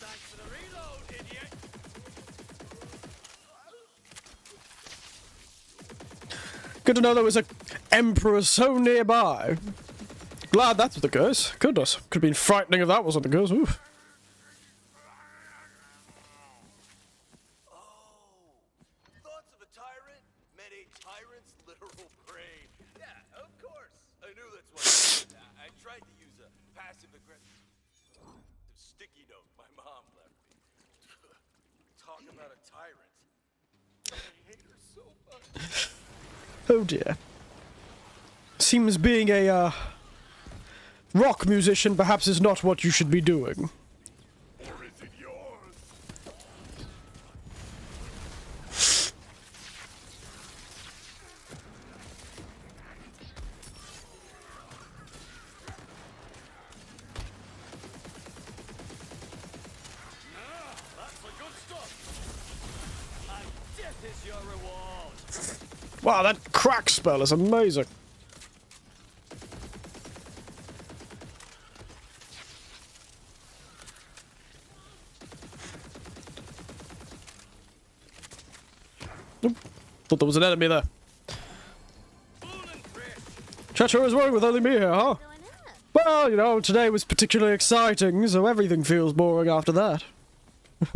Thanks for the reload, idiot. Good to know there was a Emperor so nearby. Glad that's the case. Goodness, could have been frightening if that wasn't the case. Oof. Thoughts of a tyrant met a tyrant's literal brain. Yeah, of course. I knew that's what I tried to use a passive aggressive sticky note my mom left me. Talk about a tyrant. I hate her so much. Oh dear. Seems being a rock musician perhaps is not what you should be doing. Or is it yours? That's the good stuff. And death is your reward. Wow, that crack spell is amazing. Nope. Thought there was an enemy there. Chacho is working with only me here, huh? Well, you know, today was particularly exciting, so everything feels boring after that. Of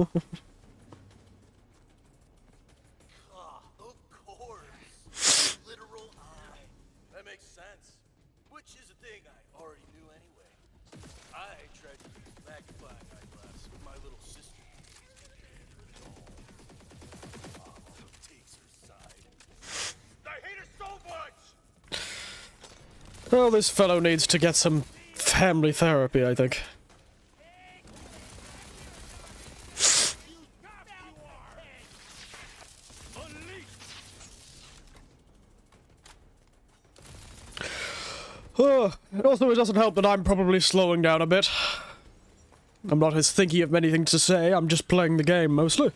course. Literal eye. That makes sense. Which is a thing I already knew anyway. I tried to use magnifying eyeglass with my little sister. Mom takes her side. I hate her so much! Well, this fellow needs to get some family therapy, I think. Also, it doesn't help that I'm probably slowing down a bit. I'm not as thinky of many things to say, I'm just playing the game mostly.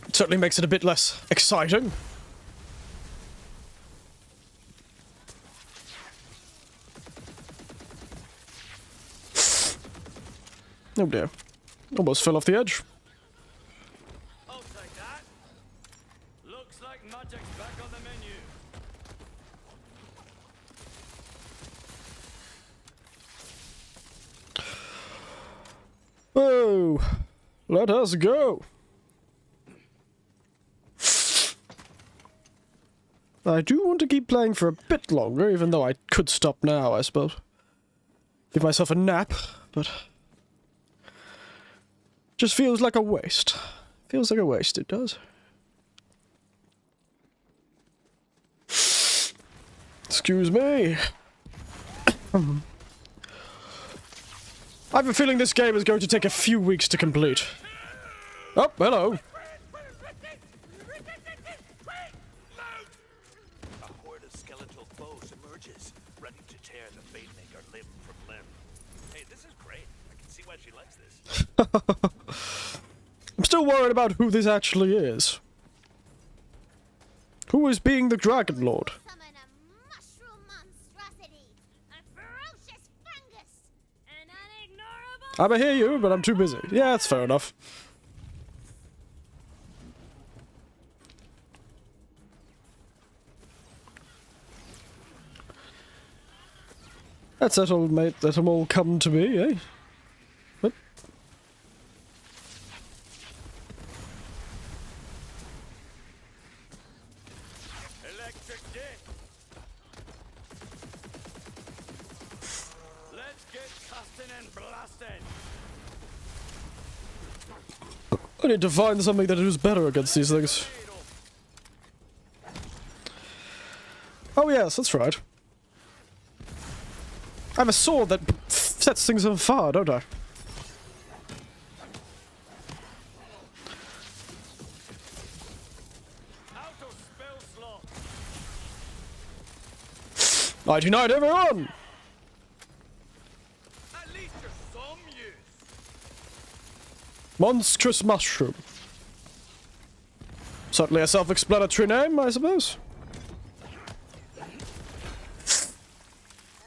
It certainly makes it a bit less exciting. Oh dear. Almost fell off the edge. I'll take that. Looks like magic's back on the menu. Oh, let us go. I do want to keep playing for a bit longer, even though I could stop now, I suppose. Give myself a nap, but... just feels like a waste. Feels like a waste, it does. Excuse me. I have a feeling this game is going to take a few weeks to complete. Oh, hello. A horde of skeletal foes emerges, ready to tear the Fatemaker limb from limb. Hey, this is great. I can see why she likes this. I'm still worried about who this actually is. Who is being the Dragon Lord? Summon a mushroom monstrosity, a ferocious fungus, an unignorable... I hear you, but I'm too busy. Yeah, that's fair enough. That's settled, mate. Let them all come to me, eh? What? Electric dick. Let's get casting and blasting. I need to find something that is better against these things. Oh yes, that's right. I have a sword that sets things on fire, don't I? Out of spell slot. 99, everyone! At least you're some use. Monstrous mushroom. Certainly a self-explanatory name, I suppose. The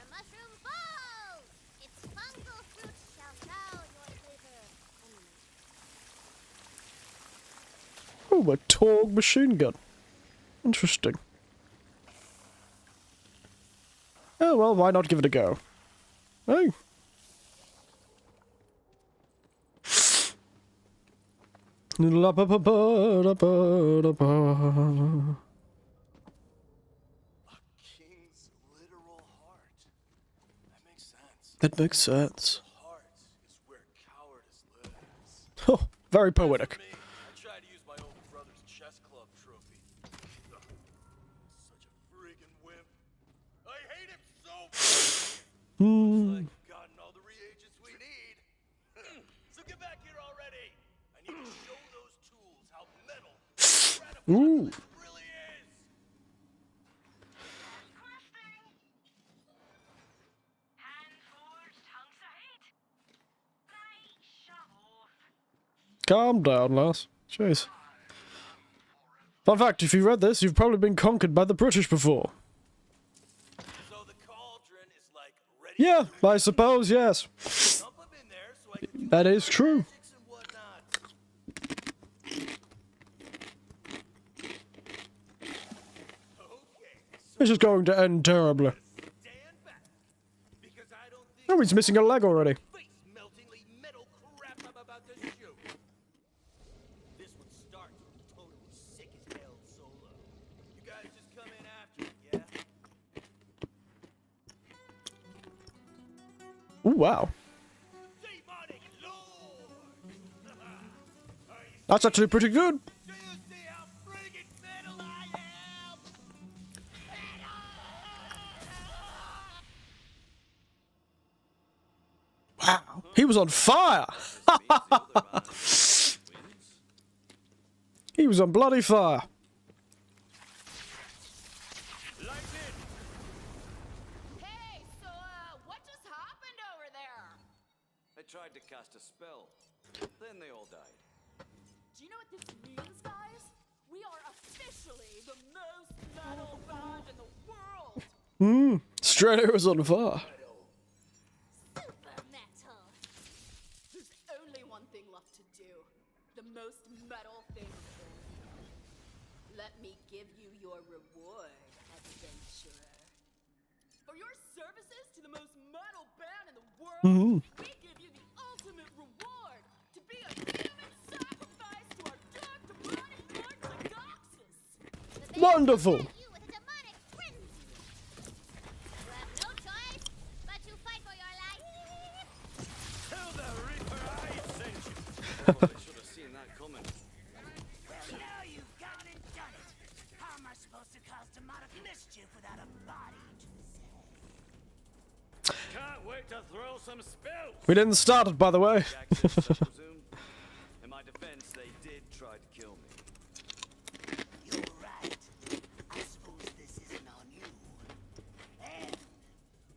mushroom falls! Its fungal fruits shall sour your flavor. Oh, a Torg machine gun. Interesting. Oh, well, why not give it a go? Hey. La ba ba ba da ba da ba. A king's literal heart. That makes sense. That makes sense. The heart is where cowardice lives. Oh, very poetic. For me, I tried to use my old brother's chess club trophy. Ugh, such a friggin' wimp. I hate him so much. Looks like we've gotten all the reagents we need. So get back here already. I need to show those tools how metal Ooh. really is. Calm down, lass. Jeez. Fun fact, if you read this, you've probably been conquered by the British before. So the cauldron is like ready Yeah, I suppose, yes. to dump 'em in there so I can do That is true. magics and whatnot. Okay, so This is going to end terribly. stand back. Because I don't think Oh, he's missing a leg already. face-meltingly metal crap I'm about to shoot. This one starts with a totally sick as hell solo. You guys just come in after it, yeah? Ooh, wow. Demonic Lord! Are you That's actually pretty good. Do you see how friggin' metal I am? Wow. He was on fire. He was on bloody fire. Hey, so, what just happened over there? I tried to cast a spell. Then they all died. Do you know what this means, guys? We are officially the most metal band in the world! Australia was on fire. Super metal. There's only one thing left to do. The most metal thing. Let me give you your reward, adventurer. For your services to the most metal band in the world, we give you the ultimate reward to be a human sacrifice to our dark demonic lord Legoxus. Wonderful. You with a demonic frenzy. You have no choice but to fight for your life. Tell the Reaper I sent you. Probably should have seen that coming. Well, now you've gone and done it. How am I supposed to cause demonic mischief without a body to say? Can't wait to throw some spells. We didn't start it, by the way. Access, I presume. In my defense, they did try to kill me. You're right. I suppose this isn't on you. And,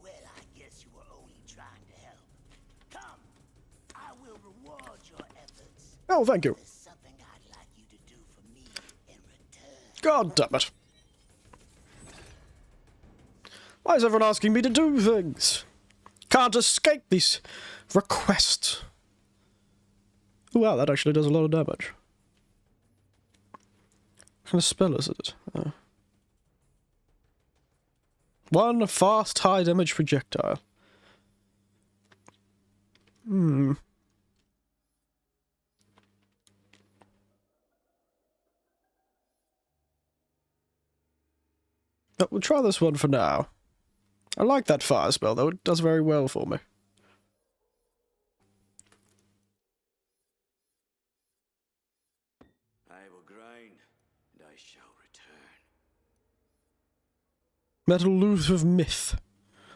well, I guess you were only trying to help. Come, I will reward your efforts. Oh, thank you. There's something I'd like you to do for me in return. God damn it. Why is everyone asking me to do things? Can't escape these requests. Ooh, wow, that actually does a lot of damage. What kind of spell is it? One fast, high damage projectile. But we'll try this one for now. I like that fire spell, though. It does very well for me. I will grind, and I shall return. Metal loot of myth.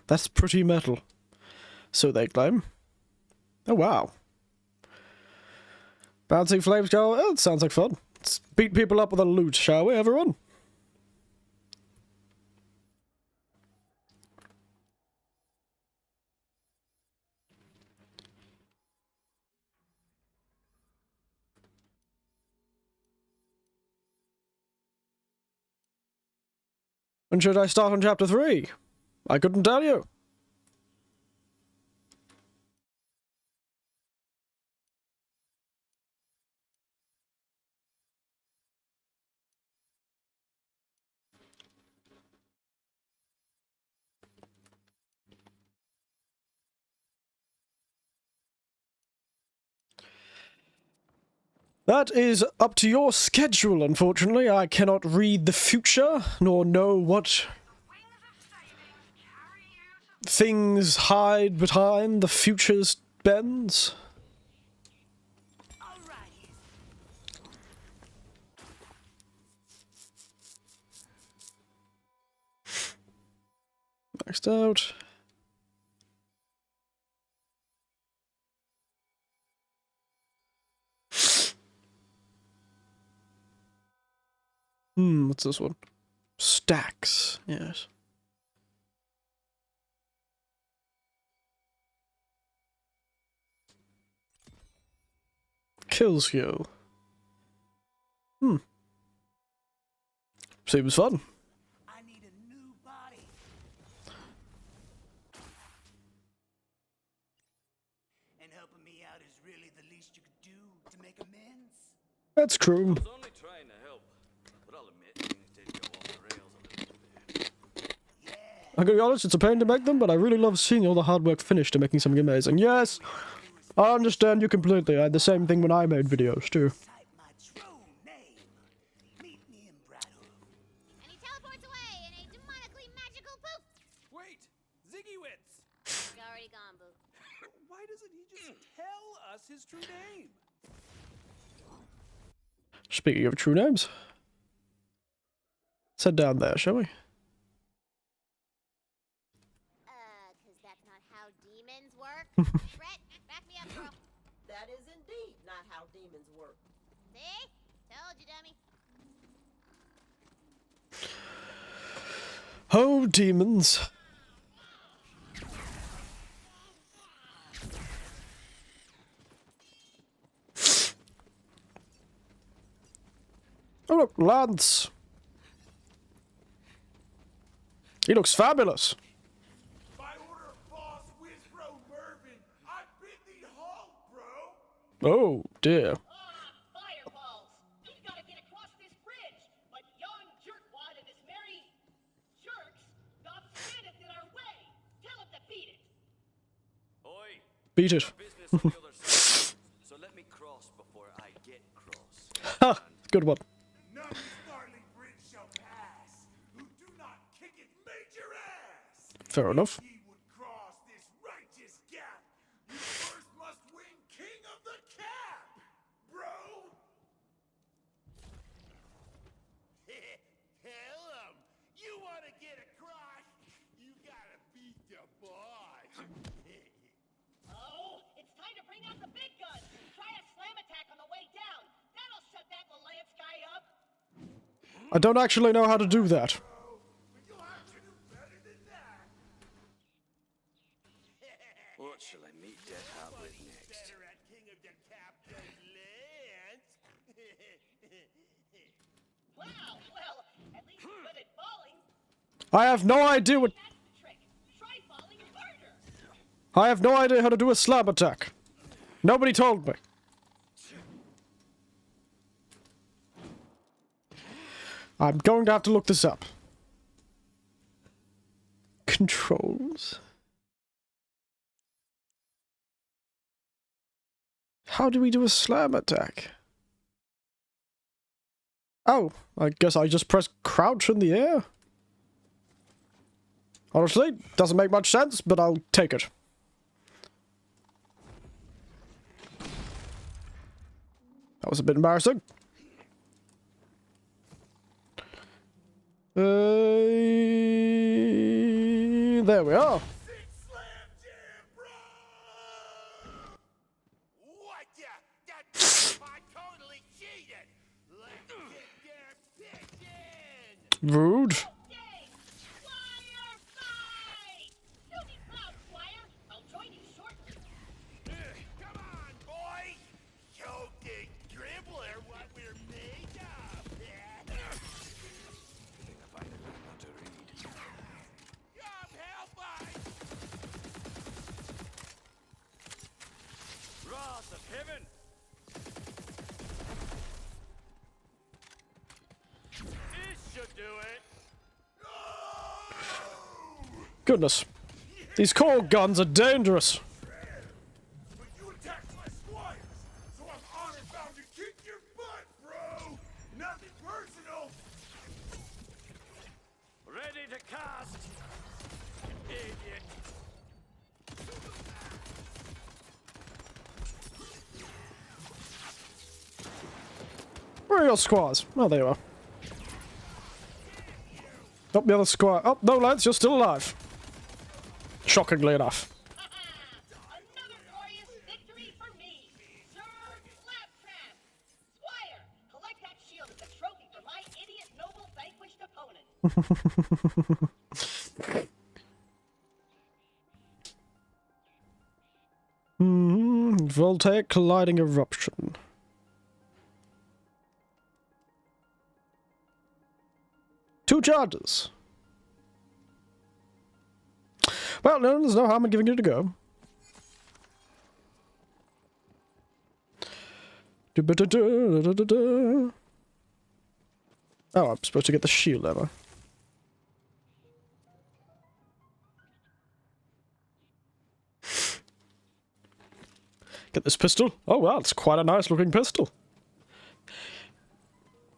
That's pretty metal. So they claim. Oh, wow. Bouncing flames go. Oh, it sounds like fun. Let's beat people up with a loot, shall we, everyone? When should I start on chapter 3? I couldn't tell you. That is up to your schedule, unfortunately. I cannot read the future, nor know what things hide behind the future's bends. Maxed out. What's this one? Stacks, yes. Kills you. Seems fun. I need a new body. And helping me out is really the least you could do to make amends. That's true. I was only trying to help, but I'll admit things did go off the rails a little bit. I'm gonna be honest, it's a pain to make them, but I really love seeing all the hard work finished and making something amazing. Yes, I understand you completely. I had the same thing when I made videos, too. Type my true name. Meet me in Braddock. And he teleports away in a demonically magical poof. Wait, Ziggy-Wits! He's already gone, boo. Why doesn't he just tell us his true name? Speaking of true names, let's head down there, shall we? Cause that's not how demons work. Brett, back me up, bro. That is indeed not how demons work. See? Told you, dummy. Oh, demons. Oh look, Lance. He looks fabulous. By order of boss Wizbro Mervin, I bid thee halt, bro! Oh, dear. Fireballs! We've got to get across this bridge, but yon jerkwad and his merry jerks standeth in our way. Tell him to beat it. Oi, Beat it. business on the other side. So let me cross before I get cross. Ha! Good one. None this gnarly bridge shall pass, who do not kick it major ass! Fair enough. Ye would cross this righteous gap, you first must win King of the Cap, bro! Tell 'em. You want to get across, you gotta beat the boss. Oh, it's time to bring out the big guns. Try a slam attack on the way down. That'll shut that Lance guy up. I don't actually know how to do that. You'll have to do better than that! What shall I meet Death Hat with next? Better at King of the Cap than Lance. Wow, well, at least you're good at falling. I have no idea what... That's the trick. Try falling harder. I have no idea how to do a slab attack. Nobody told me. I'm going to have to look this up. Controls. How do we do a slam attack? Oh, I guess I just press crouch in the air. Honestly, doesn't make much sense, but I'll take it. That was a bit embarrassing. There we are. What the? That I totally cheated. Let's get their bitch in. Rude. Yay! Squire fight! Do be proud, Squire. I'll join you shortly. Come on, boy. Show the dribbler what we're made of. I find it hard not to read. Goodness. These core guns are dangerous. But you attacked my squires, so I'm honor-bound to kick your butt, bro! Nothing personal! Ready to cast! Idiot! Where are your squires? Oh, there you are. Oh, the other squire. Oh, no, lads, you're still alive. Shockingly enough. Another glorious victory for me, Sir Claptrap. Squire, collect that shield as a trophy for my idiot noble vanquished opponent. Voltaic colliding eruption. Two charges. Well, no, there's no harm in giving it a go. Oh, I'm supposed to get the shield, am I? Get this pistol. Oh, wow, it's quite a nice looking pistol.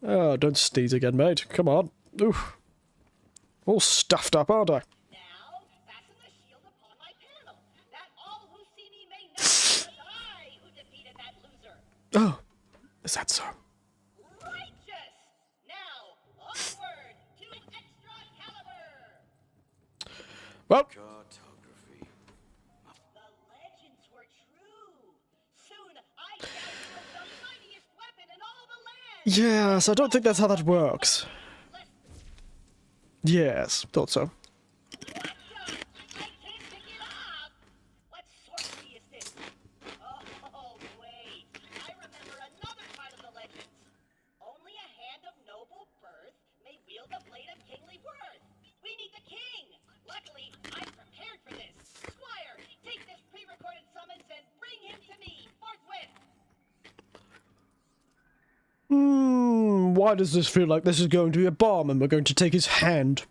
Oh, don't sneeze again, mate. Come on. Oof. All stuffed up, aren't I? Now, fasten the shield upon my panel, that all who see me may know it was I who defeated that loser. Oh, is that so? Righteous! Now, onward to extra caliber! Well, Cartography. The legends were true. Soon, I shall wield the mightiest weapon in all the land. yes, I don't think that's how that works. Yes, thought so. I can't pick it up. What sorcery is this? Oh, wait. I remember another part of the legends. Only a hand of noble birth may wield the blade of kingly worth. We need the king. Luckily, I'm prepared for this. Squire, take this pre-recorded summons and bring him to me forthwith. Why does this feel like this is going to be a bomb and we're going to take his hand?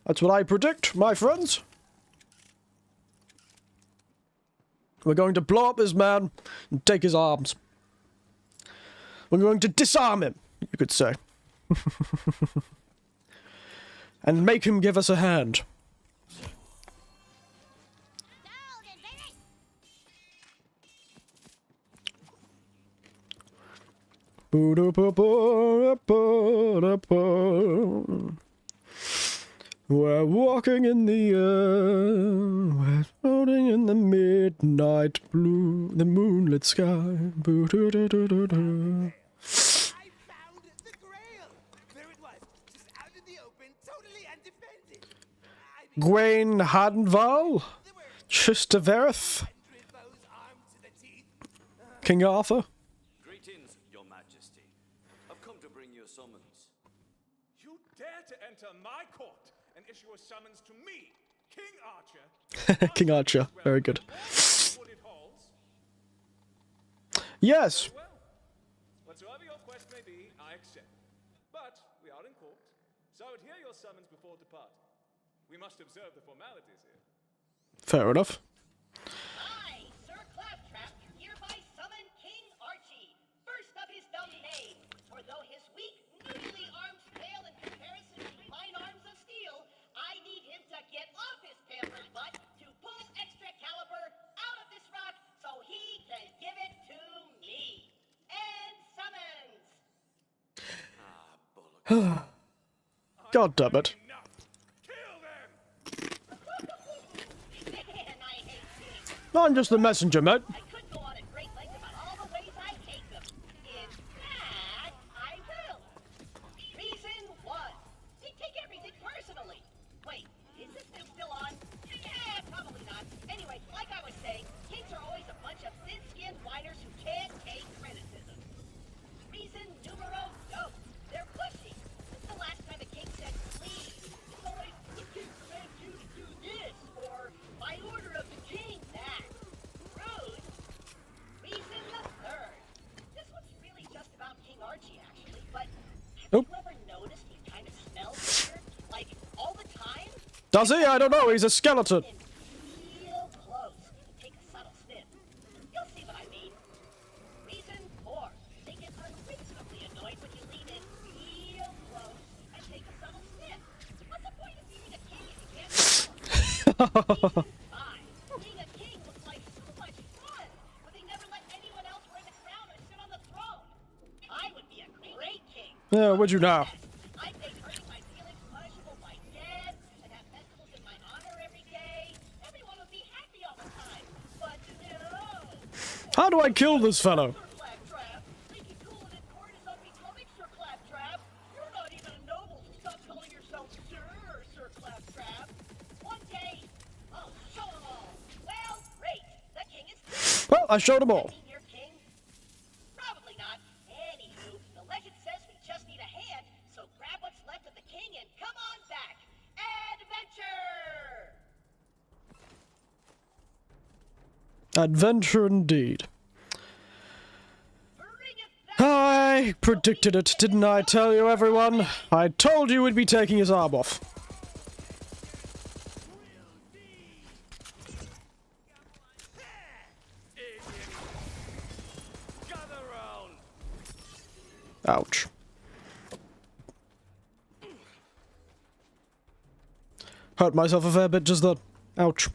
That's what I predict, my friends. We're going to blow up this man and take his arms. We're going to disarm him, you could say. And make him give us a hand. We're walking in the air, we're floating in the midnight blue, the moonlit sky. I found the Grail! There it was, just out in the open, totally undefended. Gwaine Hardenval, Chistaverith, King Arthur. Greetings, Your Majesty. I've come to bring you a summons. You dare to enter my court and issue a summons to me, King Archer? King Archer, very good. Wooded halls? Yes. Well, whatsoever your quest may be, I accept. But we are in court, so I would hear your summons before departing. We must observe the formalities here. Fair enough. I, Sir Claptrap, hereby summon King Archie, first of his dumb name. For though his weak, noodly arms pale in comparison to mine arms of steel, I need him to get off his pampered butt to pull extra caliber out of this rock so he can give it to me. And summons! God damn it. Enough! Kill them! Man, I hate kings. I'm just the messenger, mate. I could go on at great length about all the ways I hate them. In fact, I will. Reason 1. They take everything personally. Wait, is this thing still on? Yeah, probably not. Anyway, like I was saying, kings are always a bunch of thin-skinned whiners who can't take criticism. Reason numero 2. They're pushy. The last time a king said please, it's always, the king commands you to do this, or by order of the king, that. Rude, Does he? I don't know. He's a skeleton. Real close. Take a subtle sniff. You'll see what I mean. Reason 4. They get unreasonably annoyed when you lean in real close and take a subtle sniff. What's the point of being a king if you can't smell? Reason 5. Being a king looks like so much fun, but they never let anyone else wear the crown or sit on the throne. I would be a great king. Yeah, would you now? I'd make hurting my feelings punishable by death and have festivals in my honor every day. Everyone would be happy all the time. But no. How do I kill this fellow? Claptrap. Thinking cool and in court is unbecoming, Sir Claptrap. You're not even a noble, so stop calling yourself Sir Claptrap. One day, I'll show them all. Well, great. The king is king. Well, I showed them all. Your king? Probably not. Anywho, the legend says we just need a hand, so grab what's left of the king and come on back. Adventure! Adventure indeed. I predicted it, didn't I tell you, everyone? I told you we'd be taking his arm off. Ouch. Hurt myself a fair bit just then. Ouch.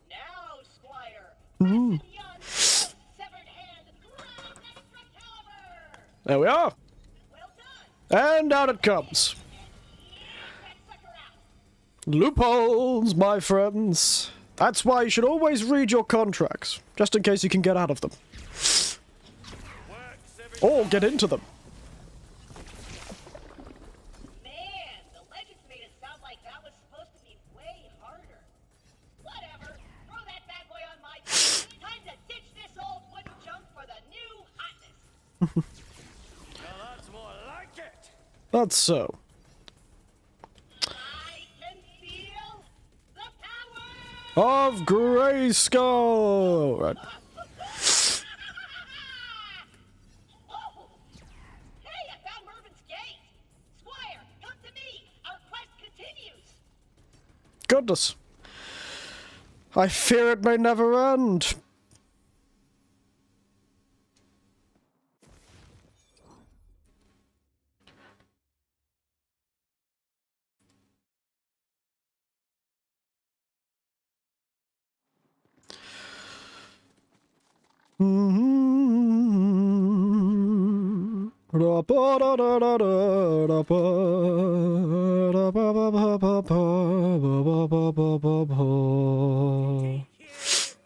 Now, Squire! Ooh. Severed hand, grab extra caliber! There we are. Well done! And out it comes. That sucker out! Loopholes, my friends. That's why you should always read your contracts, just in case you can get out of them. Or get into them. Man, the legends made it sound like that was supposed to be way harder. Whatever, throw that bad boy on my team. Time to ditch this old wooden junk for the new hotness. Now that's more like it. That's so. I can feel the power! Of Grayskull! Right. Oh! Hey, I found Mervin's gate! Squire, come to me! Our quest continues! Goodness. I fear it may never end.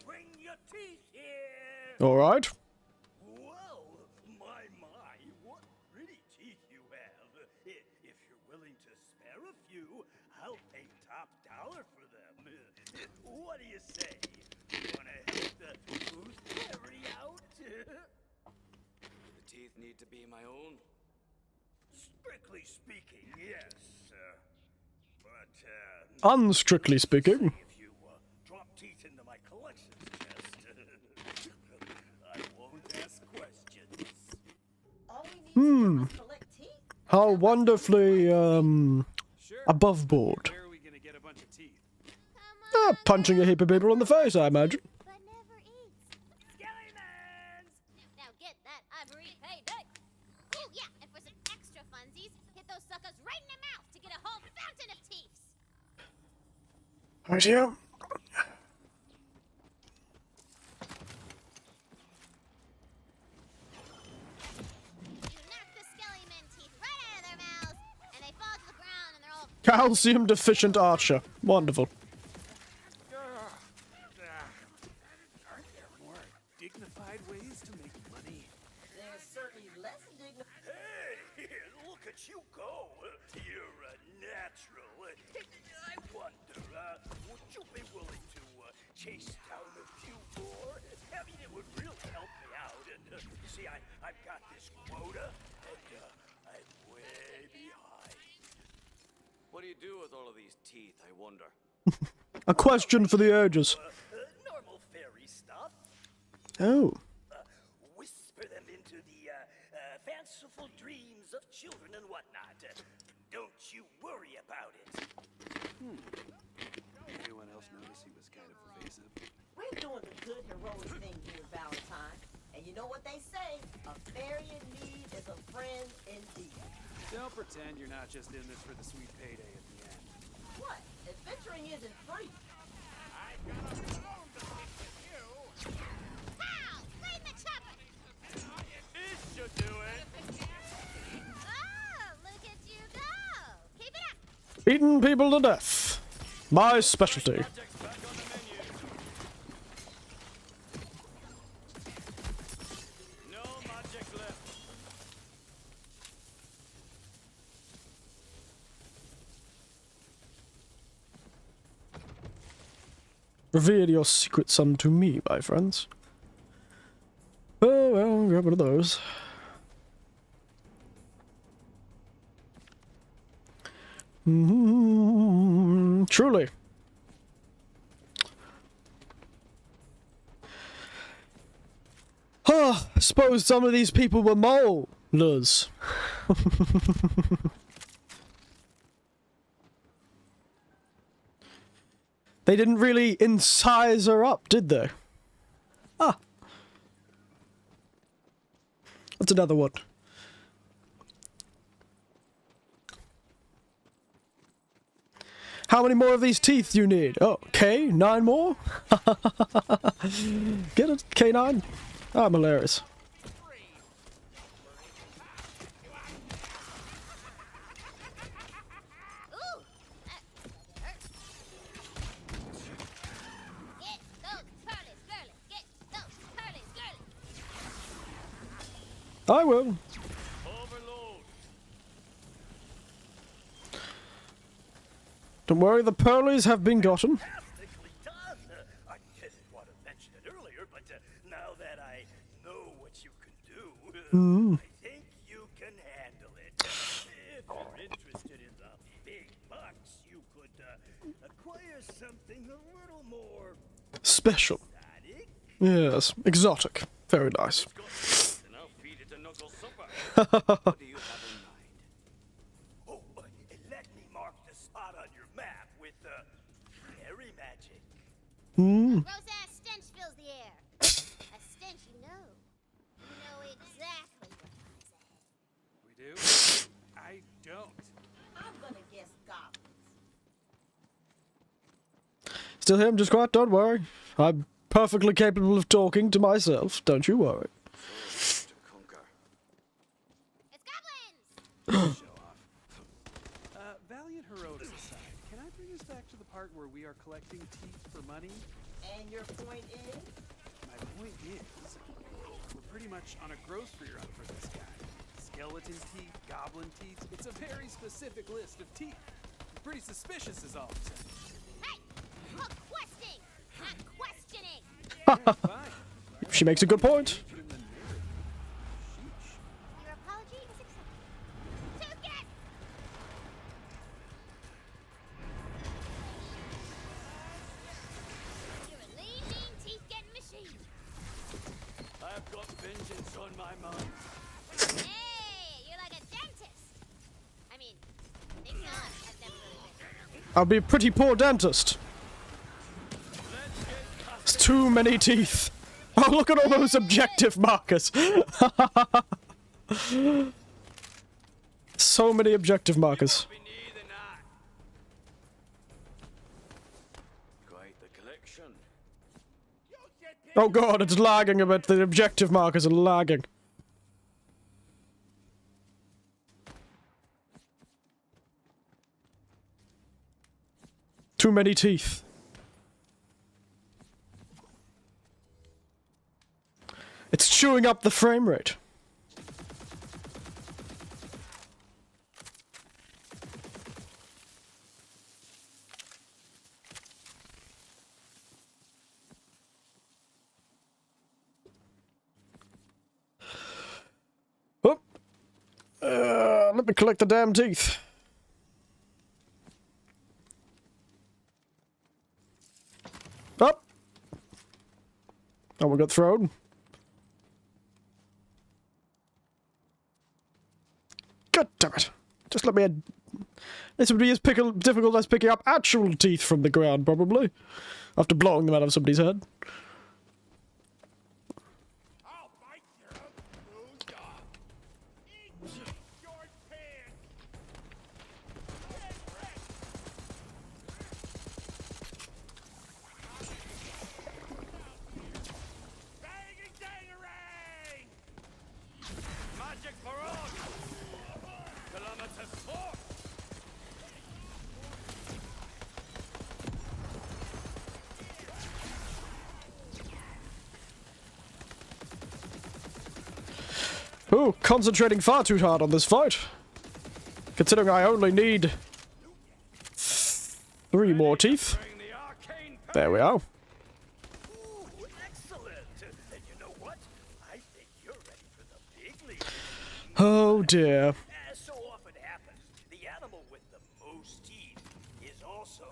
Bring your teeth here. All right. Well, my, what pretty teeth you have. If you're willing to spare a few, I'll pay top dollar for them. What do you say? Wanna help the gooseberry out? The teeth need to be my own. Strictly speaking, yes. But, Unstrictly speaking. if you drop teeth into my collections chest, I won't ask questions. All we need Hmm. is to collect teeth. How wonderfully, Sure. above board. Where are we gonna get a bunch of teeth? Punching a heap of people in the face, I imagine. But never eats. Skellymans! Now get that ivory payday. Oh yeah, and for some extra funsies, hit those suckers right in the mouth to get a whole fountain of teeth. Right here. You knock the skellyman teeth right out of their mouths, and they fall to the ground, and they're all Calcium deficient archer. Wonderful. Aren't there more dignified ways to make money? There's certainly less dignified. Hey, look at you go. You're a natural. I wonder, would you be willing to chase down a few more? I mean, it would really help me out. And see, I've got this quota, and I'm way behind. What do you do with all of these teeth, I wonder? A question for the ages. Normal fairy stuff. Oh. Whisper them into to the fanciful dreams of children and whatnot. Don't you worry about it. Anyone else notice he was kind of evasive? We're doing the good heroic thing here, Valentine. And you know what they say? A fairy in need is a friend indeed. Don't pretend you're not just in this for the sweet payday at the end. What? Adventuring isn't free. I've got a bone to pick with you. Pow! Clean the chopper! This should do it. Oh, look at you go! Keep it up! Eating people to death. My specialty. Project's back on the menu. No magic left. Reveal your secrets unto me, my friends. Oh, well, grab one of those. Truly. I suppose some of these people were molders. They didn't really incise her up, did they? Ah. That's another one. How many more of these teeth do you need? Oh, K? 9 more? Get it? K9? I'm hilarious. Ooh! That hurt. Get those pearlies, girlies! Get those pearlies, girlies! I will. Overload. Don't worry, the pearlies have been gotten. Fantastically done. I didn't want to mention it earlier, but now that I know what you can do, I think you can handle it. If you're interested in the big bucks, you could acquire something a little more Special. exotic. Yes, exotic. Very nice. And I'll feed it a knuckle supper. What do you have in mind? Oh, and let me mark the spot on your map with fairy magic. Rose-ass stench fills the air. A stench you know. You know exactly what lies ahead. We do? I don't. I'm gonna guess goblins. Still here, I'm just quiet, don't worry. I'm perfectly capable of talking to myself, don't you worry. To conquer. It's goblins! Show off. Valiant heroics aside, can I bring us back to the part where we are collecting teeth for money? And your point is? My point is, we're pretty much on a grocery run for this guy. Skeleton teeth, goblin teeth, it's a very specific list of teeth. Pretty suspicious is all I'm saying. Hey! Called questing! Not questioning! Fine. She makes a good point. Your apology is accepted. Toucan! You're a lean, mean, teeth-getting machine. I've got vengeance on my mind. Hey, you're like a dentist. I mean, things have never really been. I'll be a pretty poor dentist. It's too many teeth. Oh, look at all those objective markers. So many objective markers. We need an eye. Quite the collection. Oh god, it's lagging a bit. The objective markers are lagging. Too many teeth. It's chewing up the frame rate. Oh. Let me collect the damn teeth. Up. Oh, we got thrown. God damn it. Just let me... This would be as difficult as picking up actual teeth from the ground, probably. After blowing them out of somebody's head. I'll bite your nose off. Eat your pants. Head wreck. Banging dangerang. Magic barrage. Kilometers forth. Ooh, concentrating far too hard on this fight. Considering I only need 3 more teeth. Bring the arcane There we are. Ooh, excellent. And you know what? I think you're ready for the big league. Oh dear. As so often happens, the animal with the most teeth is also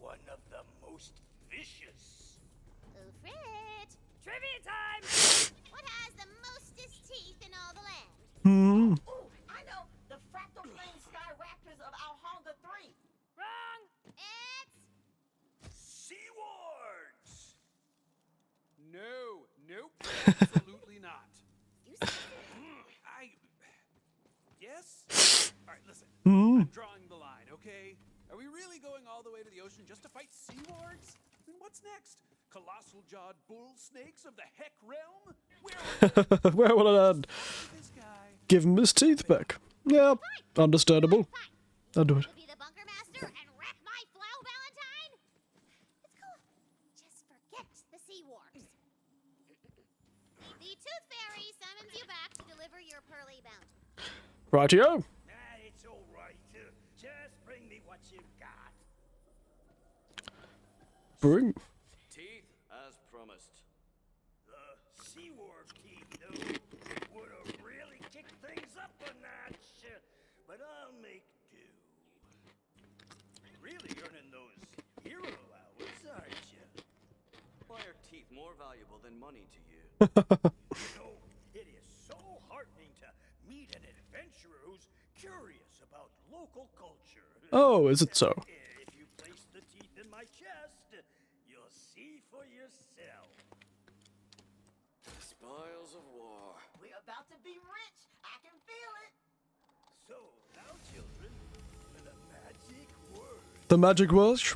one of the most vicious. Frit! Trivia time! What has the mostest teeth in all the land? Ooh, I know. The fractal flame sky raptors of Alhonga 3. Wrong! It's... Seawards! No, nope, absolutely not. You said Yes? Alright, listen. I'm drawing the line, okay? Are we really going all the way to the ocean just to fight seawards? I mean, what's next? Colossal jawed bull snakes of the heck realm? Where will it end? This guy. Give him his teeth back. Yeah, understandable. I'll do it. You'll be the bunker master and wreck my flow, Valentine? It's cool. Just forget the sea wars. The Tooth Fairy summons you back to deliver your pearly bounty. Rightio. It's all right. Just bring me what you've got. Bring. Teeth, as promised. The seaward teeth, though, would have really kicked things up a notch. But I'll make do. Really earning those hero hours, aren't you? Why are teeth more valuable than money to you? You know, it is so heartening to meet an adventurer who's curious about local culture. Oh, is it so? If you place the teeth in my chest, you'll see for yourself. Spoils of war. We're about to be rich. I can feel it. So, now children, with a magic word. The magic was.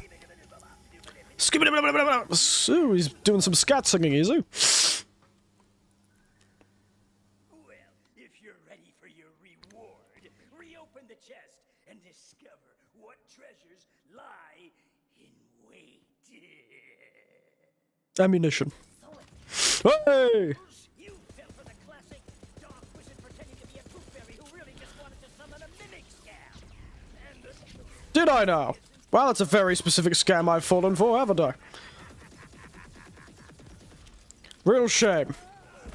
Skibbity. So he's doing some scat singing, is he? Well, if you're ready for your reward, reopen the chest and discover what treasures lie in wait. Ammunition. Hey! You fell for the classic dark wizard pretending to be a tooth fairy who really just wanted to summon a mimic scam. And Did I now? Well, that's a very specific scam I've fallen for, haven't I? Real shame. I've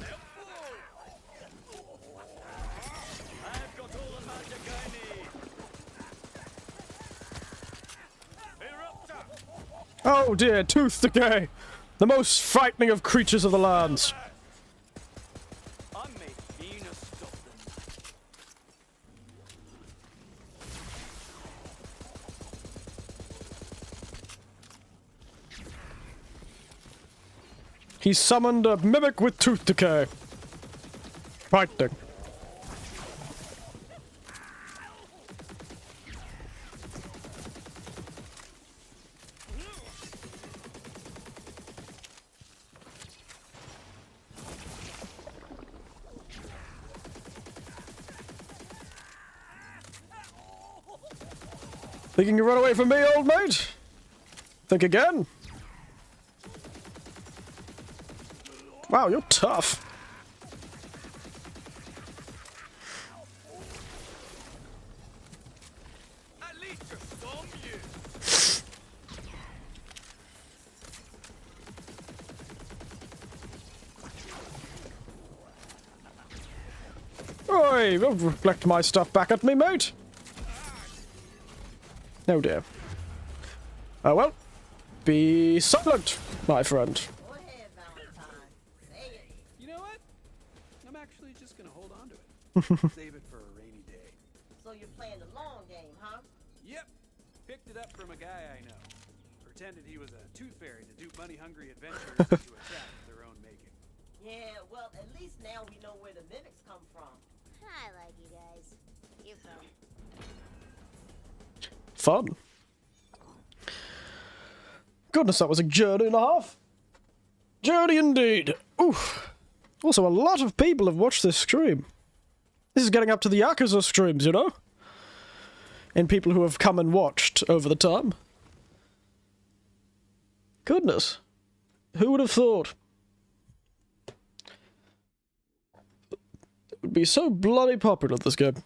got all the magic I need. Eruptor! Oh dear, tooth decay. The most frightening of creatures of the lands. I made Venus stop them. He summoned a mimic with tooth decay. Frightening. Thinking you run away from me, old mate? Think again. Wow, you're tough. At least you're some you. Oi, don't reflect my stuff back at me, mate. Oh dear. Oh well. Be silent, my friend. Go ahead, Valentine. Say it. You know what? I'm actually just gonna hold on to it. Save it for a rainy day. So you're playing the long game, huh? Yep. Picked it up from a guy I know. Pretended he was a tooth fairy to do money-hungry adventurers into a trap of their own making. Yeah, well, at least now we know where the mimics come from. I like you guys. You're fun. Fun. Goodness, that was a journey and a half. Journey indeed. Oof. Also, a lot of people have watched this stream. This is getting up to the Yakuza streams, you know? And people who have come and watched over the time. Goodness. Who would have thought? It would be so bloody popular, this game.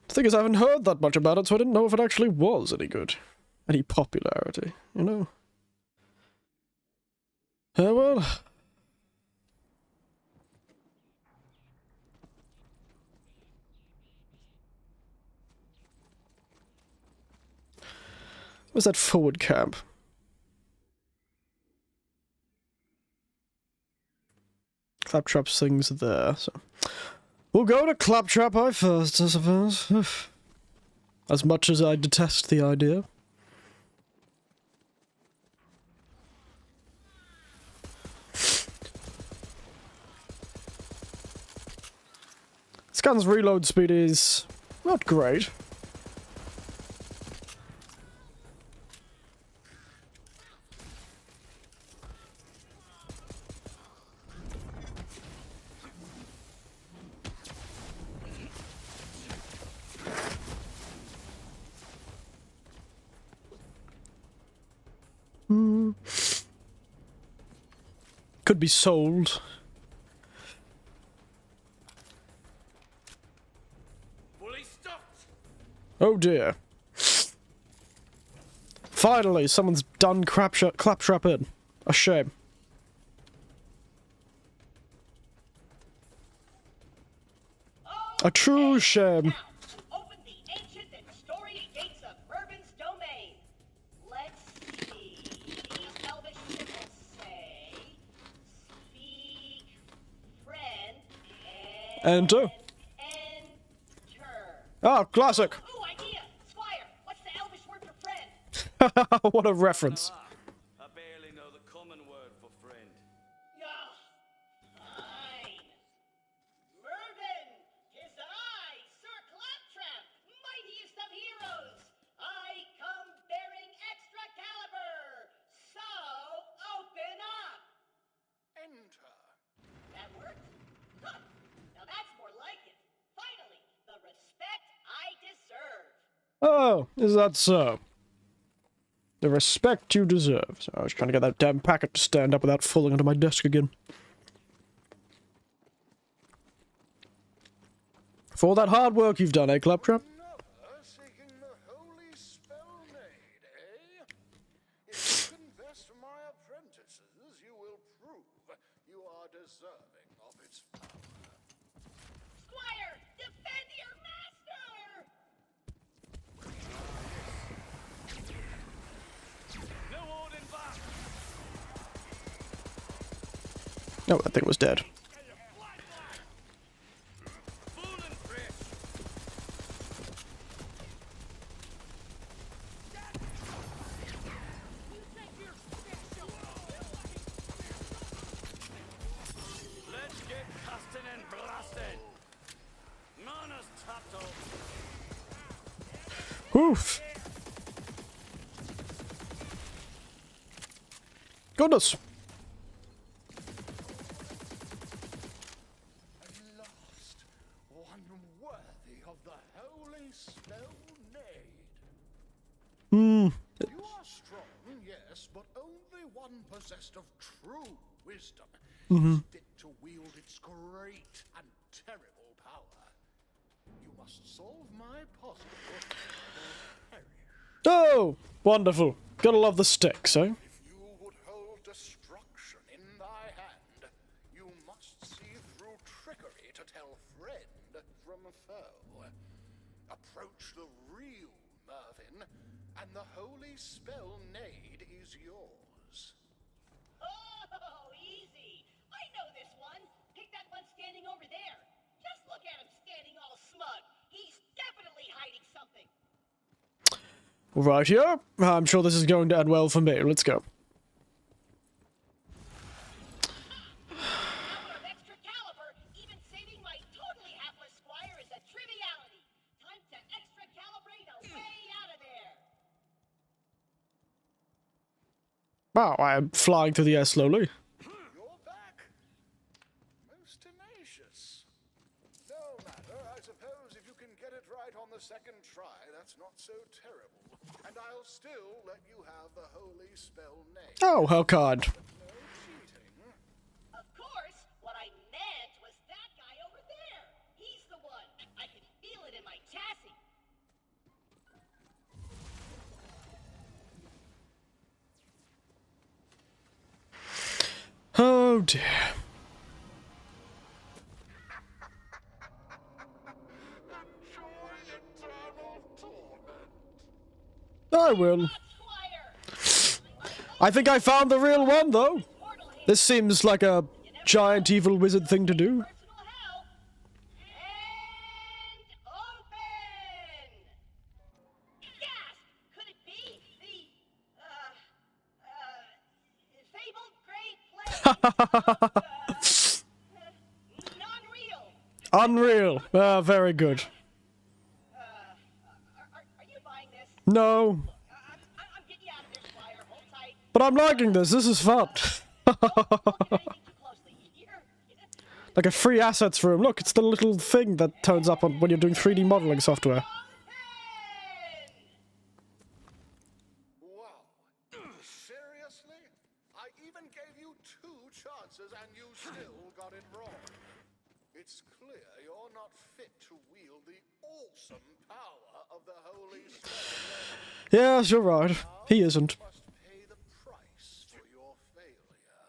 The thing is, I haven't heard that much about it, so I didn't know if it actually was any good. Any popularity, you know? Oh well. Where's that forward camp? Claptrap's things are there, so... We'll go to Claptrap Eye first, I suppose. As much as I detest the idea. This gun's reload speed is not great. Could be sold. Fully stocked. Oh dear. Finally, someone's done Claptrap in. A shame. A true shame. Open the ancient and storied gates of Bourbon's domain. Let's see. These elvish symbols say, speak, friend, Enter. enter. Ah, classic. Ooh, idea! Squire, what's the elvish word for friend? What a reference. I barely know the common word for friend. Fine. Mervyn, 'tis I, Sir Claptrap, mightiest of heroes. I come bearing Excalibur. So, open up. Enter. That worked? Huh. Now that's more like it. Finally, the respect I deserve. Oh, is that so? The respect you deserve. So I was trying to get that damn packet to stand up without falling onto my desk again. For all that hard work you've done, eh, Claptrap? Another seeking the holy spell made, eh? If you confess to my apprentices, you will prove you are deserving of its power. Squire, defend your master! No holding back. No, that thing was dead. Full and fresh. Let's get casting and blasting. Mana's tapped off. Oof. Goodness. At last, one worthy of the holy spell made. You are strong, yes, but only one possessed of true wisdom is fit to wield its great and terrible power. You must solve my puzzle or perish. Oh, wonderful. Gotta love the sticks, eh? If you would hold destruction in thy hand, you must see through trickery to tell friend from foe. Approach the real Mervyn, and the holy spell nade is yours. Oh, easy. I know this one. Pick that one standing over there. Just look at him standing all Right here. I'm sure this is going to end well for me. Let's go. Power of extra caliber, even saving my totally hapless squire is a triviality. Time to extra calibrate away out of there. Wow, I am flying through the air slowly. You're back. Most tenacious. No matter, I suppose if you can get it right on the second try, that's not so terrible. And I'll still let you have the holy spell name. Oh, how kind. No cheating. Of course, what I meant was that guy over there. He's the one. I can feel it in my chassis. Oh dear. I will. I think I found the real one, though. This seems like a giant evil wizard thing to do. Personal help. And open. Gasp! Could it be the fabled great place? Non-real. Unreal. Ah, very good. Are you buying this? No. I'm getting you out of there, Squire. Hold tight. But I'm liking this. This is fun. Don't look at anything too closely. Here. Like a free assets room. Look, it's the little thing that turns up on when you're doing 3D modeling software. Wow. Seriously? I even gave you 2 chances and you still got it wrong. It's clear you're not fit to wield the awesome power of the holy spell. Yes, you're right. He isn't. You must pay the price for your failure.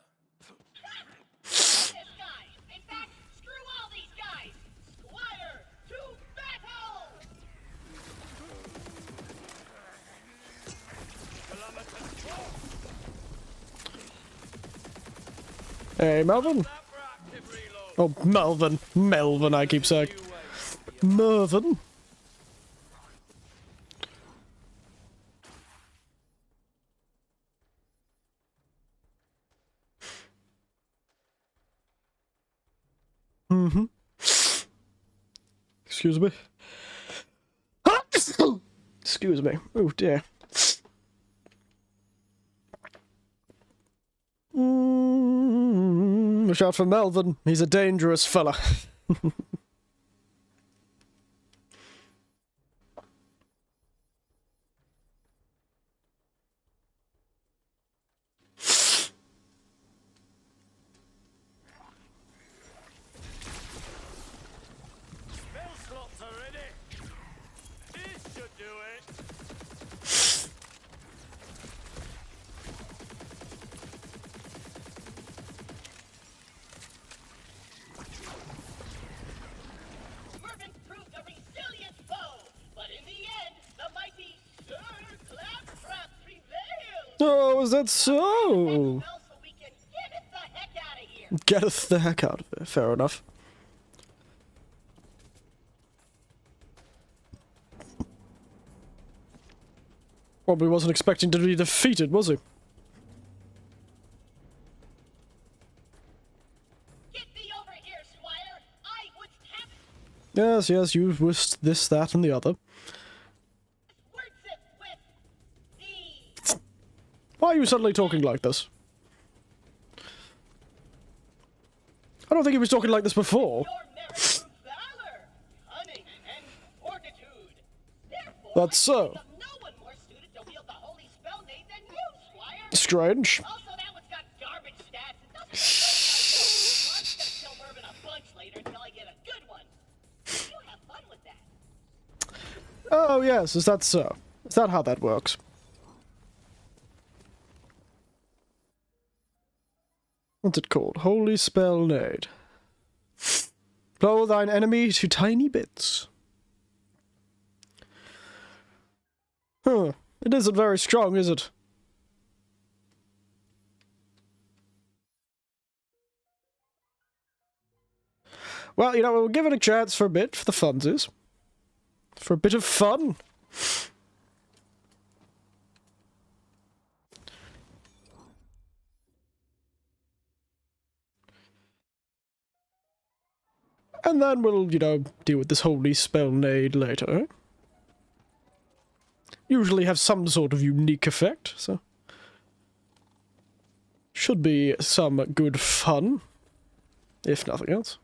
This guy. In fact, screw all these guys. Squire, to battle! Hey, Melvin. Oh, Melvin. Melvin, I keep saying. Mervin. Mm-hmm. Excuse me. Excuse me. Oh, dear. Watch out for Melvin. He's a dangerous fella. Spell slots are ready. This should do it. Mervin proved a resilient foe, but in the end, the mighty Sir Claptrap prevailed. Oh, is that so? Well, so we can get it the heck out of here. Get us the heck out of here. Fair enough. Probably wasn't expecting to be defeated, was he? Get thee over here, Squire. I would tap Yes, yes, you wished this, that, and the other. wordsmith with thee. Why are you suddenly talking like this? I don't think he was talking like this before. Your merit through valor, cunning, and fortitude. Therefore, That's so. I think of no one more suited to wield the holy spell name than you, Squire. Strange. Also, that one's got garbage stats. It doesn't I'm just gonna kill Mervin a bunch later until I get a good one. You have fun with that. Oh, yes, is that so? Is that how that works? What's it called? Holy Spell Nade. Blow thine enemy to tiny bits. Huh. It isn't very strong, is it? Well, you know, we'll give it a chance for a bit, for the funsies. For a bit of fun. And then we'll, you know, deal with this holy spell nade later. Usually have some sort of unique effect, so... Should be some good fun, if nothing else.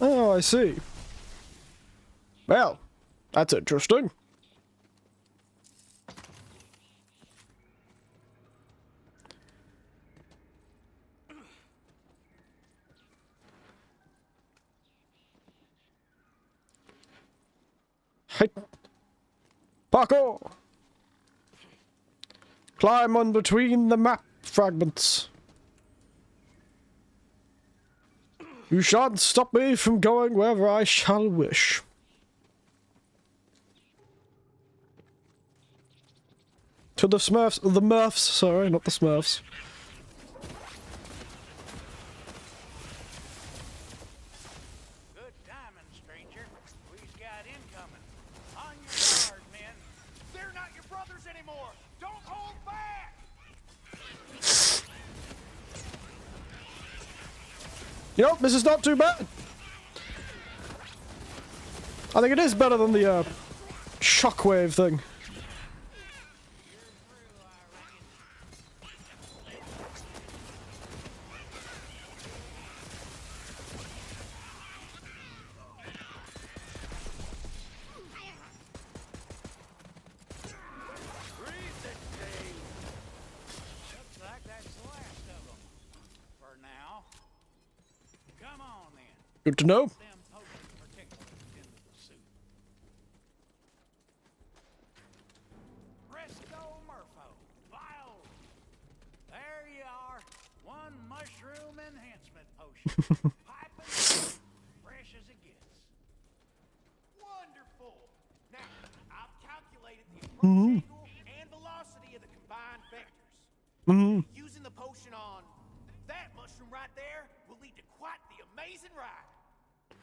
Oh, I see. Well, that's interesting. Hey. Parkour! Climb on between the map fragments. You shan't stop me from going wherever I shall wish. To the Smurfs, the Murphs, sorry, not the Smurfs. Good timing, stranger. We've got incoming. On your guard, men. They're not your brothers anymore. Don't hold back. You know, this is not too bad. I think it is better than the shockwave thing. Good to know. There you are. One mushroom enhancement potion. Piping fresh as it gets. Wonderful. Now, I've calculated the approach angle and velocity of the combined vectors. Using the potion on that mushroom right there will lead to quite the amazing ride.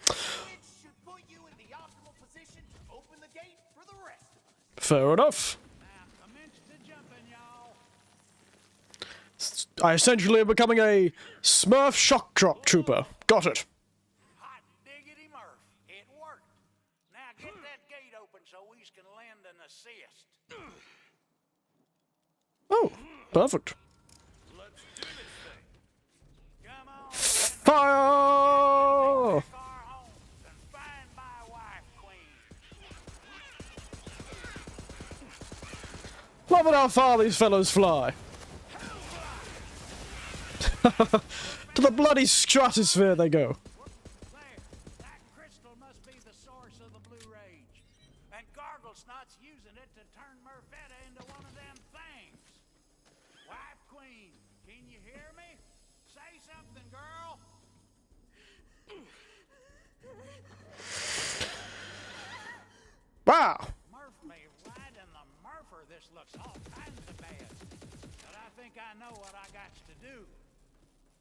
Which should put you in the optimal position to open the gate for the rest of us. Fair enough. Now, commence the jumping, y'all. I essentially am becoming a Smurf shock drop trooper. Got it. Hot diggity Murph. It worked. Now get that gate open so we can lend an assist. Oh, perfect. Let's do this thing. Come on. Fire! Our homes and find my wife, Queen. Love it how far these fellows fly. To the bloody stratosphere they go. There. That crystal must be the source of the blue rage. And Garglesnot's using it to turn Murfetta into one of them things. Wife Queen, can you hear me? Say something, girl. Wow. Murph me right in the Murpher. This looks all kinds of bad. But I think I know what I got to do.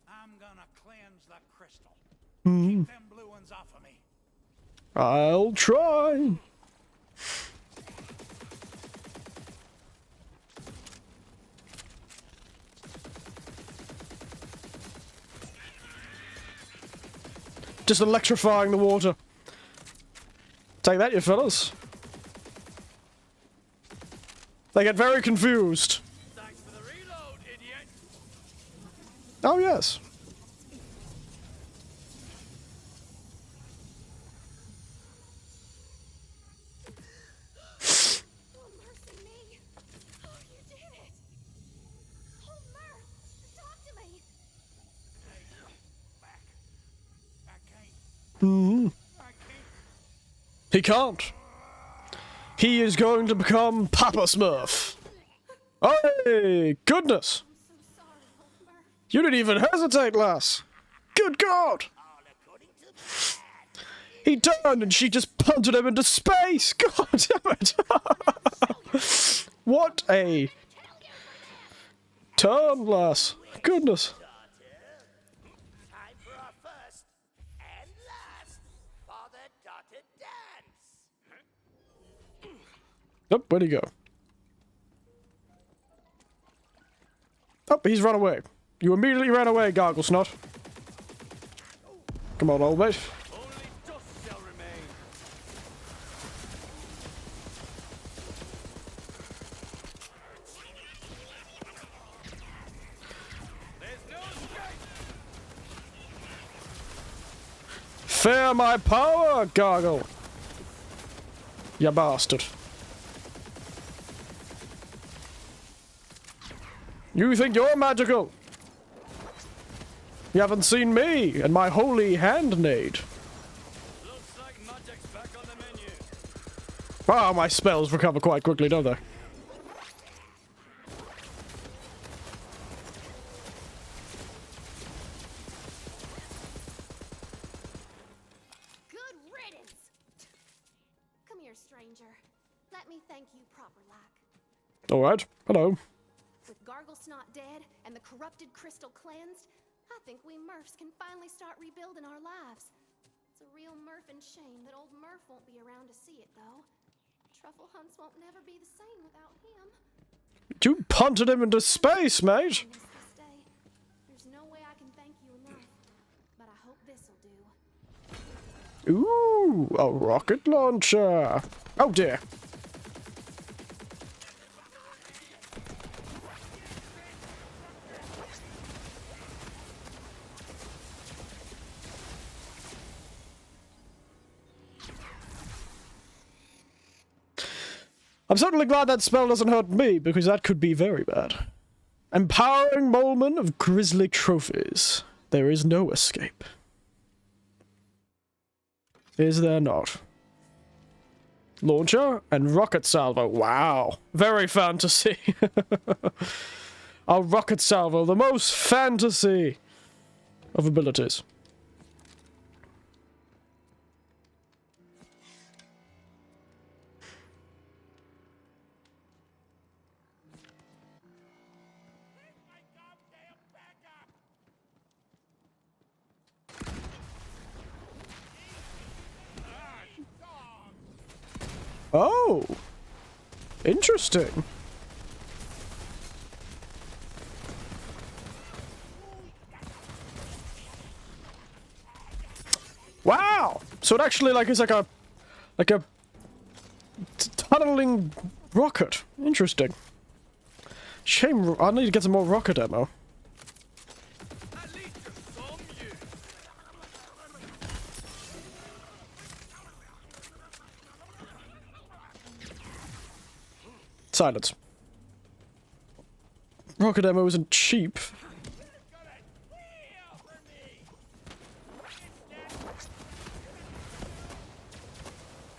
I'm gonna cleanse the crystal. Keep them blue ones off of me. I'll try. Just electrifying the water. Take that, you fellas. They get very confused. Thanks for the reload, idiot. Oh, yes. Oh, mercy me. Oh, you did it. Oh, Murph, talk to me. Back. I can't. He can't. He is going to become Papa Smurf. Hey, goodness. I'm so sorry, old Murph. You didn't even hesitate, lass. Good God. All according to plan. He turned and she just punted him into space. God damn it. What a turn, lass. Goodness. Time for our first and last father-daughter dance. Oh, where'd he go? Oh, he's run away. You immediately ran away, Gargle Snot. Come on, old mate. Only dust shall remain. There's no escape. Fear my power, Gargle. You bastard. You think you're magical? You haven't seen me and my holy handmaid. Looks like magic's back on the menu. Ah, my spells recover quite quickly, don't they? Good riddance! Come here, stranger. Let me thank you proper like. Alright, hello. With Garglesnot dead and the corrupted crystal cleansed, I think we Murphs can finally start rebuilding our lives. It's a real Murphin shame that old Murph won't be around to see it, though. Truffle hunts won't never be the same without him. You punted him into space, mate. I miss this day. There's no way I can thank you enough, but I hope this'll do. Ooh, a rocket launcher. Oh dear. I'm certainly glad that spell doesn't hurt me, because that could be very bad. Empowering Moleman of Grisly Trophies. There is no escape. Is there not? Launcher and rocket salvo. Wow. Very fantasy. A rocket salvo, the most fantasy of abilities. Oh, interesting. Wow. So it actually is like a tunneling rocket. Interesting. Shame. I need to get some more rocket ammo. At least there's some use. Silence. Rocket ammo isn't cheap.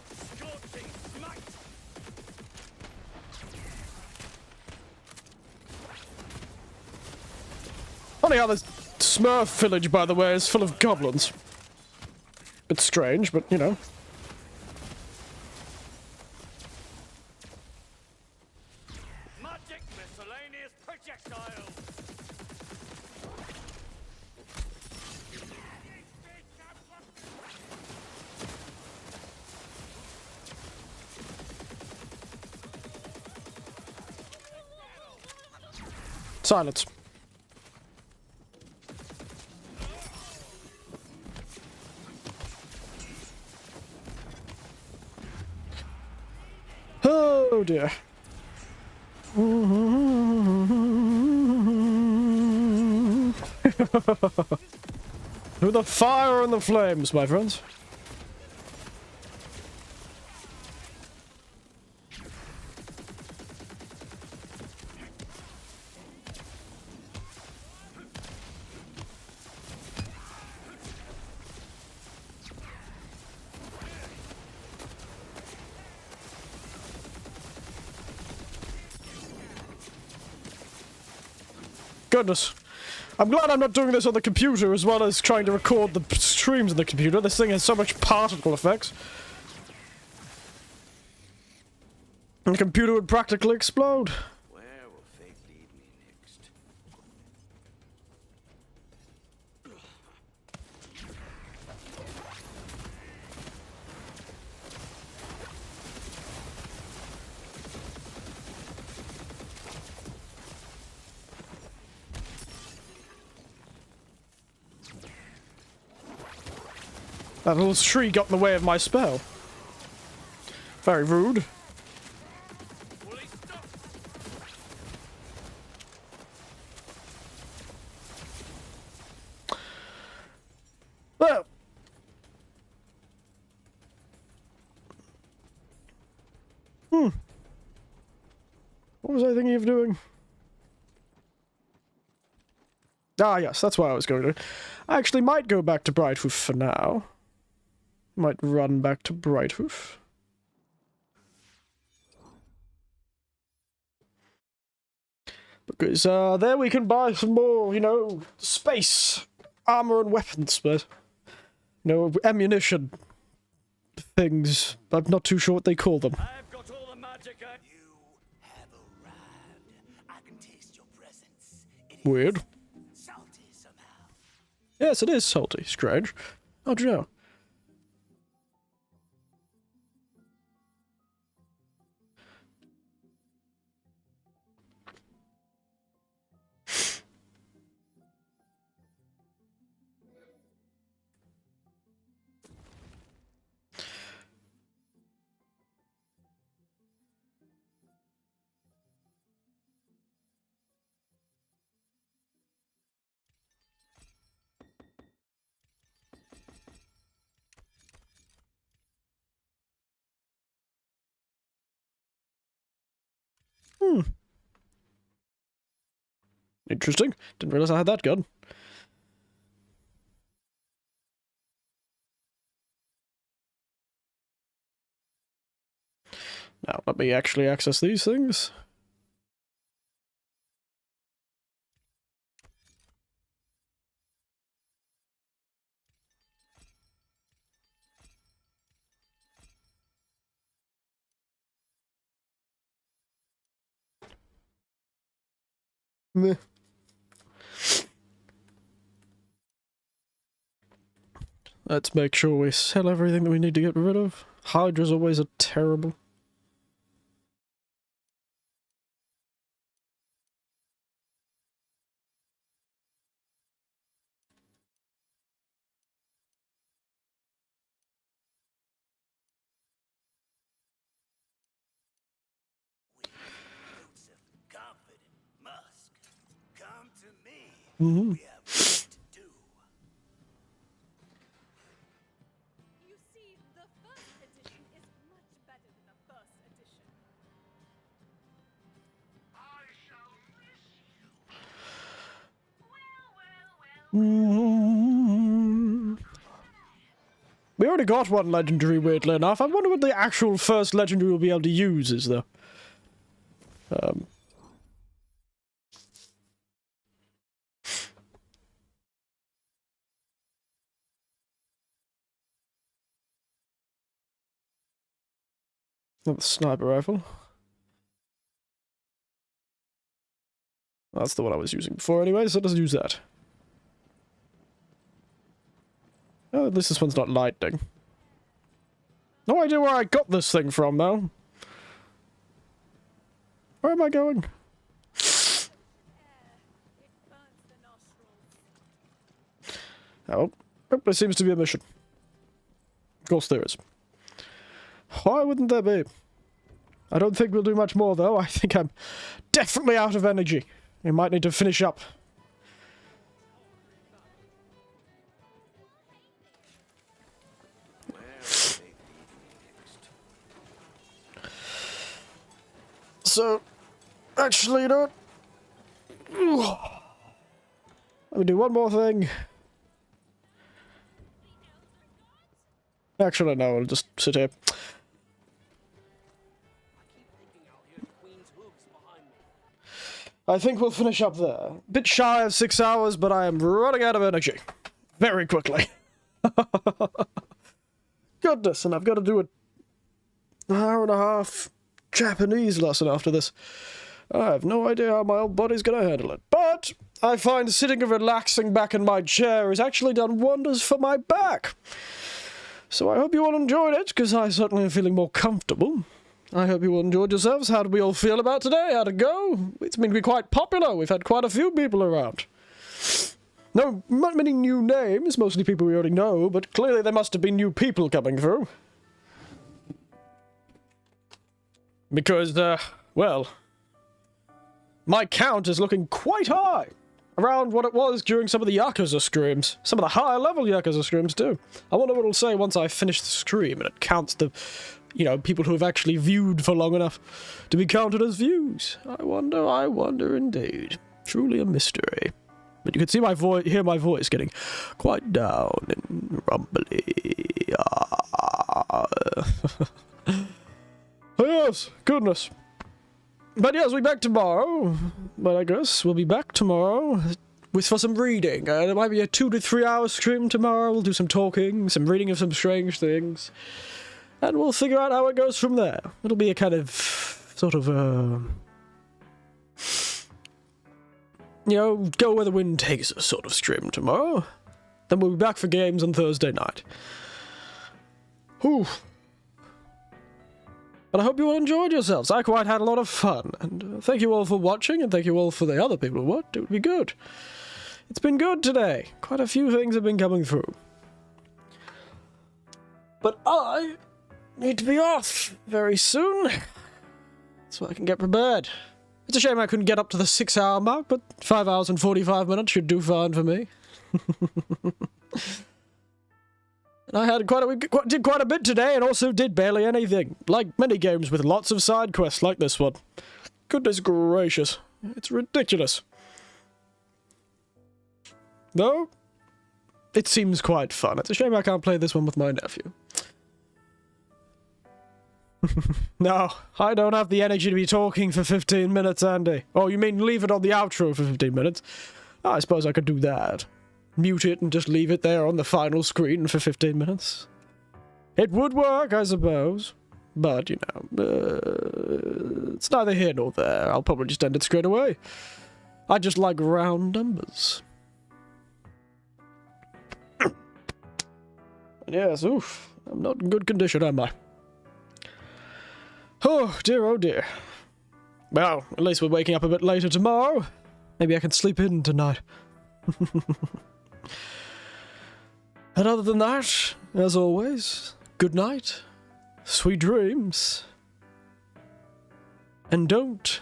Scorching smite. Funny how this Smurf village, by the way, is full of goblins. Bit strange, but you know. Magic miscellaneous projectiles. Silence. Oh dear. Through the fire and the flames, my friends. Goodness. I'm glad I'm not doing this on the computer as well as trying to record the streams on the computer. This thing has so much particle effects. And the computer would practically explode. Where will fate lead me next? That little tree got in the way of my spell. Very rude. Well. What was I thinking of doing? Ah, yes, that's what I was going to do. I actually might go back to Brighthoof for now. Might run back to Brighthoof. Because, there we can buy some more, you know, space, armor and weapons, but, you know, ammunition things. I'm not too sure what they call them. I've got all the magic I... You have arrived. I can taste your presence. It Weird. is salty somehow. Yes, it is salty. Strange. How'd you know? Interesting. Didn't realize I had that gun. Now, let me actually access these things. Meh. Let's make sure we sell everything that we need to get rid of. Hydras always are terrible. Notes of confident musk. Come to me. Mm-hmm. We have work to do. You see, the first edition is much better than the first edition. I shall miss you. We already got one legendary, weirdly enough. I wonder what the actual first legendary we'll be able to use is, though. Not the sniper rifle. That's the one I was using before anyway, so let's use that. Oh, at least this one's not lightning. No idea where I got this thing from, though. Where am I going? Oh, there seems to be a mission. Of course there is. Why wouldn't there be? I don't think we'll do much more, though. I think I'm definitely out of energy. We might need to finish up. So, actually, you know what? Let me do one more thing. Actually, no, I'll just sit here. I think we'll finish up there. Bit shy of 6 hours, but I am running out of energy. Very quickly. Goodness, and I've got to do an hour and a half Japanese lesson after this. I have no idea how my old body's going to handle it. But I find sitting and relaxing back in my chair has actually done wonders for my back. So I hope you all enjoyed it, because I certainly am feeling more comfortable. I hope you all enjoyed yourselves. How did we all feel about today? How'd it go? It's been quite popular. We've had quite a few people around. No, not many new names, mostly people we already know, but clearly there must have been new people coming through. Because, well, my count is looking quite high. Around what it was during some of the Yakuza screams. Some of the higher level Yakuza screams, too. I wonder what it'll say once I finish the scream and it counts the, you know, people who have actually viewed for long enough to be counted as views. I wonder indeed. Truly a mystery. But you can see my voice, hear my voice getting quite down and rumbly. Yes, goodness. But yes, we'll be back tomorrow. But I guess we'll be back tomorrow for some reading. It might be a 2 to 3 hour stream tomorrow. We'll do some talking, some reading of some strange things. And we'll figure out how it goes from there. It'll be a kind of, sort of, you know, go where the wind takes us sort of stream tomorrow. Then we'll be back for games on Thursday night. Whew. But I hope you all enjoyed yourselves. I quite had a lot of fun. And thank you all for watching, and thank you all for the other people who watched. It would be good. It's been good today. Quite a few things have been coming through. But I need to be off very soon, so I can get prepared. It's a shame I couldn't get up to the 6 hour mark, but 5 hours and 45 minutes should do fine for me. And I had did quite a bit today, and also did barely anything. Like many games with lots of side quests like this one. Goodness gracious. It's ridiculous. Though, it seems quite fun. It's a shame I can't play this one with my nephew. No, I don't have the energy to be talking for 15 minutes, Andy. Oh, you mean leave it on the outro for 15 minutes? I suppose I could do that. Mute it and just leave it there on the final screen for 15 minutes. It would work, I suppose. But, you know, it's neither here nor there. I'll probably just end it straight away. I just like round numbers. Yes, oof. I'm not in good condition, am I? Oh dear. Well, at least we're waking up a bit later tomorrow. Maybe I can sleep in tonight. And other than that, as always, good night, sweet dreams, and don't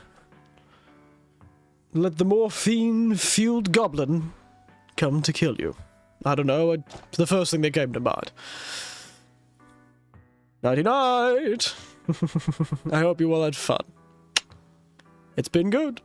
let the morphine-fueled goblin come to kill you. I don't know, it's the first thing that came to mind. Nighty-night! I hope you all had fun. It's been good.